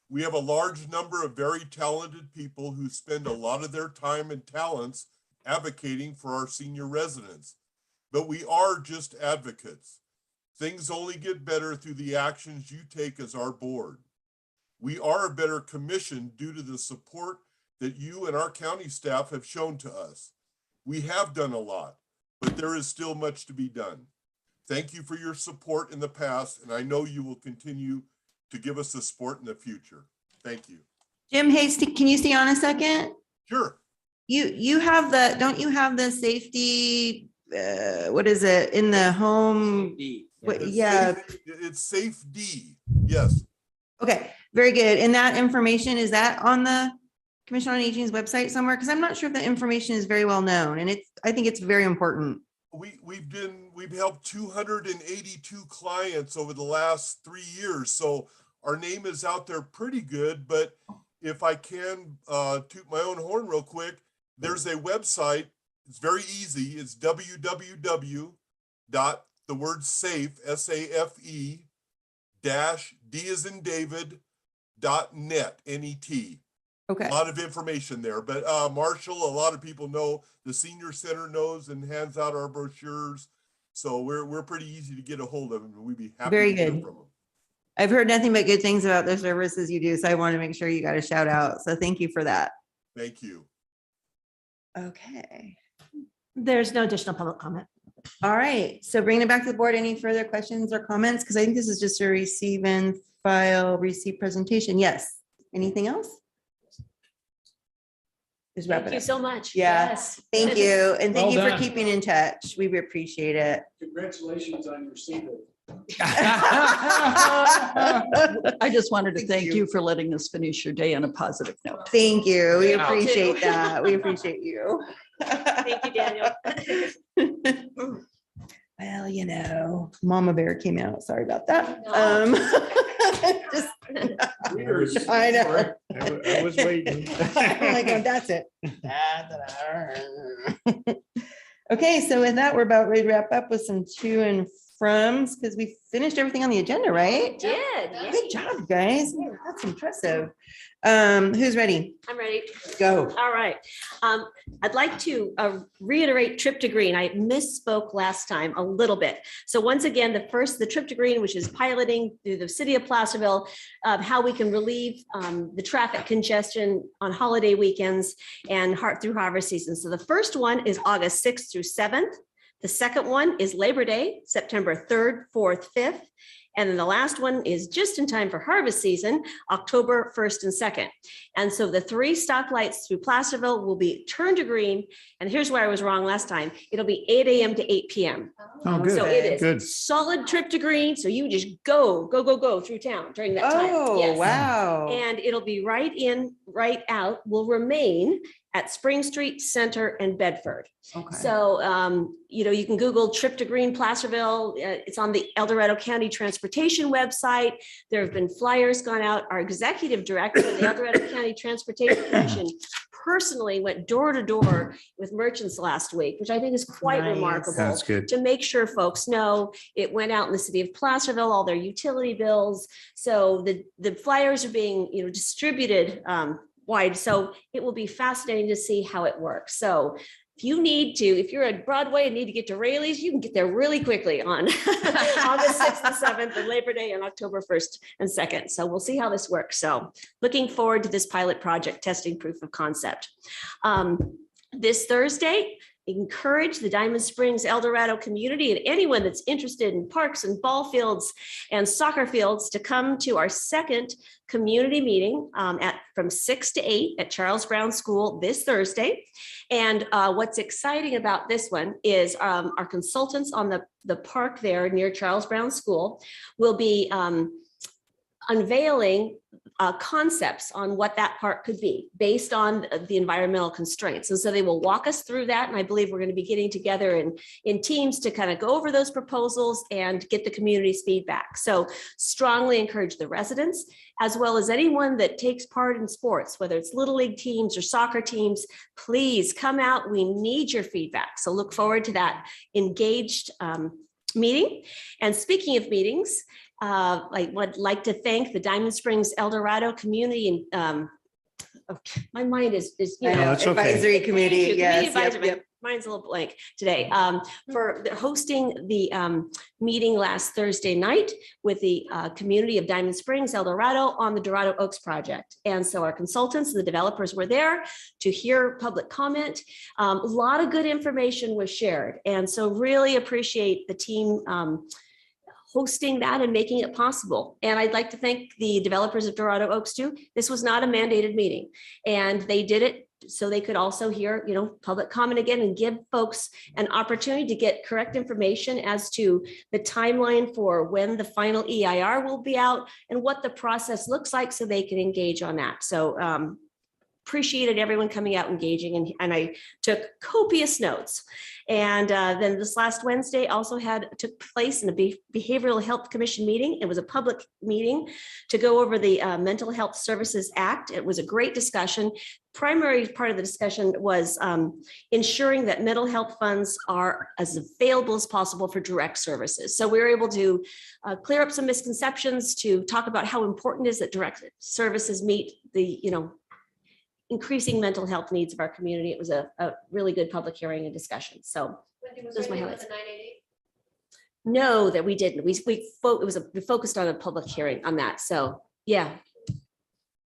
S16: We have a large number of very talented people who spend a lot of their time and talents advocating for our senior residents, but we are just advocates. Things only get better through the actions you take as our board. We are a better commission due to the support that you and our county staff have shown to us. We have done a lot, but there is still much to be done. Thank you for your support in the past, and I know you will continue to give us the support in the future. Thank you.
S1: Jim, hey, can you stay on a second?
S16: Sure.
S1: You have don't you have the safety, what is it, in the home? Yeah.
S16: It's Safe D. Yes.
S1: Okay, very good. And that information, is that on the Commission on Aging's website somewhere? Because I'm not sure if the information is very well known, and I think it's very important.
S16: We've helped 282 clients over the last 3 years. So our name is out there pretty good, but if I can toot my own horn real quick, there's a website. It's very easy. It's www.safe, D as in David .net, N-E-T.
S1: Okay.
S16: A lot of information there, but Marshall, a lot of people know, the senior center knows and hands out our brochures. So we're pretty easy to get a hold of them, and we'd be happy
S1: Very
S16: to hear
S1: good.
S16: from them.
S1: I've heard nothing but good things about the services you do, so I want to make sure you got a shout out. So thank you for that.
S16: Thank you.
S1: Okay.
S6: There's no additional public comment.
S1: All right. So bringing it back to the board, any further questions or comments? Because I think this is just a receive and file, receive presentation. Yes. Anything else? Just wrap
S11: Thank
S1: it
S11: you
S1: up.
S11: so much.
S1: Yeah.
S11: Yes.
S1: Thank you. And thank
S10: Well
S1: you for
S10: done.
S1: keeping in touch. We appreciate it.
S10: Congratulations on your seat.
S20: I just wanted to thank you for letting us finish your day on a positive note.
S1: Thank you. We
S11: Yeah.
S1: appreciate that. We appreciate you.
S11: Thank you, Daniel.
S1: Well, you know, Mama Bear came out. Sorry about that. Just, I know.
S14: I was waiting.
S1: I'm like, oh, that's it. Okay, so with that, we're about ready to wrap up with some to and froms because we finished everything on the agenda, right?
S11: Did.
S1: Good job, guys. Yeah, that's impressive. Who's ready?
S11: I'm ready.
S1: Go.
S11: All right. I'd like to reiterate Trip to Green. I misspoke last time a little bit. So once again, the Trip to Green, which is piloting through the city of Placerville, how we can relieve the traffic congestion on holiday weekends and through harvest season. So the first one is August 6th through 7th. The second one is Labor Day, September 3rd, 4th, 5th. And then the last one is just in time for harvest season, October 1st and 2nd. And so the 3 stoplights through Placerville will be turned to green. And here's where I was wrong last time. It'll be 8 a.m. to 8 p.m.
S14: Oh, good.
S11: So it is
S14: Good.
S11: solid Trip to Green. So you just go through town during that time.
S1: Oh,
S11: Yes.
S1: wow.
S11: And it'll be right in, right out, will remain at Spring Street, Center, and Bedford.
S1: Okay.
S11: So, you can Google Trip to Green Placerville. It's on the El Dorado County Transportation website. There have been flyers gone out. Our executive director of the El Dorado County Transportation Commission personally went door to door with merchants last week, which I think is quite
S1: Nice.
S11: remarkable.
S14: That's good.
S11: To make sure folks know it went out in the city of Placerville, all their utility bills. So the flyers are being, distributed wide. So it will be fascinating to see how it works. So if you're at Broadway and need to get to Rayleigh's, you can get there really quickly on August 6th and 7th and Labor Day and October 1st and 2nd. So we'll see how this works. So looking forward to this pilot project testing proof of concept. This Thursday, encourage the Diamond Springs El Dorado community and anyone that's interested in parks and ball fields and soccer fields to come to our second community meeting from 6 to 8 at Charles Brown School this Thursday. And what's exciting about this one is our consultants on the park there near Charles Brown School will be unveiling concepts on what that park could be based on the environmental constraints. And so they will walk us through that. And I believe we're going to be getting together in teams to kind of go over those proposals and get the community's feedback. So strongly encourage the residents, as well as anyone that takes part in sports, whether it's Little League teams or soccer teams, please come out. We need your feedback. So look forward to that engaged meeting. And speaking of meetings, I would like to thank the Diamond Springs El Dorado community and my mind is
S1: I know,
S14: that's okay.
S1: advisory committee.
S11: Community
S1: Yes.
S11: advisory.
S1: Yep.
S11: Mine's a little blank today. For hosting the meeting last Thursday night with the community of Diamond Springs, El Dorado on the Dorado Oaks project. And so our consultants and the developers were there to hear public comment. A lot of good information was shared. And so really appreciate the team hosting that and making it possible. And I'd like to thank the developers of Dorado Oaks too. This was not a mandated meeting and they did it so they could also hear, public comment again and give folks an opportunity to get correct information as to the timeline for when the final EIR will be out and what the process looks like so they can engage on that. So appreciated everyone coming out engaging, and I took copious notes. And then this last Wednesday also took place in a Behavioral Health Commission meeting. It was a public meeting to go over the Mental Health Services Act. It was a great discussion. Primary part of the discussion was ensuring that mental health funds are as available as possible for direct services. So we were able to clear up some misconceptions, to talk about how important it is that direct services meet the, increasing mental health needs of our community. It was a really good public hearing and discussion. So those are my highlights. No, that we didn't. We focused on a public hearing on that. So yeah,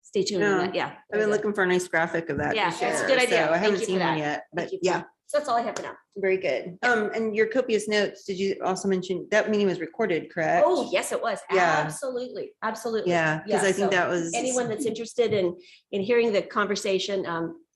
S11: stay tuned on that. Yeah,
S1: I've been looking for a nice graphic of that.
S11: Yeah,
S1: to
S11: that's a
S1: share,
S11: good idea.
S1: so I haven't
S11: Thank you
S1: seen
S11: for
S1: one
S11: that.
S1: yet, but
S11: Thank you for
S1: yeah.
S11: that. So that's all I have for now.
S1: Very good. And your copious notes, did you also mention that meeting was recorded, correct?
S11: Oh, yes, it was.
S1: Yeah.
S11: Absolutely. Absolutely.
S1: Yeah, 'cause I think
S11: so
S1: that was-
S11: anyone that's interested in hearing the conversation,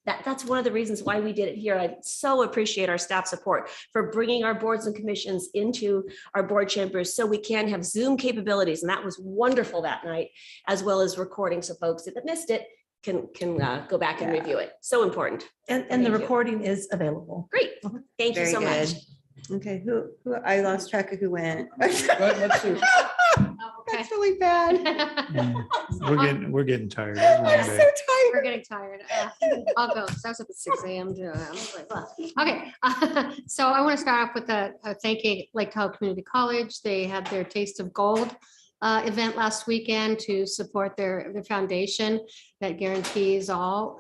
S11: that's one of the reasons why we did it here. I so appreciate our staff support for bringing our boards and commissions into our board chambers so we can have Zoom capabilities. And that was wonderful that night, as well as recording. So folks that missed it can go back and review it. So important.
S6: And the
S11: Thank you.
S6: recording is available.
S11: Great. Thank you
S1: Very
S11: so much.
S1: good. Okay, who, I lost track of who went.
S3: Let's see.
S1: That's really bad.
S14: We're getting tired.
S1: I'm so tired.
S18: We're getting tired. I'll go. So I was up at 6 a.m. too. I was like, well, okay. So I want to start off with thanking Lake Tahoe Community College. They had their Taste of Gold event last weekend to support their foundation that guarantees all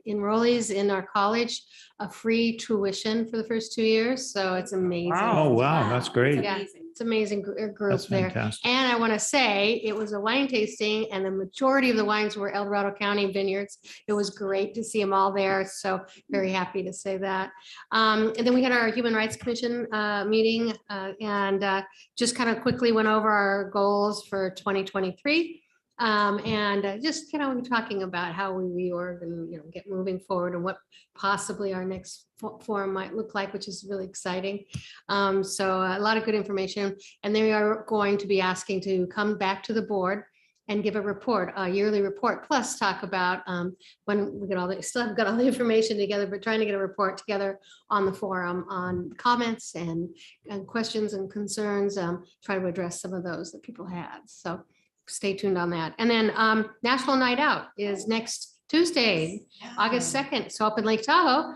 S18: enrollees in our college a free tuition for the first 2 years. So it's amazing.
S14: Oh, wow, that's great.
S18: Yeah, it's amazing group
S14: That's
S18: there.
S14: fantastic.
S18: And I want to say it was a wine tasting and the majority of the wines were El Dorado County vineyards. It was great to see them all there. So very happy to say that. And then we had our Human Rights Commission meeting and just kind of quickly went over our goals for 2023. And just, talking about how we reorg and, get moving forward and what possibly our next forum might look like, which is really exciting. So a lot of good information, and they are going to be asking to come back to the board and give a report, a yearly report, plus talk about when we get still haven't got all the information together, but trying to get a report together on the forum on comments and questions and concerns, try to address some of those that people had. So stay tuned on that. And then National Night Out is next Tuesday, August 2nd. So up in Lake Tahoe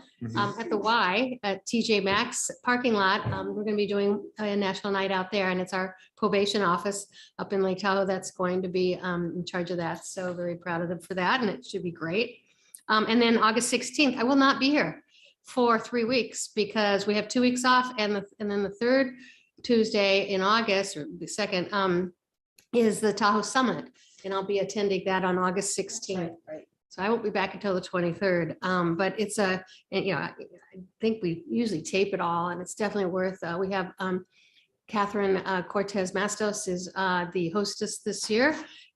S18: at the Y at TJ Maxx parking lot, we're going to be doing a National Night Out there, and it's our probation office up in Lake Tahoe that's going to be in charge of that. So very proud of them for that, and it should be great. And then August 16th, I will not be here for 3 weeks because we have 2 weeks off, and then the third Tuesday in August, or the second, is the Tahoe Summit, and I'll be attending that on August 16th.
S1: Right.
S18: So I won't be back until the 23rd, but it's I think we usually tape it all, and it's definitely worth, we have Catherine Cortez Mastos is the hostess this year.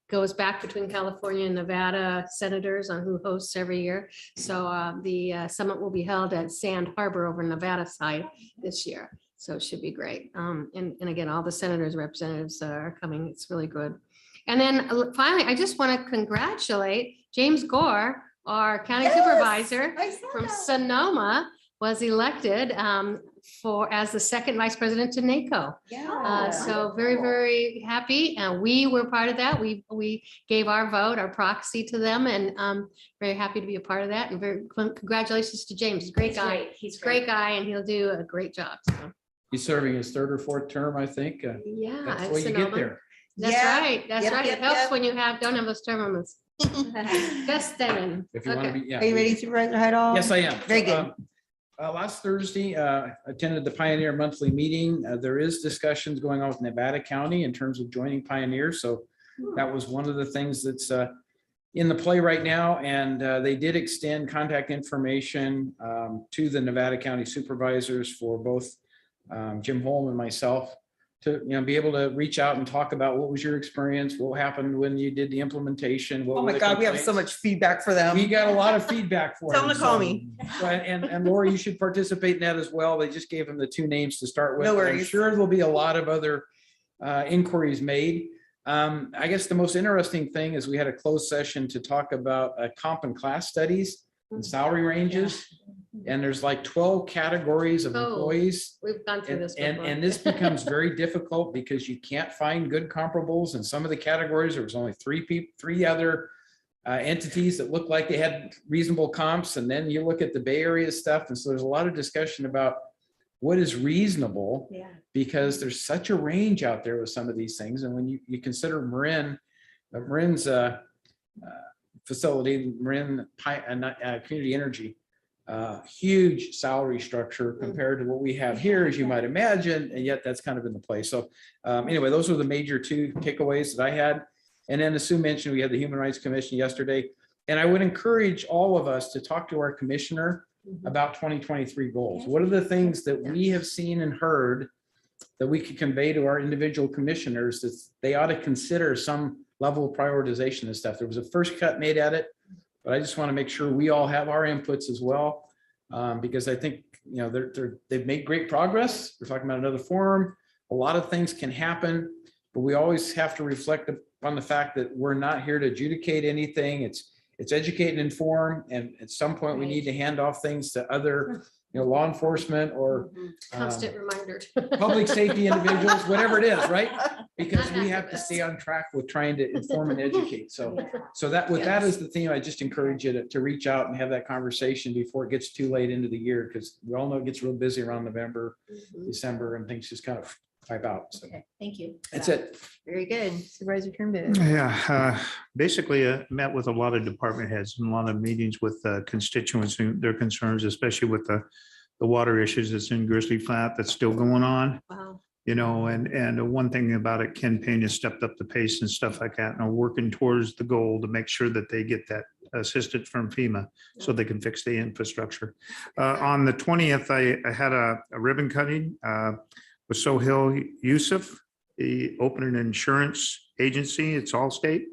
S18: Goes back between California and Nevada senators on who hosts every year. So the summit will be held at Sand Harbor over Nevada side this year. So it should be great. And again, all the senators, representatives are coming. It's really good. And then finally, I just want to congratulate James Gore, our county supervisor from Sonoma, was elected as the second vice president to NACO. So very, very happy. And we were part of that. We gave our vote, our proxy to them, and very happy to be a part of that. And very congratulations to James. He's a great guy. He's a great guy, and he'll do a great job. So.
S3: He's serving his third or fourth term, I think.
S18: Yeah,
S3: That's
S18: at
S3: the way you get
S18: Sonoma.
S3: there.
S18: That's right. That's right. It helps when you don't have those term limits. Just then.
S3: If you want to be, yeah.
S1: Are you ready, Supervisor Hydall?
S3: Yes, I am.
S1: Very
S3: So,
S1: good.
S3: Last Thursday, attended the Pioneer Monthly Meeting. There is discussions going on with Nevada County in terms of joining Pioneer. So that was one of the things that's in the play right now. And they did extend contact information to the Nevada County supervisors for both Jim Holm and myself to be able to reach out and talk about what was your experience, what happened when you did the implementation.
S1: Oh my God, we have so much feedback for them.
S3: We got a lot of feedback for
S1: Tell
S3: them.
S1: them to call me.
S3: And Laura, you should participate in that as well. They just gave them the 2 names to start with.
S1: No
S3: but I'm
S1: worries.
S3: sure there'll be a lot of other inquiries made. I guess the most interesting thing is we had a closed session to talk about comp and class studies and salary ranges. And there's like 12 categories of employees.
S18: We've gone through this
S3: And,
S18: before.
S3: and this becomes very difficult because you can't find good comparables. In some of the categories, there was only three other entities that looked like they had reasonable comps. And then you look at the Bay Area stuff. And so there's a lot of discussion about what is reasonable, because there's such a range out there with some of these things. And when you consider Marin's facility, Marin Community Energy, huge salary structure compared to what we have here, as you might imagine, and yet that's kind of in the place. So anyway, those were the major two takeaways that I had. And then as Sue mentioned, we had the Human Rights Commission yesterday, and I would encourage all of us to talk to our commissioner about 2023 goals. What are the things that we have seen and heard that we could convey to our individual commissioners that they ought to consider some level of prioritization and stuff? There was a first cut made at it, but I just want to make sure we all have our inputs as well, because I think, you know, they've made great progress. We're talking about another forum. A lot of things can happen, but we always have to reflect upon the fact that we're not here to adjudicate anything. It's educate and inform, and at some point we need to hand off things to other, you know, law enforcement or
S18: Constant reminders.
S3: public safety individuals, whatever it is, right? Because we have to stay on track with trying to inform and educate. So that with that as the theme, I just encourage you to reach out and have that conversation before it gets too late into the year, because we all know it gets real busy around November, December, and things just kind of pipe out. So
S1: Okay, thank you.
S3: that's it.
S1: Very good. Supervisor Turnbull.
S14: Yeah, basically met with a lot of department heads and a lot of meetings with constituents and their concerns, especially with the water issues that's in Grizzly Flat that's still going on.
S11: Wow.
S14: You know, and one thing about it, Ken Payne has stepped up the pace and stuff like that, and are working towards the goal to make sure that they get that assistance from FEMA so they can fix the infrastructure. On the 20th, I had a ribbon cutting with Sohail Yusuf. He opened an insurance agency. It's Allstate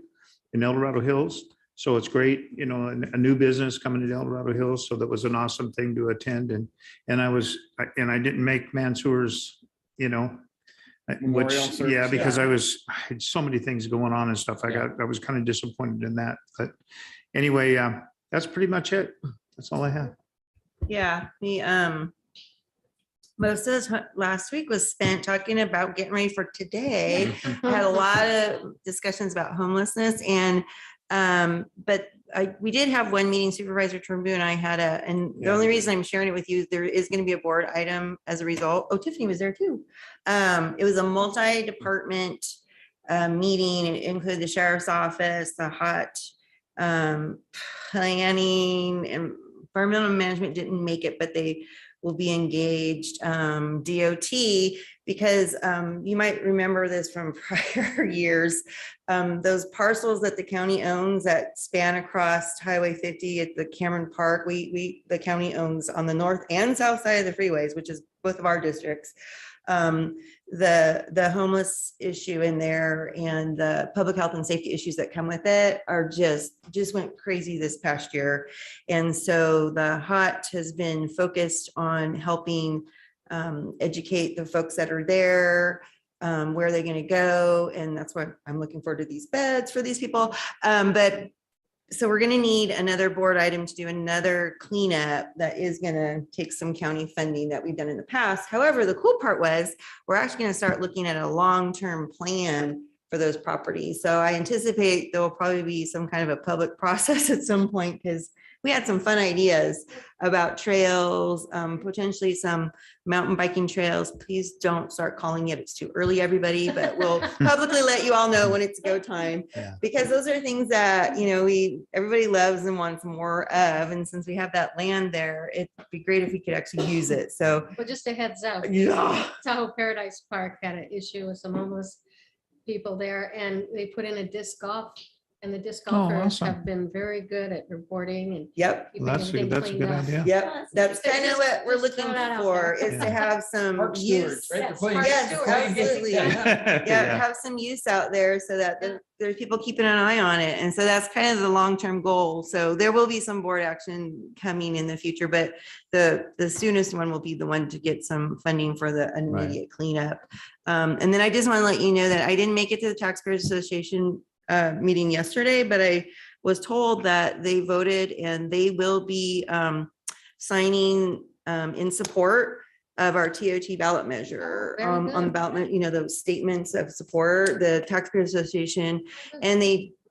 S14: in El Dorado Hills. So it's great, you know, a new business coming to El Dorado Hills. So that was an awesome thing to attend. And I didn't make Mansour's, you know,
S3: Memorial
S14: which,
S3: service,
S14: yeah, because I had so many things going on and stuff. I was kind of disappointed in that. But anyway, that's pretty much it. That's all I have.
S1: Yeah, most of the last week was spent talking about getting ready for today. I had a lot of discussions about homelessness, and but we did have one meeting. Supervisor Turnbull and I had and the only reason I'm sharing it with you, there is going to be a board item as a result. Oh, Tiffany was there too. It was a multi-department meeting. It included the sheriff's office, the hot planning, and environmental management didn't make it, but they will be engaged, DOT, because you might remember this from prior years. Those parcels that the county owns that span across Highway 50 at the Cameron Park, the county owns on the north and south side of the freeways, which is both of our districts. The homeless issue in there and the public health and safety issues that come with it are just went crazy this past year. And so the HOT has been focused on helping educate the folks that are there, where are they going to go? And that's why I'm looking forward to these beds for these people. So we're going to need another board item to do another cleanup that is going to take some county funding that we've done in the past. However, the cool part was we're actually going to start looking at a long-term plan for those properties. So I anticipate there will probably be some kind of a public process at some point, because we had some fun ideas about trails, potentially some mountain biking trails. Please don't start calling it. It's too early, everybody, but we'll publicly let you all know when it's go time, because those are things that, you know, everybody loves and wants more of. And since we have that land there, it'd be great if we could actually use it. So
S18: Well, just a heads up.
S1: Yeah.
S18: Tahoe Paradise Park had an issue with some homeless people there, and they put in a disc golf And the disc
S14: Oh,
S18: golfers
S14: awesome.
S18: have been very good at reporting and.
S1: Yep.
S18: keeping
S14: That's a
S18: everything
S14: that's a
S18: cleaned
S14: good
S18: up.
S14: idea.
S1: Yep, that's
S18: Just-
S1: kind of what we're
S18: just
S1: looking
S18: throw that out
S1: for,
S18: there.
S1: is to have some
S3: Park
S1: use.
S3: stewards, right? They're
S18: Yes,
S3: playing-
S18: park
S1: Yes,
S18: stewards.
S1: absolutely. Yeah,
S14: Yeah.
S1: have some use out there so that there's people keeping an eye on it. And so that's kind of the long-term goal. So there will be some board action coming in the future, but the soonest one will be the one to get some funding for the immediate cleanup. And then I just want to let you know that I didn't make it to the Taxpayers Association meeting yesterday, but I was told that they voted and they will be signing in support of our TOT ballot measure,
S18: Very
S1: on the
S18: good.
S1: ballot, those statements of support, the Taxpayers Association. And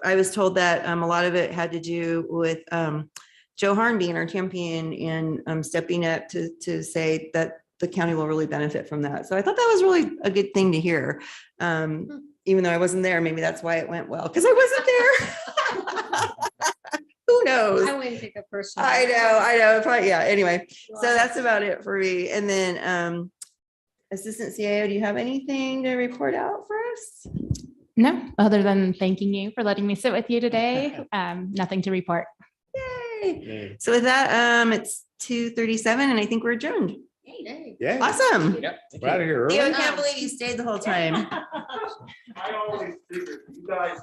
S1: I was told that a lot of it had to do with Joe Harn being our champion and stepping up to say that the county will really benefit from that. So I thought that was really a good thing to hear. Even though I wasn't there, maybe that's why it went well, because I wasn't there. Who knows?
S18: I wouldn't take it personally.
S1: I know. Probably, yeah. Anyway, so that's about it for me. And then Assistant CIO, do you have anything to report out for us?
S9: No, other than thanking you for letting me sit with you today. Nothing to report.
S1: Yay. So with that, it's 2:37 and I think we're adjourned.
S18: Yay.
S2: Yeah.
S1: Awesome.
S3: Yep.
S2: We're out of here early.
S1: Leo, I can't believe you stayed the whole time.
S2: I always figured you guys